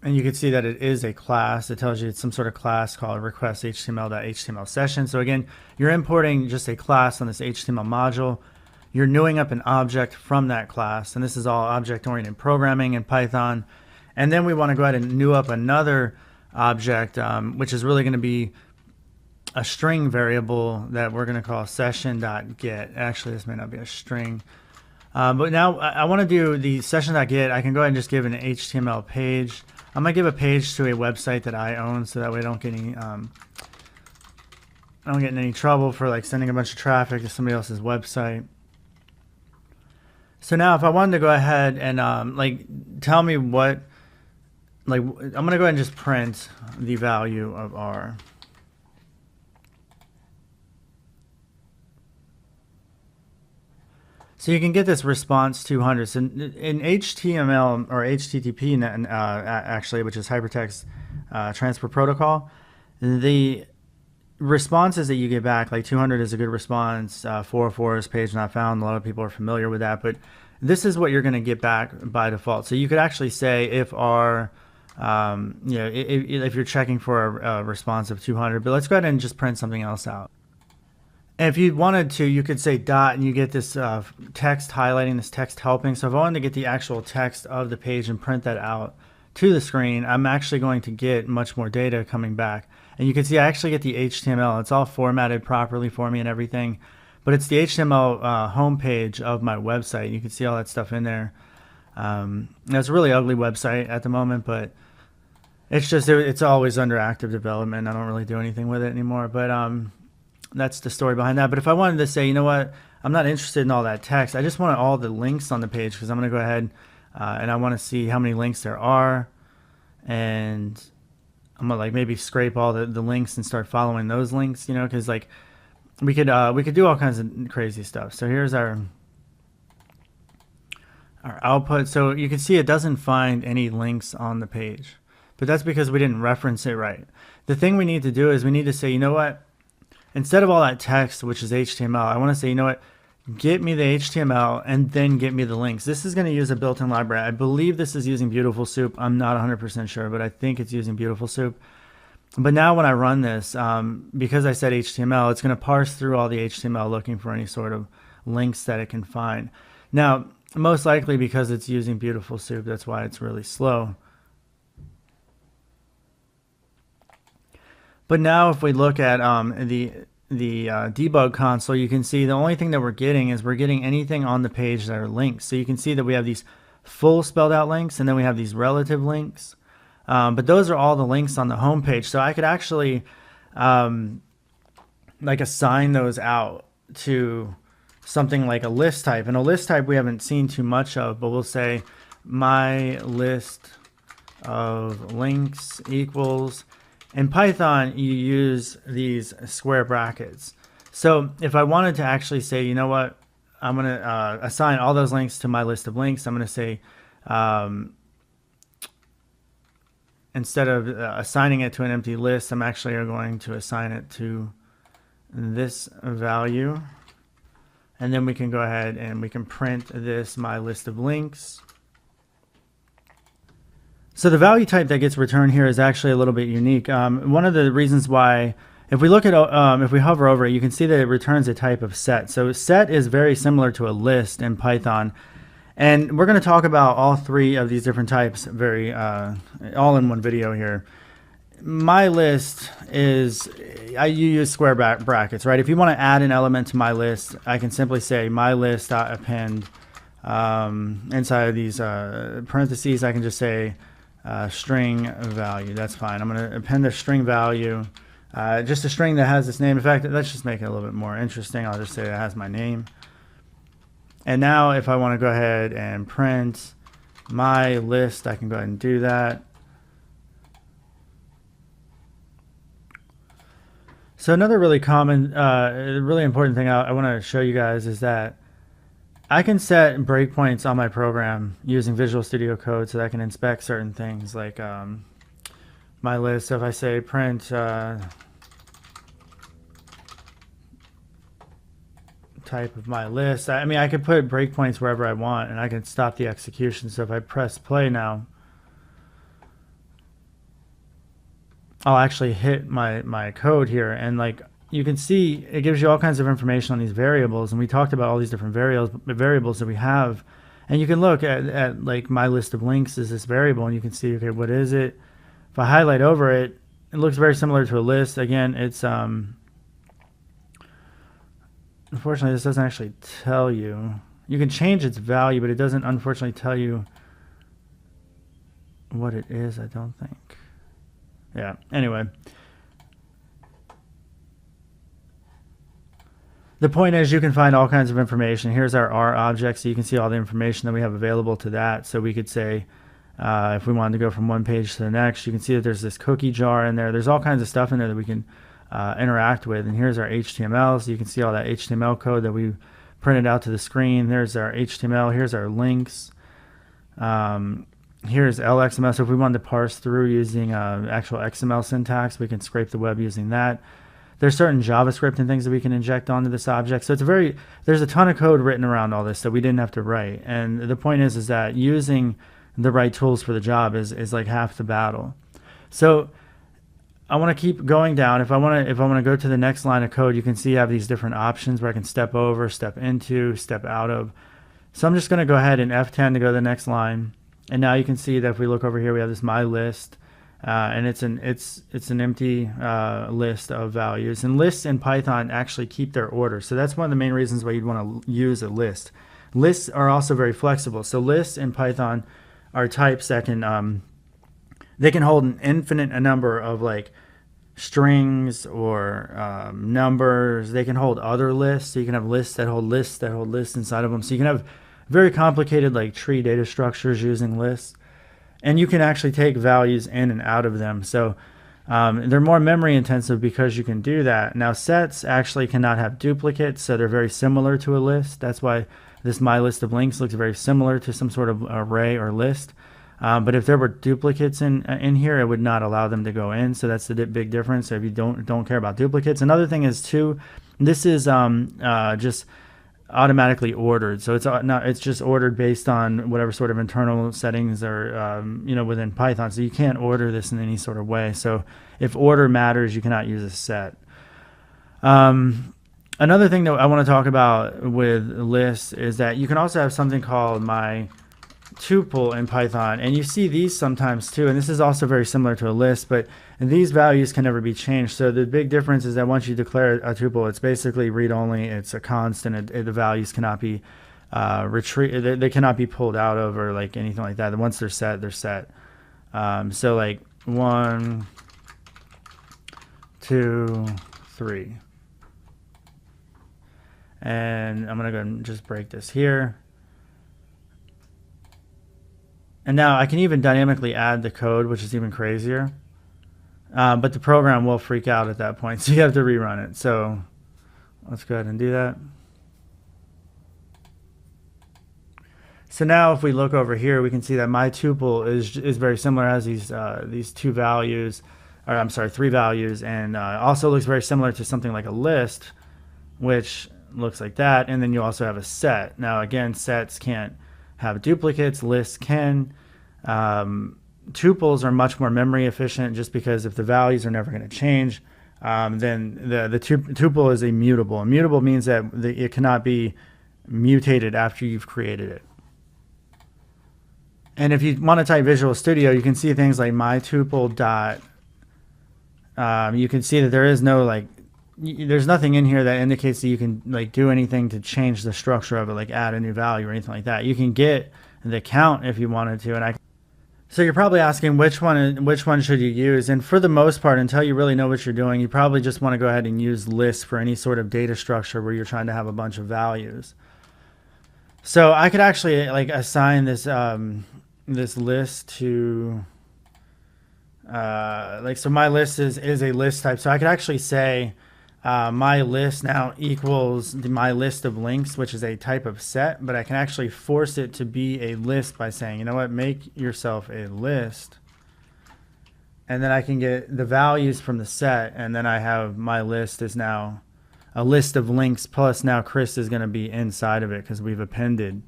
S1: And you can see that it is a class. It tells you it's some sort of class called request HTML.html session. So again, you're importing just a class on this HTML module. You're newing up an object from that class. And this is all object-oriented programming in Python. And then we want to go ahead and new up another object, which is really going to be a string variable that we're going to call session.get. Actually, this may not be a string. But now I want to do the session.get. I can go ahead and just give an HTML page. I'm gonna give a page to a website that I own, so that way I don't get any I don't get in any trouble for like sending a bunch of traffic to somebody else's website. So now if I wanted to go ahead and like tell me what, like I'm gonna go ahead and just print the value of R. So you can get this response 200. So in HTML or HTTP, actually, which is Hypertext Transfer Protocol, the responses that you get back, like 200 is a good response, 404 is page not found. A lot of people are familiar with that, but this is what you're going to get back by default. So you could actually say if R, if you're checking for a response of 200, but let's go ahead and just print something else out. And if you wanted to, you could say dot and you get this text highlighting, this text helping. So if I wanted to get the actual text of the page and print that out to the screen, I'm actually going to get much more data coming back. And you can see I actually get the HTML. It's all formatted properly for me and everything. But it's the HTML homepage of my website. You can see all that stuff in there. It's a really ugly website at the moment, but it's just, it's always under active development. I don't really do anything with it anymore. But that's the story behind that. But if I wanted to say, you know what, I'm not interested in all that text. I just want all the links on the page, because I'm going to go ahead and I want to see how many links there are. And I'm going to like maybe scrape all the links and start following those links, you know, because like we could do all kinds of crazy stuff. So here's our output. So you can see it doesn't find any links on the page, but that's because we didn't reference it right. The thing we need to do is we need to say, you know what, instead of all that text, which is HTML, I want to say, you know what, get me the HTML and then get me the links. This is going to use a built-in library. I believe this is using Beautiful Soup. I'm not 100% sure, but I think it's using Beautiful Soup. But now when I run this, because I said HTML, it's going to parse through all the HTML looking for any sort of links that it can find. Now, most likely because it's using Beautiful Soup, that's why it's really slow. But now if we look at the debug console, you can see the only thing that we're getting is we're getting anything on the page that are links. So you can see that we have these full spelled out links, and then we have these relative links. But those are all the links on the home page. So I could actually like assign those out to something like a list type. And a list type we haven't seen too much of, but we'll say my list of links equals. In Python, you use these square brackets. So if I wanted to actually say, you know what, I'm going to assign all those links to my list of links, I'm going to say, instead of assigning it to an empty list, I'm actually going to assign it to this value. And then we can go ahead and we can print this, my list of links. So the value type that gets returned here is actually a little bit unique. One of the reasons why, if we look at, if we hover over it, you can see that it returns a type of set. So set is very similar to a list in Python. And we're going to talk about all three of these different types all in one video here. My list is, you use square brackets, right? If you want to add an element to my list, I can simply say my list.append. Inside of these parentheses, I can just say string value. That's fine. I'm going to append a string value, just a string that has this name. In fact, let's just make it a little bit more interesting. I'll just say it has my name. And now if I want to go ahead and print my list, I can go ahead and do that. So another really common, really important thing I want to show you guys is that I can set breakpoints on my program using Visual Studio Code so that I can inspect certain things like my list. So if I say print type of my list, I mean, I could put breakpoints wherever I want, and I can stop the execution. So if I press play now, I'll actually hit my code here, and like you can see, it gives you all kinds of information on these variables, and we talked about all these different variables that we have, and you can look at like my list of links is this variable, and you can see, okay, what is it? If I highlight over it, it looks very similar to a list. Again, it's unfortunately this doesn't actually tell you. You can change its value, but it doesn't unfortunately tell you what it is, I don't think. Yeah, anyway. The point is you can find all kinds of information. Here's our R object, so you can see all the information that we have available to that. So we could say, if we wanted to go from one page to the next, you can see that there's this cookie jar in there. There's all kinds of stuff in there that we can interact with. And here's our HTML, so you can see all that HTML code that we printed out to the screen. There's our HTML. Here's our links. Here's LXML. So if we wanted to parse through using actual XML syntax, we can scrape the web using that. There's certain JavaScript and things that we can inject onto this object. So there's a ton of code written around all this that we didn't have to write. And the point is that using the right tools for the job is like half the battle. So I want to keep going down. If I want to go to the next line of code, you can see I have these different options where I can step over, step into, step out of. So I'm just going to go ahead and F10 to go to the next line. And now you can see that if we look over here, we have this my list. And it's an empty list of values. And lists in Python actually keep their order. So that's one of the main reasons why you'd want to use a list. Lists are also very flexible. So lists in Python are types that can they can hold an infinite number of like strings or numbers. They can hold other lists. So you can have lists that hold lists that hold lists inside of them. So you can have very complicated like tree data structures using lists. And you can actually take values in and out of them. So they're more memory intensive because you can do that. Now sets actually cannot have duplicates, so they're very similar to a list. That's why this my list of links looks very similar to some sort of array or list. But if there were duplicates in here, it would not allow them to go in. So that's the big difference. So if you don't care about duplicates. Another thing is too, this is just automatically ordered, so it's just ordered based on whatever sort of internal settings are within Python. So you can't order this in any sort of way. So if order matters, you cannot use a set. Another thing that I want to talk about with lists is that you can also have something called my tuple in Python, and you see these sometimes too, and this is also very similar to a list, but these values can never be changed. So the big difference is that once you declare a tuple, it's basically read-only, it's a constant, the values cannot be retrieved, they cannot be pulled out of or like anything like that. Once they're set, they're set. So like 1, 2, 3, and I'm gonna go and just break this here. And now I can even dynamically add the code, which is even crazier. But the program will freak out at that point, so you have to rerun it. So let's go ahead and do that. So now if we look over here, we can see that my tuple is very similar, as these two values, or I'm sorry, 3 values, and also looks very similar to something like a list, which looks like that. And then you also have a set. Now again, sets can't have duplicates, lists can. Tuples are much more memory efficient, just because if the values are never going to change, then the tuple is immutable. Immutable means that it cannot be mutated after you've created it. And if you want to type Visual Studio, you can see things like my tuple dot. You can see that there is no there's nothing in here that indicates that you can do anything to change the structure of it, like add a new value or anything like that. You can get the count if you wanted to, so you're probably asking which one should you use, and for the most part, until you really know what you're doing, you probably just want to go ahead and use lists for any sort of data structure where you're trying to have a bunch of values. So I could actually assign this this list to so my list is a list type. So I could actually say my list now equals my list of links, which is a type of set, but I can actually force it to be a list by saying, you know what, make yourself a list. And then I can get the values from the set, and then I have my list is now a list of links, plus now Chris is going to be inside of it because we've appended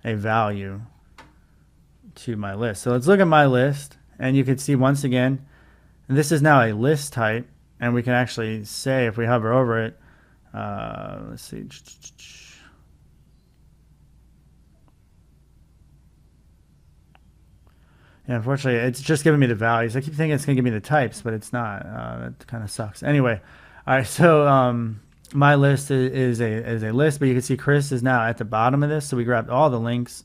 S1: a value to my list. So let's look at my list, and you can see once again, this is now a list type. And we can actually say, if we hover over it, let's see. Yeah, unfortunately, it's just giving me the values. I keep thinking it's going to give me the types, but it's not. That kind of sucks. Anyway, all right, so my list is a list, but you can see Chris is now at the bottom of this. So we grabbed all the links,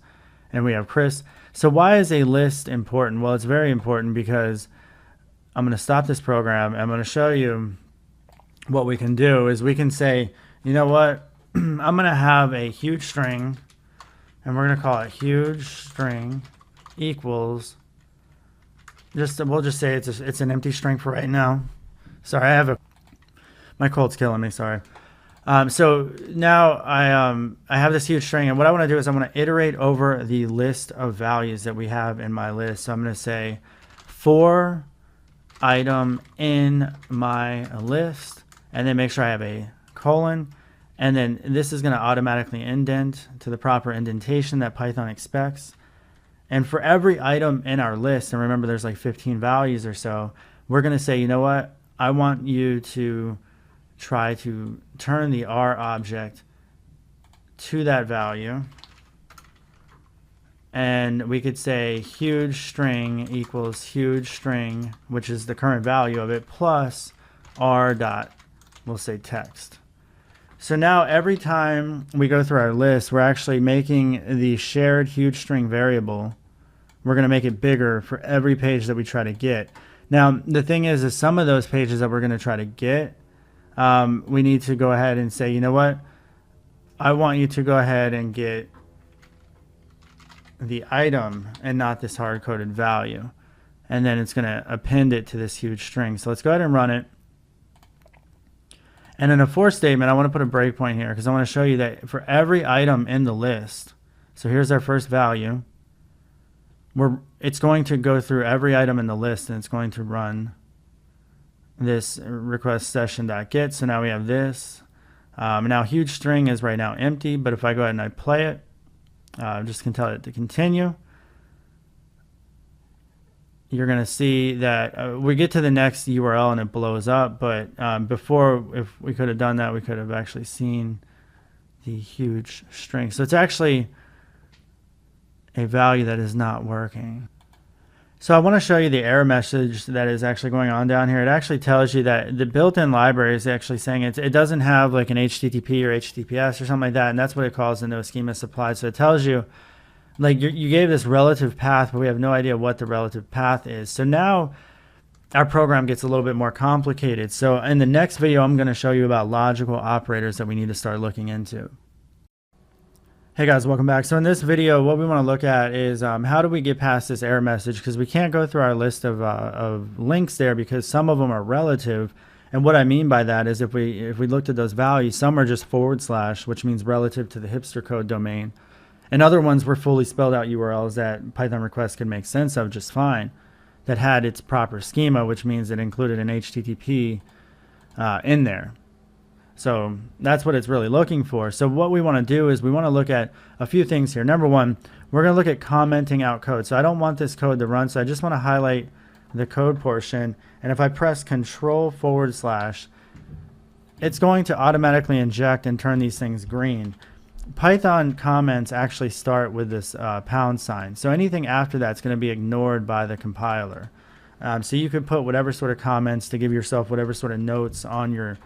S1: and we have Chris. So why is a list important? Well, it's very important because I'm going to stop this program. I'm going to show you what we can do is we can say, you know what, I'm going to have a huge string, and we're going to call it huge string equals, we'll just say it's an empty string for right now. Sorry, my cold's killing me, sorry. So now I have this huge string, and what I want to do is I want to iterate over the list of values that we have in my list. So I'm going to say for item in my list, and then make sure I have a colon, and then this is going to automatically indent to the proper indentation that Python expects. And for every item in our list, and remember there's like 15 values or so, we're going to say, you know what, I want you to try to turn the R object to that value. And we could say huge string equals huge string, which is the current value of it, plus R dot, we'll say text. So now every time we go through our list, we're actually making the shared huge string variable. We're going to make it bigger for every page that we try to get. Now, the thing is some of those pages that we're going to try to get, we need to go ahead and say, you know what? I want you to go ahead and get the item and not this hard-coded value. And then it's going to append it to this huge string. So let's go ahead and run it. And in a for statement, I want to put a breakpoint here because I want to show you that for every item in the list, so here's our first value, it's going to go through every item in the list, and it's going to run this request session.get. So now we have this. Now huge string is right now empty, but if I go ahead and I play it, I'm just going to tell it to continue. You're going to see that we get to the next URL and it blows up. But before, if we could have done that, we could have actually seen the huge string. So it's actually a value that is not working. So I want to show you the error message that is actually going on down here. It actually tells you that the built-in library is actually saying it doesn't have like an HTTP or HTTPS or something like that, and that's what it calls the no schema supplied. So it tells you, like, you gave this relative path, but we have no idea what the relative path is. So now our program gets a little bit more complicated. So in the next video, I'm going to show you about logical operators that we need to start looking into. Hey guys, welcome back. So in this video, what we want to look at is how do we get past this error message, because we can't go through our list of links there because some of them are relative. And what I mean by that is if we looked at those values, some are just /, which means relative to the hipster code domain. And other ones were fully spelled out URLs that Python requests could make sense of just fine, that had its proper schema, which means it included an HTTP in there. So that's what it's really looking for. So what we want to do is we want to look at a few things here. Number one, we're going to look at commenting out code. So I don't want this code to run, so I just want to highlight the code portion. And if I press Control /, it's going to automatically inject and turn these things green. Python comments actually start with this #. So anything after that's going to be ignored by the compiler. So you could put whatever sort of comments to give yourself whatever sort of notes on your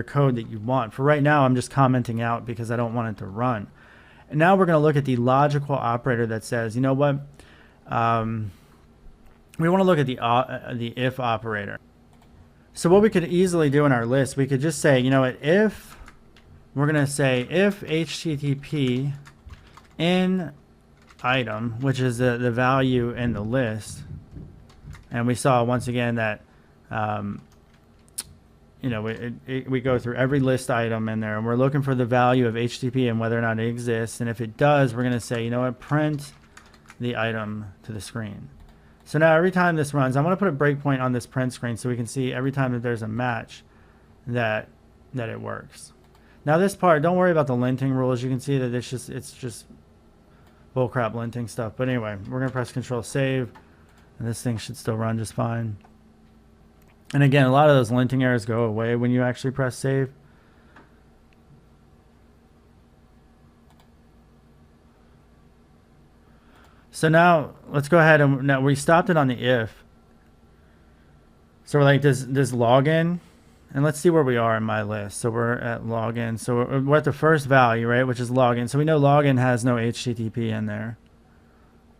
S1: code that you want. For right now, I'm just commenting out because I don't want it to run. And now we're going to look at the logical operator that says, you know what? We want to look at the if operator. So what we could easily do in our list, we could just say, you know what, if, we're going to say if HTTP in item, which is the value in the list. And we saw once again that we go through every list item in there, and we're looking for the value of HTTP and whether or not it exists. And if it does, we're going to say, print the item to the screen. So now every time this runs, I want to put a breakpoint on this print screen so we can see every time that there's a match that it works. Now this part, don't worry about the linting rules. You can see that it's just bullcrap linting stuff. But anyway, we're going to press Control Save, and this thing should still run just fine. And again, a lot of those linting errors go away when you actually press Save. So now let's go ahead and now we stopped it on the if. So we're like, does login? And let's see where we are in my list. So we're at login. So we're at the first value, right, which is login. So we know login has no HTTP in there.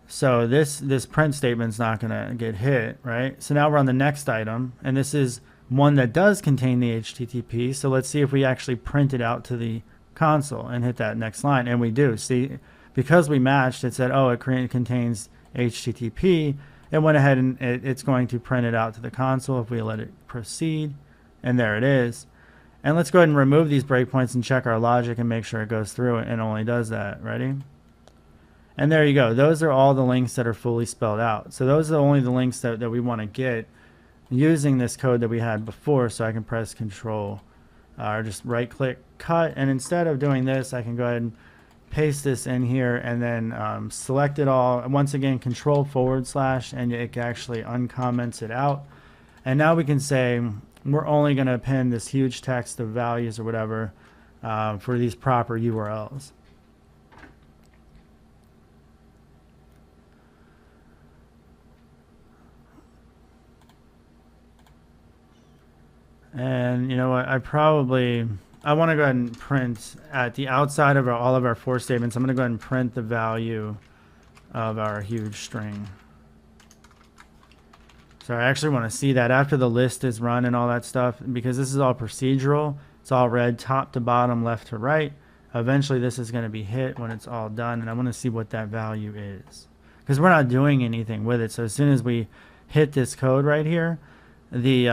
S1: So this print statement's not going to get hit, right? So now we're on the next item, and this is one that does contain the HTTP. So let's see if we actually print it out to the console and hit that next line, and we do. See, because we matched, it said, oh, it contains HTTP. It went ahead and it's going to print it out to the console if we let it proceed, and there it is. And let's go ahead and remove these breakpoints and check our logic and make sure it goes through and only does that. Ready? And there you go. Those are all the links that are fully spelled out. So those are only the links that we want to get using this code that we had before. So I can press Control or just right click, cut. And instead of doing this, I can go ahead and paste this in here and then select it all. Once again, Control / and it actually uncomments it out. And now we can say we're only going to append this huge text of values or whatever for these proper URLs. And you know what, I want to go ahead and print at the outside of all of our for statements. I'm going to go ahead and print the value of our huge string. So I actually want to see that after the list is run and all that stuff, because this is all procedural. It's all read top to bottom, left to right. Eventually this is going to be hit when it's all done, and I want to see what that value is, because we're not doing anything with it. So as soon as we hit this code right here, the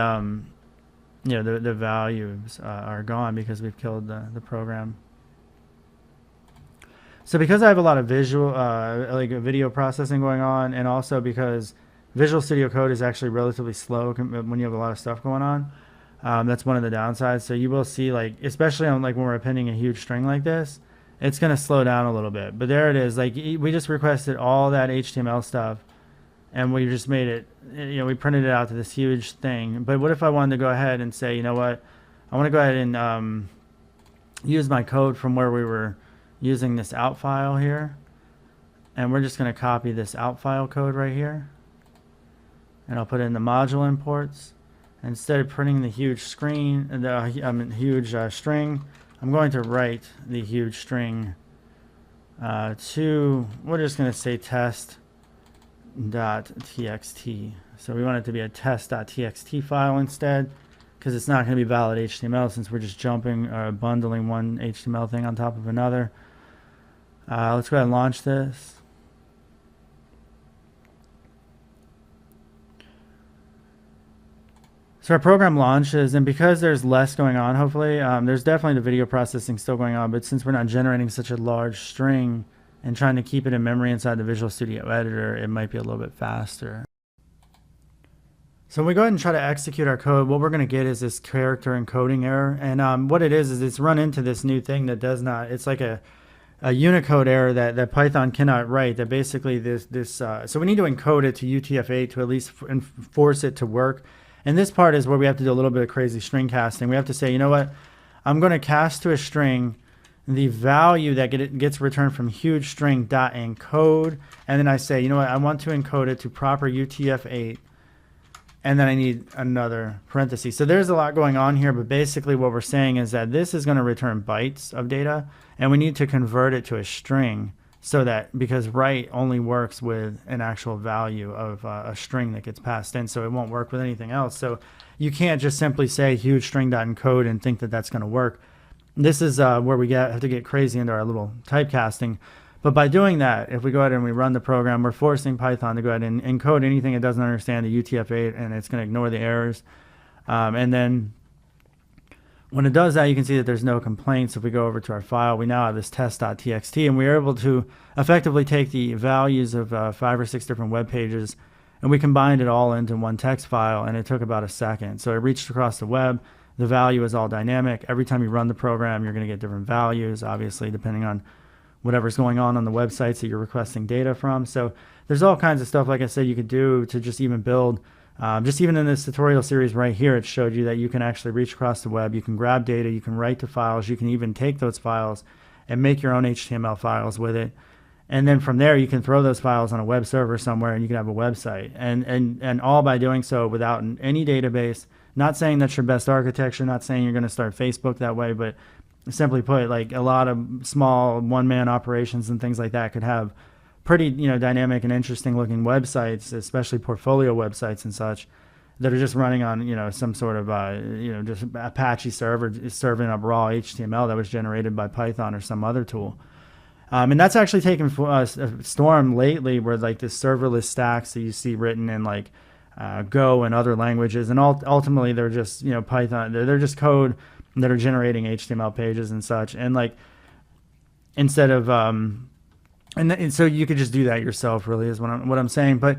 S1: the values are gone because we've killed the program. So because I have a lot of visual, like video processing going on, and also because Visual Studio Code is actually relatively slow when you have a lot of stuff going on, that's one of the downsides. So you will see, like, especially on like when we're appending a huge string like this, it's going to slow down a little bit. But there it is. Like, we just requested all that HTML stuff, and we just made it, we printed it out to this huge thing. But what if I wanted to go ahead and say, you know what, I want to go ahead and use my code from where we were using this out file here, and we're just going to copy this out file code right here, and I'll put it in the module imports. Instead of printing the huge screen, huge string, I'm going to write the huge string to, we're just going to say test.txt. So we want it to be a test.txt file instead, because it's not going to be valid HTML since we're just jumping or bundling one HTML thing on top of another. Let's go ahead and launch this. So our program launches, and because there's less going on, hopefully, there's definitely the video processing still going on, but since we're not generating such a large string and trying to keep it in memory inside the Visual Studio Editor, it might be a little bit faster. So when we go ahead and try to execute our code, what we're going to get is this character encoding error. And what it is it's run into this new thing that does not, it's like a Unicode error that Python cannot write, that basically so we need to encode it to UTF-8 to at least force it to work. And this part is where we have to do a little bit of crazy string casting. We have to say, you know what, I'm going to cast to a string the value that gets returned from huge string dot encode, and then I say, you know what, I want to encode it to proper UTF-8, and then I need another parenthesis. So there's a lot going on here, but basically what we're saying is that this is going to return bytes of data, and we need to convert it to a string, so that, because write only works with an actual value of a string that gets passed in, so it won't work with anything else. So you can't just simply say huge string.encode and think that that's going to work. This is where we have to get crazy into our little typecasting. But by doing that, if we go ahead and we run the program, we're forcing Python to go ahead and encode anything it doesn't understand the UTF-8, and it's going to ignore the errors. And then When it does that, you can see that there's no complaints. If we go over to our file, we now have this test.txt, and we're able to effectively take the values of 5 or 6 different web pages, and we combined it all into one text file, and it took about a second. So it reached across the web. The value is all dynamic. Every time you run the program, you're going to get different values, obviously, depending on whatever's going on the websites that you're requesting data from. So there's all kinds of stuff, like I said, you could do to just even build. Just even in this tutorial series right here, it showed you that you can actually reach across the web. You can grab data. You can write to files. You can even take those files and make your own HTML files with it. And then from there, you can throw those files on a web server somewhere, and you can have a website. And all by doing so without any database. Not saying that's your best architecture. Not saying you're going to start Facebook that way, but simply put, like a lot of small one-man operations and things like that could have pretty dynamic and interesting looking websites, especially portfolio websites and such, that are just running on some sort of just Apache server serving up raw HTML that was generated by Python or some other tool. And that's actually taken a storm lately, where like this serverless stacks that you see written in like Go and other languages, and ultimately they're just Python. They're just code that are generating HTML pages and such, and like instead of and so you could just do that yourself, really, is what I'm saying. But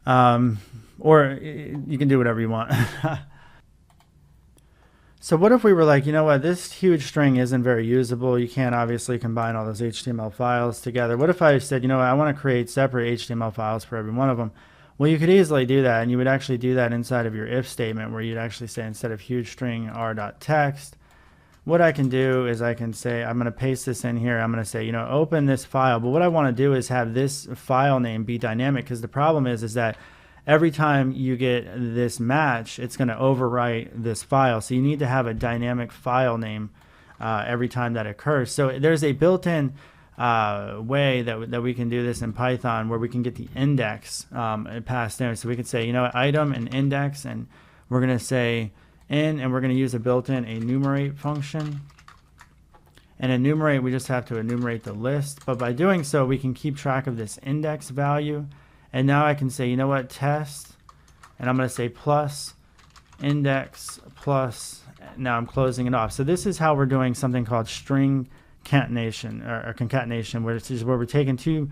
S1: or you can do whatever you want. So what if we were like, you know what, this huge string isn't very usable. You can't obviously combine all those HTML files together. What if I said, you know what, I want to create separate HTML files for every one of them? Well, you could easily do that, and you would actually do that inside of your if statement, where you'd actually say, instead of huge string r.text, what I can do is I can say, I'm going to paste this in here. I'm going to say, open this file. But what I want to do is have this file name be dynamic, because the problem is that every time you get this match, it's going to overwrite this file. So you need to have a dynamic file name every time that occurs. So there's a built-in way that we can do this in Python, where we can get the index passed in. So we could say, item and index, and we're going to say and we're going to use a built-in enumerate function. And enumerate, we just have to enumerate the list. But by doing so, we can keep track of this index value. And now I can say, you know what, test, and I'm going to say plus index plus. Now I'm closing it off. So this is how we're doing something called string concatenation, or concatenation, which is where we're taking 2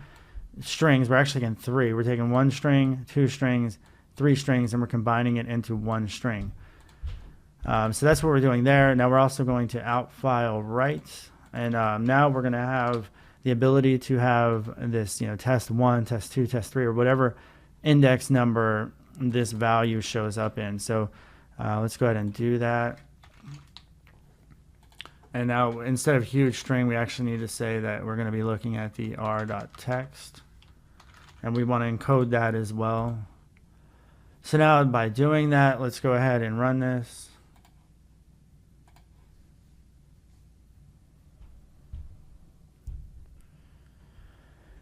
S1: strings. We're actually getting 3. We're taking 1 string, 2 strings, 3 strings, and we're combining it into 1 string. So that's what we're doing there. Now we're also going to outfile write, and now we're going to have the ability to have this, test 1, test 2, test 3, or whatever index number this value shows up in. So let's go ahead and do that. And now instead of huge string, we actually need to say that we're going to be looking at the r.text, and we want to encode that as well. So now by doing that, let's go ahead and run this.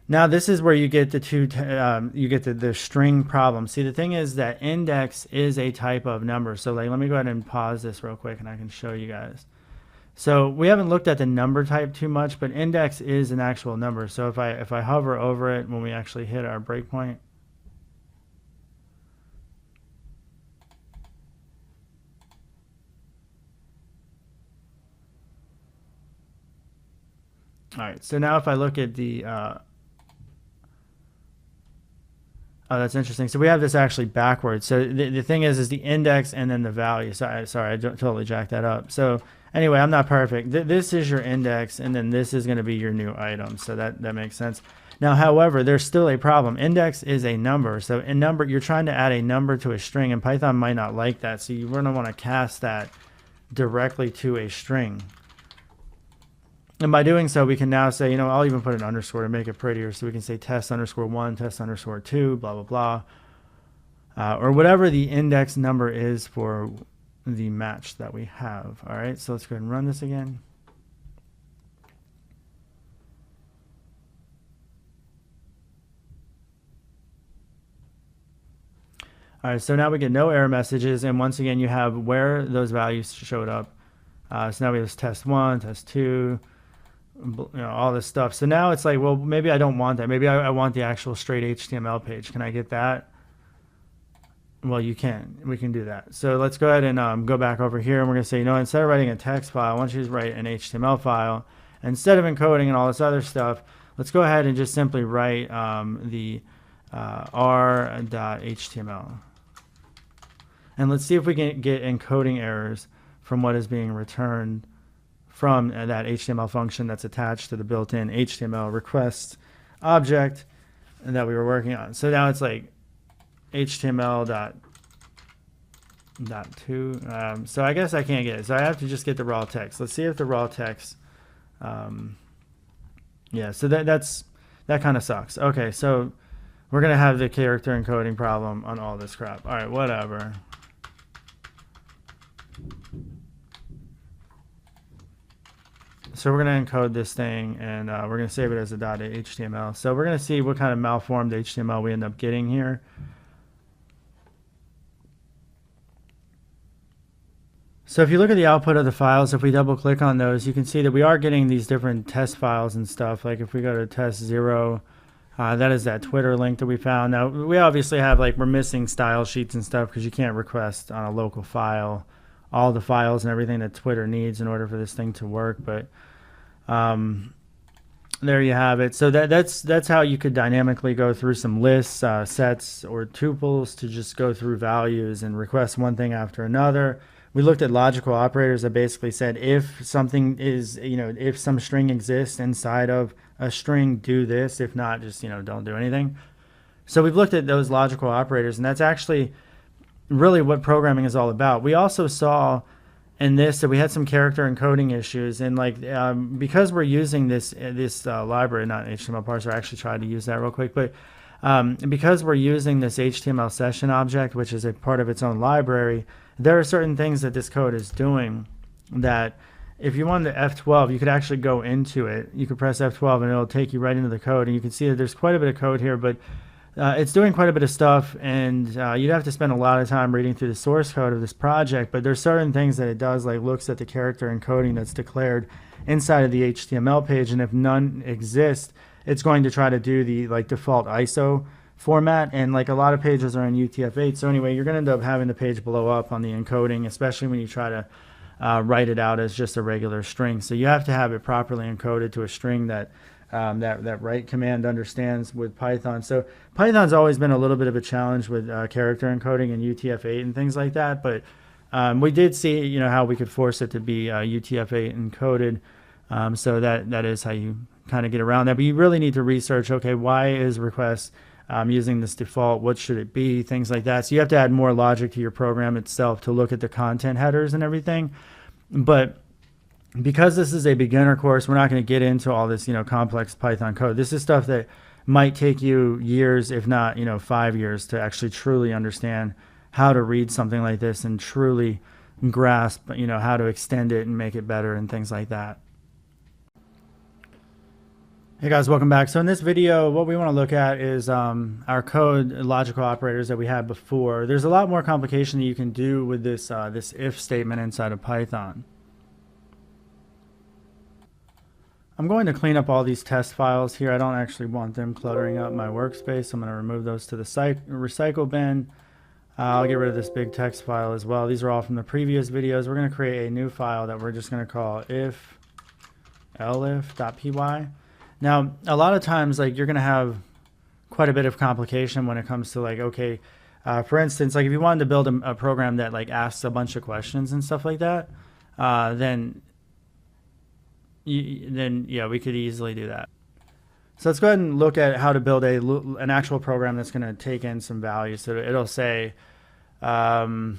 S1: Now this is where you get the string problem. See, the thing is that index is a type of number. So like, let me go ahead and pause this real quick, and I can show you guys. So we haven't looked at the number type too much, but index is an actual number. So if I hover over it when we actually hit our breakpoint, all right. So now if I look at the oh, that's interesting. So we have this actually backwards. So the thing is the index and then the value. So sorry, I totally jacked that up. So anyway, I'm not perfect. This is your index, and then this is going to be your new item. So that makes sense. Now, however, there's still a problem. Index is a number. So in number, you're trying to add a number to a string, and Python might not like that. So you're going to want to cast that directly to a string. And by doing so, we can now say, I'll even put an underscore to make it prettier. So we can say test_1, test_2, blah, blah, blah. Or whatever the index number is for the match that we have. All right, so let's go ahead and run this again. All right, so now we get no error messages. And once again, you have where those values showed up. So now we have test 1, test 2, all this stuff. So now it's like, well, maybe I don't want that. Maybe I want the actual straight HTML page. Can I get that? well, you can. We can do that. So let's go ahead and go back over here, and we're going to say, instead of writing a text file, I want you to write an HTML file. Instead of encoding and all this other stuff, let's go ahead and just simply write the r.html. And let's see if we can get encoding errors from what is being returned from that HTML function that's attached to the built-in HTML request object that we were working on. So now it's like HTML dot two. So I guess I can't get it. So I have to just get the raw text. Let's see if the raw text. Yeah. So that kind of sucks. Okay. So we're gonna have the character encoding problem on all this crap. All right. Whatever. So we're going to encode this thing, and we're going to save it as a .html. So we're going to see what kind of malformed HTML we end up getting here. So if you look at the output of the files, if we double click on those, you can see that we are getting these different test files and stuff. Like if we go to test 0, that is that Twitter link that we found. Now we obviously have, like, we're missing style sheets and stuff because you can't request on a local file all the files and everything that Twitter needs in order for this thing to work. But there you have it. So that's how you could dynamically go through some lists, sets, or tuples to just go through values and request one thing after another. We looked at logical operators that basically said if something is, if some string exists inside of a string, do this. If not, just, don't do anything. So we've looked at those logical operators, and that's actually really what programming is all about. We also saw in this that we had some character encoding issues, and because we're using this library, not HTML parser, I actually tried to use that real quick, but because we're using this HTML session object, which is a part of its own library, there are certain things that this code is doing that if you wanted to F12, you could actually go into it. You could press F12 and it'll take you right into the code, and you can see that there's quite a bit of code here, but it's doing quite a bit of stuff, and you'd have to spend a lot of time reading through the source code of this project, but there's certain things that it does, like looks at the character encoding that's declared inside of the HTML page, and if none exist, it's going to try to do the default ISO format, and a lot of pages are in UTF-8. So anyway, you're going to end up having the page blow up on the encoding, especially when you try to write it out as just a regular string. So you have to have it properly encoded to a string that that write command understands with Python. So Python's always been a little bit of a challenge with character encoding and UTF-8 and things like that, but we did see how we could force it to be UTF-8 encoded. So that is how you kind of get around that. But you really need to research, okay, why is request using this default? What should it be? Things like that. So you have to add more logic to your program itself to look at the content headers and everything. But because this is a beginner course, we're not going to get into all this, complex Python code. This is stuff that might take you years, if not, 5 years, to actually truly understand how to read something like this and truly grasp, how to extend it and make it better and things like that. Hey guys, welcome back. So in this video, what we want to look at is our code logical operators that we had before. There's a lot more complication that you can do with this this if statement inside of Python. I'm going to clean up all these test files here. I don't actually want them cluttering up my workspace. So I'm going to remove those to the recycle bin. I'll get rid of this big text file as well. These are all from the previous videos. We're going to create a new file that we're just going to call if elif.py. Now, a lot of times, you're going to have quite a bit of complication when it comes to okay, for instance, if you wanted to build a program that asks a bunch of questions and stuff like that, then yeah, we could easily do that. So let's go ahead and look at how to build an actual program that's going to take in some values. So it'll say, let's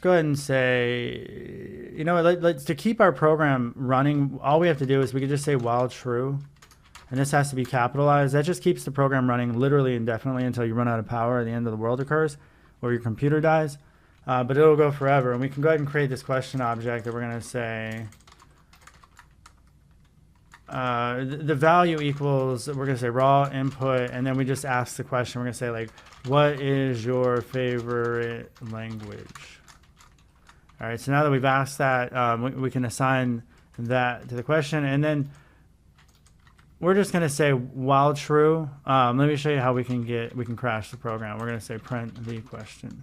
S1: go ahead and say, to keep our program running, all we have to do is we could just say while true, and this has to be capitalized. That just keeps the program running literally indefinitely until you run out of power or the end of the world occurs or your computer dies. But it'll go forever. And we can go ahead and create this question object that we're going to say, the value equals, we're going to say raw input, and then we just ask the question. We're going to say what is your favorite language? All right, so now that we've asked that, we can assign that to the question, and then we're just going to say while true. Let me show you how we can crash the program. We're going to say print the question.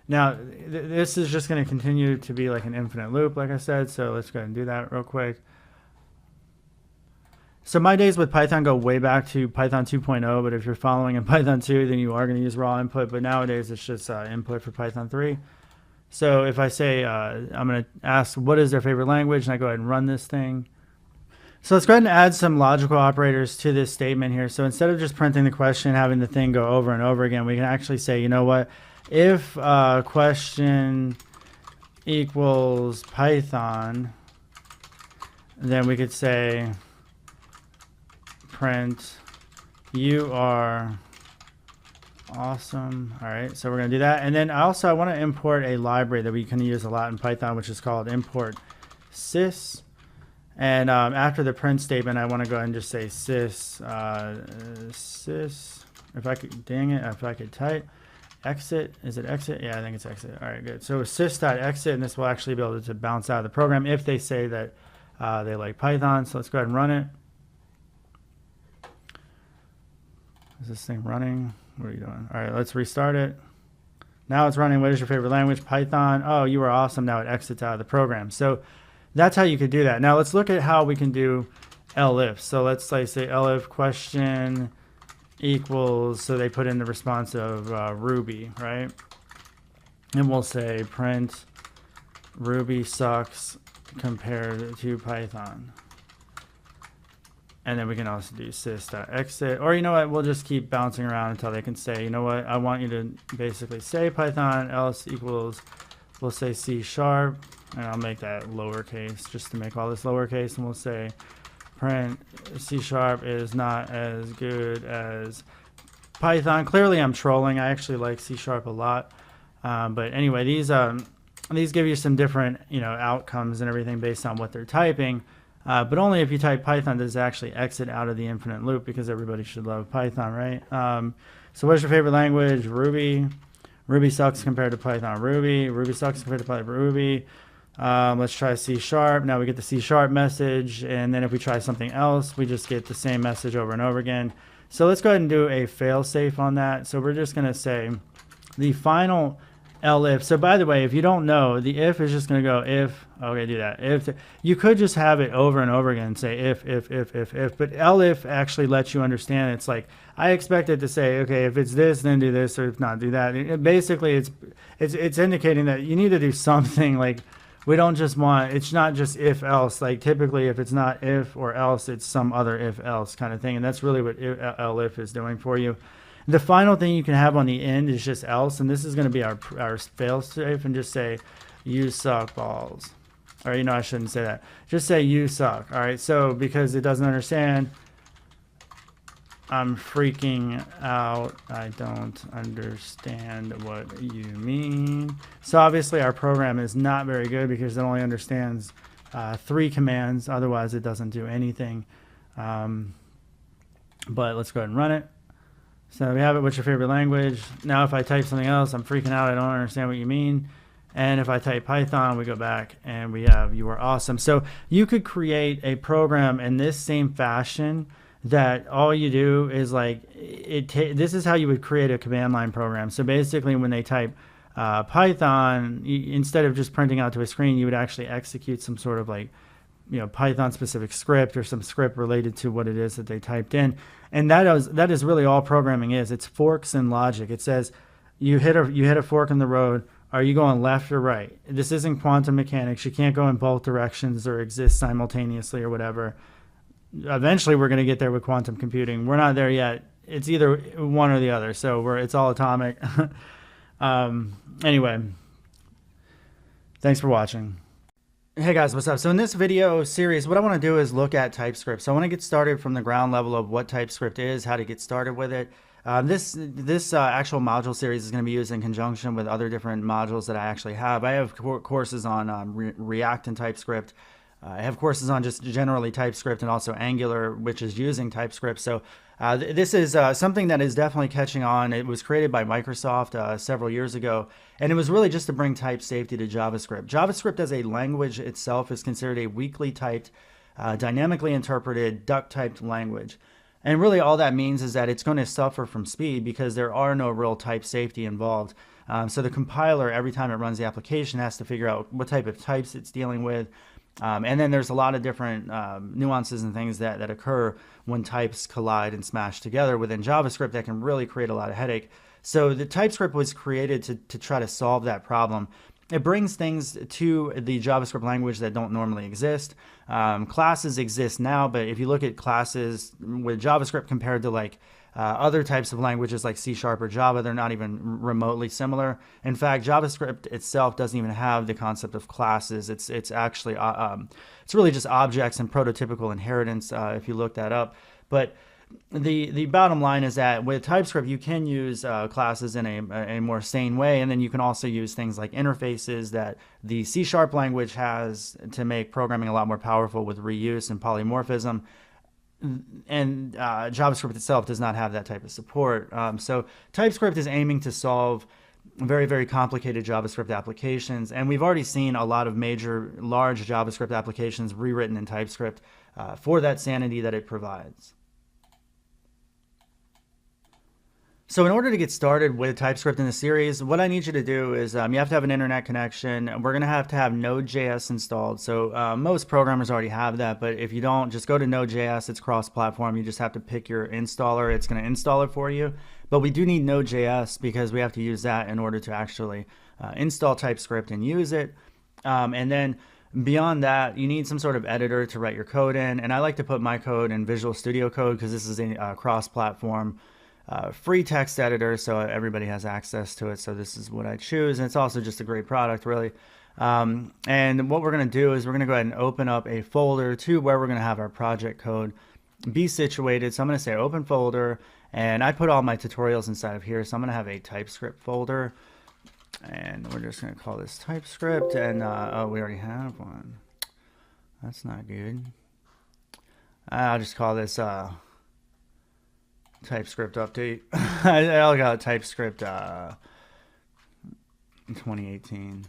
S1: Now, this is just going to continue to be like an infinite loop, like I said. So let's go ahead and do that real quick. So my days with Python go way back to Python 2.0, but if you're following in Python 2, then you are going to use raw input. But nowadays, it's just input for Python 3. So if I say, I'm going to ask, what is their favorite language? And I go ahead and run this thing. So let's go ahead and add some logical operators to this statement here. So instead of just printing the question, having the thing go over and over again, we can actually say, you know what? If question equals Python, then we could say print you are awesome. All right, so we're going to do that. And then also I want to import a library that we can use a lot in Python, which is called import sys. And after the print statement, I want to go ahead and just say sys, sys. If I could, dang it, if I could type exit. Is it exit? Yeah, I think it's exit. All right, good. So sys.exit, and this will actually be able to bounce out of the program if they say that they like Python. So let's go ahead and run it. Is this thing running? What are you doing? All right, let's restart it. Now it's running. What is your favorite language? Python. Oh, you are awesome. Now it exits out of the program. So that's how you could do that. Now let's look at how we can do elif. So let's say elif question equals, so they put in the response of Ruby, right? And we'll say print Ruby sucks compared to Python. And then we can also do sys.exit, or you know what, we'll just keep bouncing around until they can say, you know what, I want you to basically say Python, else equals, we'll say C#, and I'll make that lowercase just to make all this lowercase, and we'll say print C# is not as good as Python. Clearly I'm trolling. I actually like C# a lot. But anyway, these give you some different, outcomes and everything based on what they're typing. But only if you type Python does it actually exit out of the infinite loop, because everybody should love Python, right? So what's your favorite language? Ruby. Ruby sucks compared to Python. Ruby. Ruby sucks compared to Python. Ruby. Let's try C#. Now we get the C# message, and then if we try something else, we just get the same message over and over again. So let's go ahead and do a fail-safe on that. So we're just going to say the final elif. So by the way, if you don't know, the if is just going to go if. Okay, do that. If you could just have it over and over again and say if, but elif actually lets you understand. It's like I expect it to say, okay, if it's this, then do this, or if not, do that. Basically, it's indicating that you need to do something. Like we don't just want, it's not just if else. Like typically, if it's not if or else, it's some other if else kind of thing, and that's really what elif is doing for you. The final thing you can have on the end is just else, and this is going to be our fail safe, and just say you suck balls. Or I shouldn't say that. Just say you suck. All right. So because it doesn't understand, I'm freaking out. I don't understand what you mean. So obviously our program is not very good because it only understands 3 commands. Otherwise it doesn't do anything. But let's go ahead and run it. So we have it. What's your favorite language? Now if I type something else, I'm freaking out. I don't understand what you mean. And if I type Python, we go back and we have you are awesome. So you could create a program in this same fashion that all you do is like this is how you would create a command line program. So basically when they type Python, instead of just printing out to a screen, you would actually execute some sort of like Python specific script or some script related to what it is that they typed in. And that is really all programming is. It's forks and logic. It says you hit a fork in the road. Are you going left or right? This isn't quantum mechanics. You can't go in both directions or exist simultaneously or whatever. Eventually, we're going to get there with quantum computing. We're not there yet. It's either one or the other. So it's all atomic. Anyway, thanks for watching. Hey guys, what's up? So in this video series, what I want to do is look at TypeScript. So I want to get started from the ground level of what TypeScript is, how to get started with it. This actual module series is going to be used in conjunction with other different modules that I actually have. I have courses on React and TypeScript. I have courses on just generally TypeScript and also Angular, which is using TypeScript. So this is something that is definitely catching on. It was created by Microsoft several years ago, and it was really just to bring type safety to JavaScript. JavaScript as a language itself is considered a weakly typed dynamically interpreted duck-typed language. And really all that means is that it's going to suffer from speed because there are no real type safety involved. So the compiler, every time it runs the application, has to figure out what type of types it's dealing with. And then there's a lot of different nuances and things that occur when types collide and smash together within JavaScript that can really create a lot of headache. So the TypeScript was created to try to solve that problem. It brings things to the JavaScript language that don't normally exist. Classes exist now, but if you look at classes with JavaScript compared to like other types of languages like C# or Java, they're not even remotely similar. In fact, JavaScript itself doesn't even have the concept of classes. It's actually it's really just objects and prototypical inheritance if you look that up. But the bottom line is that with TypeScript, you can use classes in a more sane way, and then you can also use things like interfaces that the C# language has to make programming a lot more powerful with reuse and polymorphism. And JavaScript itself does not have that type of support. So TypeScript is aiming to solve very, very complicated JavaScript applications, and we've already seen a lot of major, large JavaScript applications rewritten in TypeScript for that sanity that it provides. So in order to get started with TypeScript in the series, what I need you to do is you have to have an internet connection. We're going to have Node.js installed. So most programmers already have that, but if you don't, just go to Node.js. It's cross-platform. You just have to pick your installer. It's going to install it for you. But we do need Node.js because we have to use that in order to actually install TypeScript and use it. And then beyond that, you need some sort of editor to write your code in. And I like to put my code in Visual Studio Code because this is a cross-platform free text editor, so everybody has access to it. So this is what I choose, and it's also just a great product, really. And what we're going to do is we're going to go ahead and open up a folder to where we're going to have our project code be situated. So I'm going to say open folder, and I put all my tutorials inside of here. So I'm going to have a TypeScript folder, and we're just going to call this TypeScript. And oh, we already have one. That's not good. I'll just call this TypeScript update. I got TypeScript 2018.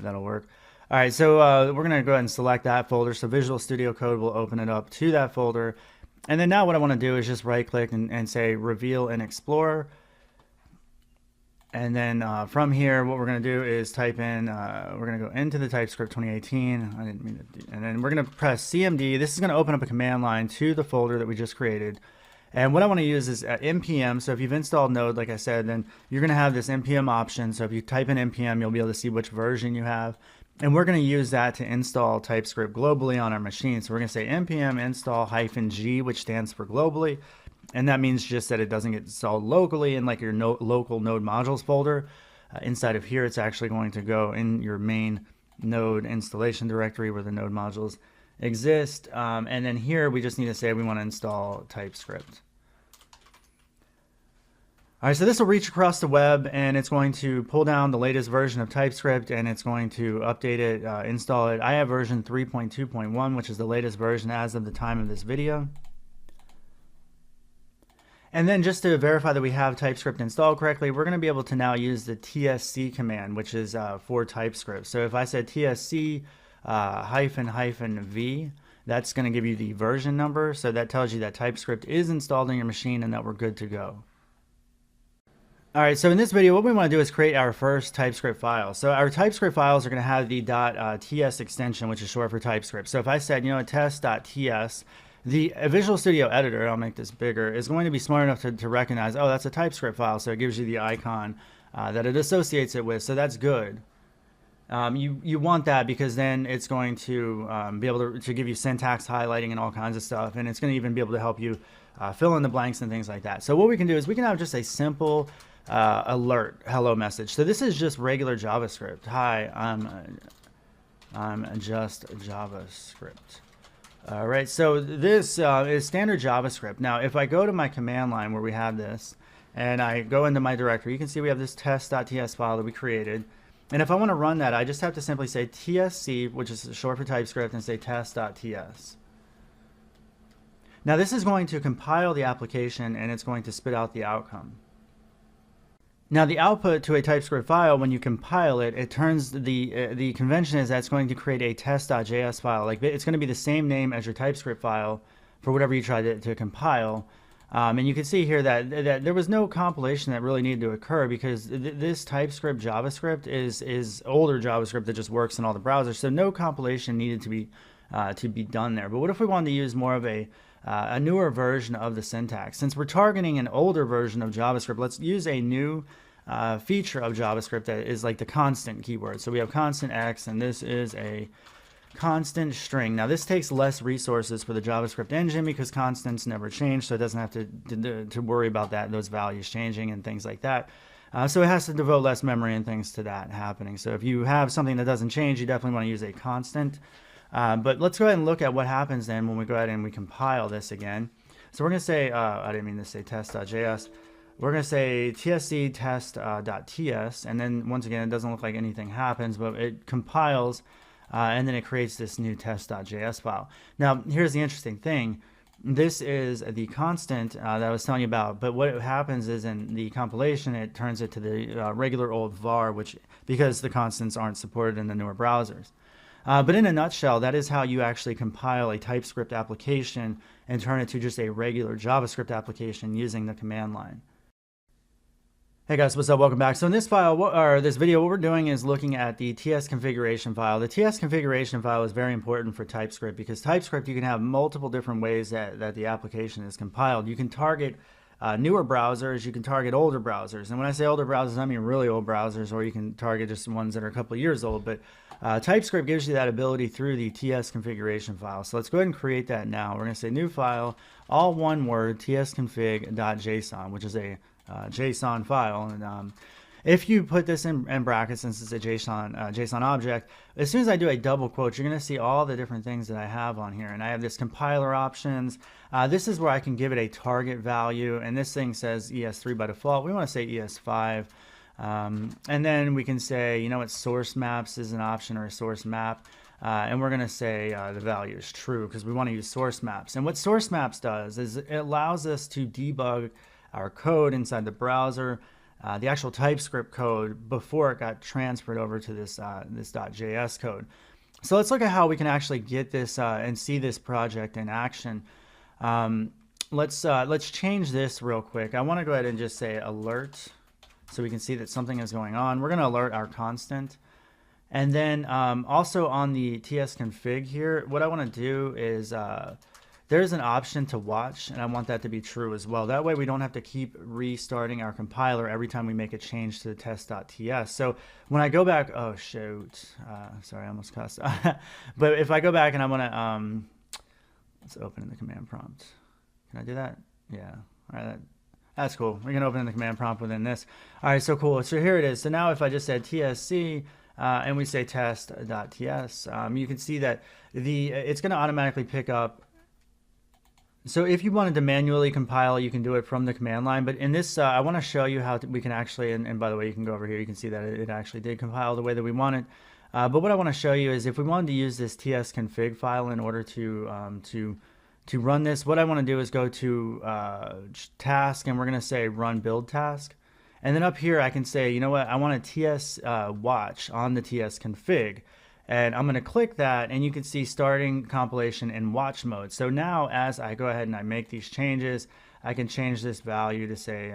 S1: That'll work. All right, so we're going to go ahead and select that folder. So Visual Studio Code will open it up to that folder. And then now what I want to do is just right-click and say Reveal in Explorer. And then from here, what we're going to do is type in, we're going to go into the TypeScript 2018. I didn't mean to do, and then we're going to press CMD. This is going to open up a command line to the folder that we just created. And what I want to use is npm. So if you've installed Node, like I said, then you're going to have this npm option. So if you type in npm, you'll be able to see which version you have. And we're going to use that to install TypeScript globally on our machine. So we're going to say npm install -g, which stands for globally. And that means just that it doesn't get installed locally in like your local Node modules folder. Inside of here, it's actually going to go in your main Node installation directory where the Node modules exist. And then here we just need to say we want to install TypeScript. All right, so this will reach across the web, and it's going to pull down the latest version of TypeScript, and it's going to update it, install it. I have version 3.2.1, which is the latest version as of the time of this video. And then just to verify that we have TypeScript installed correctly, we're going to be able to now use the tsc command, which is for TypeScript. So if I said tsc -v, that's going to give you the version number. So that tells you that TypeScript is installed on your machine and that we're good to go. All right, so in this video, what we want to do is create our first TypeScript file. So our TypeScript files are going to have the .ts extension, which is short for TypeScript. So if I said, test.ts, the Visual Studio Editor, I'll make this bigger, is going to be smart enough to recognize, oh, that's a TypeScript file. So it gives you the icon that it associates it with. So that's good. You want that because then it's going to be able to give you syntax highlighting and all kinds of stuff. And it's going to even be able to help you fill in the blanks and things like that. So what we can do is we can have just a simple alert hello message. So this is just regular JavaScript. Hi, I'm just JavaScript. All right, so this is standard JavaScript. Now, if I go to my command line where we have this, and I go into my directory, you can see we have this test.ts file that we created. And if I want to run that, I just have to simply say tsc, which is short for TypeScript, and say test.ts. Now, this is going to compile the application, and it's going to spit out the outcome. Now, the output to a TypeScript file, when you compile it, it turns the convention is that it's going to create a test.js file. Like it's going to be the same name as your TypeScript file for whatever you try to compile. And you can see here that there was no compilation that really needed to occur because this TypeScript JavaScript is older JavaScript that just works in all the browsers. So no compilation needed to be done there. But what if we wanted to use more of a newer version of the syntax? Since we're targeting an older version of JavaScript, let's use a new feature of JavaScript that is like the constant keyword. So we have constant X, and this is a constant string. Now this takes less resources for the JavaScript engine because constants never change, so it doesn't have to worry about those values changing and things like that. So it has to devote less memory and things to that happening. So if you have something that doesn't change, you definitely want to use a constant. But let's go ahead and look at what happens then when we go ahead and we compile this again. So we're going to say, I didn't mean to say test.js. We're going to say tsc test.ts, and then once again, it doesn't look like anything happens, but it compiles, and then it creates this new test.js file. Now, here's the interesting thing. This is the constant that I was telling you about, but what happens is in the compilation, it turns it to the regular old var, because the constants aren't supported in the newer browsers. But in a nutshell, that is how you actually compile a TypeScript application and turn it to just a regular JavaScript application using the command line. Hey guys, what's up? Welcome back. So in this file, or this video, what we're doing is looking at the TS configuration file. The TS configuration file is very important for TypeScript because TypeScript, you can have multiple different ways that the application is compiled. You can target newer browsers, you can target older browsers. And when I say older browsers, I mean really old browsers, or you can target just ones that are a couple of years old. But TypeScript gives you that ability through the TS configuration file. So let's go ahead and create that now. We're going to say new file, all one word, tsconfig.json, which is a JSON file. And if you put this in brackets, since it's a JSON object, as soon as I do a double quote, you're going to see all the different things that I have on here. And I have this compiler options. This is where I can give it a target value. And this thing says ES3 by default. We want to say ES5. And then we can say, you know what, source maps is an option, or a source map. And we're going to say the value is true because we want to use source maps. And what source maps does is it allows us to debug our code inside the browser, the actual TypeScript code, before it got transferred over to this .js code. So let's look at how we can actually get this and see this project in action. Let's change this real quick. I want to go ahead and just say alert, so we can see that something is going on. We're going to alert our constant. And then also on the TS config here, what I want to do is there's an option to watch, and I want that to be true as well. That way we don't have to keep restarting our compiler every time we make a change to the test.ts. So when I go back, oh shoot, sorry, I almost cussed. But if I go back and I want to, let's open in the command prompt. Can I do that? Yeah, all right, that's cool. We can open in the command prompt within this. All right, so cool. So here it is. So now if I just said tsc, and we say test.ts, you can see that it's going to automatically pick up. So if you wanted to manually compile, you can do it from the command line. But in this, I want to show you how we can actually, and by the way, you can go over here, you can see that it actually did compile the way that we want it. But what I want to show you is if we wanted to use this TS config file in order to run this, what I want to do is go to task, and we're going to say run build task. And then up here, I can say, you know what, I want a TS watch on the TS config. And I'm going to click that, and you can see starting compilation in watch mode. So now as I go ahead and I make these changes, I can change this value to say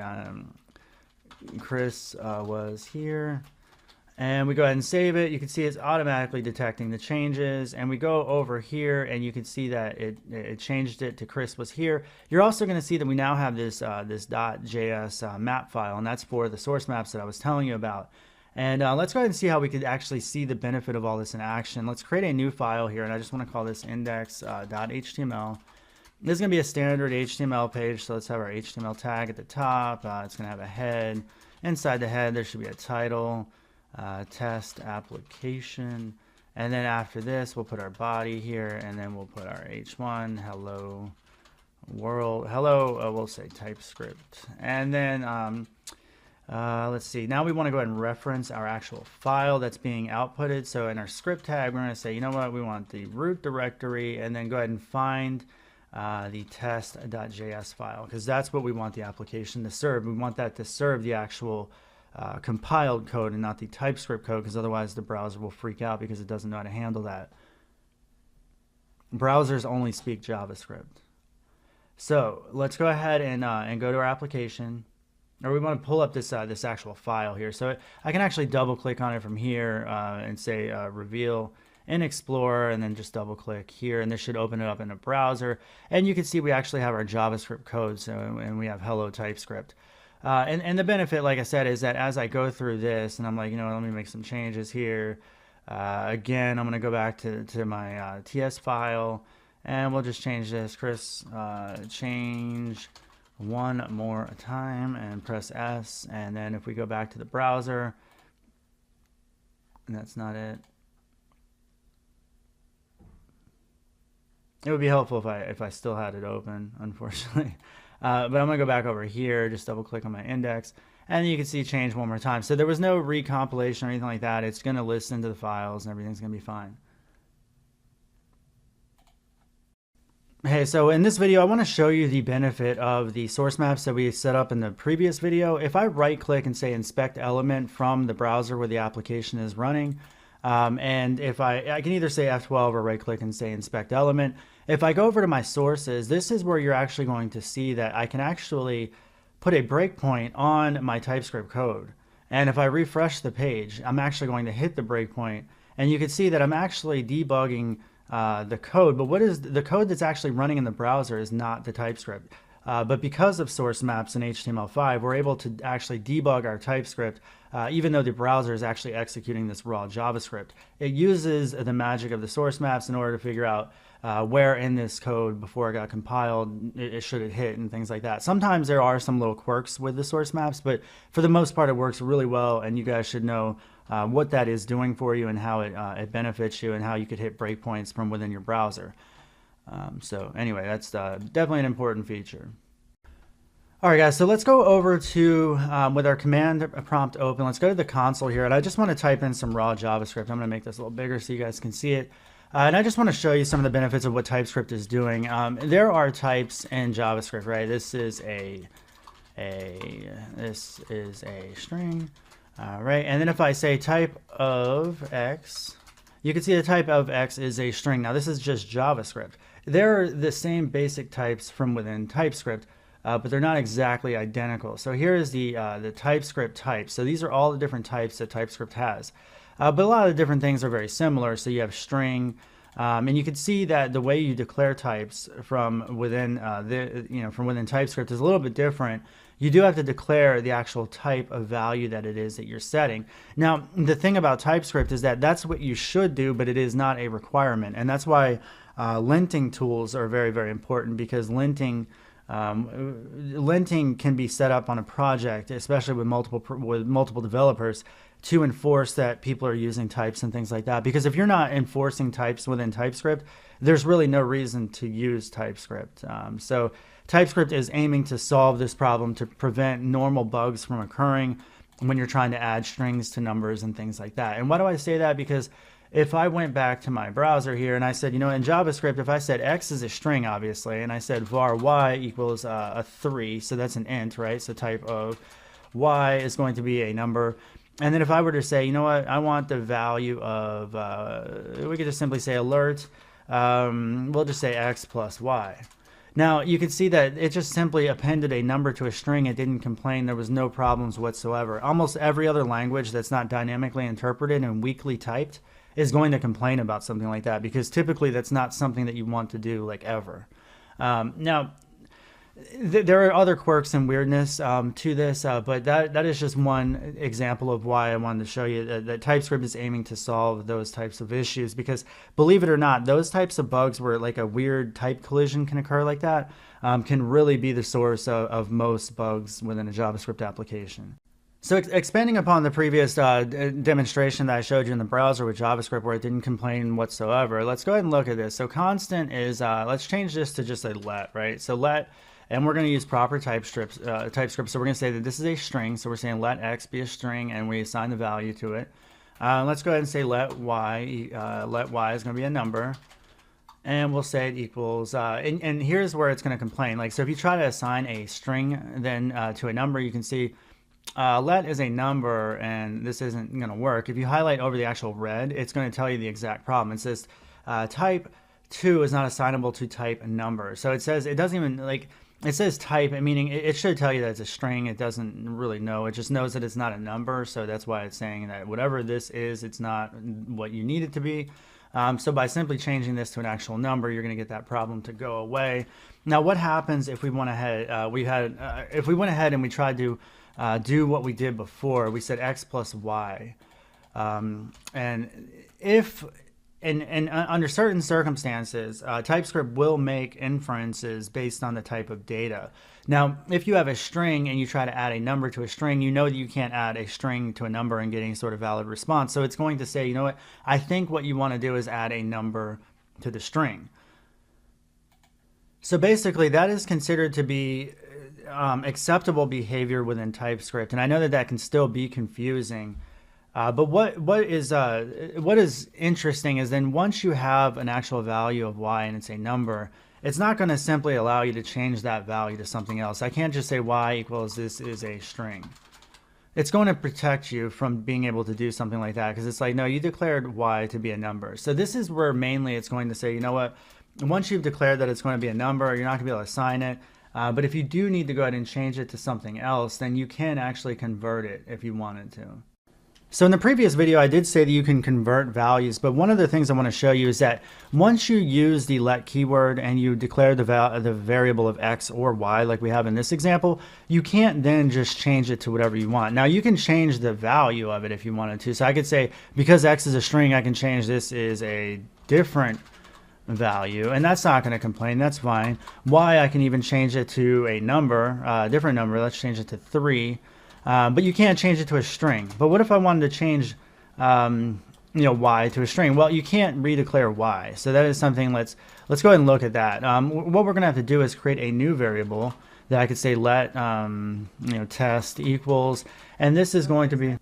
S1: Chris was here. And we go ahead and save it. You can see it's automatically detecting the changes. And we go over here, and you can see that it changed it to Chris was here. You're also going to see that we now have this .js map file, and that's for the source maps that I was telling you about. And let's go ahead and see how we could actually see the benefit of all this in action. Let's create a new file here, and I just want to call this index.html. This is going to be a standard HTML page, so let's have our HTML tag at the top. It's going to have a head. Inside the head, there should be a title, test application. And then after this, we'll put our body here, and then we'll put our H1, hello world, hello, we'll say TypeScript. And then let's see, now we want to go ahead and reference our actual file that's being outputted. So in our script tag, we're going to say, you know what, we want the root directory, and then go ahead and find the test.js file, because that's what we want the application to serve. We want that to serve the actual compiled code and not the TypeScript code, because otherwise the browser will freak out because it doesn't know how to handle that. Browsers only speak JavaScript. So let's go ahead and go to our application, or we want to pull up this this actual file here. So I can actually double click on it from here and say reveal in Explorer, and then just double click here, and this should open it up in a browser. And you can see we actually have our JavaScript code, so and we have hello TypeScript. And the benefit, like I said, is that as I go through this, and I'm like, let me make some changes here. Again, I'm going to go back to my TS file, and we'll just change this. Chris, change one more time, and press S. And then if we go back to the browser, and that's not it. It would be helpful if I still had it open, unfortunately. But I'm going to go back over here, just double click on my index, and you can see change one more time. So there was no recompilation or anything like that. It's going to listen to the files and everything's going to be fine. Hey, so in this video, I want to show you the benefit of the source maps that we set up in the previous video. If I right click and say inspect element from the browser where the application is running, and if I can either say F12 or right click and say inspect element. If I go over to my sources, this is where you're actually going to see that I can actually put a breakpoint on my TypeScript code. And if I refresh the page, I'm actually going to hit the breakpoint, and you can see that I'm actually debugging the code. But what is the code that's actually running in the browser is not the TypeScript. But because of source maps in HTML5, we're able to actually debug our TypeScript even though the browser is actually executing this raw JavaScript. It uses the magic of the source maps in order to figure out where in this code before it got compiled it should have hit and things like that. Sometimes there are some little quirks with the source maps, but for the most part it works really well, and you guys should know what that is doing for you and how it benefits you and how you could hit breakpoints from within your browser. So anyway, that's definitely an important feature. All right, guys, so let's go over to, with our command prompt open, let's go to the console here, and I just want to type in some raw JavaScript. I'm going to make this a little bigger so you guys can see it. And I just want to show you some of the benefits of what TypeScript is doing. There are types in JavaScript, right? This is a string, right? And then if I say type of X, you can see the type of X is a string. Now this is just JavaScript. They're the same basic types from within TypeScript, but they're not exactly identical. So here is the TypeScript types. So these are all the different types that TypeScript has. But a lot of the different things are very similar. So you have string, and you can see that the way you declare types from within from within TypeScript is a little bit different. You do have to declare the actual type of value that it is that you're setting. Now, the thing about TypeScript is that that's what you should do, but it is not a requirement, and that's why linting tools are very, very important, because linting can be set up on a project, especially with multiple developers, to enforce that people are using types and things like that. Because if you're not enforcing types within TypeScript, there's really no reason to use TypeScript. So TypeScript is aiming to solve this problem to prevent normal bugs from occurring when you're trying to add strings to numbers and things like that. And why do I say that? Because if I went back to my browser here and I said, in JavaScript, if I said X is a string, obviously, and I said var Y equals a 3, so that's an int, right? So type of Y is going to be a number. And then if I were to say, I want the value of, we could just simply say alert, we'll just say X plus Y. Now, you can see that it just simply appended a number to a string. It didn't complain. There was no problems whatsoever. Almost every other language that's not dynamically interpreted and weakly typed is going to complain about something like that, because typically that's not something that you want to do, like, ever. Now, there are other quirks and weirdness to this, but that is just one example of why I wanted to show you that TypeScript is aiming to solve those types of issues, because believe it or not, those types of bugs where like a weird type collision can occur like that can really be the source of most bugs within a JavaScript application. So expanding upon the previous demonstration that I showed you in the browser with JavaScript where it didn't complain whatsoever, let's go ahead and look at this. So constant is, let's change this to just a let, right? So let, and we're going to use proper TypeScript. So we're going to say that this is a string. So we're saying let X be a string, and we assign the value to it. Let's go ahead and say let Y is going to be a number. And we'll say it equals, and here's where it's going to complain. Like, so if you try to assign a string then to a number, you can see let is a number, and this isn't going to work. If you highlight over the actual red, it's going to tell you the exact problem. It says type 2 is not assignable to type number. So it says, it doesn't even, like, it says type, meaning it should tell you that it's a string. It doesn't really know. It just knows that it's not a number. So that's why it's saying that whatever this is, it's not what you need it to be. So by simply changing this to an actual number, you're going to get that problem to go away. Now, what happens if we went ahead? If we went ahead and we tried to do what we did before? We said x plus y, and if and under certain circumstances, TypeScript will make inferences based on the type of data. Now, if you have a string and you try to add a number to a string, you know that you can't add a string to a number and get any sort of valid response. So it's going to say, you know what, I think what you want to do is add a number to the string. So basically, that is considered to be acceptable behavior within TypeScript. And I know that that can still be confusing. But what is interesting is then once you have an actual value of y and it's a number, it's not going to simply allow you to change that value to something else. I can't just say y equals this is a string. It's going to protect you from being able to do something like that, because it's like, no, you declared y to be a number. So this is where mainly it's going to say, you know what, once you've declared that it's going to be a number, you're not going to be able to assign it. But if you do need to go ahead and change it to something else, then you can actually convert it if you wanted to. So in the previous video, I did say that you can convert values, but one of the things I want to show you is that once you use the let keyword and you declare the variable of x or y, like we have in this example, you can't then just change it to whatever you want. Now you can change the value of it if you wanted to. So I could say, because x is a string, I can change this is a different value, and that's not going to complain. That's fine. Y, I can even change it to a number, a different number. Let's change it to 3. But you can't change it to a string. But what if I wanted to change, y to a string? Well, you can't redeclare y. So that is something. Let's go ahead and look at that. What we're going to have to do is create a new variable that I could say let test equals, and this is going to be.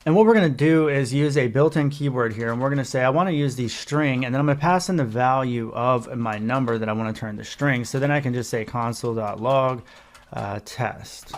S1: And what we're going to do is use a built-in keyword here, and we're going to say I want to use the string, and then I'm going to pass in the value of my number that I want to turn to string. So then I can just say console.log test.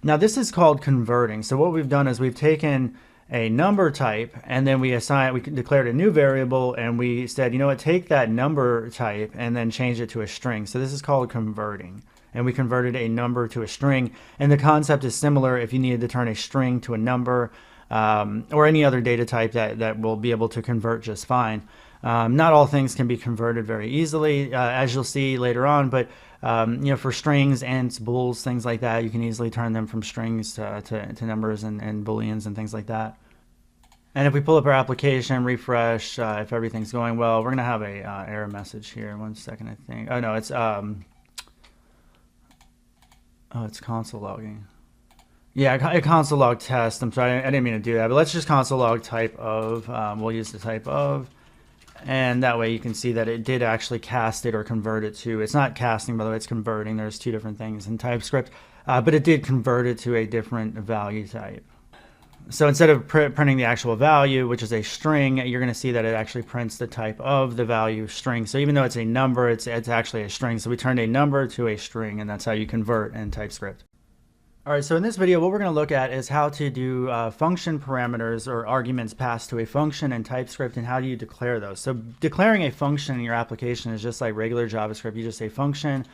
S1: Now this is called converting. So what we've done is we've taken a number type and then we declared a new variable, and we said, you know what, take that number type and then change it to a string. So this is called converting. And we converted a number to a string. And the concept is similar if you needed to turn a string to a number or any other data type that will be able to convert just fine. Not all things can be converted very easily, as you'll see later on, but for strings, ints, bools, things like that, you can easily turn them from strings to numbers and booleans and things like that. And if we pull up our application, refresh, if everything's going well, we're going to have a error message here. 1 second, I think. Oh no, it's it's console logging. Yeah, a console log test. I'm sorry, I didn't mean to do that, but let's just console log type of. We'll use the type of. And that way you can see that it did actually cast it or convert it to, it's not casting, by the way, it's converting. There's two different things in TypeScript, but it did convert it to a different value type. So instead of printing the actual value, which is a string, you're going to see that it actually prints the type of the value string. So even though it's a number, it's actually a string. So we turned a number to a string, and that's how you convert in TypeScript. All right, so in this video, what we're going to look at is how to do function parameters or arguments passed to a function in TypeScript, and how do you declare those. So declaring a function in your application is just like regular JavaScript. You just say function,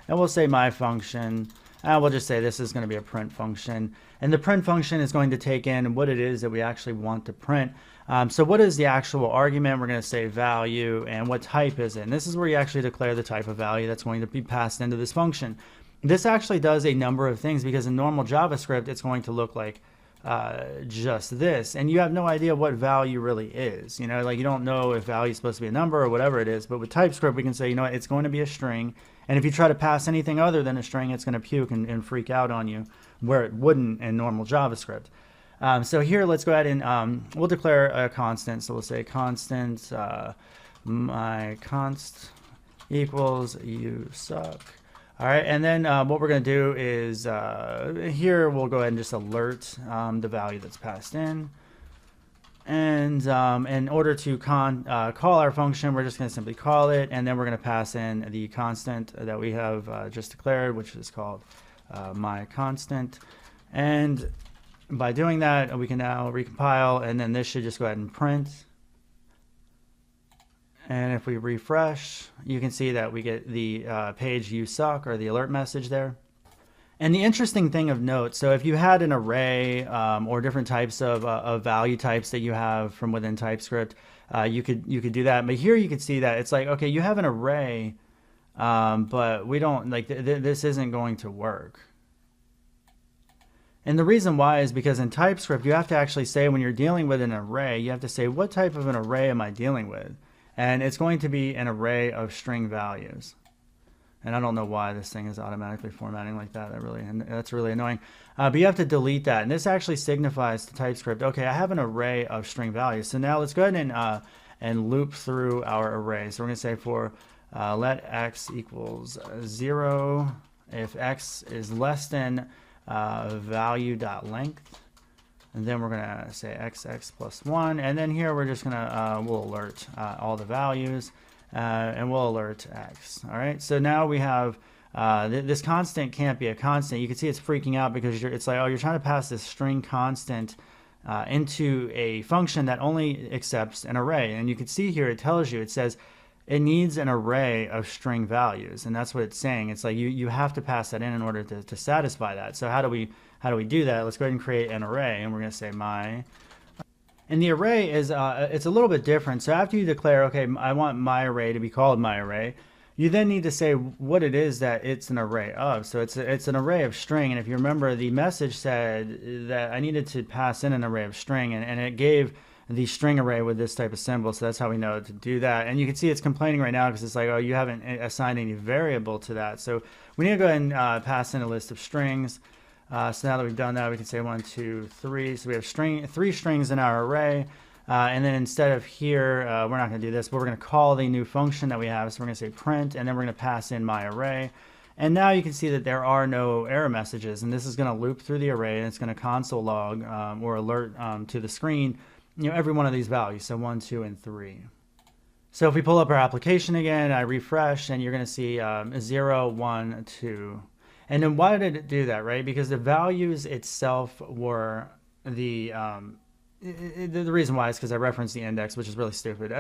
S1: and we'll say my function, and we'll just say this is going to be a print function. And the print function is going to take in what it is that we actually want to print. So what is the actual argument? We're going to say value, and what type is it? And this is where you actually declare the type of value that's going to be passed into this function. This actually does a number of things, because in normal JavaScript, it's going to look like just this, and you have no idea what value really is. Like you don't know if value is supposed to be a number or whatever it is. But with TypeScript, we can say, it's going to be a string, and if you try to pass anything other than a string, it's going to puke and freak out on you, where it wouldn't in normal JavaScript. So here, let's go ahead and we'll declare a constant. So we'll say constant my const equals you suck. All right, and then what we're going to do is here we'll go ahead and just alert the value that's passed in. And in order to call our function, we're just going to simply call it, and then we're going to pass in the constant that we have just declared, which is called my constant. And by doing that, we can now recompile, and then this should just go ahead and print. And if we refresh, you can see that we get the page "you suck" or the alert message there. And the interesting thing of note, so if you had an array or different types of value types that you have from within TypeScript, you could do that. But here you can see that it's like, okay, you have an array, but we don't like this isn't going to work. And the reason why is because in TypeScript, you have to actually say when you're dealing with an array, you have to say what type of an array am I dealing with? And it's going to be an array of string values. And I don't know why this thing is automatically formatting like that. That's really annoying. But you have to delete that. And this actually signifies to TypeScript, okay, I have an array of string values. So now let's go ahead and loop through our array. So we're going to say for let x equals 0 if x is less than value.length. And then we're going to say xx plus 1. And then here we're just going to, we'll alert all the values. And we'll alert x. All right. So now we have this constant can't be a constant. You can see it's freaking out because it's like, oh, you're trying to pass this string constant into a function that only accepts an array. And you can see here it tells you, it says it needs an array of string values. And that's what it's saying. It's like you have to pass that in order to satisfy that. So how do we do that? Let's go ahead and create an array. And we're going to say my. And the array is, it's a little bit different. So after you declare, okay, I want my array to be called my array, you then need to say what it is that it's an array of. So it's an array of string. And if you remember, the message said that I needed to pass in an array of string, and it gave the string array with this type of symbol. So that's how we know to do that. And you can see it's complaining right now because it's like, oh, you haven't assigned any variable to that. So we need to go ahead and pass in a list of strings. So now that we've done that, we can say 1, 2, 3. So we have three strings in our array. And then instead of here, we're not going to do this, but we're going to call the new function that we have. So we're going to say print, and then we're going to pass in my array. And now you can see that there are no error messages. And this is going to loop through the array, and it's going to console log or alert to the screen, every one of these values. So 1, 2, and 3. So if we pull up our application again, I refresh, and you're going to see 0, 1, 2. And then why did it do that, right? Because the values itself were the reason why is because I referenced the index, which is really stupid.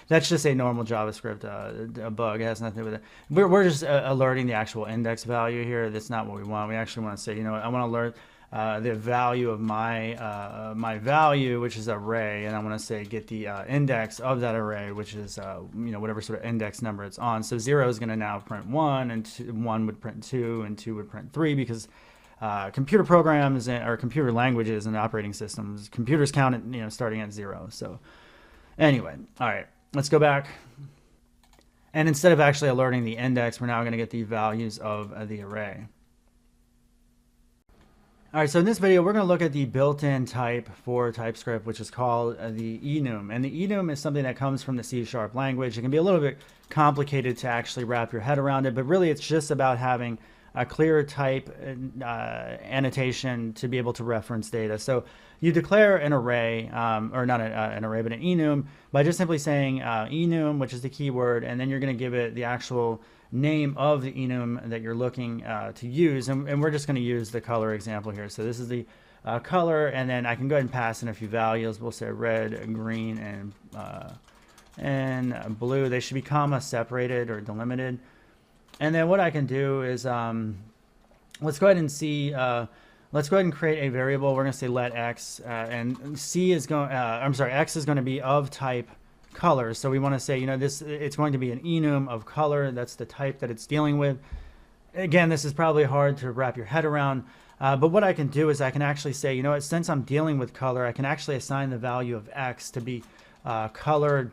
S1: That's just a normal JavaScript a bug. It has nothing to do with it. We're just alerting the actual index value here. That's not what we want. We actually want to say, I want to alert the value of my my value, which is array, and I want to say get the index of that array, which is whatever sort of index number it's on. So 0 is going to now print 1, and 1 would print 2, and 2 would print 3 because computer programs or computer languages and operating systems, computers count it starting at 0. So anyway, all right, let's go back. And instead of actually alerting the index, we're now going to get the values of the array. All right, so in this video, we're going to look at the built-in type for TypeScript, which is called the enum. And the enum is something that comes from the C# language. It can be a little bit complicated to actually wrap your head around it, but really it's just about having a clear type annotation to be able to reference data. So you declare an array, or not an array, but an enum, by just simply saying enum, which is the keyword, and then you're going to give it the actual name of the enum that you're looking to use. And we're just going to use the color example here. So this is the color, and then I can go ahead and pass in a few values. We'll say red, green, and blue. They should be comma separated or delimited. And then what I can do is let's go ahead and see. Let's go ahead and create a variable. We're going to say let x, and C is going. X is going to be of type color. So we want to say, it's going to be an enum of color. That's the type that it's dealing with. Again, this is probably hard to wrap your head around. But what I can do is I can actually say, since I'm dealing with color, I can actually assign the value of x to be color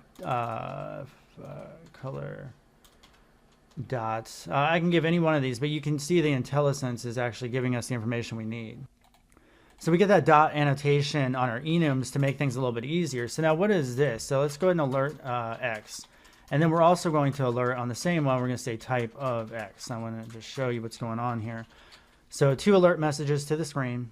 S1: dots. I can give any one of these, but you can see the IntelliSense is actually giving us the information we need. So we get that dot annotation on our enums to make things a little bit easier. So now what is this? So let's go ahead and alert x. And then we're also going to alert on the same one. We're going to say type of x. I want to just show you what's going on here. So 2 alert messages to the screen.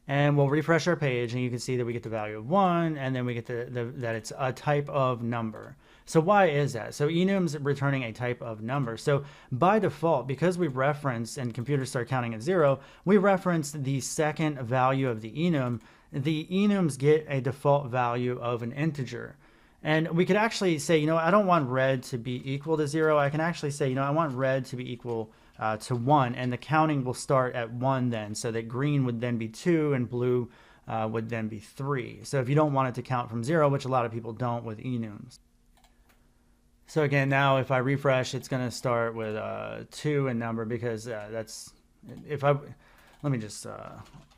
S1: And we'll refresh our page, and you can see that we get the value of 1, and then we get that it's a type of number. So why is that? So enum's returning a type of number. So by default, because we reference and computers start counting at 0, we reference the second value of the enum. The enums get a default value of an integer. And we could actually say, I don't want red to be equal to 0. I can actually say, I want red to be equal to 1, and the counting will start at 1 then, so that green would then be 2 and blue would then be 3. So if you don't want it to count from 0, which a lot of people don't with enums. So again, now if I refresh, it's going to start with 2 in number, because that's, let me just,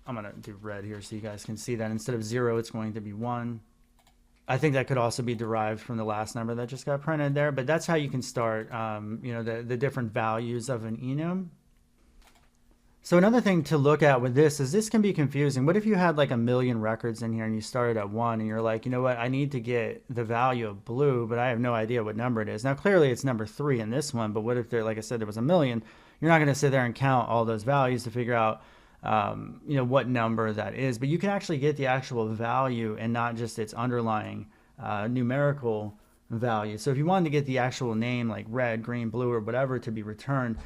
S1: I'm going to do red here so you guys can see that instead of 0, it's going to be 1. I think that could also be derived from the last number that just got printed there, but that's how you can start, the different values of an enum. So another thing to look at with this is this can be confusing. What if you had like 1,000,000 records in here and you started at 1 and you're like, you know what, I need to get the value of blue, but I have no idea what number it is. Now clearly it's number 3 in this one, but what if there, like I said, there was 1,000,000? You're not going to sit there and count all those values to figure out what number that is, but you can actually get the actual value and not just its underlying numerical value. So if you wanted to get the actual name like red, green, blue, or whatever to be returned,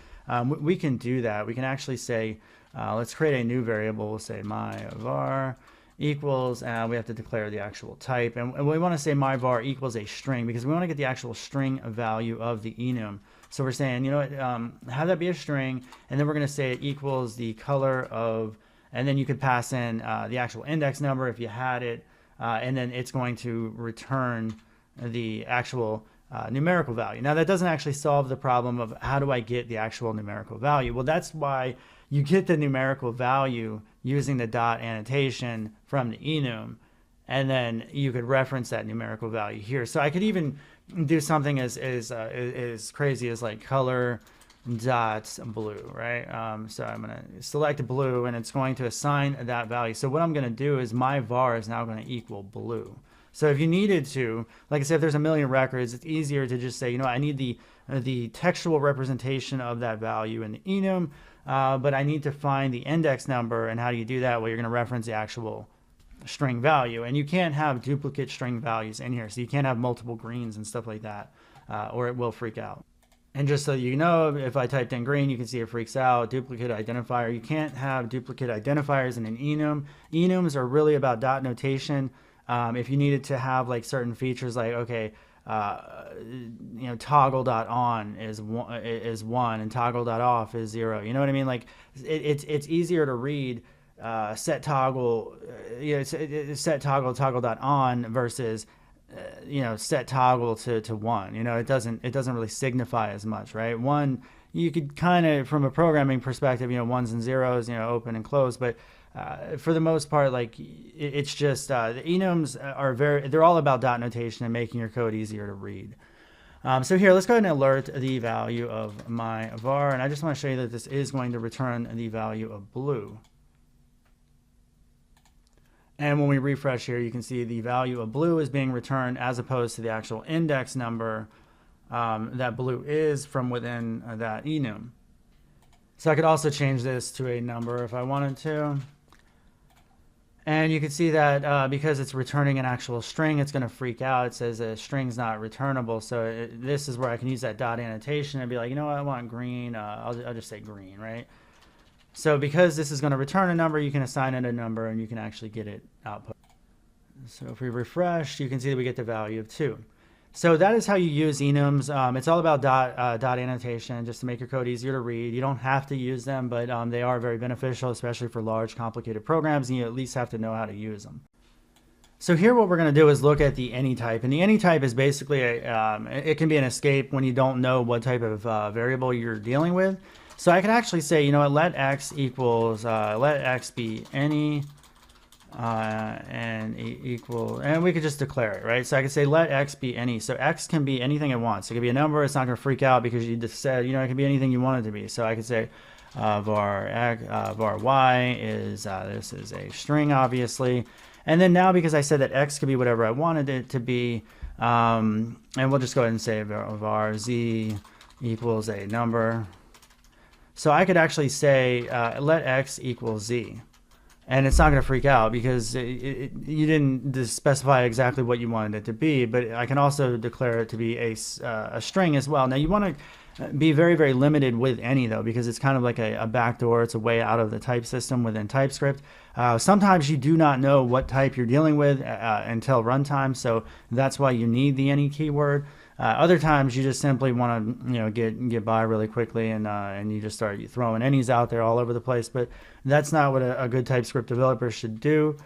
S1: we can do that. We can actually say, let's create a new variable. We'll say my var equals, we have to declare the actual type, and we want to say my var equals a string, because we want to get the actual string value of the enum. So we're saying, have that be a string, and then we're going to say it equals the color of, and then you could pass in the actual index number if you had it, and then it's going to return the actual numerical value. Now that doesn't actually solve the problem of how do I get the actual numerical value. Well, that's why you get the numerical value using the dot annotation from the enum, and then you could reference that numerical value here. So I could even do something as crazy as like color dot blue, right? So I'm going to select blue, and it's going to assign that value. So what I'm going to do is my var is now going to equal blue. So if you needed to, like I said, if there's 1,000,000 records, it's easier to just say, I need the textual representation of that value in the enum, but I need to find the index number. And how do you do that? Well, you're going to reference the actual string value, and you can't have duplicate string values in here. So you can't have multiple greens and stuff like that, or it will freak out. And just so you know, if I typed in green, you can see it freaks out. Duplicate identifier. You can't have duplicate identifiers in an enum. Enums are really about dot notation. If you needed to have like certain features, like toggle.on is 1 and toggle.off is 0. You know what I mean? Like it's easier to read set toggle, set toggle.on versus set toggle to 1. It doesn't really signify as much, right? 1, you could kind of, from a programming perspective, 1s and 0s, open and close, but for the most part, like it's just the enums they're all about dot notation and making your code easier to read. So here, let's go ahead and alert the value of my var, and I just want to show you that this is going to return the value of blue. And when we refresh here, you can see the value of blue is being returned as opposed to the actual index number that blue is from within that enum. So I could also change this to a number if I wanted to. And you can see that because it's returning an actual string, it's going to freak out. It says a string's not returnable. So this is where I can use that dot annotation and be like, what, I want green. I'll just say green, right? So because this is going to return a number, you can assign it a number and you can actually get it output. So if we refresh, you can see that we get the value of 2. So that is how you use enums. It's all about dot annotation, just to make your code easier to read. You don't have to use them, but they are very beneficial, especially for large, complicated programs, and you at least have to know how to use them. So here what we're going to do is look at the any type. And the any type is basically, it can be an escape when you don't know what type of variable you're dealing with. So I can actually say, let x equals, let x be any, and equal, and we could just declare it, right? So I could say let x be any. So x can be anything it wants. It could be a number. It's not going to freak out because you just said, it can be anything you want it to be. So I could say var y is, this is a string, obviously. And then now, because I said that x could be whatever I wanted it to be, and we'll just go ahead and say var z equals a number. So I could actually say let x equal z. and it's not going to freak out because you didn't specify exactly what you wanted it to be. But I can also declare it to be a string as well. Now you want to be very, very limited with any though, because it's kind of like a backdoor. It's a way out of the type system within TypeScript. Sometimes you do not know what type you're dealing with until runtime, so that's why you need the any keyword. Other times you just simply want to get by really quickly, and you just start throwing any's out there all over the place. But that's not what a good TypeScript developer should do.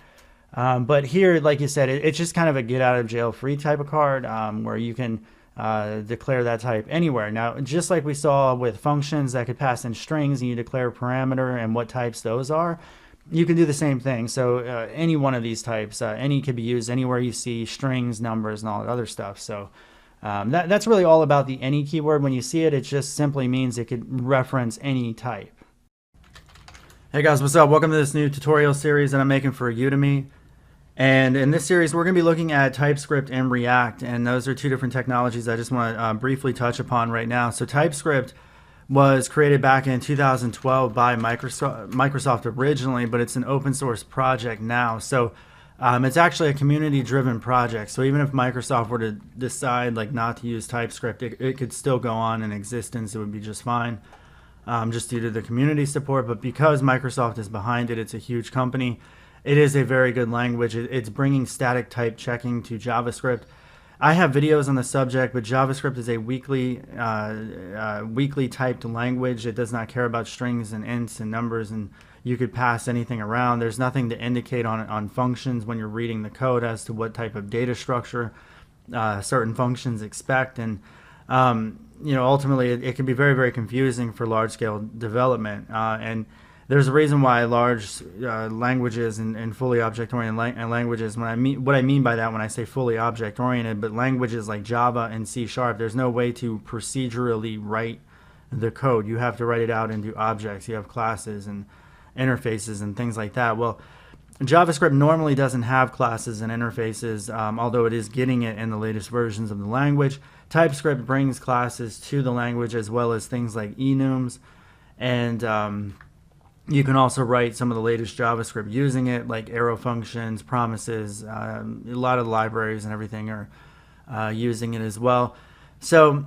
S1: But here, like you said, it's just kind of a get out of jail free type of card, where you can declare that type anywhere. Now, just like we saw with functions that could pass in strings, and you declare a parameter and what types those are, you can do the same thing. So any one of these types, any could be used anywhere you see strings, numbers, and all that other stuff. So that's really all about the any keyword. When you see it, it just simply means it could reference any type. Hey guys, what's up? Welcome to this new tutorial series that I'm making for Udemy. And in this series, we're going to be looking at TypeScript and React. And those are two different technologies I just want to briefly touch upon right now. So TypeScript was created back in 2012 by Microsoft originally, but it's an open source project now. So it's actually a community-driven project. So even if Microsoft were to decide not to use TypeScript, it could still go on in existence. It would be just fine, just due to the community support. But because Microsoft is behind it, it's a huge company. It is a very good language. It's bringing static type checking to JavaScript. I have videos on the subject, but JavaScript is a weakly typed language. It does not care about strings and ints and numbers, and you could pass anything around. There's nothing to indicate on functions when you're reading the code as to what type of data structure certain functions expect. And ultimately it can be very, very confusing for large-scale development. And there's a reason why large languages and fully object-oriented languages, what I mean by that when I say fully object-oriented, but languages like Java and C#, there's no way to procedurally write the code. You have to write it out into objects. You have classes and interfaces and things like that. Well, JavaScript normally doesn't have classes and interfaces, although it is getting it in the latest versions of the language. TypeScript brings classes to the language, as well as things like enums, and you can also write some of the latest JavaScript using it, like arrow functions, promises. A lot of the libraries and everything are using it as well. So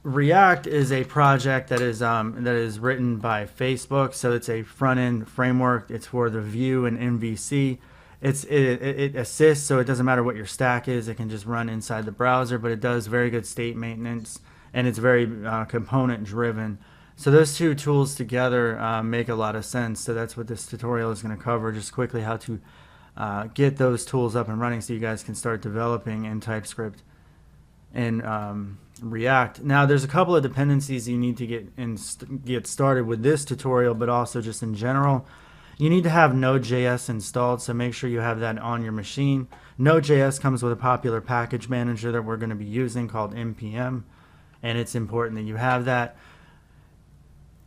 S1: React is a project that is written by Facebook. So it's a front-end framework. It's for the Vue and MVC. It assists, so it doesn't matter what your stack is. It can just run inside the browser, but it does very good state maintenance, and it's very component-driven. So those two tools together make a lot of sense. So that's what this tutorial is going to cover, just quickly how to get those tools up and running so you guys can start developing in TypeScript and React. Now there's a couple of dependencies you need to get started with this tutorial, but also just in general. You need to have Node.js installed, so make sure you have that on your machine. Node.js comes with a popular package manager that we're going to be using called npm, and it's important that you have that.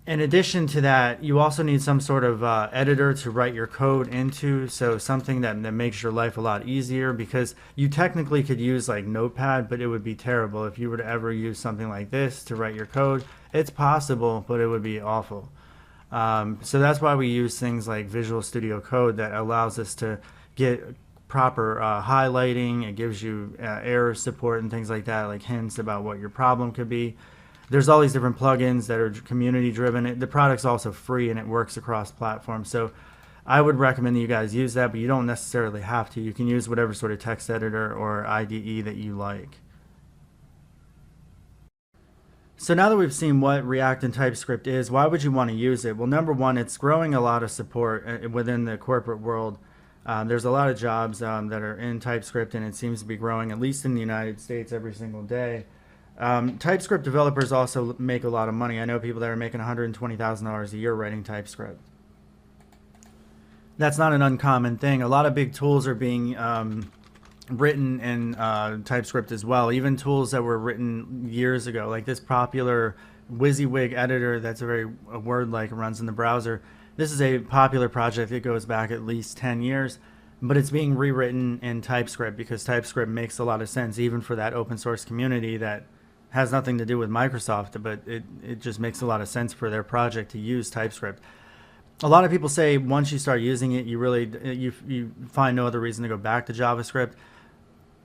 S1: In addition to that, you also need some sort of editor to write your code into, so something that makes your life a lot easier, because you technically could use like Notepad, but it would be terrible if you were to ever use something like this to write your code. It's possible, but it would be awful. So that's why we use things like Visual Studio Code that allows us to get proper highlighting. It gives you error support and things like that, like hints about what your problem could be. There's all these different plugins that are community driven. The product's also free and it works across platforms. So I would recommend that you guys use that, but you don't necessarily have to. You can use whatever sort of text editor or IDE that you like. So now that we've seen what React and TypeScript is, why would you want to use it? Well, number one, it's growing a lot of support within the corporate world. There's a lot of jobs that are in TypeScript, and it seems to be growing, at least in the United States, every single day. TypeScript developers also make a lot of money. I know people that are making $120,000 a year writing TypeScript. That's not an uncommon thing. A lot of big tools are being written in TypeScript as well. Even tools that were written years ago, like this popular WYSIWYG editor that's a word-like, runs in the browser. This is a popular project that goes back at least 10 years. But it's being rewritten in TypeScript because TypeScript makes a lot of sense, even for that open source community that has nothing to do with Microsoft, but it just makes a lot of sense for their project to use TypeScript. A lot of people say once you start using it, you find no other reason to go back to JavaScript.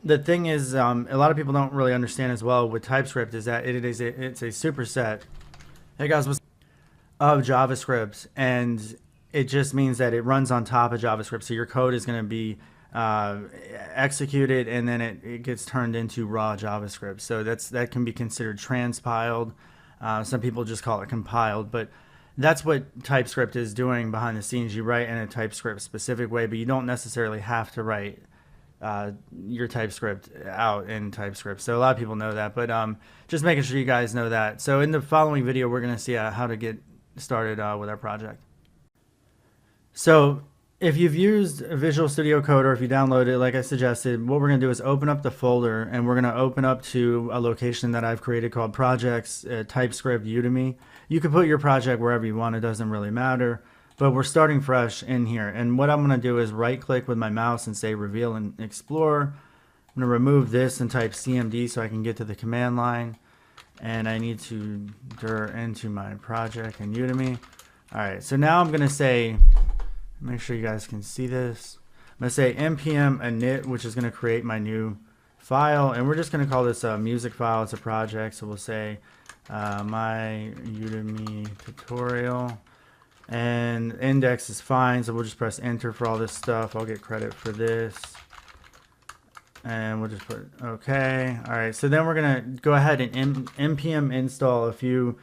S1: The thing is, a lot of people don't really understand as well with TypeScript is that it's a superset. Hey guys, of JavaScript, and it just means that it runs on top of JavaScript. So your code is going to be executed, and then it gets turned into raw JavaScript. So that can be considered transpiled. Some people just call it compiled, but that's what TypeScript is doing behind the scenes. You write in a TypeScript specific way, but you don't necessarily have to write your TypeScript out in TypeScript. So a lot of people know that, but just making sure you guys know that. So in the following video, we're going to see how to get started with our project. So if you've used Visual Studio Code or if you download it, like I suggested, what we're going to do is open up the folder, and we're going to open up to a location that I've created called Projects, TypeScript, Udemy. You can put your project wherever you want. It doesn't really matter. But we're starting fresh in here. And what I'm going to do is right click with my mouse and say Reveal and Explore. I'm going to remove this and type CMD so I can get to the command line. And I need to dir into my project in Udemy. All right, so now I'm going to say, make sure you guys can see this. I'm going to say npm init, which is going to create my new file. And we're just going to call this a music file. It's a project. So we'll say my Udemy tutorial. And index is fine, so we'll just press enter for all this stuff. I'll get credit for this. And we'll just put okay. All right, so then we're going to go ahead and npm install a few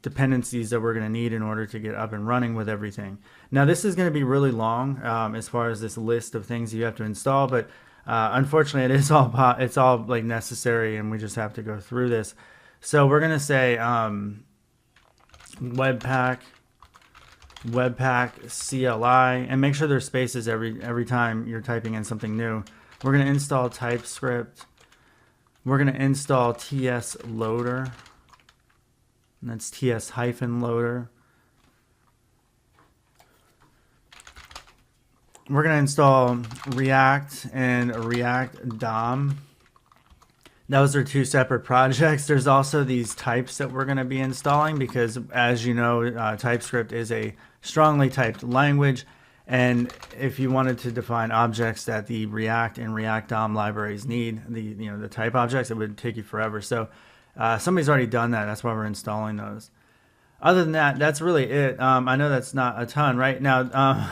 S1: dependencies that we're going to need in order to get up and running with everything. Now, this is going to be really long as far as this list of things you have to install, but unfortunately, it's all like necessary, and we just have to go through this. So we're going to say Webpack CLI, and make sure there's spaces every time you're typing in something new. We're going to install TypeScript. We're going to install TS Loader, and that's TS-loader. We're going to install React and React DOM. Those are two separate projects. There's also these types that we're going to be installing because, as you know, TypeScript is a strongly typed language. And if you wanted to define objects that the React and React DOM libraries need, the type objects, it would take you forever. So somebody's already done that. That's why we're installing those. Other than that, that's really it. I know that's not a ton right now.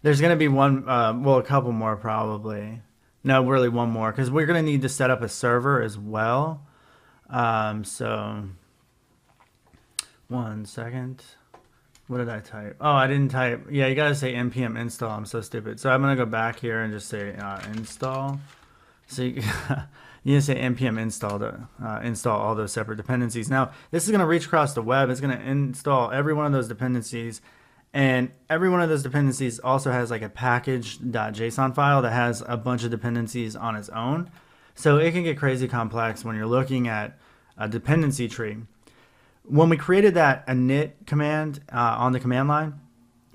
S1: There's going to be one, a couple more probably. No, really one more, because we're going to need to set up a server as well. So, 1 second. What did I type? Oh, I didn't type. Yeah, you got to say npm install. I'm so stupid. So I'm going to go back here and just say install. So you need to say npm install to install all those separate dependencies. Now, this is going to reach across the web. It's going to install every one of those dependencies. And every one of those dependencies also has like a package.json file that has a bunch of dependencies on its own. So it can get crazy complex when you're looking at a dependency tree. When we created that init command on the command line,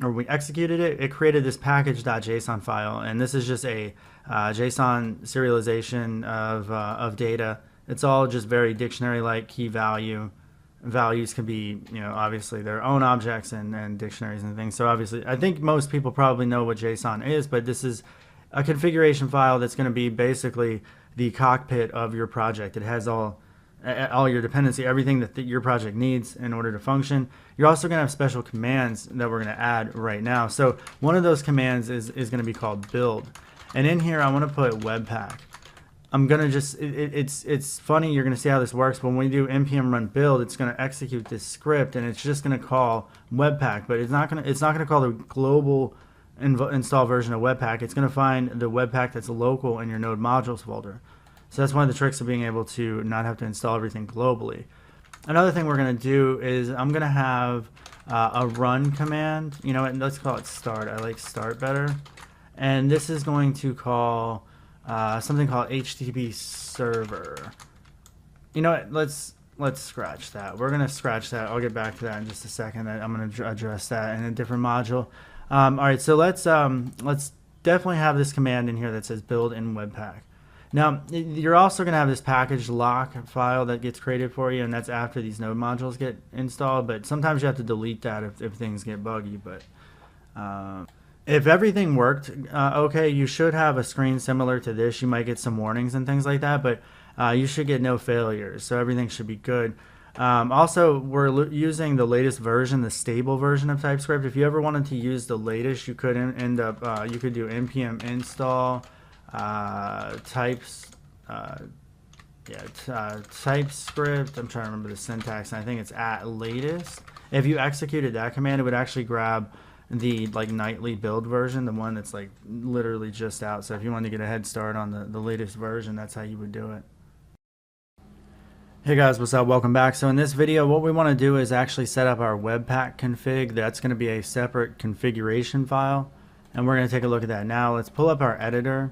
S1: or we executed it, it created this package.json file. And this is just a JSON serialization of data. It's all just very dictionary-like key value. Values can be, obviously their own objects and dictionaries and things. So obviously, I think most people probably know what JSON is, but this is a configuration file that's going to be basically the cockpit of your project. It has all your dependency, everything that your project needs in order to function. You're also going to have special commands that we're going to add right now. So one of those commands is going to be called build. And in here, I want to put Webpack. I'm gonna just it's funny, you're gonna see how this works. When we do npm run build, it's gonna execute this script and it's just gonna call Webpack, but it's not gonna call the global install version of Webpack. It's gonna find the Webpack that's local in your node modules folder. So that's one of the tricks of being able to not have to install everything globally. Another thing we're gonna do is I'm gonna have a run command. You know what? Let's call it start. I like start better. And this is going to call something called HTTP server. You know what? Let's scratch that. We're gonna scratch that. I'll get back to that in just a second. I'm gonna address that in a different module. All right, so let's definitely have this command in here that says build in Webpack. Now, you're also going to have this package lock file that gets created for you, and that's after these node modules get installed, but sometimes you have to delete that if things get buggy. But if everything worked okay, you should have a screen similar to this. You might get some warnings and things like that, but you should get no failures, so everything should be good. Also, we're using the latest version, the stable version of TypeScript. If you ever wanted to use the latest, you could end up, you could do npm install types, TypeScript. I'm trying to remember the syntax, and I think it's at latest. If you executed that command, it would actually grab the like nightly build version, the one that's like literally just out. So if you want to get a head start on the latest version, that's how you would do it. Hey guys, what's up? Welcome back. So in this video, what we want to do is actually set up our Webpack config. That's going to be a separate configuration file, and we're going to take a look at that now. Let's pull up our editor,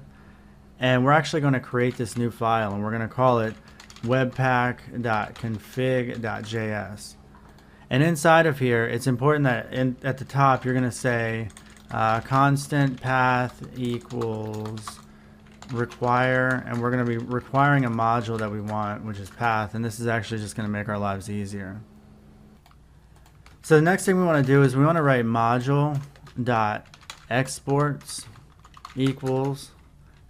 S1: and we're actually going to create this new file, and we're going to call it webpack.config.js. And inside of here, it's important that at the top, you're going to say constant path equals require, and we're going to be requiring a module that we want, which is path, and this is actually just going to make our lives easier. So the next thing we want to do is we want to write module.exports equals,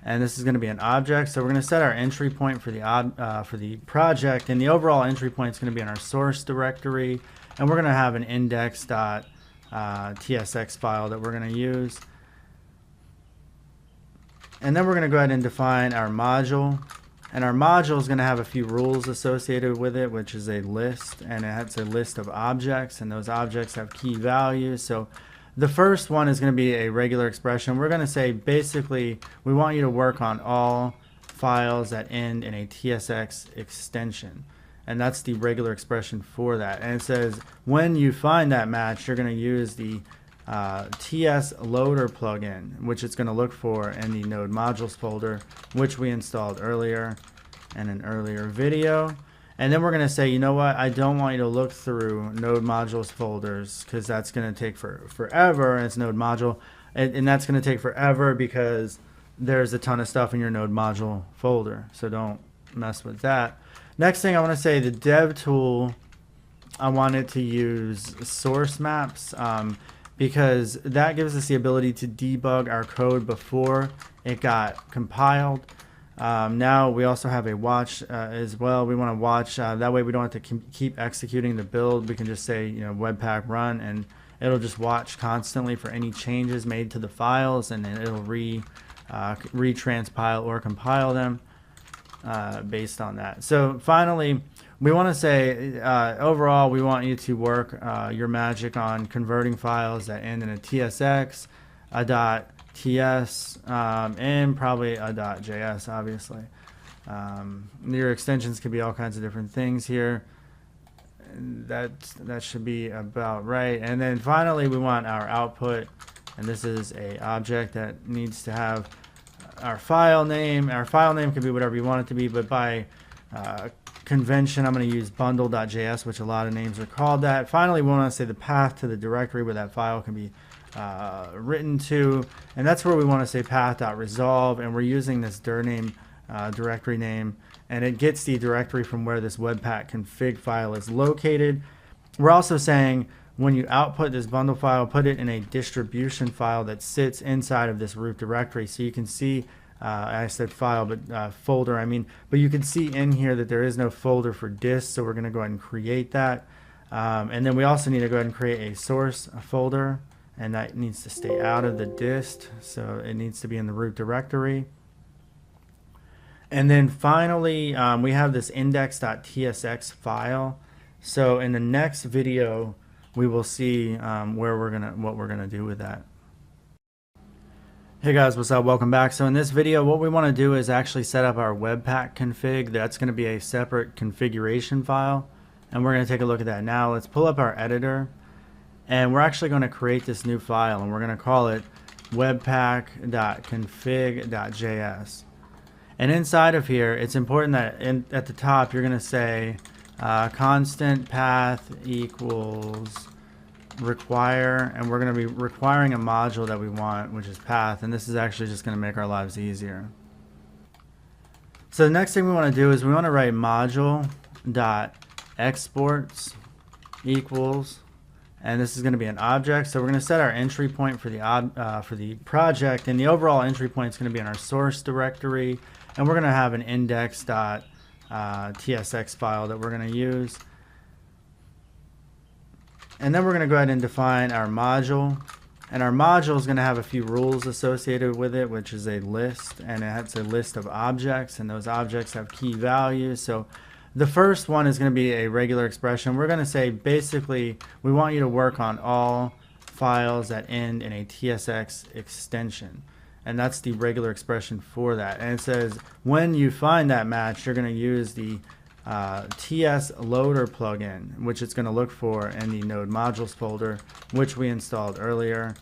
S1: and this is going to be an object. So we're going to set our entry point for the project, and the overall entry point is going to be in our source directory, and we're going to have an index.tsx file that we're going to use. And then we're going to go ahead and define our module, and our module is going to have a few rules associated with it, which is a list, and it's a list of objects, and those objects have key values. So the first one is going to be a regular expression. We're going to say basically we want you to work on all files that end in a TSX extension, and that's the regular expression for that. And it says when you find that match, you're going to use the TS loader plugin, which it's going to look for in the node modules folder, which we installed earlier in an earlier video. And then we're going to say, you know what, I don't want you to look through node modules folders because that's going to take forever, and it's node module, and that's going to take forever because there's a ton of stuff in your node module folder, so don't mess with that. Next thing I want to say, the dev tool, I wanted to use source maps, because that gives us the ability to debug our code before it got compiled. Now we also have a watch as well. We want to watch, that way we don't have to keep executing the build. We can just say, you know, webpack run, and it'll just watch constantly for any changes made to the files, and then it'll retranspile or compile them based on that. So finally, we want to say, overall, we want you to work your magic on converting files that end in a TSX, a .ts, and probably a .js, obviously. Your extensions could be all kinds of different things here. That should be about right. And then finally, we want our output, and this is a object that needs to have our file name. Our file name could be whatever you want it to be, but by convention, I'm going to use bundle.js, which a lot of names are called that. Finally, we want to say the path to the directory where that file can be written to, and that's where we want to say path.resolve, and we're using this dir name directory name, and it gets the directory from where this webpack config file is located. We're also saying when you output this bundle file, put it in a distribution file that sits inside of this root directory, so you can see I said file, but folder, I mean, but you can see in here that there is no folder for dist, so we're going to go ahead and create that. And then we also need to go ahead and create a source folder, and that needs to stay out of the dist, so it needs to be in the root directory. And then finally, we have this index.tsx file. So in the next video, we will see what we're gonna do with that. Hey guys, what's up? Welcome back. So in this video, what we want to do is actually set up our Webpack config. That's going to be a separate configuration file, and we're going to take a look at that now. Let's pull up our editor, and we're actually going to create this new file, and we're going to call it webpack.config.js. And inside of here, it's important that at the top, you're going to say constant path equals require, and we're going to be requiring a module that we want, which is path, and this is actually just going to make our lives easier. So the next thing we want to do is we want to write module dot exports equals, and this is going to be an object. So we're going to set our entry point for the project, and the overall entry point is going to be in our source directory, and we're going to have an index.tsx file that we're going to use. And then we're going to go ahead and define our module. And our module is going to have a few rules associated with it, which is a list, and it has a list of objects, and those objects have key values. So the first one is going to be a regular expression. We're going to say basically we want you to work on all files that end in a TSX extension. And that's the regular expression for that. And it says when you find that match, you're going to use the TS loader plugin, which it's going to look for in the node modules folder, which we installed earlier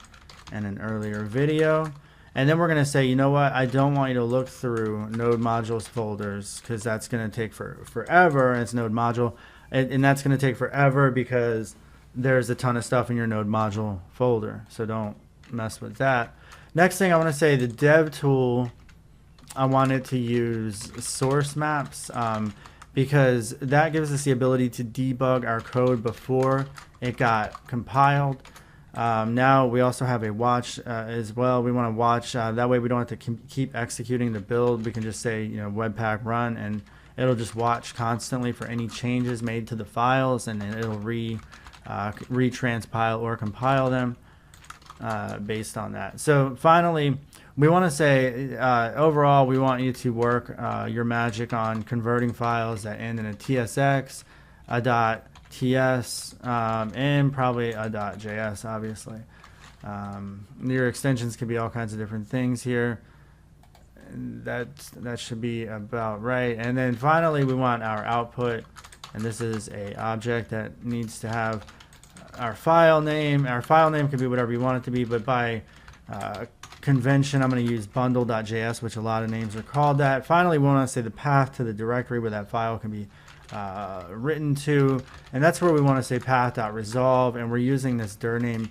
S1: in an earlier video. And then we're going to say, you know what, I don't want you to look through node modules folders because that's going to take forever. It's node module, and that's going to take forever because there's a ton of stuff in your node module folder. So don't mess with that. Next thing I want to say, the dev tool, I wanted to use source maps. Because that gives us the ability to debug our code before it got compiled. Now we also have a watch as well. We want to watch, that way we don't have to keep executing the build. We can just say, you know, webpack run, and it'll just watch constantly for any changes made to the files, and then it'll retranspile or compile them based on that. So finally, we want to say overall we want you to work your magic on converting files that end in a TSX, a .ts, and probably a .js, obviously. Your extensions can be all kinds of different things here. That should be about right. And then finally we want our output, and this is a object that needs to have our file name. Our file name can be whatever you want it to be, but by convention I'm going to use bundle.js, which a lot of names are called that. Finally, we want to say the path to the directory where that file can be written to, and that's where we want to say path.resolve, and we're using this dir name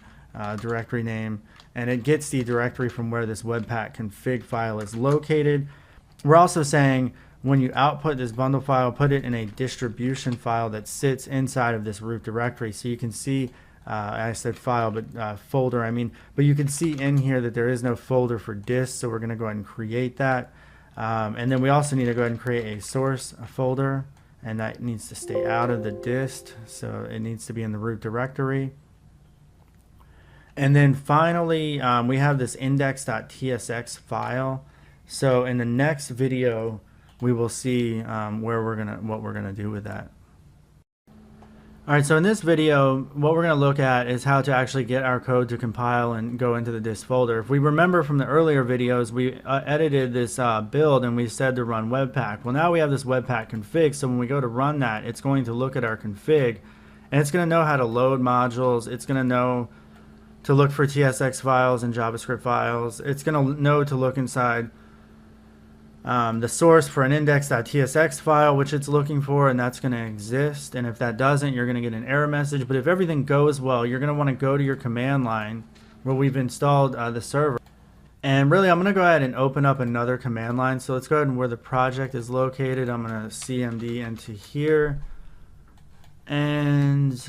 S1: directory name, and it gets the directory from where this webpack config file is located. We're also saying when you output this bundle file, put it in a distribution file that sits inside of this root directory. So you can see, I said file, but folder, I mean, but you can see in here that there is no folder for dist, so we're going to go ahead and create that. And then we also need to go ahead and create a source folder, and that needs to stay out of the dist, so it needs to be in the root directory. And then finally, we have this index.tsx file. So in the next video, we will see what we're gonna do with that. All right, so in this video, what we're gonna look at is how to actually get our code to compile and go into the dist folder. If we remember from the earlier videos, we edited this build and we said to run webpack. Well, now we have this webpack config, so when we go to run that, it's going to look at our config, and it's gonna know how to load modules. It's gonna know to look for TSX files and JavaScript files. It's gonna know to look inside the source for an index.tsx file, which it's looking for, and that's going to exist. And if that doesn't, you're going to get an error message. But if everything goes well, you're going to want to go to your command line where we've installed the server. And really, I'm going to go ahead and open up another command line. So let's go ahead and where the project is located, I'm going to cmd into here. And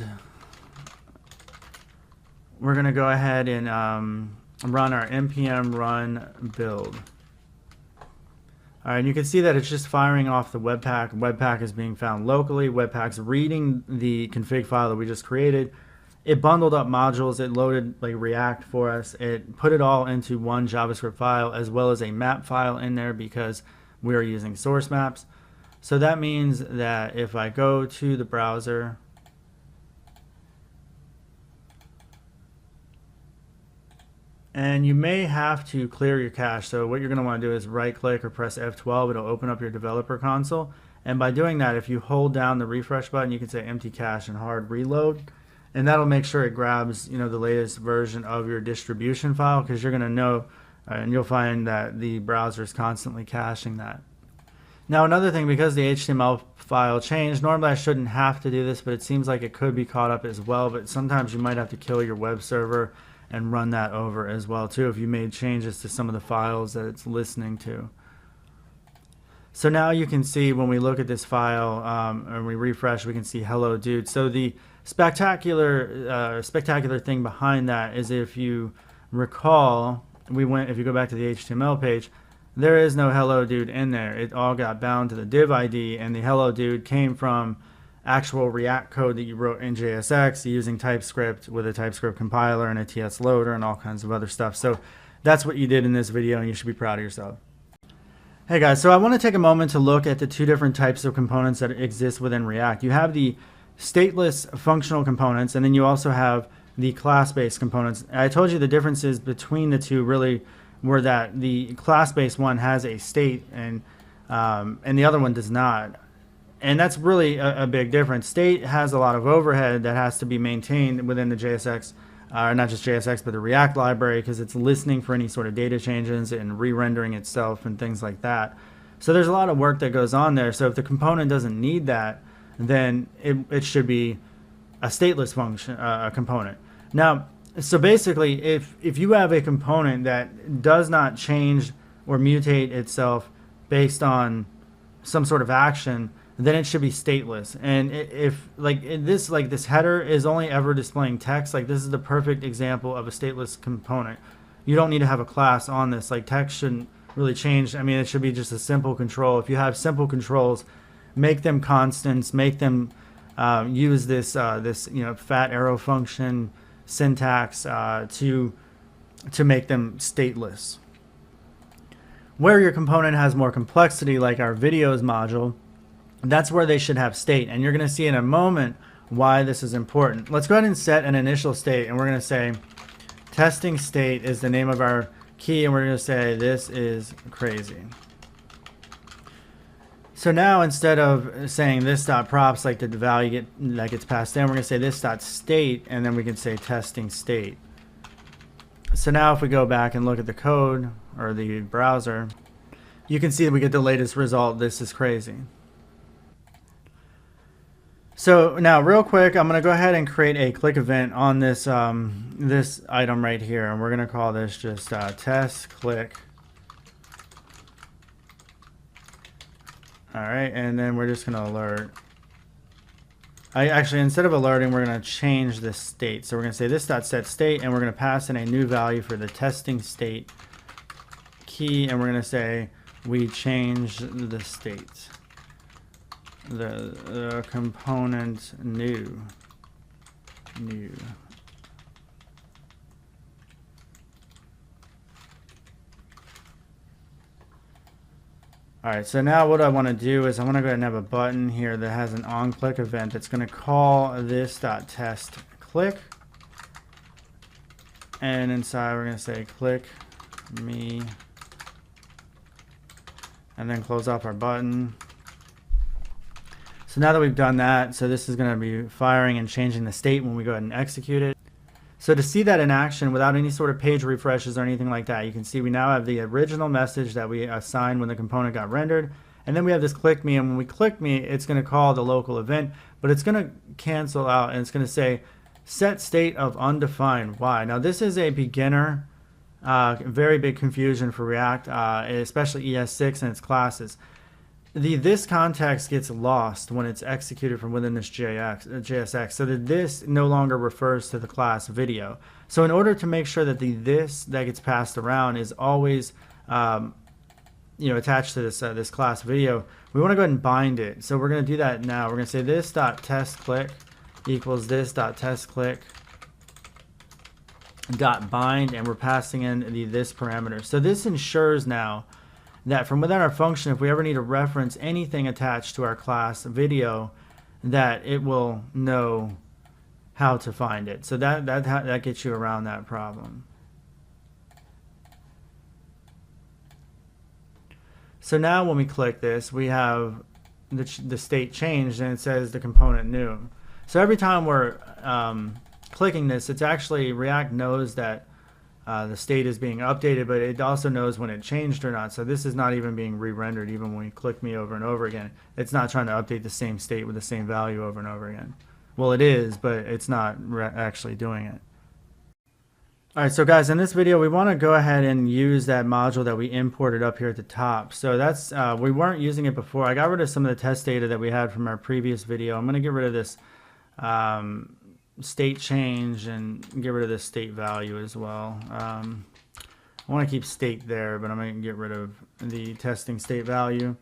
S1: we're going to go ahead and run our npm run build. All right, and you can see that it's just firing off the webpack. Webpack is being found locally. Webpack's reading the config file that we just created. It bundled up modules. It loaded like React for us. It put it all into one JavaScript file as well as a map file in there because we are using source maps. So that means that if I go to the browser, and you may have to clear your cache. So what you're going to want to do is right click or press F12. It'll open up your developer console. And by doing that, if you hold down the refresh button, you can say empty cache and hard reload. And that'll make sure it grabs, you know, the latest version of your distribution file, because you're going to know, and you'll find that the browser is constantly caching that. Now another thing, because the HTML file changed, normally I shouldn't have to do this, but it seems like it could be caught up as well. But sometimes you might have to kill your web server and run that over as well too if you made changes to some of the files that it's listening to. So now you can see when we look at this file and we refresh, we can see hello dude. So the spectacular thing behind that is, if you recall, if you go back to the HTML page, there is no hello dude in there. It all got bound to the div ID, and the hello dude came from actual React code that you wrote in JSX using TypeScript with a TypeScript compiler and a TS loader and all kinds of other stuff. So that's what you did in this video, and you should be proud of yourself. Hey guys, so I want to take a moment to look at the two different types of components that exist within React. You have the stateless functional components, and then you also have the class-based components. I told you the differences between the two really were that the class-based one has a state and the other one does not. And that's really a big difference. State has a lot of overhead that has to be maintained within the JSX, not just JSX, but the React library, because it's listening for any sort of data changes and re-rendering itself and things like that. So there's a lot of work that goes on there. So if the component doesn't need that, then it should be a stateless function component. Now, so basically, if you have a component that does not change or mutate itself based on some sort of action, then it should be stateless. And if this header is only ever displaying text, like this is the perfect example of a stateless component. You don't need to have a class on this. Like, text shouldn't really change. I mean, it should be just a simple control. If you have simple controls, make them constants, make them use this fat arrow function syntax to make them stateless. Where your component has more complexity, like our videos module, that's where they should have state, and you're going to see in a moment why this is important. Let's go ahead and set an initial state, and we're going to say testing state is the name of our key, and we're going to say this is crazy. So now, instead of saying this.props, like the value that gets passed in, we're going to say this.state, and then we can say testing state. So now if we go back and look at the code or the browser, you can see that we get the latest result, this is crazy. So now real quick, I'm going to go ahead and create a click event on this this item right here, and we're going to call this just test click. All right, and then we're just going to alert. Actually, instead of alerting, we're going to change the state. So we're going to say this.set state, and we're going to pass in a new value for the testing state key, and we're going to say we change the state. The component new. All right, so now what I want to do is I want to go ahead and have a button here that has an onClick event that's going to call this.test click, and inside we're going to say click me, and then close off our button. So now that we've done that, so this is going to be firing and changing the state when we go ahead and execute it. So to see that in action without any sort of page refreshes or anything like that, you can see we now have the original message that we assigned when the component got rendered. And then we have this click me, and when we click me, it's going to call the local event, but it's going to cancel out, and it's going to say set state of undefined. Why? Now this is a beginner, very big confusion for React, especially ES6 and its classes. This context gets lost when it's executed from within this JSX, so that this no longer refers to the class video. So in order to make sure that this that gets passed around is always attached to this class video, we want to go ahead and bind it. So we're going to do that now. We're going to say this.testClick equals this.testClick dot bind, and we're passing in this parameter. So this ensures now that from within our function, if we ever need to reference anything attached to our class video, that it will know how to find it. So that gets you around that problem. So now when we click this, we have the state changed, and it says the component new. So every time we're clicking this, it's actually React knows that the state is being updated, but it also knows when it changed or not. So this is not even being re-rendered even when we click me over and over again. It's not trying to update the same state with the same value over and over again. Well, it is, but it's not actually doing it. All right, so guys, in this video, we want to go ahead and use that module that we imported up here at the top. So that's, we weren't using it before. I got rid of some of the test data that we had from our previous video. I'm going to get rid of this state change and get rid of this state value as well. I want to keep state there, but I'm going to get rid of the testing state value.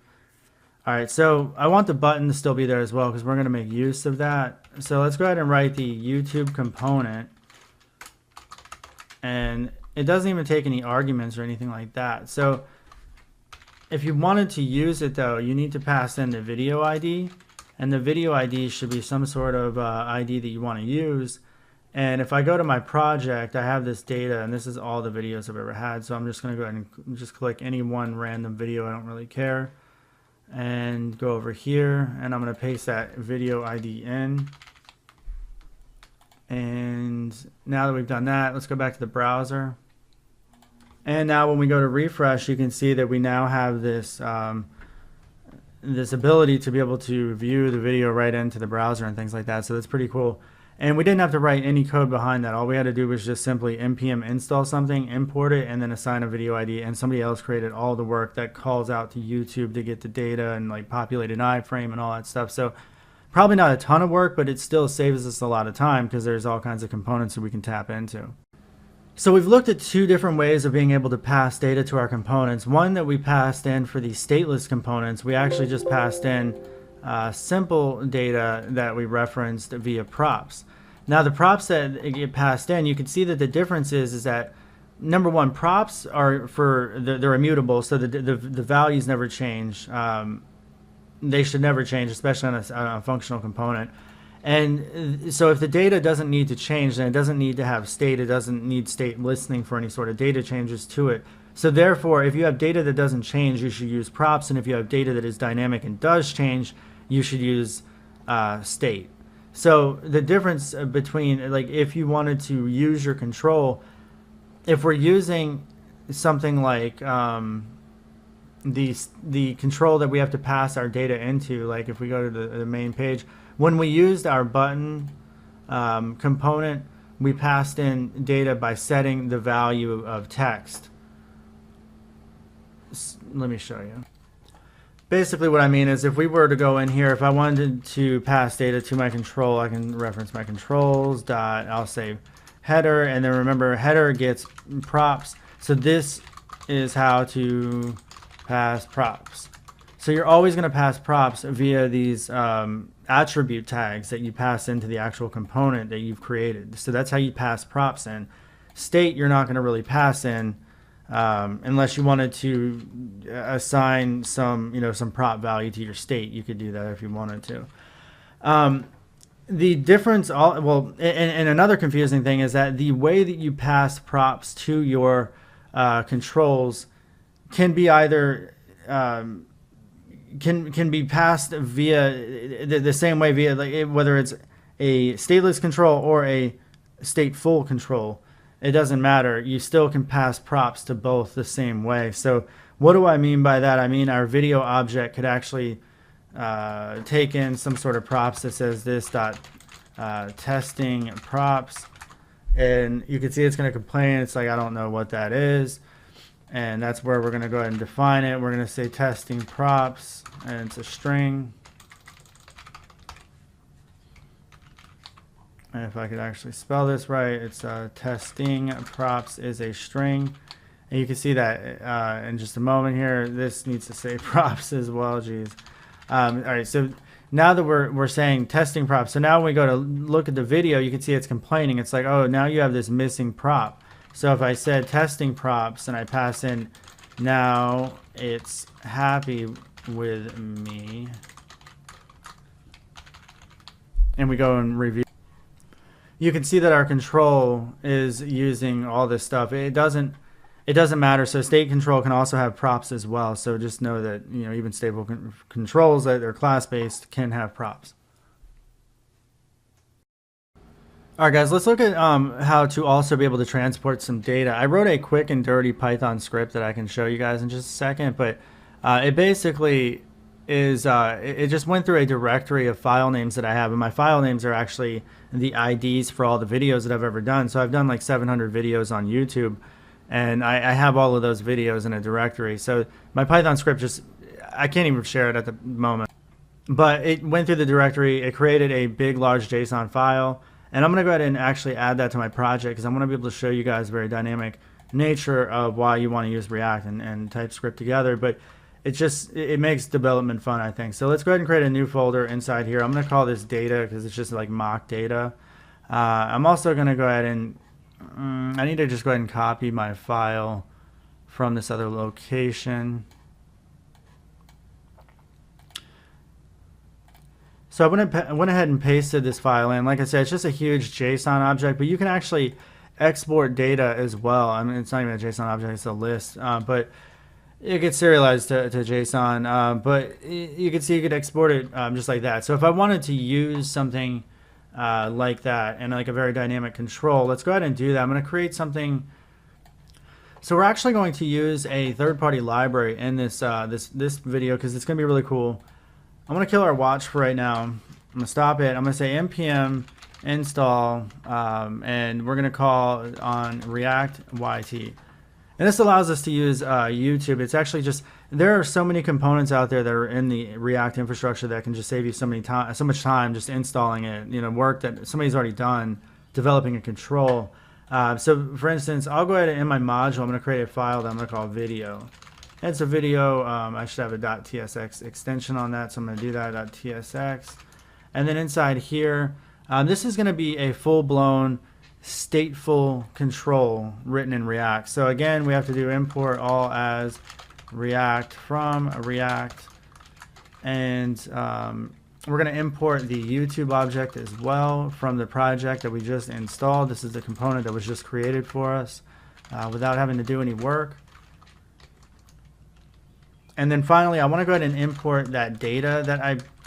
S1: All right, so I want the button to still be there as well because we're going to make use of that. So let's go ahead and write the YouTube component. And it doesn't even take any arguments or anything like that. So if you wanted to use it though, you need to pass in the video ID, and the video ID should be some sort of ID that you want to use. And if I go to my project, I have this data, and this is all the videos I've ever had. So I'm just going to go ahead and just click any one random video. I don't really care. And go over here, and I'm going to paste that video ID in. And now that we've done that, let's go back to the browser. And now when we go to refresh, you can see that we now have this this ability to be able to view the video right into the browser and things like that. So that's pretty cool. And we didn't have to write any code behind that. All we had to do was just simply npm install something, import it, and then assign a video ID. And somebody else created all the work that calls out to YouTube to get the data and like populate an iframe and all that stuff. So probably not a ton of work, but it still saves us a lot of time because there's all kinds of components that we can tap into. So we've looked at two different ways of being able to pass data to our components. One that we passed in for the stateless components, we actually just passed in simple data that we referenced via props. Now the props that get passed in, you can see that the difference is that number one, props are they're immutable, so the values never change. They should never change, especially on a functional component. And so if the data doesn't need to change, then it doesn't need to have state. It doesn't need state listening for any sort of data changes to it. So therefore, if you have data that doesn't change, you should use props. And if you have data that is dynamic and does change, you should use state. So the difference between, like, if you wanted to use your control, if we're using something like the control that we have to pass our data into, like if we go to the main page, when we used our button component, we passed in data by setting the value of text. Let me show you. Basically what I mean is if we were to go in here, if I wanted to pass data to my control, I can reference my controls dot, I'll say header, and then remember header gets props. So this is how to pass props. So you're always going to pass props via these attribute tags that you pass into the actual component that you've created. So that's how you pass props in. State you're not going to really pass in unless you wanted to assign some prop value to your state. You could do that if you wanted to. The difference, and another confusing thing is that the way that you pass props to your controls can be either can be passed via the same way via whether it's a stateless control or a stateful control. It doesn't matter. You still can pass props to both the same way. So what do I mean by that? I mean our video object could actually take in some sort of props that says this dot testing props, and you can see it's going to complain. It's like, I don't know what that is. And that's where we're going to go ahead and define it. We're going to say testing props, and it's a string. And if I could actually spell this right, it's testing props is a string. And you can see that in just a moment here. This needs to say props as well. Geez. All right, so now that we're saying testing props, so now when we go to look at the video, you can see it's complaining. It's like, oh, now you have this missing prop. So if I said testing props and I pass in now it's happy with me, and we go and review, you can see that our control is using all this stuff. It doesn't matter. So state control can also have props as well. So just know that, you know, even stable controls that are class-based can have props. All right, guys, let's look at how to also be able to transport some data. I wrote a quick and dirty Python script that I can show you guys in just a second, but it basically is it just went through a directory of file names that I have, and my file names are actually the IDs for all the videos that I've ever done. So I've done like 700 videos on YouTube, and I have all of those videos in a directory. So my Python script just, I can't even share it at the moment, but it went through the directory, it created a big large JSON file, and I'm going to go ahead and actually add that to my project because I want to be able to show you guys very dynamic nature of why you want to use React and TypeScript together. But it makes development fun, I think. So let's go ahead and create a new folder inside here. I'm going to call this data because it's just like mock data. I'm also going to go ahead and I need to just go ahead and copy my file from this other location. So I went ahead and pasted this file in. Like I said, it's just a huge JSON object, but you can actually export data as well. I mean, it's not even a JSON object, it's a list, but it gets serialized to JSON, but you can see you could export it just like that. So if I wanted to use something like that and like a very dynamic control, let's go ahead and do that. I'm going to create something. So we're actually going to use a third-party library in this this video because it's going to be really cool. I'm going to kill our watch for right now. I'm going to stop it. I'm going to say npm install, and we're going to call on React YT. And this allows us to use YouTube. It's actually just, there are so many components out there that are in the React infrastructure that can just save you so much time just installing it. You know, work that somebody's already done developing a control. So for instance, I'll go ahead and in my module, I'm going to create a file that I'm going to call video. And it's a video. I should have a .tsx extension on that, so I'm going to do that .tsx. And then inside here, this is going to be a full-blown stateful control written in React. So again, we have to do import all as React from React, and we're going to import the YouTube object as well from the project that we just installed. This is the component that was just created for us without having to do any work. And then finally, I want to go ahead and import that data that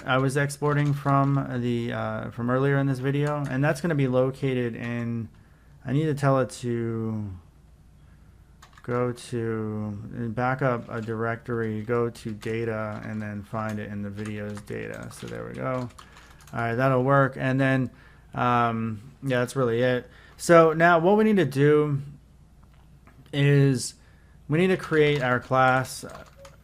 S1: I was exporting from the from earlier in this video, and that's going to be located in. I need to tell it to go to back up a directory, go to data, and then find it in the videos data. So there we go. All right, that'll work. And then yeah, that's really it. So now what we need to do is we need to create our class.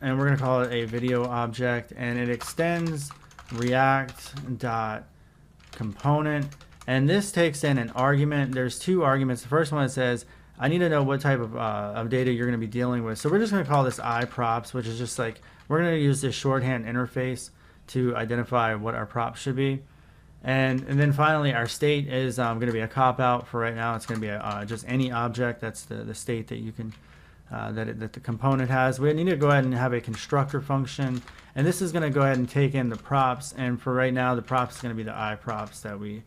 S1: And we're going to call it a video object, and it extends react.component, and this takes in an argument. There's two arguments. The first one says I need to know what type of data you're going to be dealing with. So we're just going to call this iProps, which is just like we're going to use this shorthand interface to identify what our props should be. And then finally, our state is going to be a cop out for right now. It's going to be just any object. That's the state that you can that the component has. We need to go ahead and have a constructor function, and this is going to go ahead and take in the props, and for right now the props is going to be the iProps that we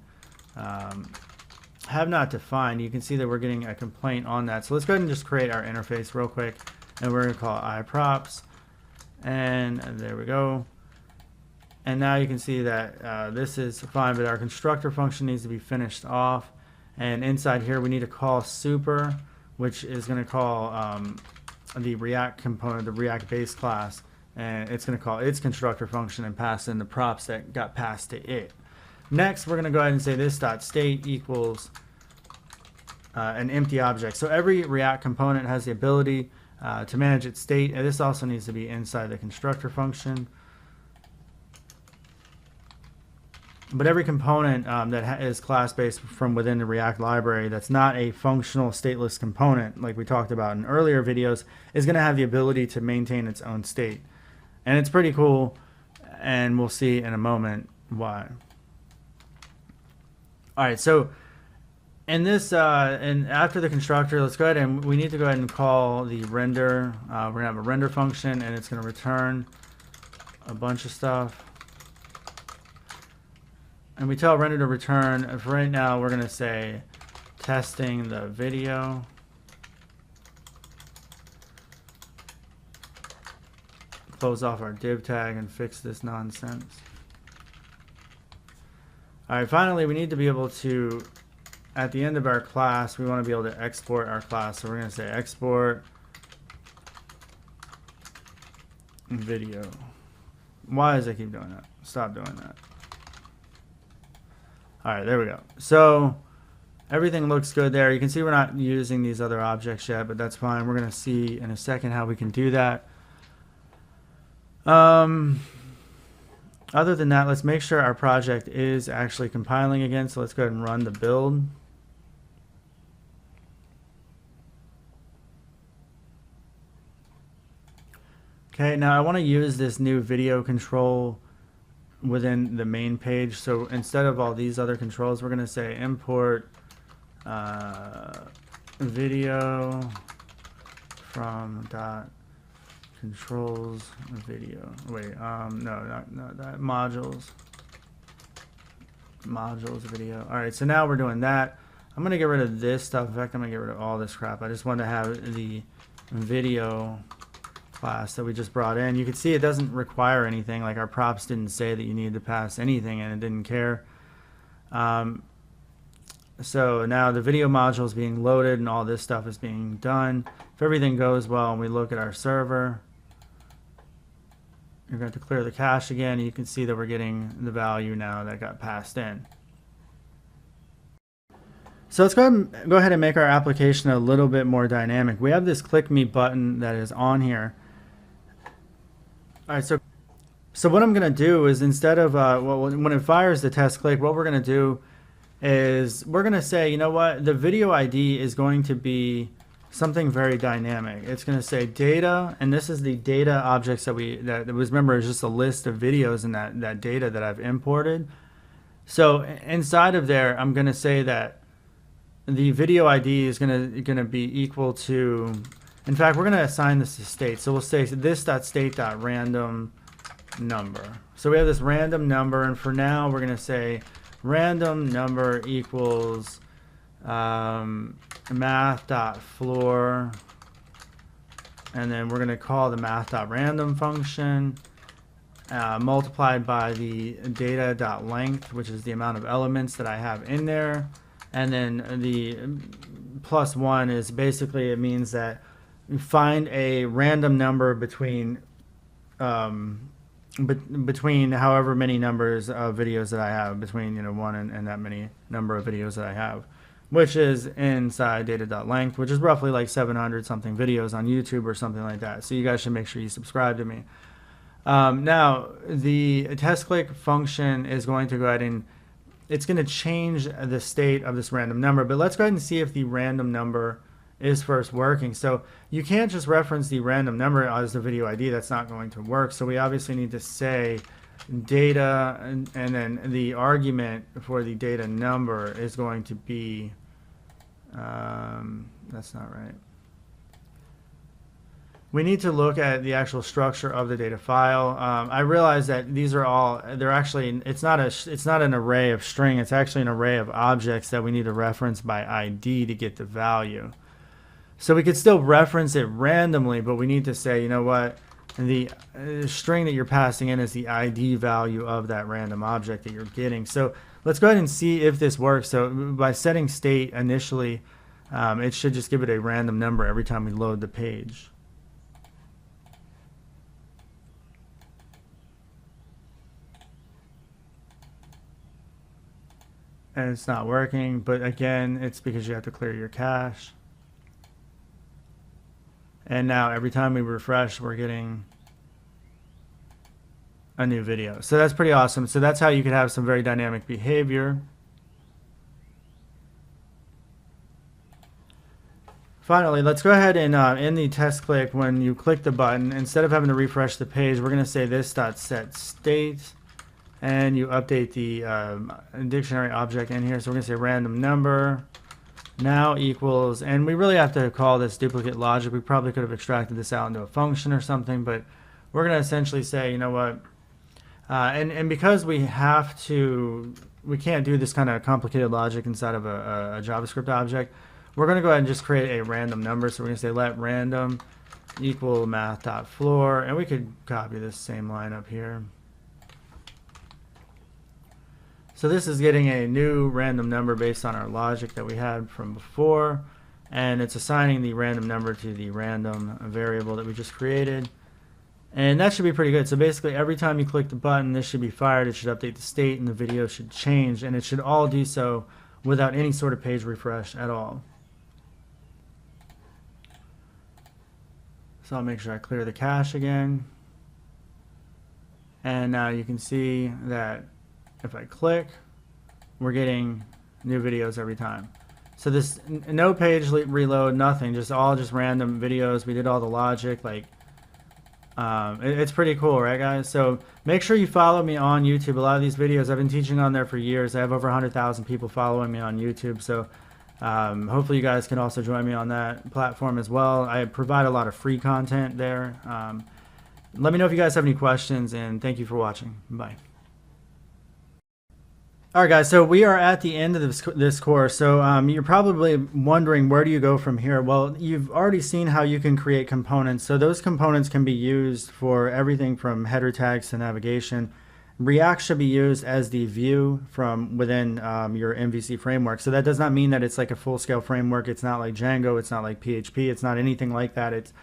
S1: have not defined. You can see that we're getting a complaint on that, so let's go ahead and just create our interface real quick, and we're going to call it iProps, and there we go. And now you can see that this is fine, but our constructor function needs to be finished off, and inside here we need to call super, which is going to call the React component, the React base class, and it's going to call its constructor function and pass in the props that got passed to it. Next, we're going to go ahead and say this dot state equals an empty object. So every React component has the ability to manage its state, and this also needs to be inside the constructor function. But every component that is class-based from within the React library that's not a functional stateless component, like we talked about in earlier videos, is going to have the ability to maintain its own state. And it's pretty cool, and we'll see in a moment why. All right, so in this, and after the constructor, let's go ahead and we need to go ahead and call the render. We're going to have a render function, and it's going to return a bunch of stuff. And we tell render to return. For right now, we're going to say testing the video. Close off our div tag and fix this nonsense. All right, finally, we need to be able to, at the end of our class, we want to be able to export our class. So we're going to say export video. Why does it keep doing that? Stop doing that. All right, there we go. So everything looks good there. You can see we're not using these other objects yet, but that's fine. We're going to see in a second how we can do that. Other than that, let's make sure our project is actually compiling again. So let's go ahead and run the build. Okay, now I want to use this new video control within the main page. So instead of all these other controls, we're going to say import video from dot controls video. Wait, no, not that. Modules video. All right, so now we're doing that. I'm going to get rid of this stuff. In fact, I'm going to get rid of all this crap. I just want to have the video class that we just brought in. You can see it doesn't require anything. Like our props didn't say that you needed to pass anything, and it didn't care. So now the video module is being loaded and all this stuff is being done. If everything goes well and we look at our server, you're going to clear the cache again. You can see that we're getting the value now that got passed in. So let's go ahead and make our application a little bit more dynamic. We have this click me button that is on here. All right, so what I'm going to do is instead of, when it fires the test click, what we're going to do is we're going to say, you know what, the video ID is going to be something very dynamic. It's going to say data, and this is the data objects that was, remember, it's just a list of videos and that data that I've imported. So inside of there, I'm going to say that the video ID is going to be equal to, in fact, we're going to assign this to state. So we'll say this.state.random number. So we have this random number, and for now we're going to say random number equals math.floor, and then we're going to call the math.random function multiplied by the data.length, which is the amount of elements that I have in there. And then the +1 is basically, it means that you find a random number between between however many numbers of videos that I have, between 1 and that many number of videos that I have, which is inside data.length, which is roughly like 700 something videos on YouTube or something like that. So you guys should make sure you subscribe to me. Now the test click function is going to go ahead and it's going to change the state of this random number, but let's go ahead and see if the random number is first working. So you can't just reference the random number as the video ID. That's not going to work. So we obviously need to say data, and then the argument for the data number is going to be, that's not right. We need to look at the actual structure of the data file. I realize that these are all, they're actually, it's not an array of string, it's actually an array of objects that we need to reference by ID to get the value. So we could still reference it randomly, but we need to say, you know what, the string that you're passing in is the ID value of that random object that you're getting. So let's go ahead and see if this works. So by setting state initially, it should just give it a random number every time we load the page. And it's not working, but again, it's because you have to clear your cache. And now every time we refresh, we're getting a new video. So that's pretty awesome. So that's how you could have some very dynamic behavior. Finally, let's go ahead and in the test click, when you click the button, instead of having to refresh the page, we're going to say this.setState. And you update the dictionary object in here. So we're going to say random number now equals, and we really have to call this duplicate logic. We probably could have extracted this out into a function or something, but we're going to essentially say, you know what, and because we can't do this kind of complicated logic inside of a JavaScript object, we're going to go ahead and just create a random number. So we're going to say let random equal math.floor, and we could copy this same line up here. So this is getting a new random number based on our logic that we had from before, and it's assigning the random number to the random variable that we just created. And that should be pretty good. So basically every time you click the button, this should be fired. It should update the state and the video should change, and it should all do so without any sort of page refresh at all. So I'll make sure I clear the cache again. And now you can see that if I click, we're getting new videos every time. So this, no page reload, nothing, just random videos. We did all the logic, like, it's pretty cool, right guys? So make sure you follow me on YouTube. A lot of these videos I've been teaching on there for years. I have over 100,000 people following me on YouTube. So hopefully you guys can also join me on that platform as well. I provide a lot of free content there. Let me know if you guys have any questions, and thank you for watching. Bye. All right, guys, so we are at the end of this course. So you're probably wondering, where do you go from here? Well, you've already seen how you can create components. So those components can be used for everything from header tags to navigation. React should be used as the view from within your MVC framework. So that does not mean that it's like a full-scale framework. It's not like Django. It's not like PHP. It's not anything like that. It's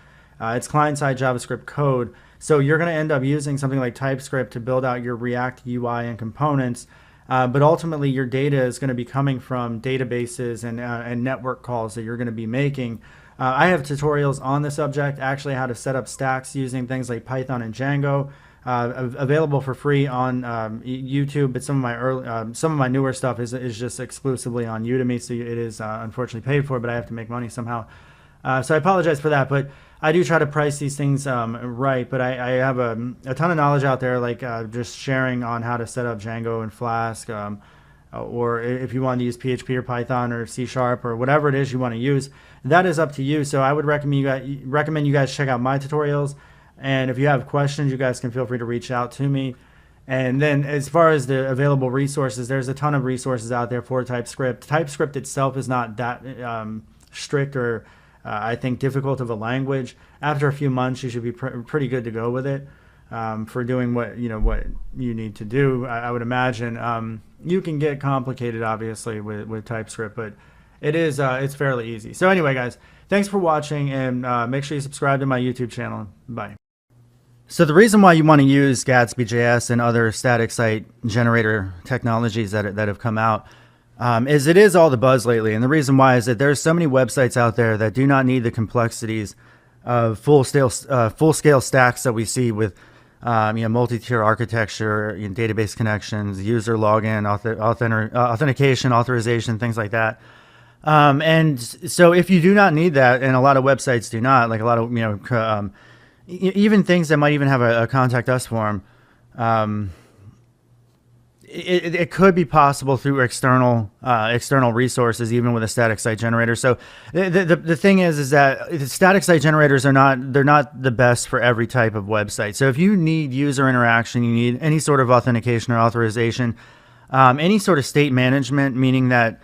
S1: client-side JavaScript code. So you're going to end up using something like TypeScript to build out your React UI and components. But ultimately, your data is going to be coming from databases and network calls that you're going to be making. I have tutorials on the subject, actually how to set up stacks using things like Python and Django, available for free on YouTube. But some of my newer stuff is just exclusively on Udemy, so it is unfortunately paid for. But I have to make money somehow. So I apologize for that, but I do try to price these things right. But I have a ton of knowledge out there, like just sharing on how to set up Django and Flask, or if you want to use PHP or Python or C# or whatever it is you want to use. That is up to you. So I would recommend you guys check out my tutorials. And if you have questions, you guys can feel free to reach out to me. And then as far as the available resources, there's a ton of resources out there for TypeScript. TypeScript itself is not that strict or I think difficult of a language. After a few months, you should be pretty good to go with it for doing what you need to do. I would imagine you can get complicated, obviously, with TypeScript, but it's fairly easy. So anyway, guys, thanks for watching, and make sure you subscribe to my YouTube channel. Bye. So the reason why you want to use Gatsby.js and other static site generator technologies that have come out is it is all the buzz lately. And the reason why is that there's so many websites out there that do not need the complexities of full-scale stacks that we see with multi-tier architecture, database connections, user login, authentication, authorization, things like that. And so if you do not need that, and a lot of websites do not, like a lot of, even things that might even have a contact us form, it could be possible through external resources, even with a static site generator. So the thing is that the static site generators they're not the best for every type of website. So if you need user interaction, you need any sort of authentication or authorization, any sort of state management, meaning that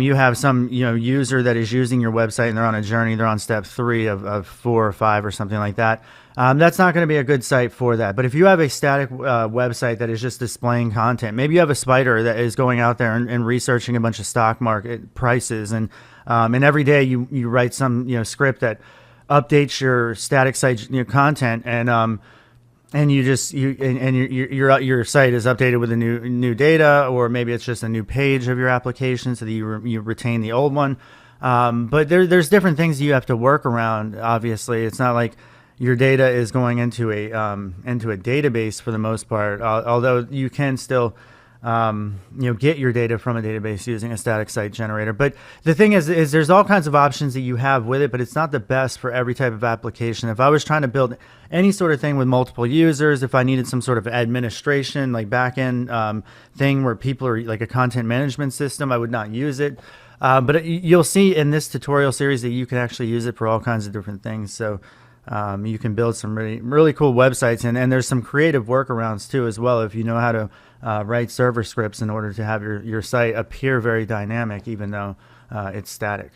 S1: you have some user that is using your website and they're on a journey, they're on step 3 of 4 or 5 or something like that. That's not going to be a good site for that. But if you have a static website that is just displaying content, maybe you have a spider that is going out there and researching a bunch of stock market prices, and every day you write some script that updates your static site content, and your site is updated with the new data, or maybe it's just a new page of your application so that you retain the old one. But there's different things you have to work around. Obviously, it's not like your data is going into a database for the most part. Although you can still get your data from a database using a static site generator. But the thing is there's all kinds of options that you have with it, but it's not the best for every type of application. If I was trying to build any sort of thing with multiple users, if I needed some sort of administration, like backend thing where people are like a content management system, I would not use it. But you'll see in this tutorial series that you can actually use it for all kinds of different things. So you can build some really cool websites, and there's some creative workarounds too as well if you know how to write server scripts in order to have your site appear very dynamic even though it's static.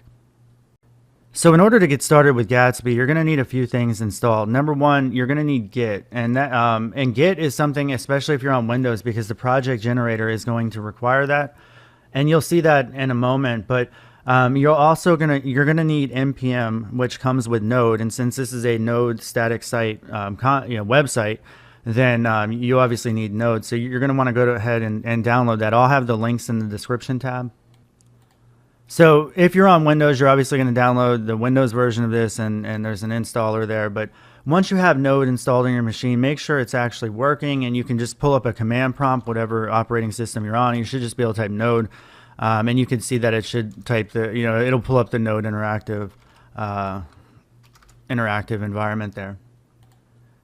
S1: So in order to get started with Gatsby, you're going to need a few things installed. Number one, you're going to need Git, and Git is something, especially if you're on Windows, because the project generator is going to require that, and you'll see that in a moment. But You're gonna need npm, which comes with Node, and since this is a Node static site website, then you obviously need Node. So you're gonna want to go ahead and download that. I'll have the links in the description tab. So if you're on Windows, you're obviously going to download the Windows version of this, and there's an installer there. But once you have Node installed on your machine, make sure it's actually working, and you can just pull up a command prompt, whatever operating system you're on. You should just be able to type Node, and you can see that it should type it'll pull up the Node interactive environment there.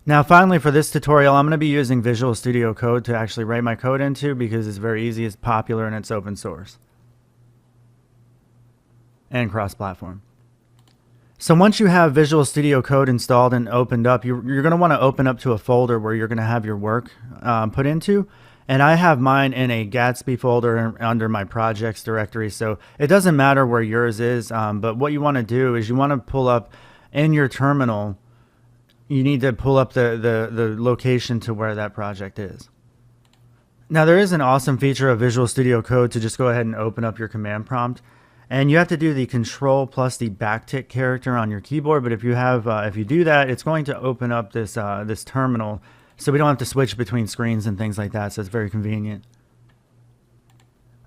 S1: Now, finally, for this tutorial, I'm going to be using Visual Studio Code to actually write my code into, because it's very easy, it's popular, and it's open source and cross-platform. So once you have Visual Studio Code installed and opened up, you're going to want to open up to a folder where you're going to have your work put into. And I have mine in a Gatsby folder under my projects directory. So it doesn't matter where yours is, but what you want to do is you want to pull up in your terminal, you need to pull up the location to where that project is. Now, there is an awesome feature of Visual Studio Code to just go ahead and open up your command prompt. And you have to do the control plus the backtick character on your keyboard. But if you do that, it's going to open up this this terminal, so we don't have to switch between screens and things like that. So it's very convenient.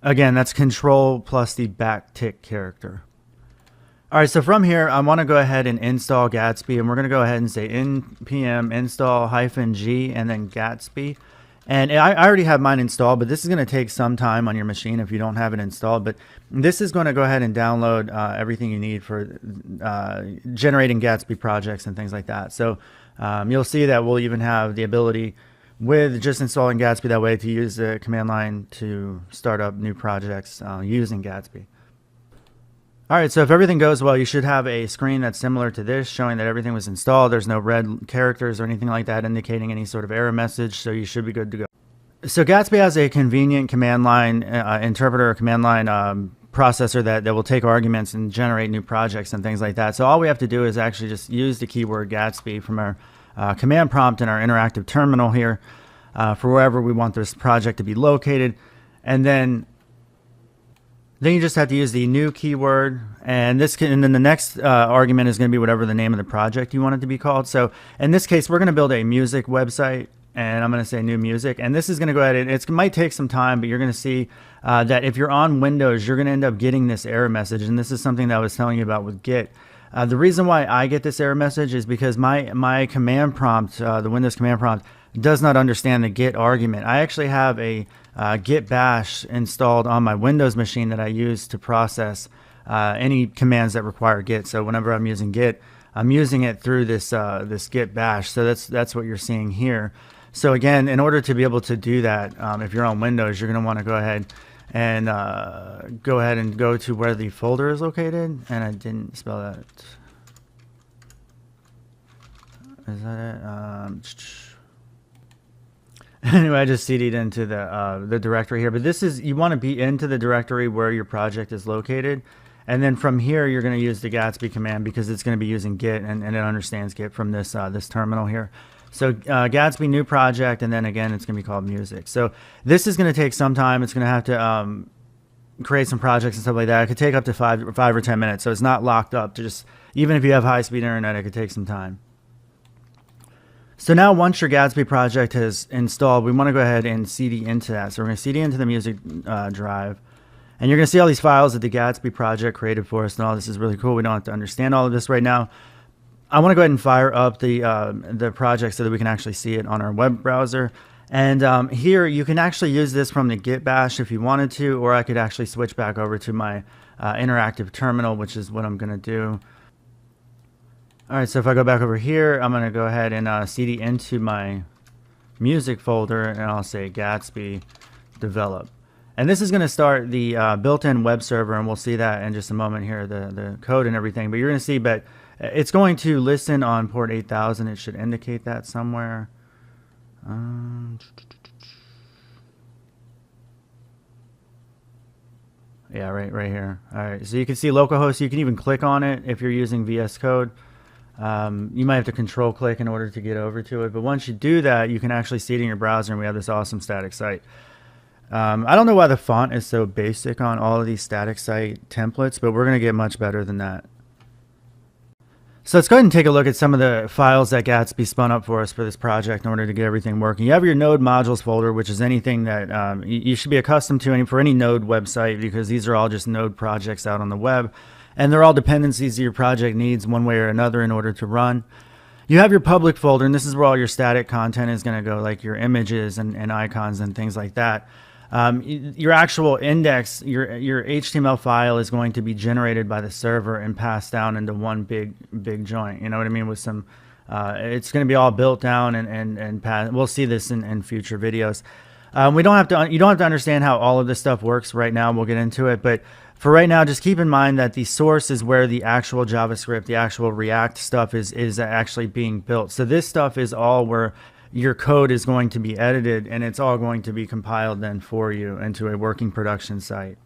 S1: Again, that's control plus the backtick character. All right, so from here, I want to go ahead and install Gatsby, and we're going to go ahead and say npm install -g and then Gatsby. And I already have mine installed, but this is going to take some time on your machine if you don't have it installed. But this is going to go ahead and download everything you need for generating Gatsby projects and things like that. So you'll see that we'll even have the ability with just installing Gatsby that way to use the command line to start up new projects using Gatsby. All right, so if everything goes well, you should have a screen that's similar to this, showing that everything was installed. There's no red characters or anything like that indicating any sort of error message, so you should be good to go. So Gatsby has a convenient command line interpreter, command line processor that will take arguments and generate new projects and things like that. So all we have to do is actually just use the keyword Gatsby from our command prompt in our interactive terminal here for wherever we want this project to be located, and then you just have to use the new keyword, and then the next argument is going to be whatever the name of the project you want it to be called. So in this case, we're going to build a music website, and I'm going to say new music. And this is going to go ahead and it might take some time, but you're going to see that if you're on Windows, you're going to end up getting this error message. And this is something that I was telling you about with Git. The reason why I get this error message is because my command prompt, the Windows command prompt, does not understand the Git argument. I actually have a Git bash installed on my Windows machine that I use to process any commands that require Git. So whenever I'm using Git, I'm using it through this this Git bash. So that's what you're seeing here. So again, in order to be able to do that, if you're on Windows, you're going to want to go ahead and go to where the folder is located. And I didn't spell that. Is that it? Anyway, I just CD'd into the directory here, but you want to be into the directory where your project is located, and then from here you're going to use the Gatsby command because it's going to be using Git, and it understands Git from this this terminal here. So Gatsby new project, and then again it's going to be called music. So this is going to take some time. It's going to have to create some projects and stuff like that. It could take up to 5 or 10 minutes, so it's not locked up to just, even if you have high-speed internet, it could take some time. So now once your Gatsby project has installed, we want to go ahead and CD into that. So we're going to CD into the music drive. And you're going to see all these files that the Gatsby project created for us and all this is really cool. We don't have to understand all of this right now. I want to go ahead and fire up the project so that we can actually see it on our web browser. And here you can actually use this from the Git bash if you wanted to, or I could actually switch back over to my interactive terminal, which is what I'm going to do. All right, so if I go back over here, I'm going to go ahead and CD into my music folder, and I'll say Gatsby develop. And this is going to start the built-in web server, and we'll see that in just a moment here, the code and everything. But you're going to see, but it's going to listen on port 8000. It should indicate that somewhere. Yeah, right here. All right, so you can see localhost. You can even click on it if you're using VS Code. You might have to control click in order to get over to it, but once you do that, you can actually see it in your browser, and we have this awesome static site. I don't know why the font is so basic on all of these static site templates, but we're going to get much better than that. So let's go ahead and take a look at some of the files that Gatsby spun up for us for this project in order to get everything working. You have your node modules folder, which is anything that you should be accustomed to for any node website, because these are all just node projects out on the web. And they're all dependencies that your project needs one way or another in order to run. You have your public folder, and this is where all your static content is going to go, like your images and icons and things like that. Your actual index, your HTML file is going to be generated by the server and passed down into one big joint. You know what I mean? With some, it's going to be all built down and passed. We'll see this in future videos. You don't have to understand how all of this stuff works right now. We'll get into it, but for right now, just keep in mind that the source is where the actual JavaScript, the actual React stuff is actually being built. So this stuff is all where your code is going to be edited, and it's all going to be compiled then for you into a working production site.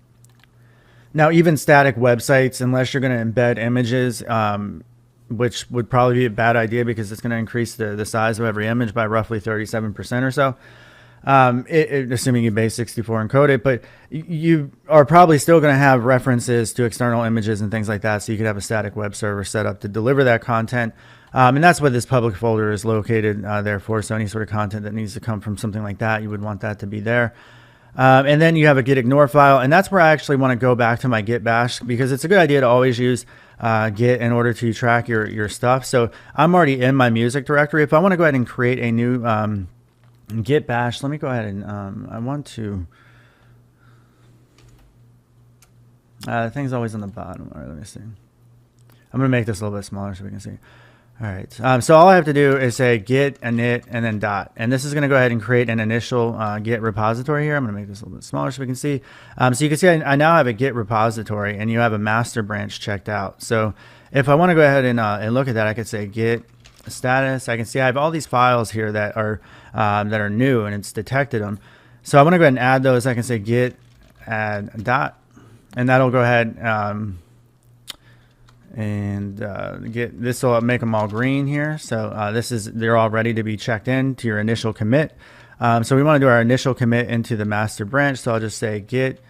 S1: Now, even static websites, unless you're going to embed images, which would probably be a bad idea because it's going to increase the size of every image by roughly 37% or so, assuming you base 64 encode it, but you are probably still going to have references to external images and things like that, so you could have a static web server set up to deliver that content. And that's what this public folder is located there for. So any sort of content that needs to come from something like that, you would want that to be there. And then you have a git ignore file, and that's where I actually want to go back to my git bash, because it's a good idea to always use git in order to track your stuff. So I'm already in my music directory. If I want to go ahead and create a new git bash, let me go ahead and I want to. The thing's always on the bottom. All right, let me see. I'm going to make this a little bit smaller so we can see. All right, so all I have to do is say git init and then dot, and this is going to go ahead and create an initial git repository here. I'm going to make this a little bit smaller so we can see. So you can see I now have a git repository, and you have a master branch checked out. So if I want to go ahead and look at that, I could say git status. I can see I have all these files here that are new, and it's detected them. So I want to go ahead and add those. I can say git add dot, and that'll go ahead and get this will make them all green here. So they're all ready to be checked in to your initial commit. So we want to do our initial commit into the master branch. So I'll just say git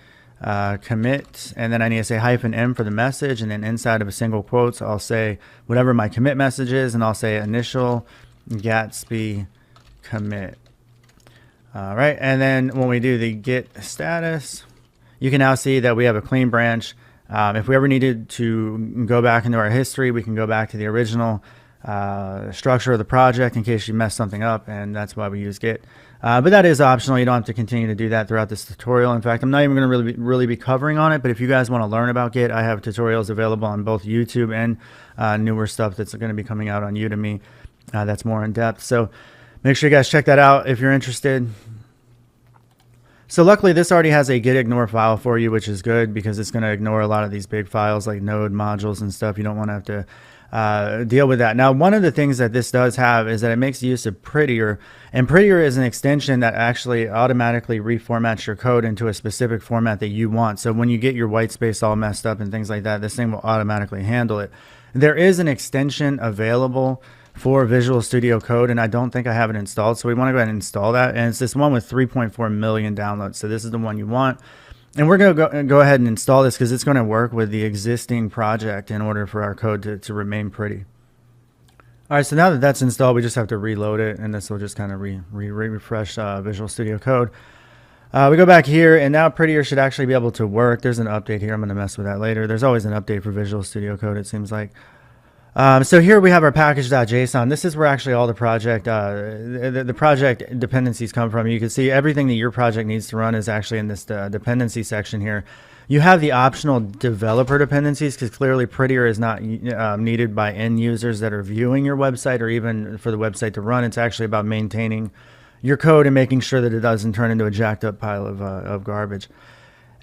S1: commit, and then I need to say -m for the message, and then inside of a single quotes I'll say whatever my commit message is, and I'll say initial Gatsby commit. All right, and then when we do the git status, you can now see that we have a clean branch. If we ever needed to go back into our history, we can go back to the original structure of the project in case you messed something up, and that's why we use git. But that is optional. You don't have to continue to do that throughout this tutorial. In fact, I'm not even going to really be covering on it, but if you guys want to learn about git, I have tutorials available on both YouTube and newer stuff that's going to be coming out on Udemy that's more in depth. So make sure you guys check that out if you're interested. So luckily this already has a git ignore file for you, which is good because it's going to ignore a lot of these big files like node modules and stuff. You don't want to have to deal with that. Now, one of the things that this does have is that it makes use of Prettier, and Prettier is an extension that actually automatically reformats your code into a specific format that you want. So when you get your white space all messed up and things like that, this thing will automatically handle it. There is an extension available for Visual Studio Code, and I don't think I have it installed, so we want to go ahead and install that. And it's this one with 3.4 million downloads, so this is the one you want. And we're going to go ahead and install this because it's going to work with the existing project in order for our code to remain pretty. All right, so now that that's installed, we just have to reload it, and this will just kind of refresh Visual Studio Code. We go back here, and now Prettier should actually be able to work. There's an update here. I'm going to mess with that later. There's always an update for Visual Studio Code, it seems like. So here we have our package.json. This is where actually all the project dependencies come from. You can see everything that your project needs to run is actually in this dependency section here. You have the optional developer dependencies because clearly Prettier is not needed by end users that are viewing your website or even for the website to run. It's actually about maintaining your code and making sure that it doesn't turn into a jacked up pile of garbage.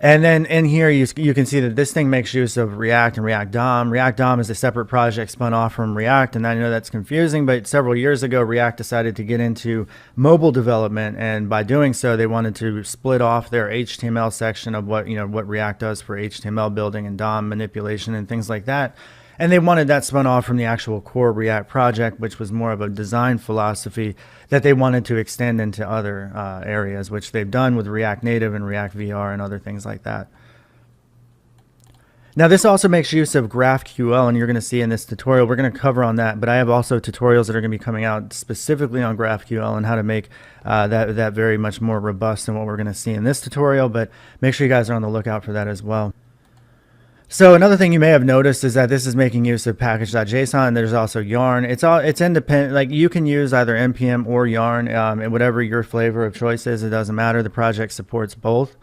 S1: And then in here, you can see that this thing makes use of React and React DOM. React DOM is a separate project spun off from React, and I know that's confusing, but several years ago, React decided to get into mobile development, and by doing so, they wanted to split off their HTML section of what React does for HTML building and DOM manipulation and things like that. And they wanted that spun off from the actual core React project, which was more of a design philosophy that they wanted to extend into other areas, which they've done with React Native and React VR and other things like that. Now, this also makes use of GraphQL, and you're going to see in this tutorial, we're going to cover on that, but I have also tutorials that are going to be coming out specifically on GraphQL and how to make that very much more robust than what we're going to see in this tutorial, but make sure you guys are on the lookout for that as well. So another thing you may have noticed is that this is making use of package.json. There's also Yarn. It's independent. Like, you can use either npm or Yarn, and whatever your flavor of choice is, it doesn't matter. The project supports both.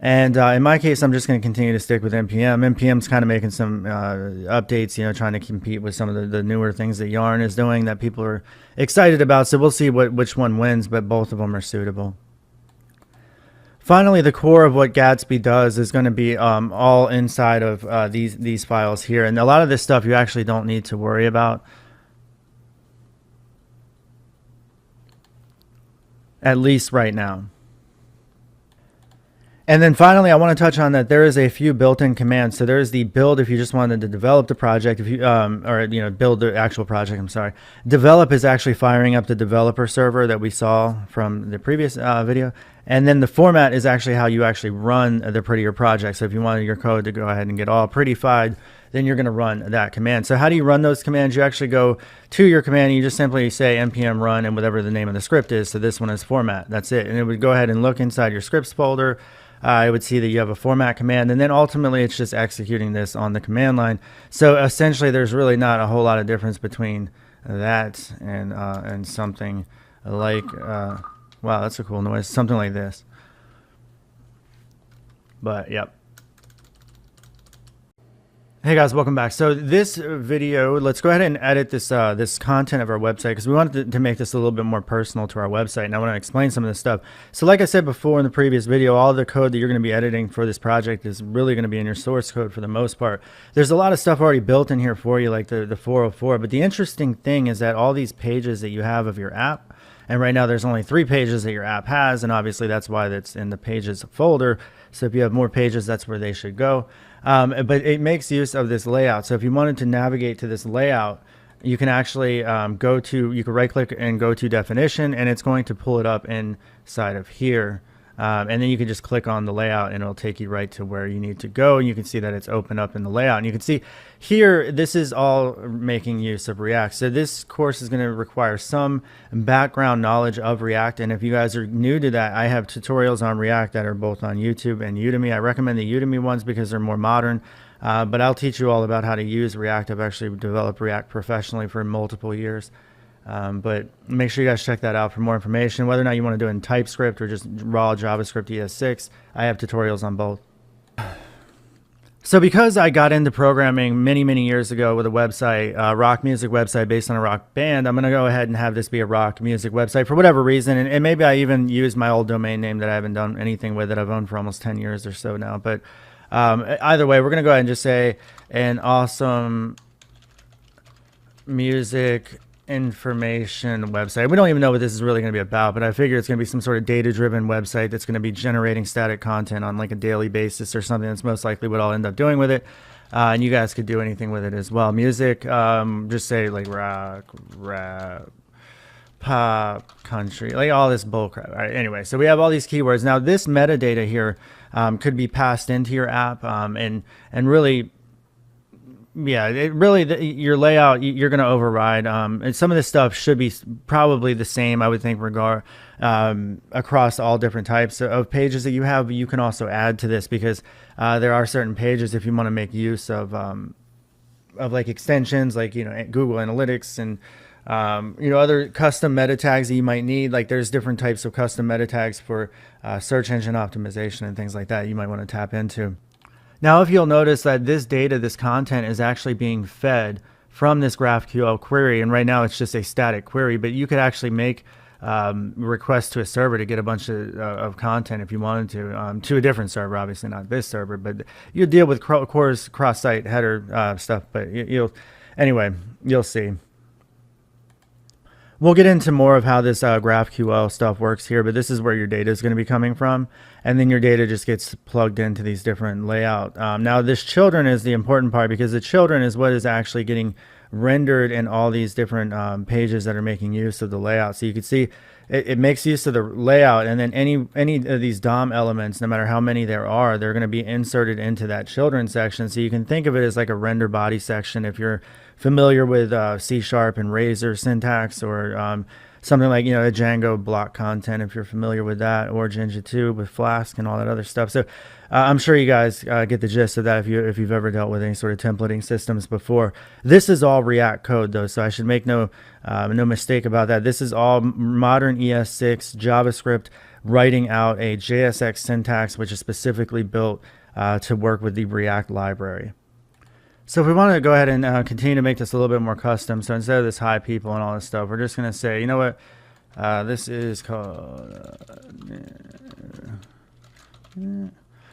S1: And in my case, I'm just going to continue to stick with npm. npm's kind of making some updates, trying to compete with some of the newer things that Yarn is doing that people are excited about. So we'll see which one wins, but both of them are suitable. Finally, the core of what Gatsby does is going to be all inside of these files here. And a lot of this stuff you actually don't need to worry about, at least right now. And then finally, I want to touch on that there is a few built-in commands. So there's the build if you just wanted to develop the project, if you build the actual project. I'm sorry. Develop is actually firing up the developer server that we saw from the previous video. And then the format is actually how you actually run the prettier project. So if you wanted your code to go ahead and get all prettified, then you're going to run that command. So how do you run those commands? You actually go to your command and you just simply say npm run and whatever the name of the script is. So this one is format. That's it. And it would go ahead and look inside your scripts folder. I would see that you have a format command, and then ultimately it's just executing this on the command line. So essentially there's really not a whole lot of difference between that and something like, wow, that's a cool noise, something like this. But yep. Hey guys, welcome back. So this video, let's go ahead and edit this this content of our website, because we wanted to make this a little bit more personal to our website, and I want to explain some of this stuff. So like I said before in the previous video, all the code that you're going to be editing for this project is really going to be in your source code for the most part. There's a lot of stuff already built in here for you, like the 404, but the interesting thing is that all these pages that you have of your app, and right now there's only 3 pages that your app has, and obviously that's why that's in the pages folder. So if you have more pages, that's where they should go. But it makes use of this layout. So if you wanted to navigate to this layout, you can actually you can right click and go to definition, and it's going to pull it up inside of here. And then you can just click on the layout and it'll take you right to where you need to go. And you can see that it's opened up in the layout. And you can see here, this is all making use of React. So this course is going to require some background knowledge of React. And if you guys are new to that, I have tutorials on React that are both on YouTube and Udemy. I recommend the Udemy ones because they're more modern. But I'll teach you all about how to use React. I've actually developed React professionally for multiple years. But make sure you guys check that out for more information. Whether or not you want to do it in TypeScript or just raw JavaScript ES6, I have tutorials on both. So because I got into programming many years ago with a website, rock music website based on a rock band, I'm going to go ahead and have this be a rock music website for whatever reason. And maybe I even use my old domain name that I haven't done anything with, that I've owned for almost 10 years or so now. But either way, we're going to go ahead and just say an awesome music information website. We don't even know what this is really going to be about, but I figure it's going to be some sort of data-driven website that's going to be generating static content on like a daily basis or something. That's most likely what I'll end up doing with it. And you guys could do anything with it as well. Music, just say like rock, rap, pop, country, like all this bull crap. All right, anyway, so we have all these keywords. Now this metadata here could be passed into your app, and really, yeah, your layout, you're going to override. And some of this stuff should be probably the same, I would think, across all different types of pages that you have. You can also add to this because there are certain pages, if you want to make use of like extensions, like, Google Analytics and, other custom meta tags that you might need. Like there's different types of custom meta tags for search engine optimization and things like that you might want to tap into. Now, if you'll notice that this data, this content is actually being fed from this GraphQL query, and right now it's just a static query, but you could actually make requests to a server to get a bunch of content if you wanted to a different server, obviously not this server, but you'll deal with cross-site header stuff, but you'll see. We'll get into more of how this GraphQL stuff works here, but this is where your data is going to be coming from. And then your data just gets plugged into these different layout. Now this children is the important part, because the children is what is actually getting rendered in all these different pages that are making use of the layout. So you can see it makes use of the layout, and then any of these DOM elements, no matter how many there are, they're going to be inserted into that children section. So you can think of it as like a render body section if you're familiar with C# and Razor syntax, or something like, a Django block content if you're familiar with that, or Jinja 2 with Flask and all that other stuff. So I'm sure you guys get the gist of that if you've ever dealt with any sort of templating systems before. This is all React code though, so I should make no mistake about that. This is all modern ES6 JavaScript writing out a JSX syntax, which is specifically built to work with the React library. So if we want to go ahead and continue to make this a little bit more custom, so instead of this hi people and all this stuff, we're just going to say, you know what, this is called,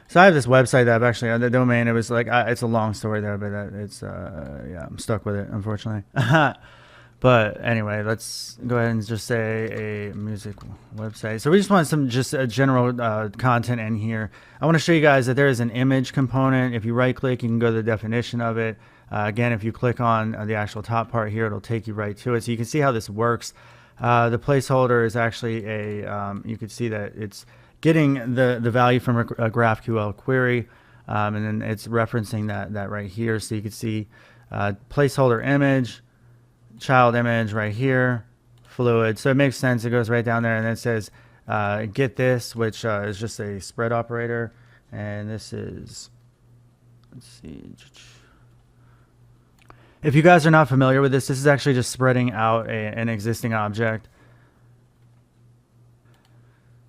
S1: so I have this website that I've actually, the domain, it was like, it's a long story there, but it's, yeah, I'm stuck with it, unfortunately. But anyway, let's go ahead and just say a music website. So we just want some just general content in here. I want to show you guys that there is an image component. If you right click, you can go to the definition of it. Again, if you click on the actual top part here, it'll take you right to it. So you can see how this works. The placeholder is actually you can see that it's getting the value from a GraphQL query, and then it's referencing that right here. So you can see placeholder image, child image right here, fluid. So it makes sense. It goes right down there, and then it says get this, which is just a spread operator, and this is, let's see, if you guys are not familiar with this is actually just spreading out an existing object.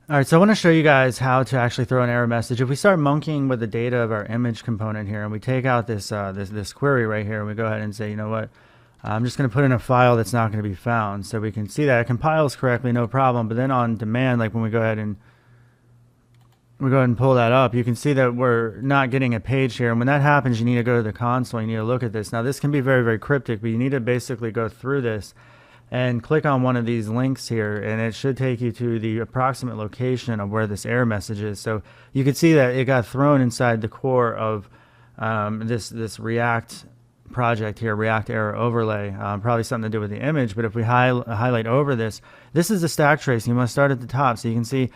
S1: All right, so I want to show you guys how to actually throw an error message. If we start monkeying with the data of our image component here, and we take out this this query right here, and we go ahead and say, you know what, I'm just going to put in a file that's not going to be found. So we can see that it compiles correctly, no problem. But then on demand, like when we go ahead and pull that up, you can see that we're not getting a page here. And when that happens, you need to go to the console. You need to look at this. Now this can be very, very cryptic, but you need to basically go through this and click on one of these links here, and it should take you to the approximate location of where this error message is. So you can see that it got thrown inside the core of this React project here, React error overlay, probably something to do with the image. But if we highlight over this is the stack trace. You must start at the top, so you can see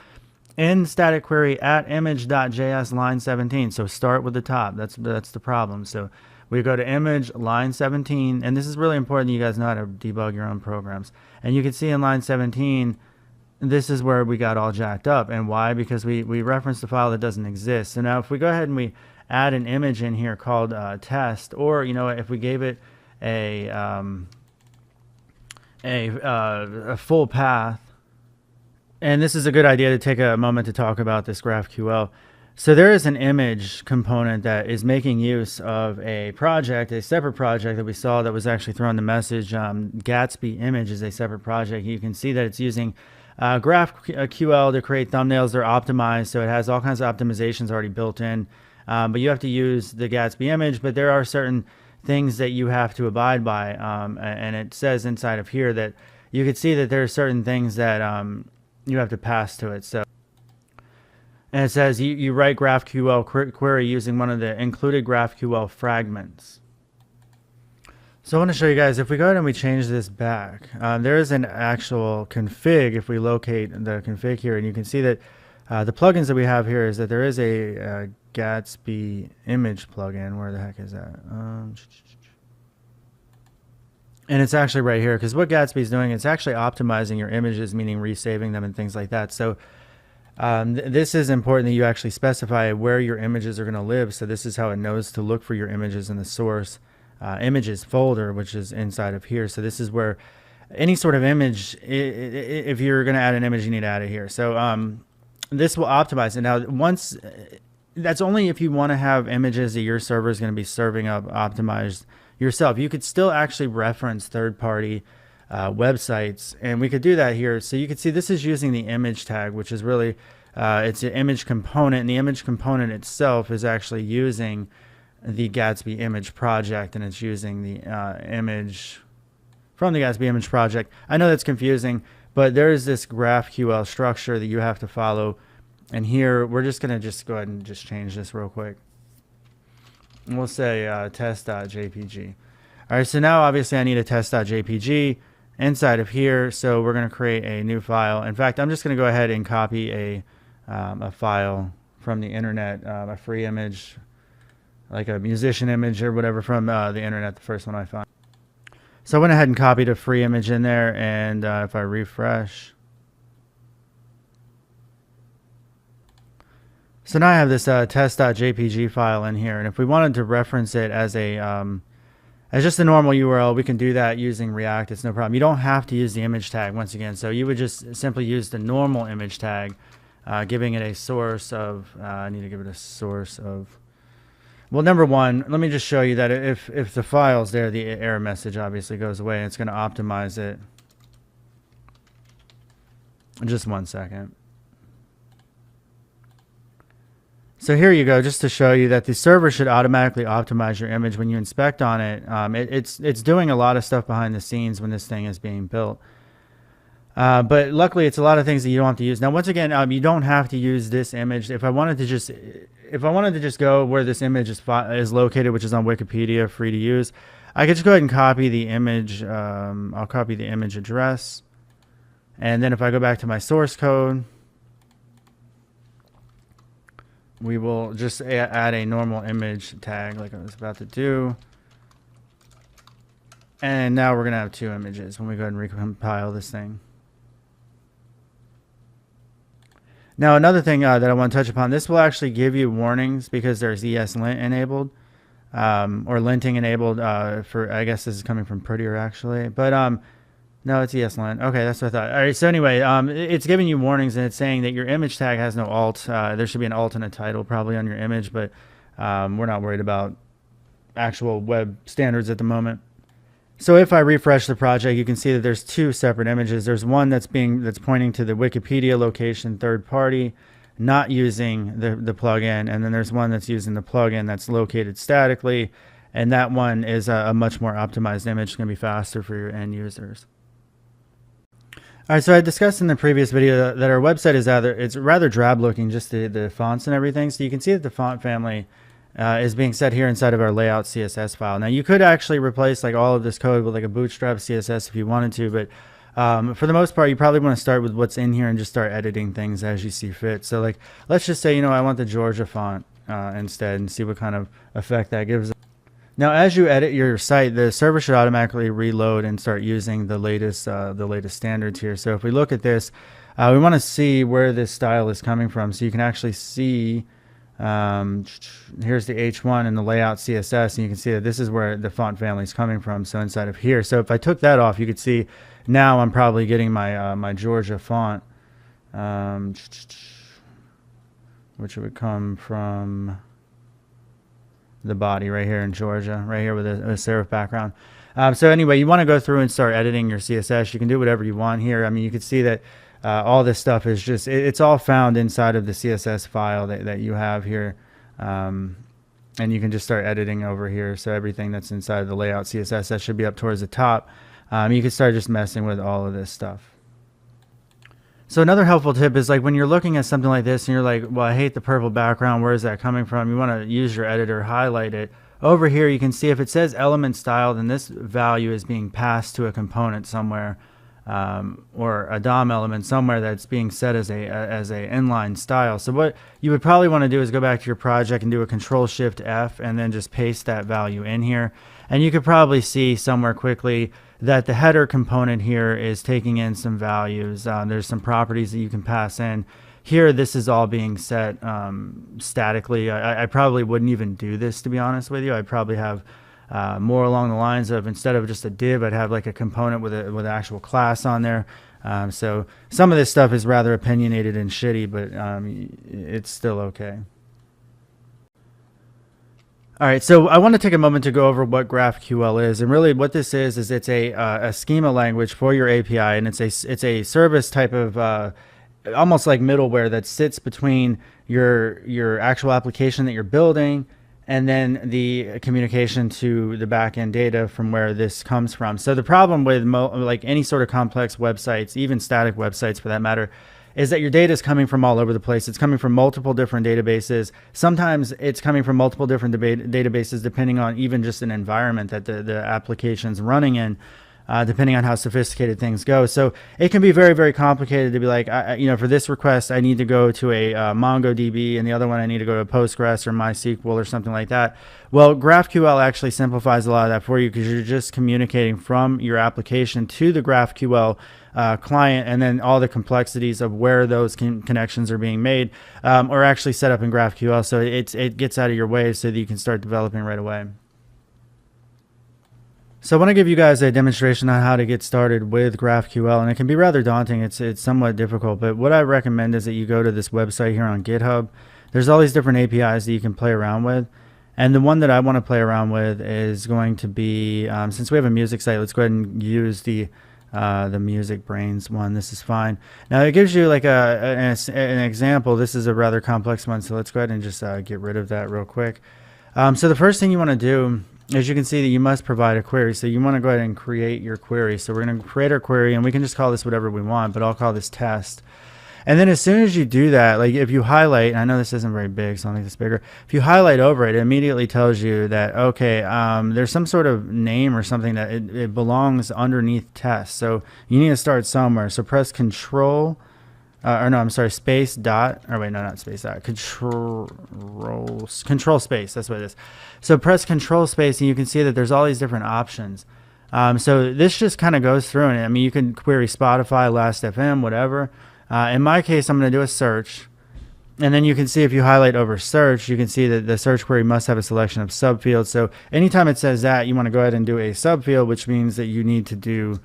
S1: in static query at image.js line 17. So start with the top. That's the problem. So we go to image line 17, and this is really important that you guys know how to debug your own programs. And you can see in line 17, this is where we got all jacked up. And why? Because we referenced a file that doesn't exist. So now if we go ahead and we add an image in here called test, or you know, if we gave it a full path, and this is a good idea to take a moment to talk about this GraphQL. So there is an image component that is making use of a project, a separate project that we saw that was actually thrown the message. Gatsby image is a separate project. You can see that it's using GraphQL to create thumbnails. They're optimized, so it has all kinds of optimizations already built in. But you have to use the Gatsby image, but there are certain things that you have to abide by. And it says inside of here that you can see that there are certain things that you have to pass to it. So, and it says you write GraphQL query using one of the included GraphQL fragments. So I want to show you guys, if we go ahead and we change this back, there is an actual config. If we locate the config here, and you can see that the plugins that we have here is that there is a Gatsby image plugin. Where the heck is that? And it's actually right here, because what Gatsby is doing, it's actually optimizing your images, meaning resaving them and things like that. So this is important that you actually specify where your images are going to live. So this is how it knows to look for your images in the source images folder, which is inside of here. So this is where any sort of image, if you're going to add an image, you need to add it here. So this will optimize it. Now, once that's only if you want to have images that your server is going to be serving up optimized yourself. You could still actually reference third-party websites, and we could do that here. So you can see this is using the image tag, which is really it's an image component, and the image component itself is actually using the Gatsby image project, and it's using the image from the Gatsby image project. I know that's confusing, but there is this GraphQL structure that you have to follow. And here, we're just going to go ahead and just change this real quick. And we'll say test.jpg. All right, so now obviously I need a test.jpg inside of here. So we're going to create a new file. In fact, I'm just going to go ahead and copy a file from the internet, a free image, like a musician image or whatever from the internet, the first one I found. So I went ahead and copied a free image in there, and if I refresh, so now I have this test.jpg file in here, and if we wanted to reference it as a as just a normal URL, we can do that using React. It's no problem. You don't have to use the image tag once again. So you would just simply use the normal image tag, giving it a source of. I need to give it a source of. Well, number one, let me just show you that if the file's there, the error message obviously goes away, and it's going to optimize it. Just 1 second. So here you go, just to show you that the server should automatically optimize your image when you inspect on it. It's doing a lot of stuff behind the scenes when this thing is being built. But luckily, it's a lot of things that you don't have to use. Now, once again, you don't have to use this image. If I wanted to just go where this image is located, which is on Wikipedia, free to use, I could just go ahead and copy the image. I'll copy the image address, and then if I go back to my source code, we will just add a normal image tag like I was about to do. And now we're going to have 2 images when we go ahead and recompile this thing. Now, another thing that I want to touch upon, this will actually give you warnings because there's ESLint enabled, or linting enabled for, I guess this is coming from Prettier actually, but no, it's ESLint. Okay, that's what I thought. All right, so anyway, it's giving you warnings, and it's saying that your image tag has no alt. There should be an alt and a title probably on your image, but we're not worried about actual web standards at the moment. So if I refresh the project, you can see that there's 2 separate images. There's one that's pointing to the Wikipedia location third party, not using the plugin, and then there's one that's using the plugin that's located statically, and that one is a much more optimized image. It's going to be faster for your end users. All right, so I discussed in the previous video that our website is rather drab looking, just the fonts and everything. So you can see that the font family is being set here inside of our layout CSS file. Now you could actually replace like all of this code with like a bootstrap CSS if you wanted to, but for the most part, you probably want to start with what's in here and just start editing things as you see fit. So like, let's just say, I want the Georgia font instead, and see what kind of effect that gives. Now, as you edit your site, the server should automatically reload and start using the latest standards here. So if we look at this, we want to see where this style is coming from. So you can actually see, here's the H1 and the layout CSS, and you can see that this is where the font family is coming from. So inside of here, so if I took that off, you could see now I'm probably getting my my Georgia font, which would come from the body right here in Georgia, right here with a serif background. So anyway, you want to go through and start editing your CSS. You can do whatever you want here. I mean, you can see that all this stuff is just, it's all found inside of the CSS file that you have here. And you can just start editing over here. So everything that's inside of the layout CSS, that should be up towards the top. You can start just messing with all of this stuff. So another helpful tip is like when you're looking at something like this and you're like, well, I hate the purple background. Where is that coming from? You want to use your editor, highlight it. Over here, you can see if it says element style, then this value is being passed to a component somewhere, or a DOM element somewhere that's being set as a inline style. So what you would probably want to do is go back to your project and do a Control-Shift-F and then just paste that value in here. And you could probably see somewhere quickly that the header component here is taking in some values. There's some properties that you can pass in. Here, this is all being set statically. I probably wouldn't even do this, to be honest with you. I'd probably have more along the lines of, instead of just a div, I'd have like a component with an actual class on there. So some of this stuff is rather opinionated and shitty, but it's still okay. All right, so I want to take a moment to go over what GraphQL is, and really what this is it's a schema language for your API, and it's a service type of almost like middleware that sits between your actual application that you're building and then the communication to the backend data from where this comes from. So the problem with like any sort of complex websites, even static websites for that matter, is that your data is coming from all over the place. It's coming from multiple different databases. Sometimes it's coming from multiple different databases, depending on even just an environment that the application's running in, depending on how sophisticated things go. So it can be very, very complicated to be like, for this request, I need to go to a MongoDB, and the other one I need to go to Postgres or MySQL or something like that. Well, GraphQL actually simplifies a lot of that for you, because you're just communicating from your application to the GraphQL client, and then all the complexities of where those connections are being made are actually set up in GraphQL. So it gets out of your way so that you can start developing right away. So I want to give you guys a demonstration on how to get started with GraphQL, and it can be rather daunting. It's somewhat difficult, but what I recommend is that you go to this website here on GitHub. There's all these different APIs that you can play around with, and the one that I want to play around with is going to be, since we have a music site, let's go ahead and use the Music Brains one. This is fine. Now it gives you like an example. This is a rather complex one, so let's go ahead and just get rid of that real quick. So the first thing you want to do, as you can see, that you must provide a query. So you want to go ahead and create your query. So we're going to create our query, and we can just call this whatever we want, but I'll call this test. And then as soon as you do that, like if you highlight, I know this isn't very big, so I'll make this bigger. If you highlight over it, it immediately tells you that, okay, there's some sort of name or something that it belongs underneath test. So you need to start somewhere. So press control, space dot, or wait, no, not space dot, control space, that's what it is. So press control space, and you can see that there's all these different options. So this just kind of goes through, and I mean, you can query Spotify, Last.fm, whatever. In my case, I'm going to do a search, and then you can see if you highlight over search, you can see that the search query must have a selection of subfields. So anytime it says that, you want to go ahead and do a subfield, which means that you need to do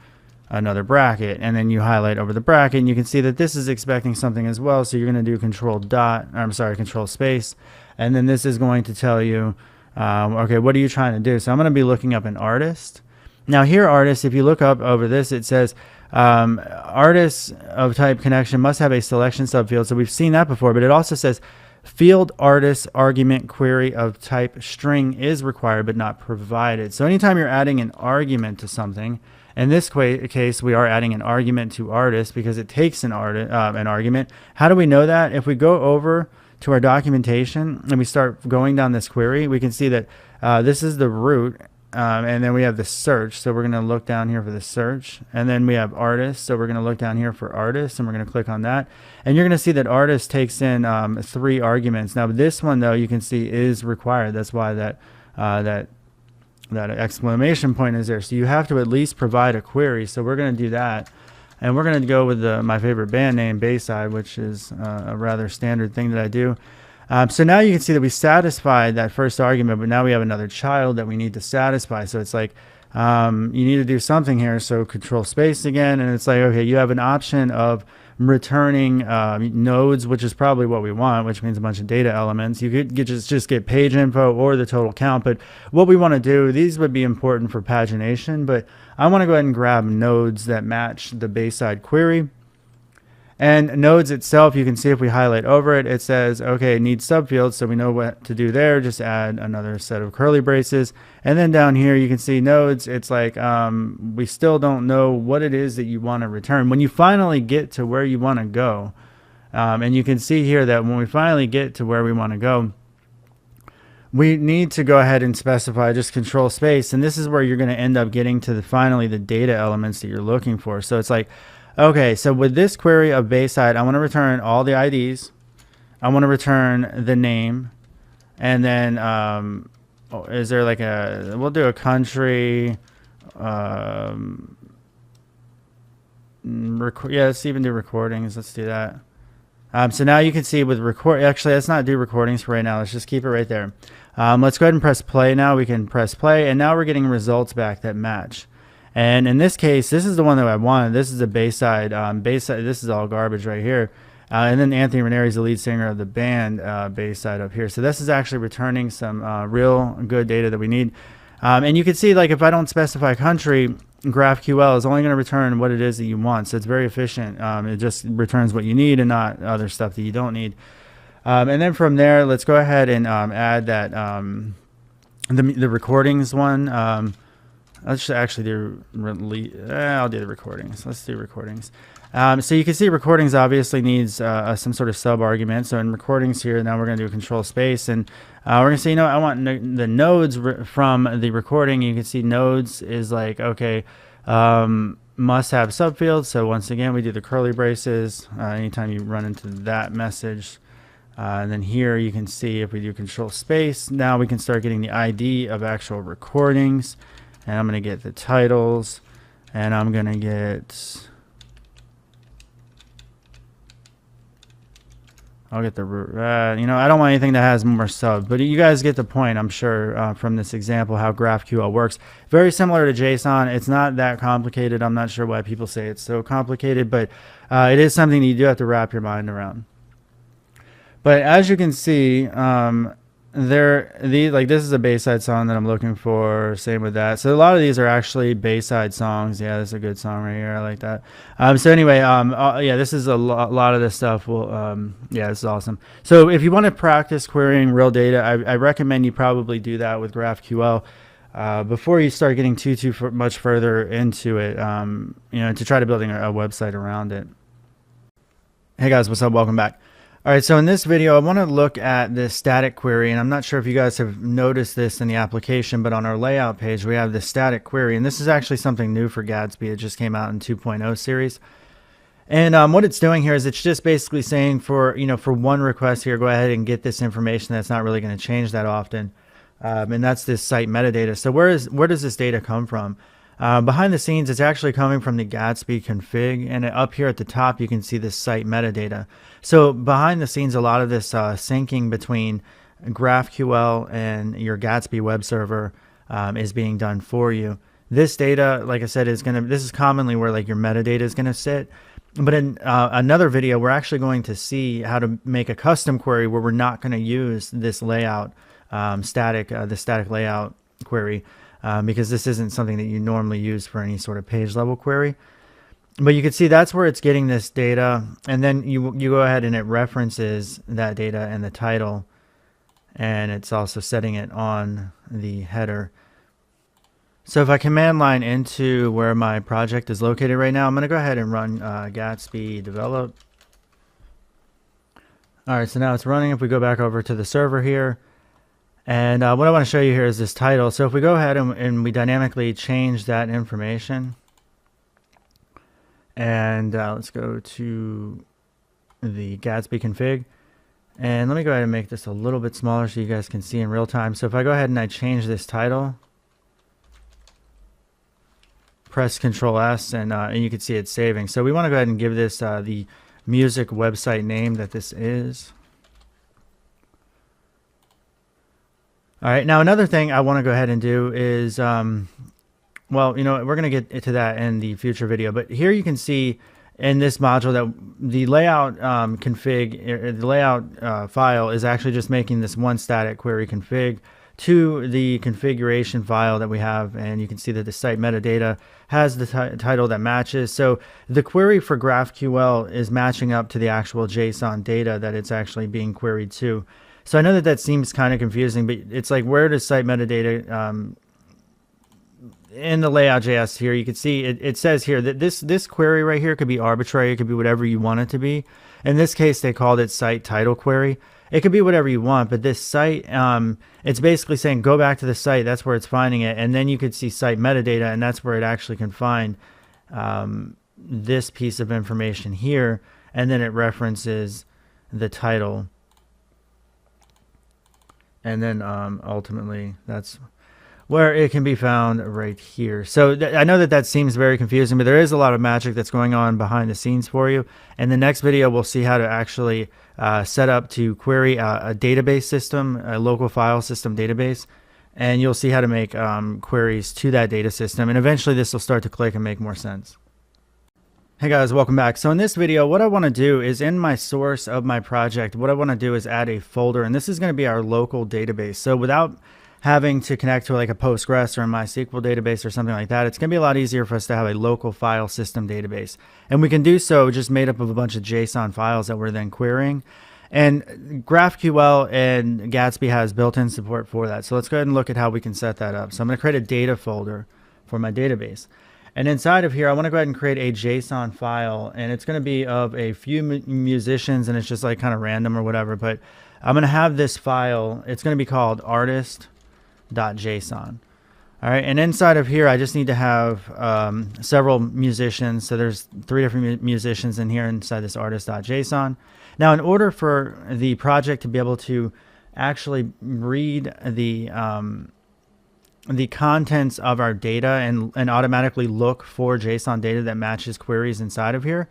S1: another bracket, and then you highlight over the bracket, and you can see that this is expecting something as well. So you're going to do control space, and then this is going to tell you, okay, what are you trying to do? So I'm going to be looking up an artist. Now here, artist, if you look up over this, it says artists of type connection must have a selection subfield. So we've seen that before, but it also says field artist argument query of type string is required but not provided. So anytime you're adding an argument to something, in this case, we are adding an argument to artist because it takes an argument. How do we know that? If we go over to our documentation and we start going down this query, we can see that this is the root, and then we have the search. So we're going to look down here for the search, and then we have artist. So we're going to look down here for artist, and we're going to click on that, and you're going to see that artist takes in 3 arguments. Now this one, though, you can see is required. That's why that exclamation point is there. So you have to at least provide a query. So we're going to do that, and we're going to go with my favorite band name, Bayside, which is a rather standard thing that I do. So now you can see that we satisfied that first argument, but now we have another child that we need to satisfy. So it's like you need to do something here. So control space again, and it's like, okay, you have an option of returning nodes, which is probably what we want, which means a bunch of data elements. You could just get page info or the total count, but what we want to do, these would be important for pagination, but I want to go ahead and grab nodes that match the Bayside query. And nodes itself, you can see if we highlight over it, it says, okay, it needs subfields, so we know what to do there. Just add another set of curly braces. And then down here, you can see nodes. It's like we still don't know what it is that you want to return. When you finally get to where you want to go, and you can see here that when we finally get to where we want to go, we need to go ahead and specify just control space. And this is where you're going to end up getting to finally the data elements that you're looking for. So it's like, okay, so with this query of Bayside, I want to return all the IDs. I want to return the name. And then is there like we'll do a country. Yeah, let's even do recordings. Let's do that. So now you can see with actually, let's not do recordings for right now. Let's just keep it right there. Let's go ahead and press play now. We can press play, and now we're getting results back that match. And in this case, this is the one that I wanted. This is a Bayside. Bayside. This is all garbage right here. And then Anthony Ranieri is the lead singer of the band Bayside up here. So this is actually returning some real good data that we need. And you can see, like, if I don't specify country, GraphQL is only going to return what it is that you want. So it's very efficient. It just returns what you need and not other stuff that you don't need. And then from there, let's go ahead and add that the recordings one. Let's actually do I'll do the recordings. Let's do recordings. So you can see recordings obviously needs some sort of sub argument. So in recordings here, now we're going to do control space, and we're going to say, I want the nodes from the recording. You can see nodes is like, okay, must have subfields. So once again, we do the curly braces anytime you run into that message. And then here you can see if we do control space, now we can start getting the ID of actual recordings. And I'm going to get the titles, and I'm going to get, I'll get the, I don't want anything that has more subs, but you guys get the point, I'm sure, from this example, how GraphQL works. Very similar to JSON. It's not that complicated. I'm not sure why people say it's so complicated, but it is something that you do have to wrap your mind around. But as you can see, this is a Bayside song that I'm looking for. Same with that. So a lot of these are actually Bayside songs. Yeah, this is a good song right here. I like that. So anyway, yeah, this is a lot of this stuff. Yeah, this is awesome. So if you want to practice querying real data, I recommend you probably do that with GraphQL before you start getting too much further into it. To try to building a website around it. Hey guys, what's up? Welcome back. All right, so in this video, I want to look at this static query, and I'm not sure if you guys have noticed this in the application, but on our layout page, we have this static query, and this is actually something new for Gatsby. It just came out in 2.0 series. And what it's doing here is it's just basically saying for one request here, go ahead and get this information that's not really going to change that often. And that's this site metadata. So where does this data come from? Behind the scenes, it's actually coming from the Gatsby config, and up here at the top, you can see this site metadata. So behind the scenes, a lot of this syncing between GraphQL and your Gatsby web server is being done for you. This data, like I said, this is commonly where like your metadata is going to sit. But in another video, we're actually going to see how to make a custom query where we're not going to use this layout, the static layout query. Because this isn't something that you normally use for any sort of page level query. But you can see that's where it's getting this data, and then you go ahead and it references that data and the title, and it's also setting it on the header. So if I command line into where my project is located right now, I'm going to go ahead and run Gatsby develop. All right, so now it's running. If we go back over to the server here, and what I want to show you here is this title. So if we go ahead and we dynamically change that information, and let's go to the Gatsby config, and let me go ahead and make this a little bit smaller so you guys can see in real time. So if I go ahead and I change this title, press Control S, and you can see it's saving. So we want to go ahead and give this the music website name that this is. All right, now another thing I want to go ahead and do is, well, we're going to get to that in the future video, but here you can see in this module that the layout config, the layout file is actually just making this one static query config to the configuration file that we have, and you can see that the site metadata has the title that matches. So the query for GraphQL is matching up to the actual JSON data that it's actually being queried to. So I know that seems kind of confusing, but it's like, where does site metadata in the layout.js here, you can see it says here that this query right here could be arbitrary. It could be whatever you want it to be. In this case, they called it site title query. It could be whatever you want, but this site, it's basically saying go back to the site. That's where it's finding it. And then you could see site metadata, and that's where it actually can find this piece of information here. And then it references the title. And then ultimately, that's where it can be found right here. So I know that seems very confusing, but there is a lot of magic that's going on behind the scenes for you. In the next video, we'll see how to actually set up to query a database system, a local file system database. And you'll see how to make queries to that data system. And eventually this will start to click and make more sense. Hey guys, welcome back. So in this video, what I want to do is in my source of my project, what I want to do is add a folder, and this is going to be our local database. So without having to connect to like a Postgres or a MySQL database or something like that, it's going to be a lot easier for us to have a local file system database. And we can do so just made up of a bunch of JSON files that we're then querying. And GraphQL and Gatsby has built-in support for that. So let's go ahead and look at how we can set that up. So I'm going to create a data folder for my database. And inside of here, I want to go ahead and create a JSON file. And it's going to be of a few musicians, and it's just like kind of random or whatever. But I'm going to have this file. It's going to be called artist.json. All right, and inside of here, I just need to have several musicians. So there's 3 different musicians in here inside this artist.json. Now, in order for the project to be able to actually read the contents of our data and automatically look for JSON data that matches queries inside of here,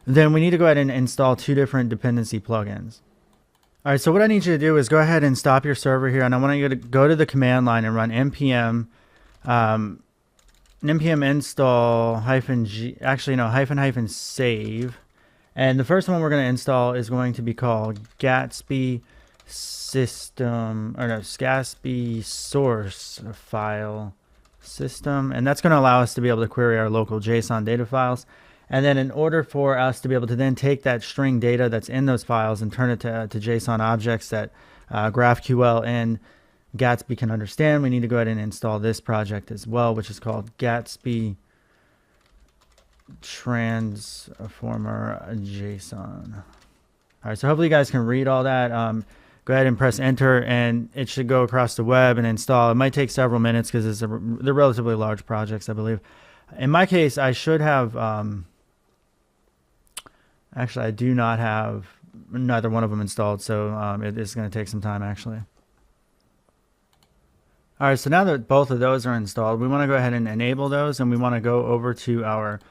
S1: then we need to go ahead and install 2 different dependency plugins. All right, so what I need you to do is go ahead and stop your server here, and I want you to go to the command line and run npm npm install hyphen save. And the first one we're going to install is going to be called Gatsby Gatsby source file system. And that's going to allow us to be able to query our local JSON data files. And then in order for us to be able to then take that string data that's in those files and turn it to JSON objects that GraphQL and Gatsby can understand, we need to go ahead and install this project as well, which is called Gatsby Transformer JSON. All right, so hopefully you guys can read all that. Go ahead and press enter, and it should go across the web and install. It might take several minutes because they're relatively large projects, I believe. In my case, I should have, actually I do not have neither one of them installed, so it is going to take some time actually. All right, so now that both of those are installed, we want to go ahead and enable those, and we want to go over to our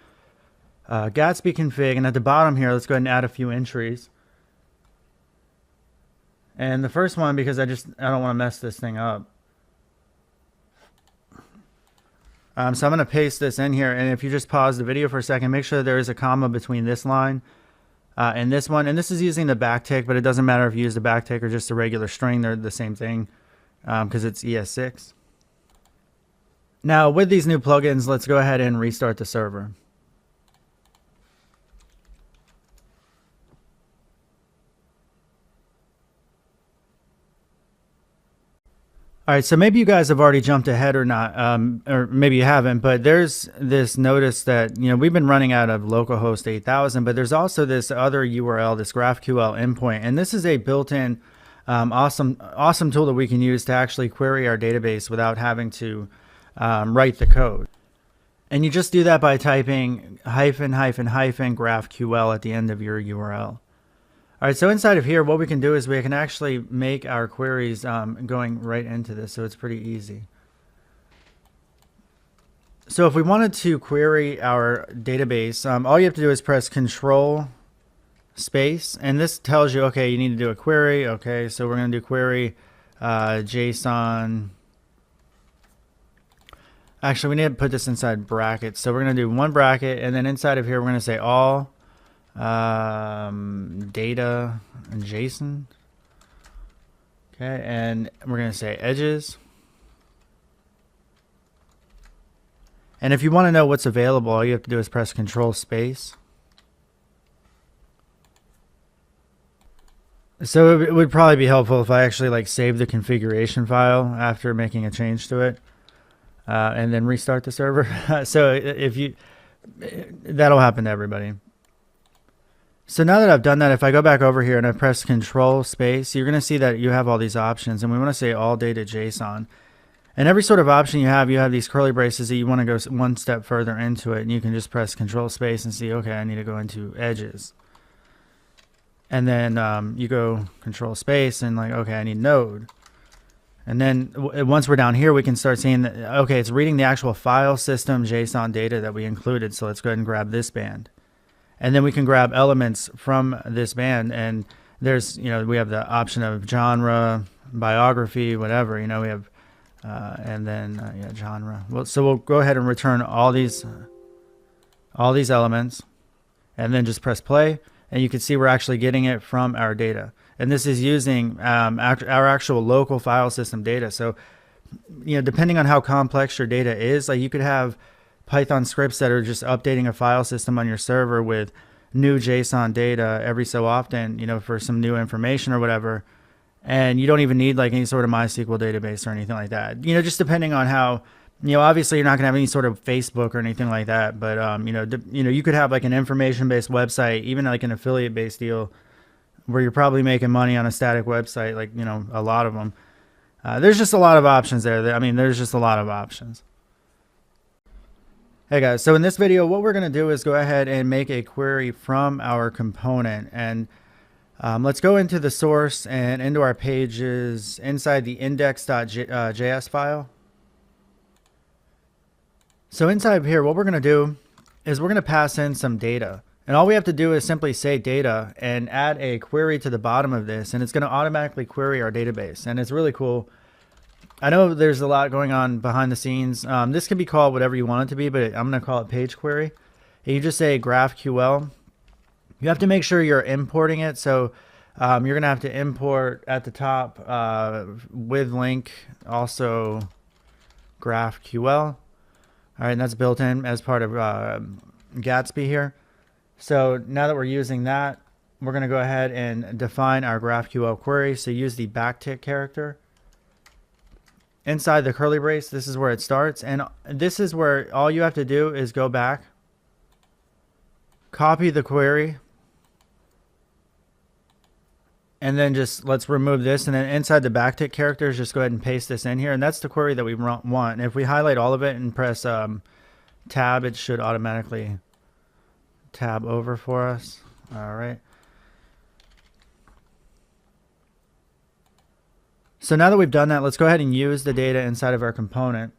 S1: Gatsby config, and at the bottom here, let's go ahead and add a few entries. And the first one, because I don't want to mess this thing up. So I'm going to paste this in here, and if you just pause the video for a second, make sure there is a comma between this line and this one. And this is using the backtick, but it doesn't matter if you use the backtick or just a regular string. They're the same thing because it's ES6. Now, with these new plugins, let's go ahead and restart the server. All right, so maybe you guys have already jumped ahead or not, or maybe you haven't, but there's this notice that, we've been running out of localhost 8000, but there's also this other URL, this GraphQL endpoint, and this is a built-in awesome tool that we can use to actually query our database without having to write the code. And you just do that by typing --GraphQL at the end of your URL. All right, so inside of here, what we can do is we can actually make our queries going right into this, so it's pretty easy. So if we wanted to query our database, all you have to do is press Control space, and this tells you, okay, you need to do a query. Okay, so we're going to do query JSON. Actually, we need to put this inside brackets. So we're going to do one bracket, and then inside of here, we're going to say all data and JSON. Okay, and we're going to say edges. And if you want to know what's available, all you have to do is press Control space. So it would probably be helpful if I actually save the configuration file after making a change to it, and then restart the server. So that'll happen to everybody. So now that I've done that, if I go back over here and I press Control space, you're going to see that you have all these options, and we want to say all data JSON. And every sort of option you have these curly braces that you want to go one step further into it, and you can just press Control space and see, okay, I need to go into edges. And then you go Control space and okay, I need node. And then once we're down here, we can start seeing that, okay, it's reading the actual file system JSON data that we included. So let's go ahead and grab this band. And then we can grab elements from this band, and there's, we have the option of genre, biography, whatever, we have, and then genre. Well, so we'll go ahead and return all these elements, and then just press play, and you can see we're actually getting it from our data. And this is using our actual local file system data. So, depending on how complex your data is, you could have Python scripts that are just updating a file system on your server with new JSON data every so often, you know, for some new information or whatever. And you don't even need like any sort of MySQL database or anything like that. You know, just depending on how, you know, obviously you're not going to have any sort of Facebook or anything like that. But, you could have like an information-based website, even like an affiliate-based deal where you're probably making money on a static website, like, you know, a lot of them. There's just a lot of options there. I mean, there's just a lot of options. Hey guys, so in this video, what we're going to do is go ahead and make a query from our component. And let's go into the source and into our pages inside the index.js file. So inside here, what we're going to do is we're going to pass in some data. And all we have to do is simply say data and add a query to the bottom of this. And it's going to automatically query our database. And it's really cool. I know there's a lot going on behind the scenes. This can be called whatever you want it to be, but I'm going to call it page query. And you just say GraphQL. You have to make sure you're importing it. So you're going to have to import at the top with link, also GraphQL. All right, and that's built in as part of Gatsby here. So now that we're using that, we're going to go ahead and define our GraphQL query. So use the backtick character. Inside the curly brace, this is where it starts. And this is where all you have to do is go back, copy the query, and then just let's remove this. And then inside the backtick characters, just go ahead and paste this in here. And that's the query that we want. And if we highlight all of it and press tab, it should automatically tab over for us. All right. So now that we've done that, let's go ahead and use the data inside of our component.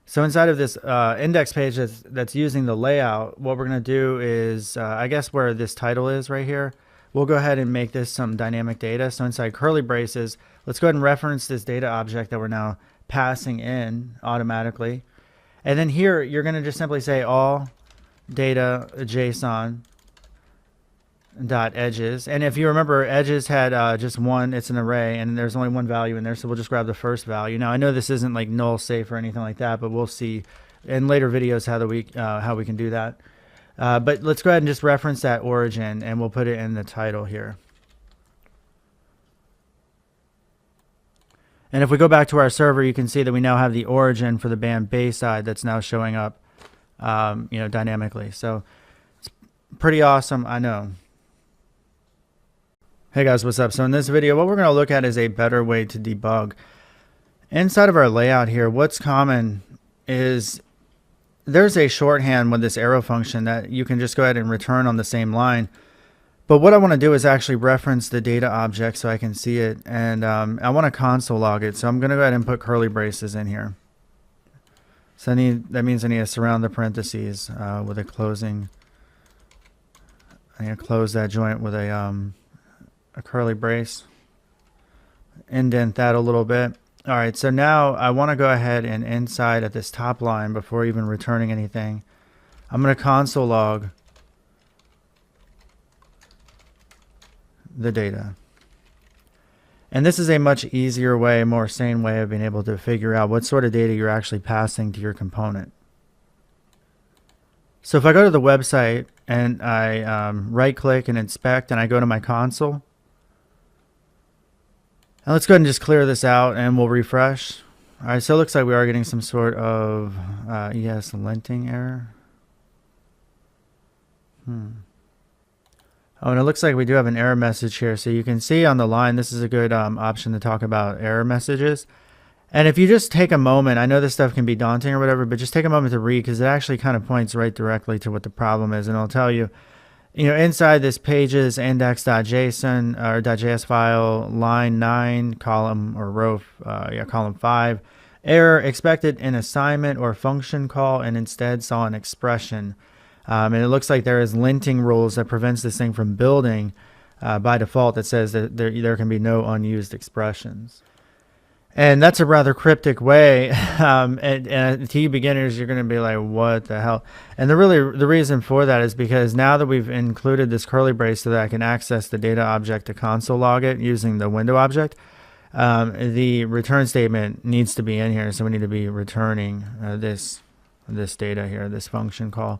S1: So inside of this index page that's using the layout, what we're going to do is, I guess where this title is right here, we'll go ahead and make this some dynamic data. So inside curly braces, let's go ahead and reference this data object that we're now passing in automatically. And then here, you're going to just simply say all data JSON dot edges. And if you remember, edges had just one, it's an array, and there's only one value in there, so we'll just grab the first value. Now I know this isn't like null safe or anything like that, but we'll see in later videos how we can do that. But let's go ahead and just reference that origin, and we'll put it in the title here. And if we go back to our server, you can see that we now have the origin for the band Bayside that's now showing up dynamically. So it's pretty awesome, I know. Hey guys, what's up? So in this video, what we're going to look at is a better way to debug. Inside of our layout here, what's common is there's a shorthand with this arrow function that you can just go ahead and return on the same line. But what I want to do is actually reference the data object so I can see it. And I want to console log it. So I'm going to go ahead and put curly braces in here. So that means I need to surround the parentheses with a closing. I need to close that joint with a curly brace, indent that a little bit. All right, so now I want to go ahead and inside at this top line before even returning anything, I'm going to console log the data. And this is a much easier way, more sane way of being able to figure out what sort of data you're actually passing to your component. So if I go to the website and I right click and inspect and I go to my console, and let's go ahead and just clear this out and we'll refresh. All right, so it looks like we are getting some sort of ES linting error. Oh, and it looks like we do have an error message here. So you can see on the line, this is a good option to talk about error messages. And if you just take a moment, I know this stuff can be daunting or whatever, but just take a moment to read because it actually kind of points right directly to what the problem is. And it'll tell you, inside this pages index.json or .js file, line 9, column or row, column 5, error expected an assignment or function call and instead saw an expression. And it looks like there is linting rules that prevents this thing from building by default that says that there can be no unused expressions. And that's a rather cryptic way. And to you beginners, you're going to be like, what the hell? And the reason for that is because now that we've included this curly brace so that I can access the data object to console log it using the window object, the return statement needs to be in here. So we need to be returning this data here, this function call.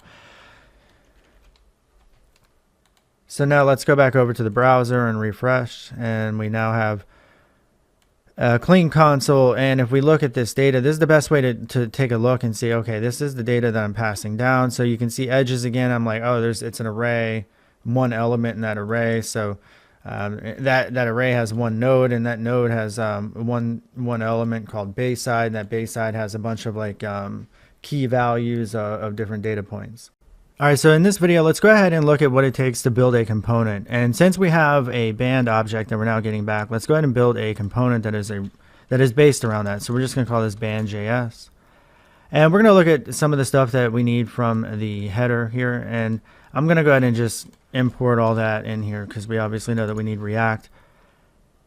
S1: So now let's go back over to the browser and refresh, and we now have a clean console. And if we look at this data, this is the best way to take a look and see, okay, this is the data that I'm passing down. So you can see edges again. I'm like, oh, it's an array, one element in that array. So that array has one node, and that node has one element called base side, and that base side has a bunch of like key values of different data points. All right, so in this video, let's go ahead and look at what it takes to build a component. And since we have a band object that we're now getting back, let's go ahead and build a component that is based around that. So we're just going to call this band.js. And we're going to look at some of the stuff that we need from the header here. And I'm going to go ahead and just import all that in here because we obviously know that we need React.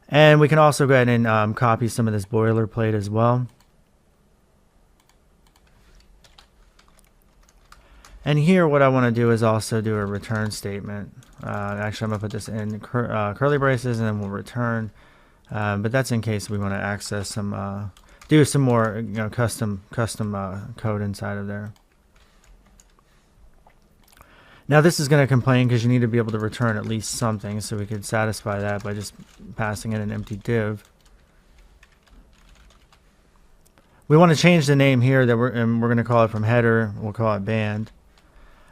S1: And we can also go ahead and copy some of this boilerplate as well. And here what I want to do is also do a return statement. Actually, I'm going to put this in curly braces, and then we'll return. But that's in case we want to access some, do some more custom code inside of there. Now this is going to complain because you need to be able to return at least something, so we could satisfy that by just passing in an empty div. We want to change the name here that we're going to call it from header. We'll call it band.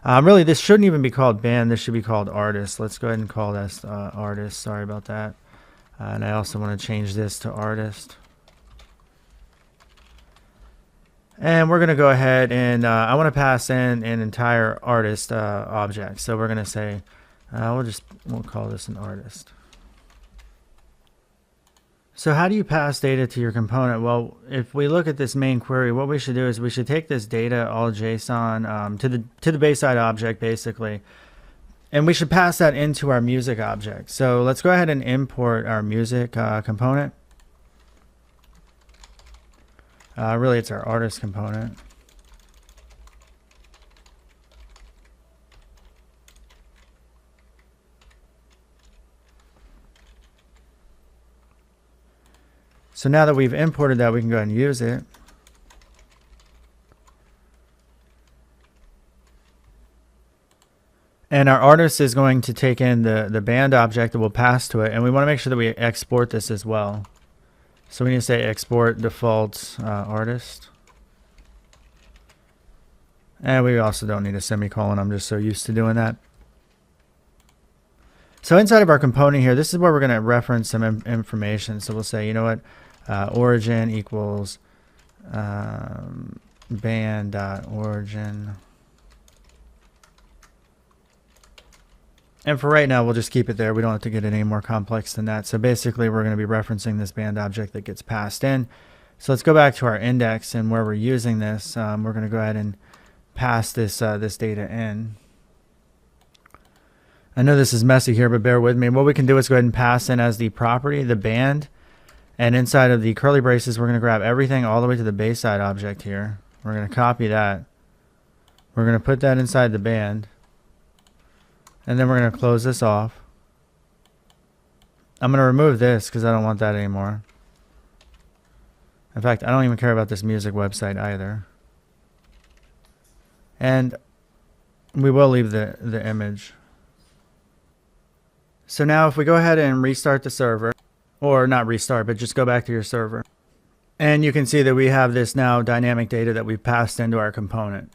S1: Really, this shouldn't even be called band. This should be called artist. Let's go ahead and call this artist. Sorry about that. And I also want to change this to artist. And we're going to go ahead and I want to pass in an entire artist object. So we're going to say, we'll call this an artist. So how do you pass data to your component? Well, if we look at this main query, what we should do is we should take this data, all JSON, to the base side object basically, and we should pass that into our music object. So let's go ahead and import our music component. Really, it's our artist component. So now that we've imported that, we can go ahead and use it. And our artist is going to take in the band object that we'll pass to it. And we want to make sure that we export this as well. So we need to say export default artist. And we also don't need a semicolon. I'm just so used to doing that. So inside of our component here, this is where we're going to reference some information. So we'll say, you know what? Origin equals band.origin. And for right now, we'll just keep it there. We don't have to get it any more complex than that. So basically, we're going to be referencing this band object that gets passed in. So let's go back to our index, and where we're using this, we're going to go ahead and pass this data in. I know this is messy here, but bear with me. What we can do is go ahead and pass in as the property, the band. And inside of the curly braces, we're going to grab everything all the way to the base side object here. We're going to copy that. We're going to put that inside the band. And then we're going to close this off. I'm going to remove this because I don't want that anymore. In fact, I don't even care about this music website either. And we will leave the image. So now if we go ahead and restart the server, or not restart, but just go back to your server. And you can see that we have this now dynamic data that we've passed into our component.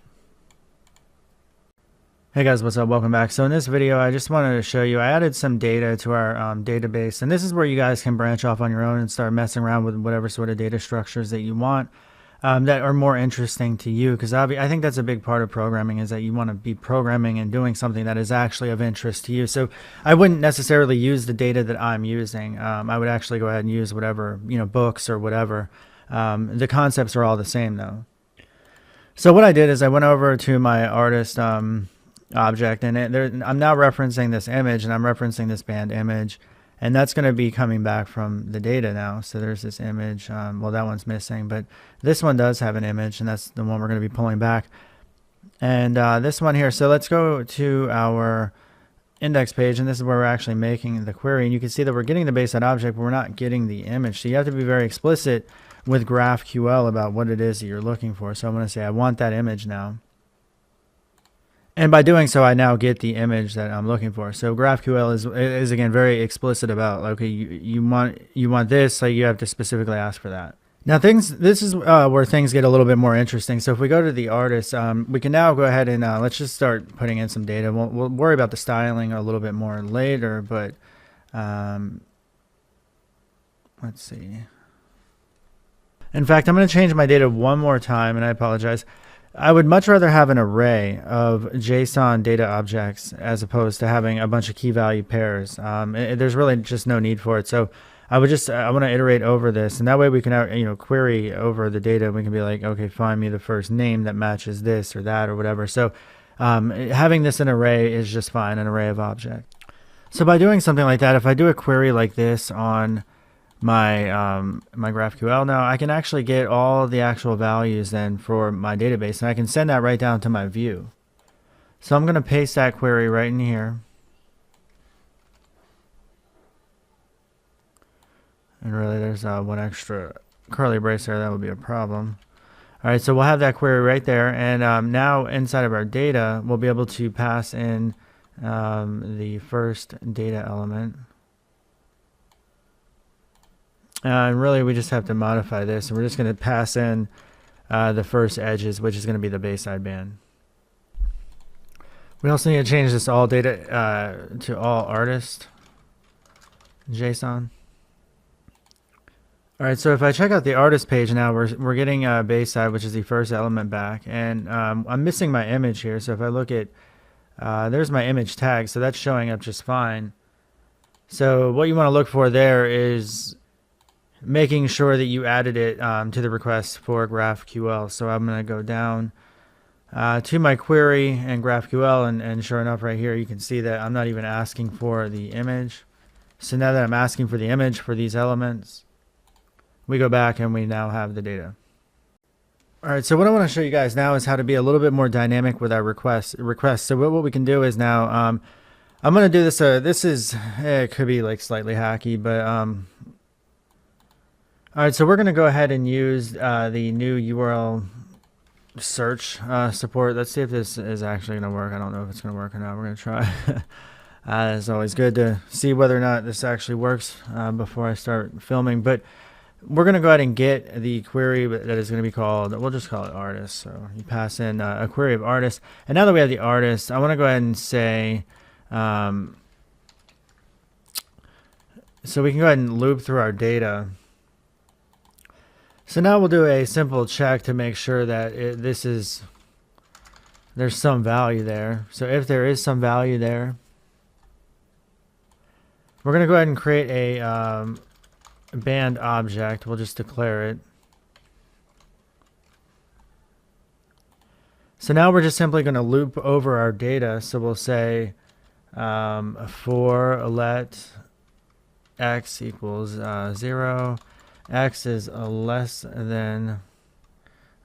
S1: Hey guys, what's up? Welcome back. So in this video, I just wanted to show you, I added some data to our database. And this is where you guys can branch off on your own and start messing around with whatever sort of data structures that you want that are more interesting to you. Because I think that's a big part of programming, is that you want to be programming and doing something that is actually of interest to you. So I wouldn't necessarily use the data that I'm using. I would actually go ahead and use whatever, books or whatever. The concepts are all the same though. So what I did is I went over to my artist object, and I'm now referencing this image, and I'm referencing this band image. And that's going to be coming back from the data now. So there's this image. Well, that one's missing, but this one does have an image, and that's the one we're going to be pulling back. And this one here. So let's go to our index page, and this is where we're actually making the query. And you can see that we're getting the base side object, but we're not getting the image. So you have to be very explicit with GraphQL about what it is that you're looking for. So I'm going to say I want that image now. And by doing so, I now get the image that I'm looking for. So GraphQL is again very explicit about, okay, you want this, so you have to specifically ask for that. Now this is where things get a little bit more interesting. So if we go to the artist, we can now go ahead and let's just start putting in some data. We'll worry about the styling a little bit more later, but let's see. In fact, I'm going to change my data one more time, and I apologize. I would much rather have an array of JSON data objects as opposed to having a bunch of key value pairs. There's really just no need for it. So I want to iterate over this, and that way we can query over the data. We can be like, okay, find me the first name that matches this or that or whatever. So having this in an array is just fine, an array of objects. So by doing something like that, if I do a query like this on my my GraphQL now, I can actually get all the actual values then for my database, and I can send that right down to my view. So I'm going to paste that query right in here. And really there's one extra curly brace there, that would be a problem. Alright, so we'll have that query right there, and now inside of our data we'll be able to pass in the first data element. And really we just have to modify this, and we're just going to pass in the first edges, which is going to be the base sideband. We also need to change this all data to all artist JSON. Alright, so if I check out the artist page now, we're getting base side, which is the first element back, and I'm missing my image here. So if I look at there's my image tag, so that's showing up just fine. So what you want to look for there is making sure that you added it to the request for GraphQL. So I'm going to go down to my query and GraphQL, and sure enough right here you can see that I'm not even asking for the image. So now that I'm asking for the image for these elements, we go back and we now have the data. Alright, so what I want to show you guys now is how to be a little bit more dynamic with our requests. So what we can do is now, I'm going to do this, it could be like slightly hacky, but alright, so we're going to go ahead and use the new URL search support. Let's see if this is actually going to work. I don't know if it's going to work or not. We're going to try. It's always good to see whether or not this actually works before I start filming, but we're going to go ahead and get the query that is going to be called, we'll just call it artist. So you pass in a query of artist, and now that we have the artist, I want to go ahead and say, so we can go ahead and loop through our data. So now we'll do a simple check to make sure that there's some value there. So if there is some value there, we're going to go ahead and create a band object. We'll just declare it. So now we're just simply going to loop over our data. So we'll say for let x equals 0, x is less than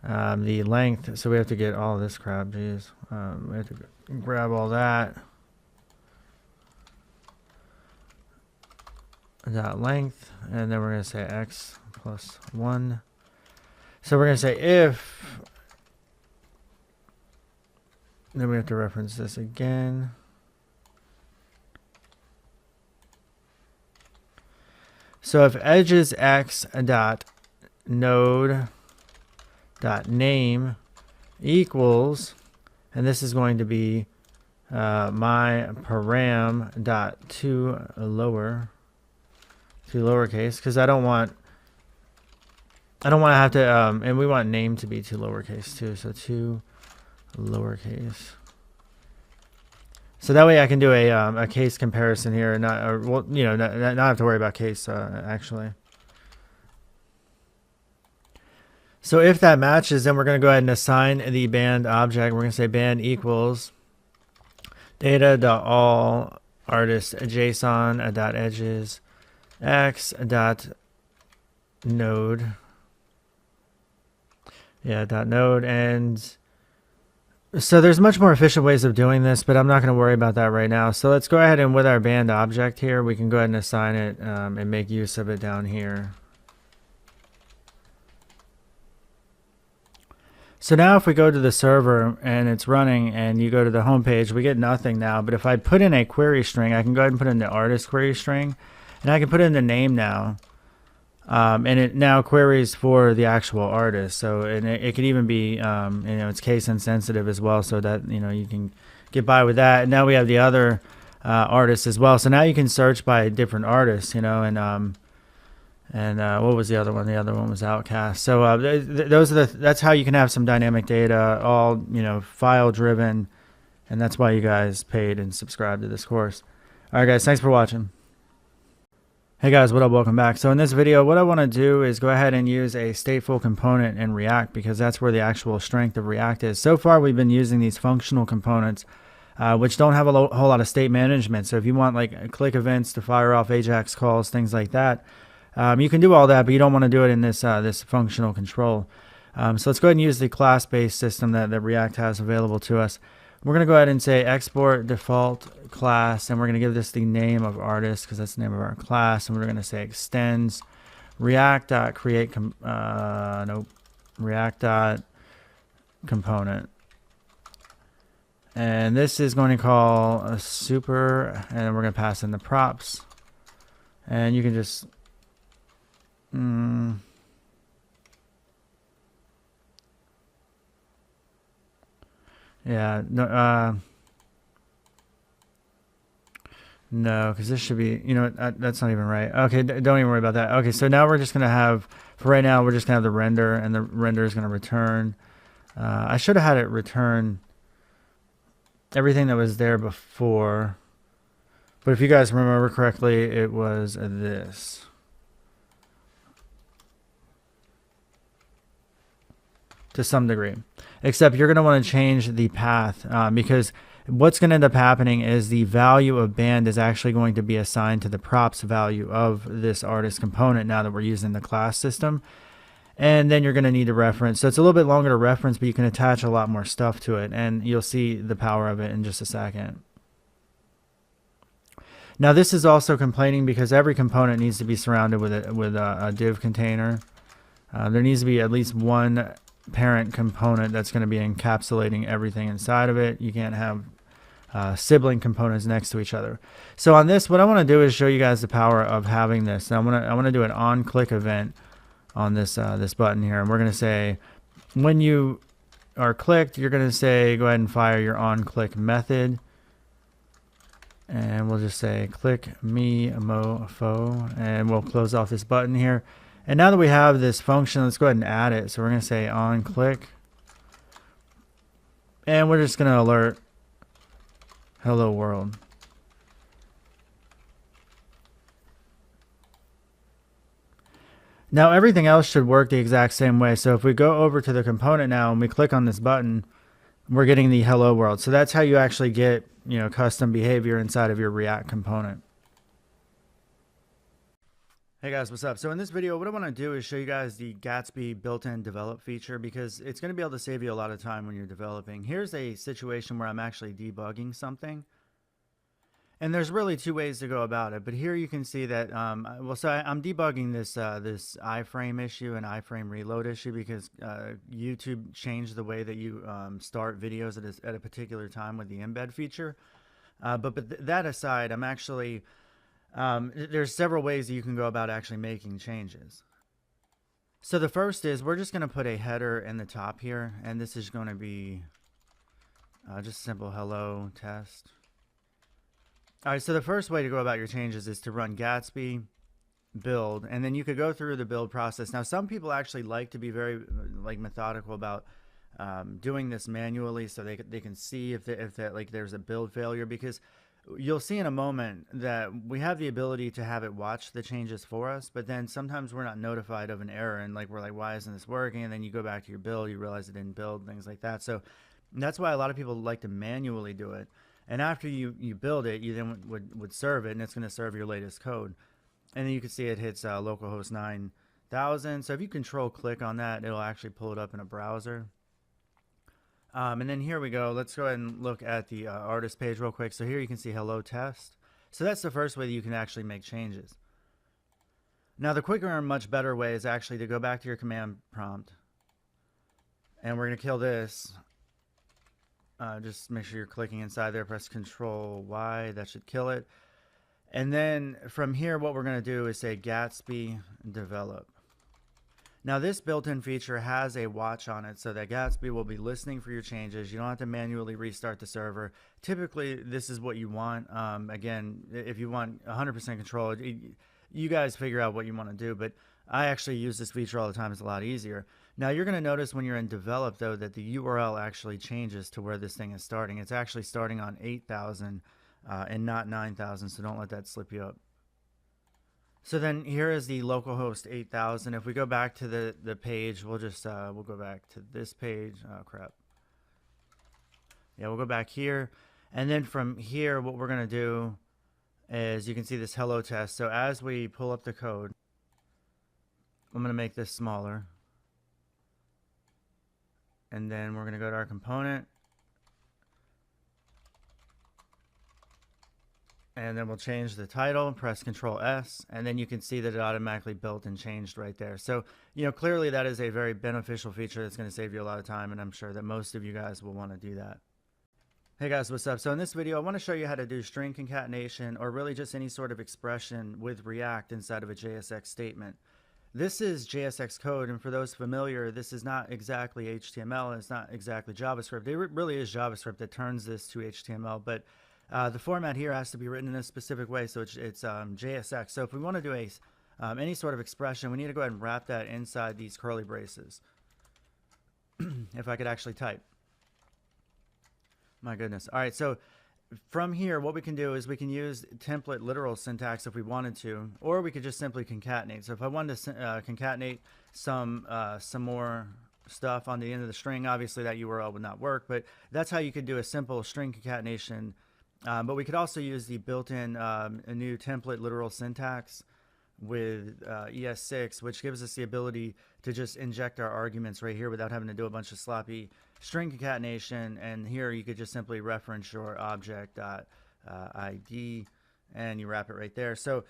S1: the length. So we have to get all this crap. Geez, we have to grab all that. Dot length, and then we're going to say x plus 1. So we're going to say if, then we have to reference this again. So if edges x dot node dot name equals, and this is going to be my param dot to lowercase, because I don't want to have to and we want name to be to lowercase too, so to lowercase, so that way I can do a case comparison here and not have to worry about case actually. So if that matches, then we're going to go ahead and assign the band object. We're going to say band equals data.all artist JSON.edges x dot node, dot node. And so there's much more efficient ways of doing this, but I'm not going to worry about that right now. So let's go ahead and with our band object here, we can go ahead and assign it and make use of it down here. So now if we go to the server and it's running and you go to the home page, we get nothing now. But if I put in a query string, I can go ahead and put in the artist query string, and I can put in the name now. And it now queries for the actual artist. So and it could even be, it's case insensitive as well, so that, you can get by with that. And now we have the other artists as well. So now you can search by different artists, and what was the other one? The other one was Outcast. So that's how you can have some dynamic data, all file driven, and that's why you guys paid and subscribed to this course. All right, guys, thanks for watching. Hey guys, what up? Welcome back. So in this video, what I want to do is go ahead and use a stateful component in React, because that's where the actual strength of React is. So far, we've been using these functional components, which don't have a whole lot of state management. So if you want like click events to fire off AJAX calls, things like that, you can do all that, but you don't want to do it in this this functional control. So let's go ahead and use the class-based system that React has available to us. We're going to go ahead and say export default class, and we're going to give this the name of artist because that's the name of our class, and we're going to say extends react.create react.component. And this is going to call a super, and we're going to pass in the props. And you can just yeah, no, because this should be, that's not even right. Okay, don't even worry about that. Okay, so now we're just going to have, for right now, we're just going to have the render, and the render is going to return. I should have had it return everything that was there before. But if you guys remember correctly, it was this. To some degree, except you're going to want to change the path because what's going to end up happening is the value of band is actually going to be assigned to the props value of this artist component now that we're using the class system. And then you're going to need to reference. So it's a little bit longer to reference, but you can attach a lot more stuff to it, and you'll see the power of it in just a second. Now this is also complaining because every component needs to be surrounded with a div container. There needs to be at least one parent component that's going to be encapsulating everything inside of it. You can't have sibling components next to each other. So on this, what I want to do is show you guys the power of having this. Now I want to do an on click event on this this button here, and we're going to say when you are clicked, you're going to say go ahead and fire your on click method, and we'll just say click me mofo, and we'll close off this button here. And now that we have this function, let's go ahead and add it. So we're going to say on click, and we're just going to alert hello world. Now everything else should work the exact same way. So if we go over to the component now and we click on this button, we're getting the hello world. So that's how you actually get, custom behavior inside of your React component. Hey guys, what's up? So in this video, what I want to do is show you guys the Gatsby built-in develop feature, because it's going to be able to save you a lot of time when you're developing. Here's a situation where I'm actually debugging something. And there's really two ways to go about it. But here you can see that, I'm debugging this this iframe issue and iframe reload issue because YouTube changed the way that you start videos at a particular time with the embed feature. But that aside, I'm actually... there's several ways that you can go about actually making changes. So the first is we're just going to put a header in the top here, and this is going to be just simple hello test. All right, so the first way to go about your changes is to run Gatsby build, and then you could go through the build process. Now some people actually like to be very methodical about doing this manually, so they can see if there's a build failure, because you'll see in a moment that we have the ability to have it watch the changes for us, but then sometimes we're not notified of an error, and we're like, why isn't this working? And then you go back to your build, you realize it didn't build, things like that. So that's why a lot of people like to manually do it. And after you build it, you then would serve it, and it's going to serve your latest code. And then you can see it hits localhost 9000. So if you control click on that, it'll actually pull it up in a browser. And then here we go. Let's go ahead and look at the artist page real quick. So here you can see hello test. So that's the first way that you can actually make changes. Now the quicker and much better way is actually to go back to your command prompt. And we're going to kill this. Just make sure you're clicking inside there. Press Control Y. That should kill it. And then from here, what we're going to do is say Gatsby develop. Now this built-in feature has a watch on it so that Gatsby will be listening for your changes. You don't have to manually restart the server. Typically, this is what you want. Again, if you want 100% control, you guys figure out what you want to do, but I actually use this feature all the time. It's a lot easier. Now you're going to notice when you're in develop though that the URL actually changes to where this thing is starting. It's actually starting on 8,000 and not 9,000, so don't let that slip you up. So then here is the localhost 8000. If we go back to the page, we'll just we'll go back to this page. Oh crap. Yeah, we'll go back here, and then from here, what we're gonna do is you can see this hello test. So as we pull up the code, I'm gonna make this smaller, and then we're gonna go to our component. And then we'll change the title, press Control S, and then you can see that it automatically built and changed right there. So, clearly that is a very beneficial feature that's going to save you a lot of time, and I'm sure that most of you guys will want to do that. Hey guys, what's up? So in this video, I want to show you how to do string concatenation, or really just any sort of expression with React inside of a JSX statement. This is JSX code, and for those familiar, this is not exactly HTML, it's not exactly JavaScript. It really is JavaScript that turns this to HTML, but the format here has to be written in a specific way, so it's JSX. So if we want to do any sort of expression, we need to go ahead and wrap that inside these curly braces. If I could actually type. My goodness. All right, so from here, what we can do is we can use template literal syntax if we wanted to, or we could just simply concatenate. So if I wanted to concatenate some more stuff on the end of the string, obviously that URL would not work, but that's how you could do a simple string concatenation. But we could also use the built-in a new template literal syntax with ES6, which gives us the ability to just inject our arguments right here without having to do a bunch of sloppy string concatenation. And here you could just simply reference your object.id and you wrap it right there. So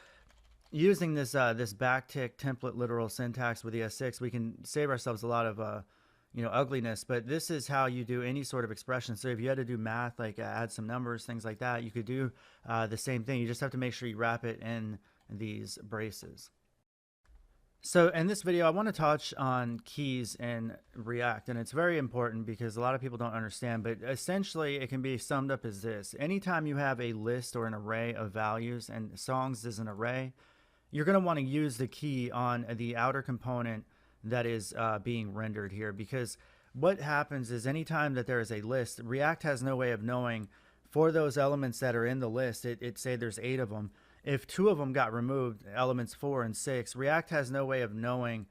S1: using this this backtick template literal syntax with ES6, we can save ourselves a lot of ugliness, but this is how you do any sort of expression. So if you had to do math, like add some numbers, things like that, you could do the same thing. You just have to make sure you wrap it in these braces. So in this video, I want to touch on keys in React, and it's very important because a lot of people don't understand, but essentially it can be summed up as this. Anytime you have a list or an array of values, and songs is an array, you're going to want to use the key on the outer component that is being rendered here, because what happens is anytime that there is a list, React has no way of knowing for those elements that are in the list, it say there's 8 of them. If 2 of them got removed, elements 4 and 6, React has no way of knowing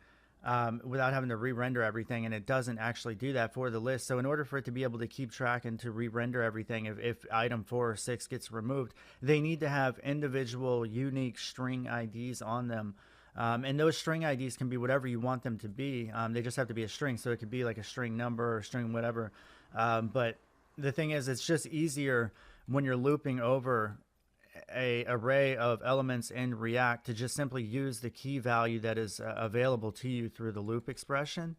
S1: without having to re-render everything, and it doesn't actually do that for the list. So in order for it to be able to keep track and to re-render everything, if item 4 or 6 gets removed, they need to have individual unique string IDs on them. And those string IDs can be whatever you want them to be. They just have to be a string. So it could be like a string number or string whatever. But the thing is, it's just easier when you're looping over a array of elements in React to just simply use the key value that is available to you through the loop expression.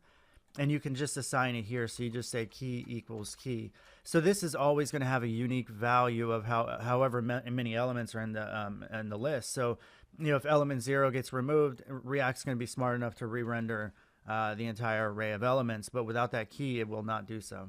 S1: And you can just assign it here. So you just say key equals key. So this is always going to have a unique value of however many elements are in the list. So if element 0 gets removed, React's going to be smart enough to re-render the entire array of elements. But without that key, it will not do so.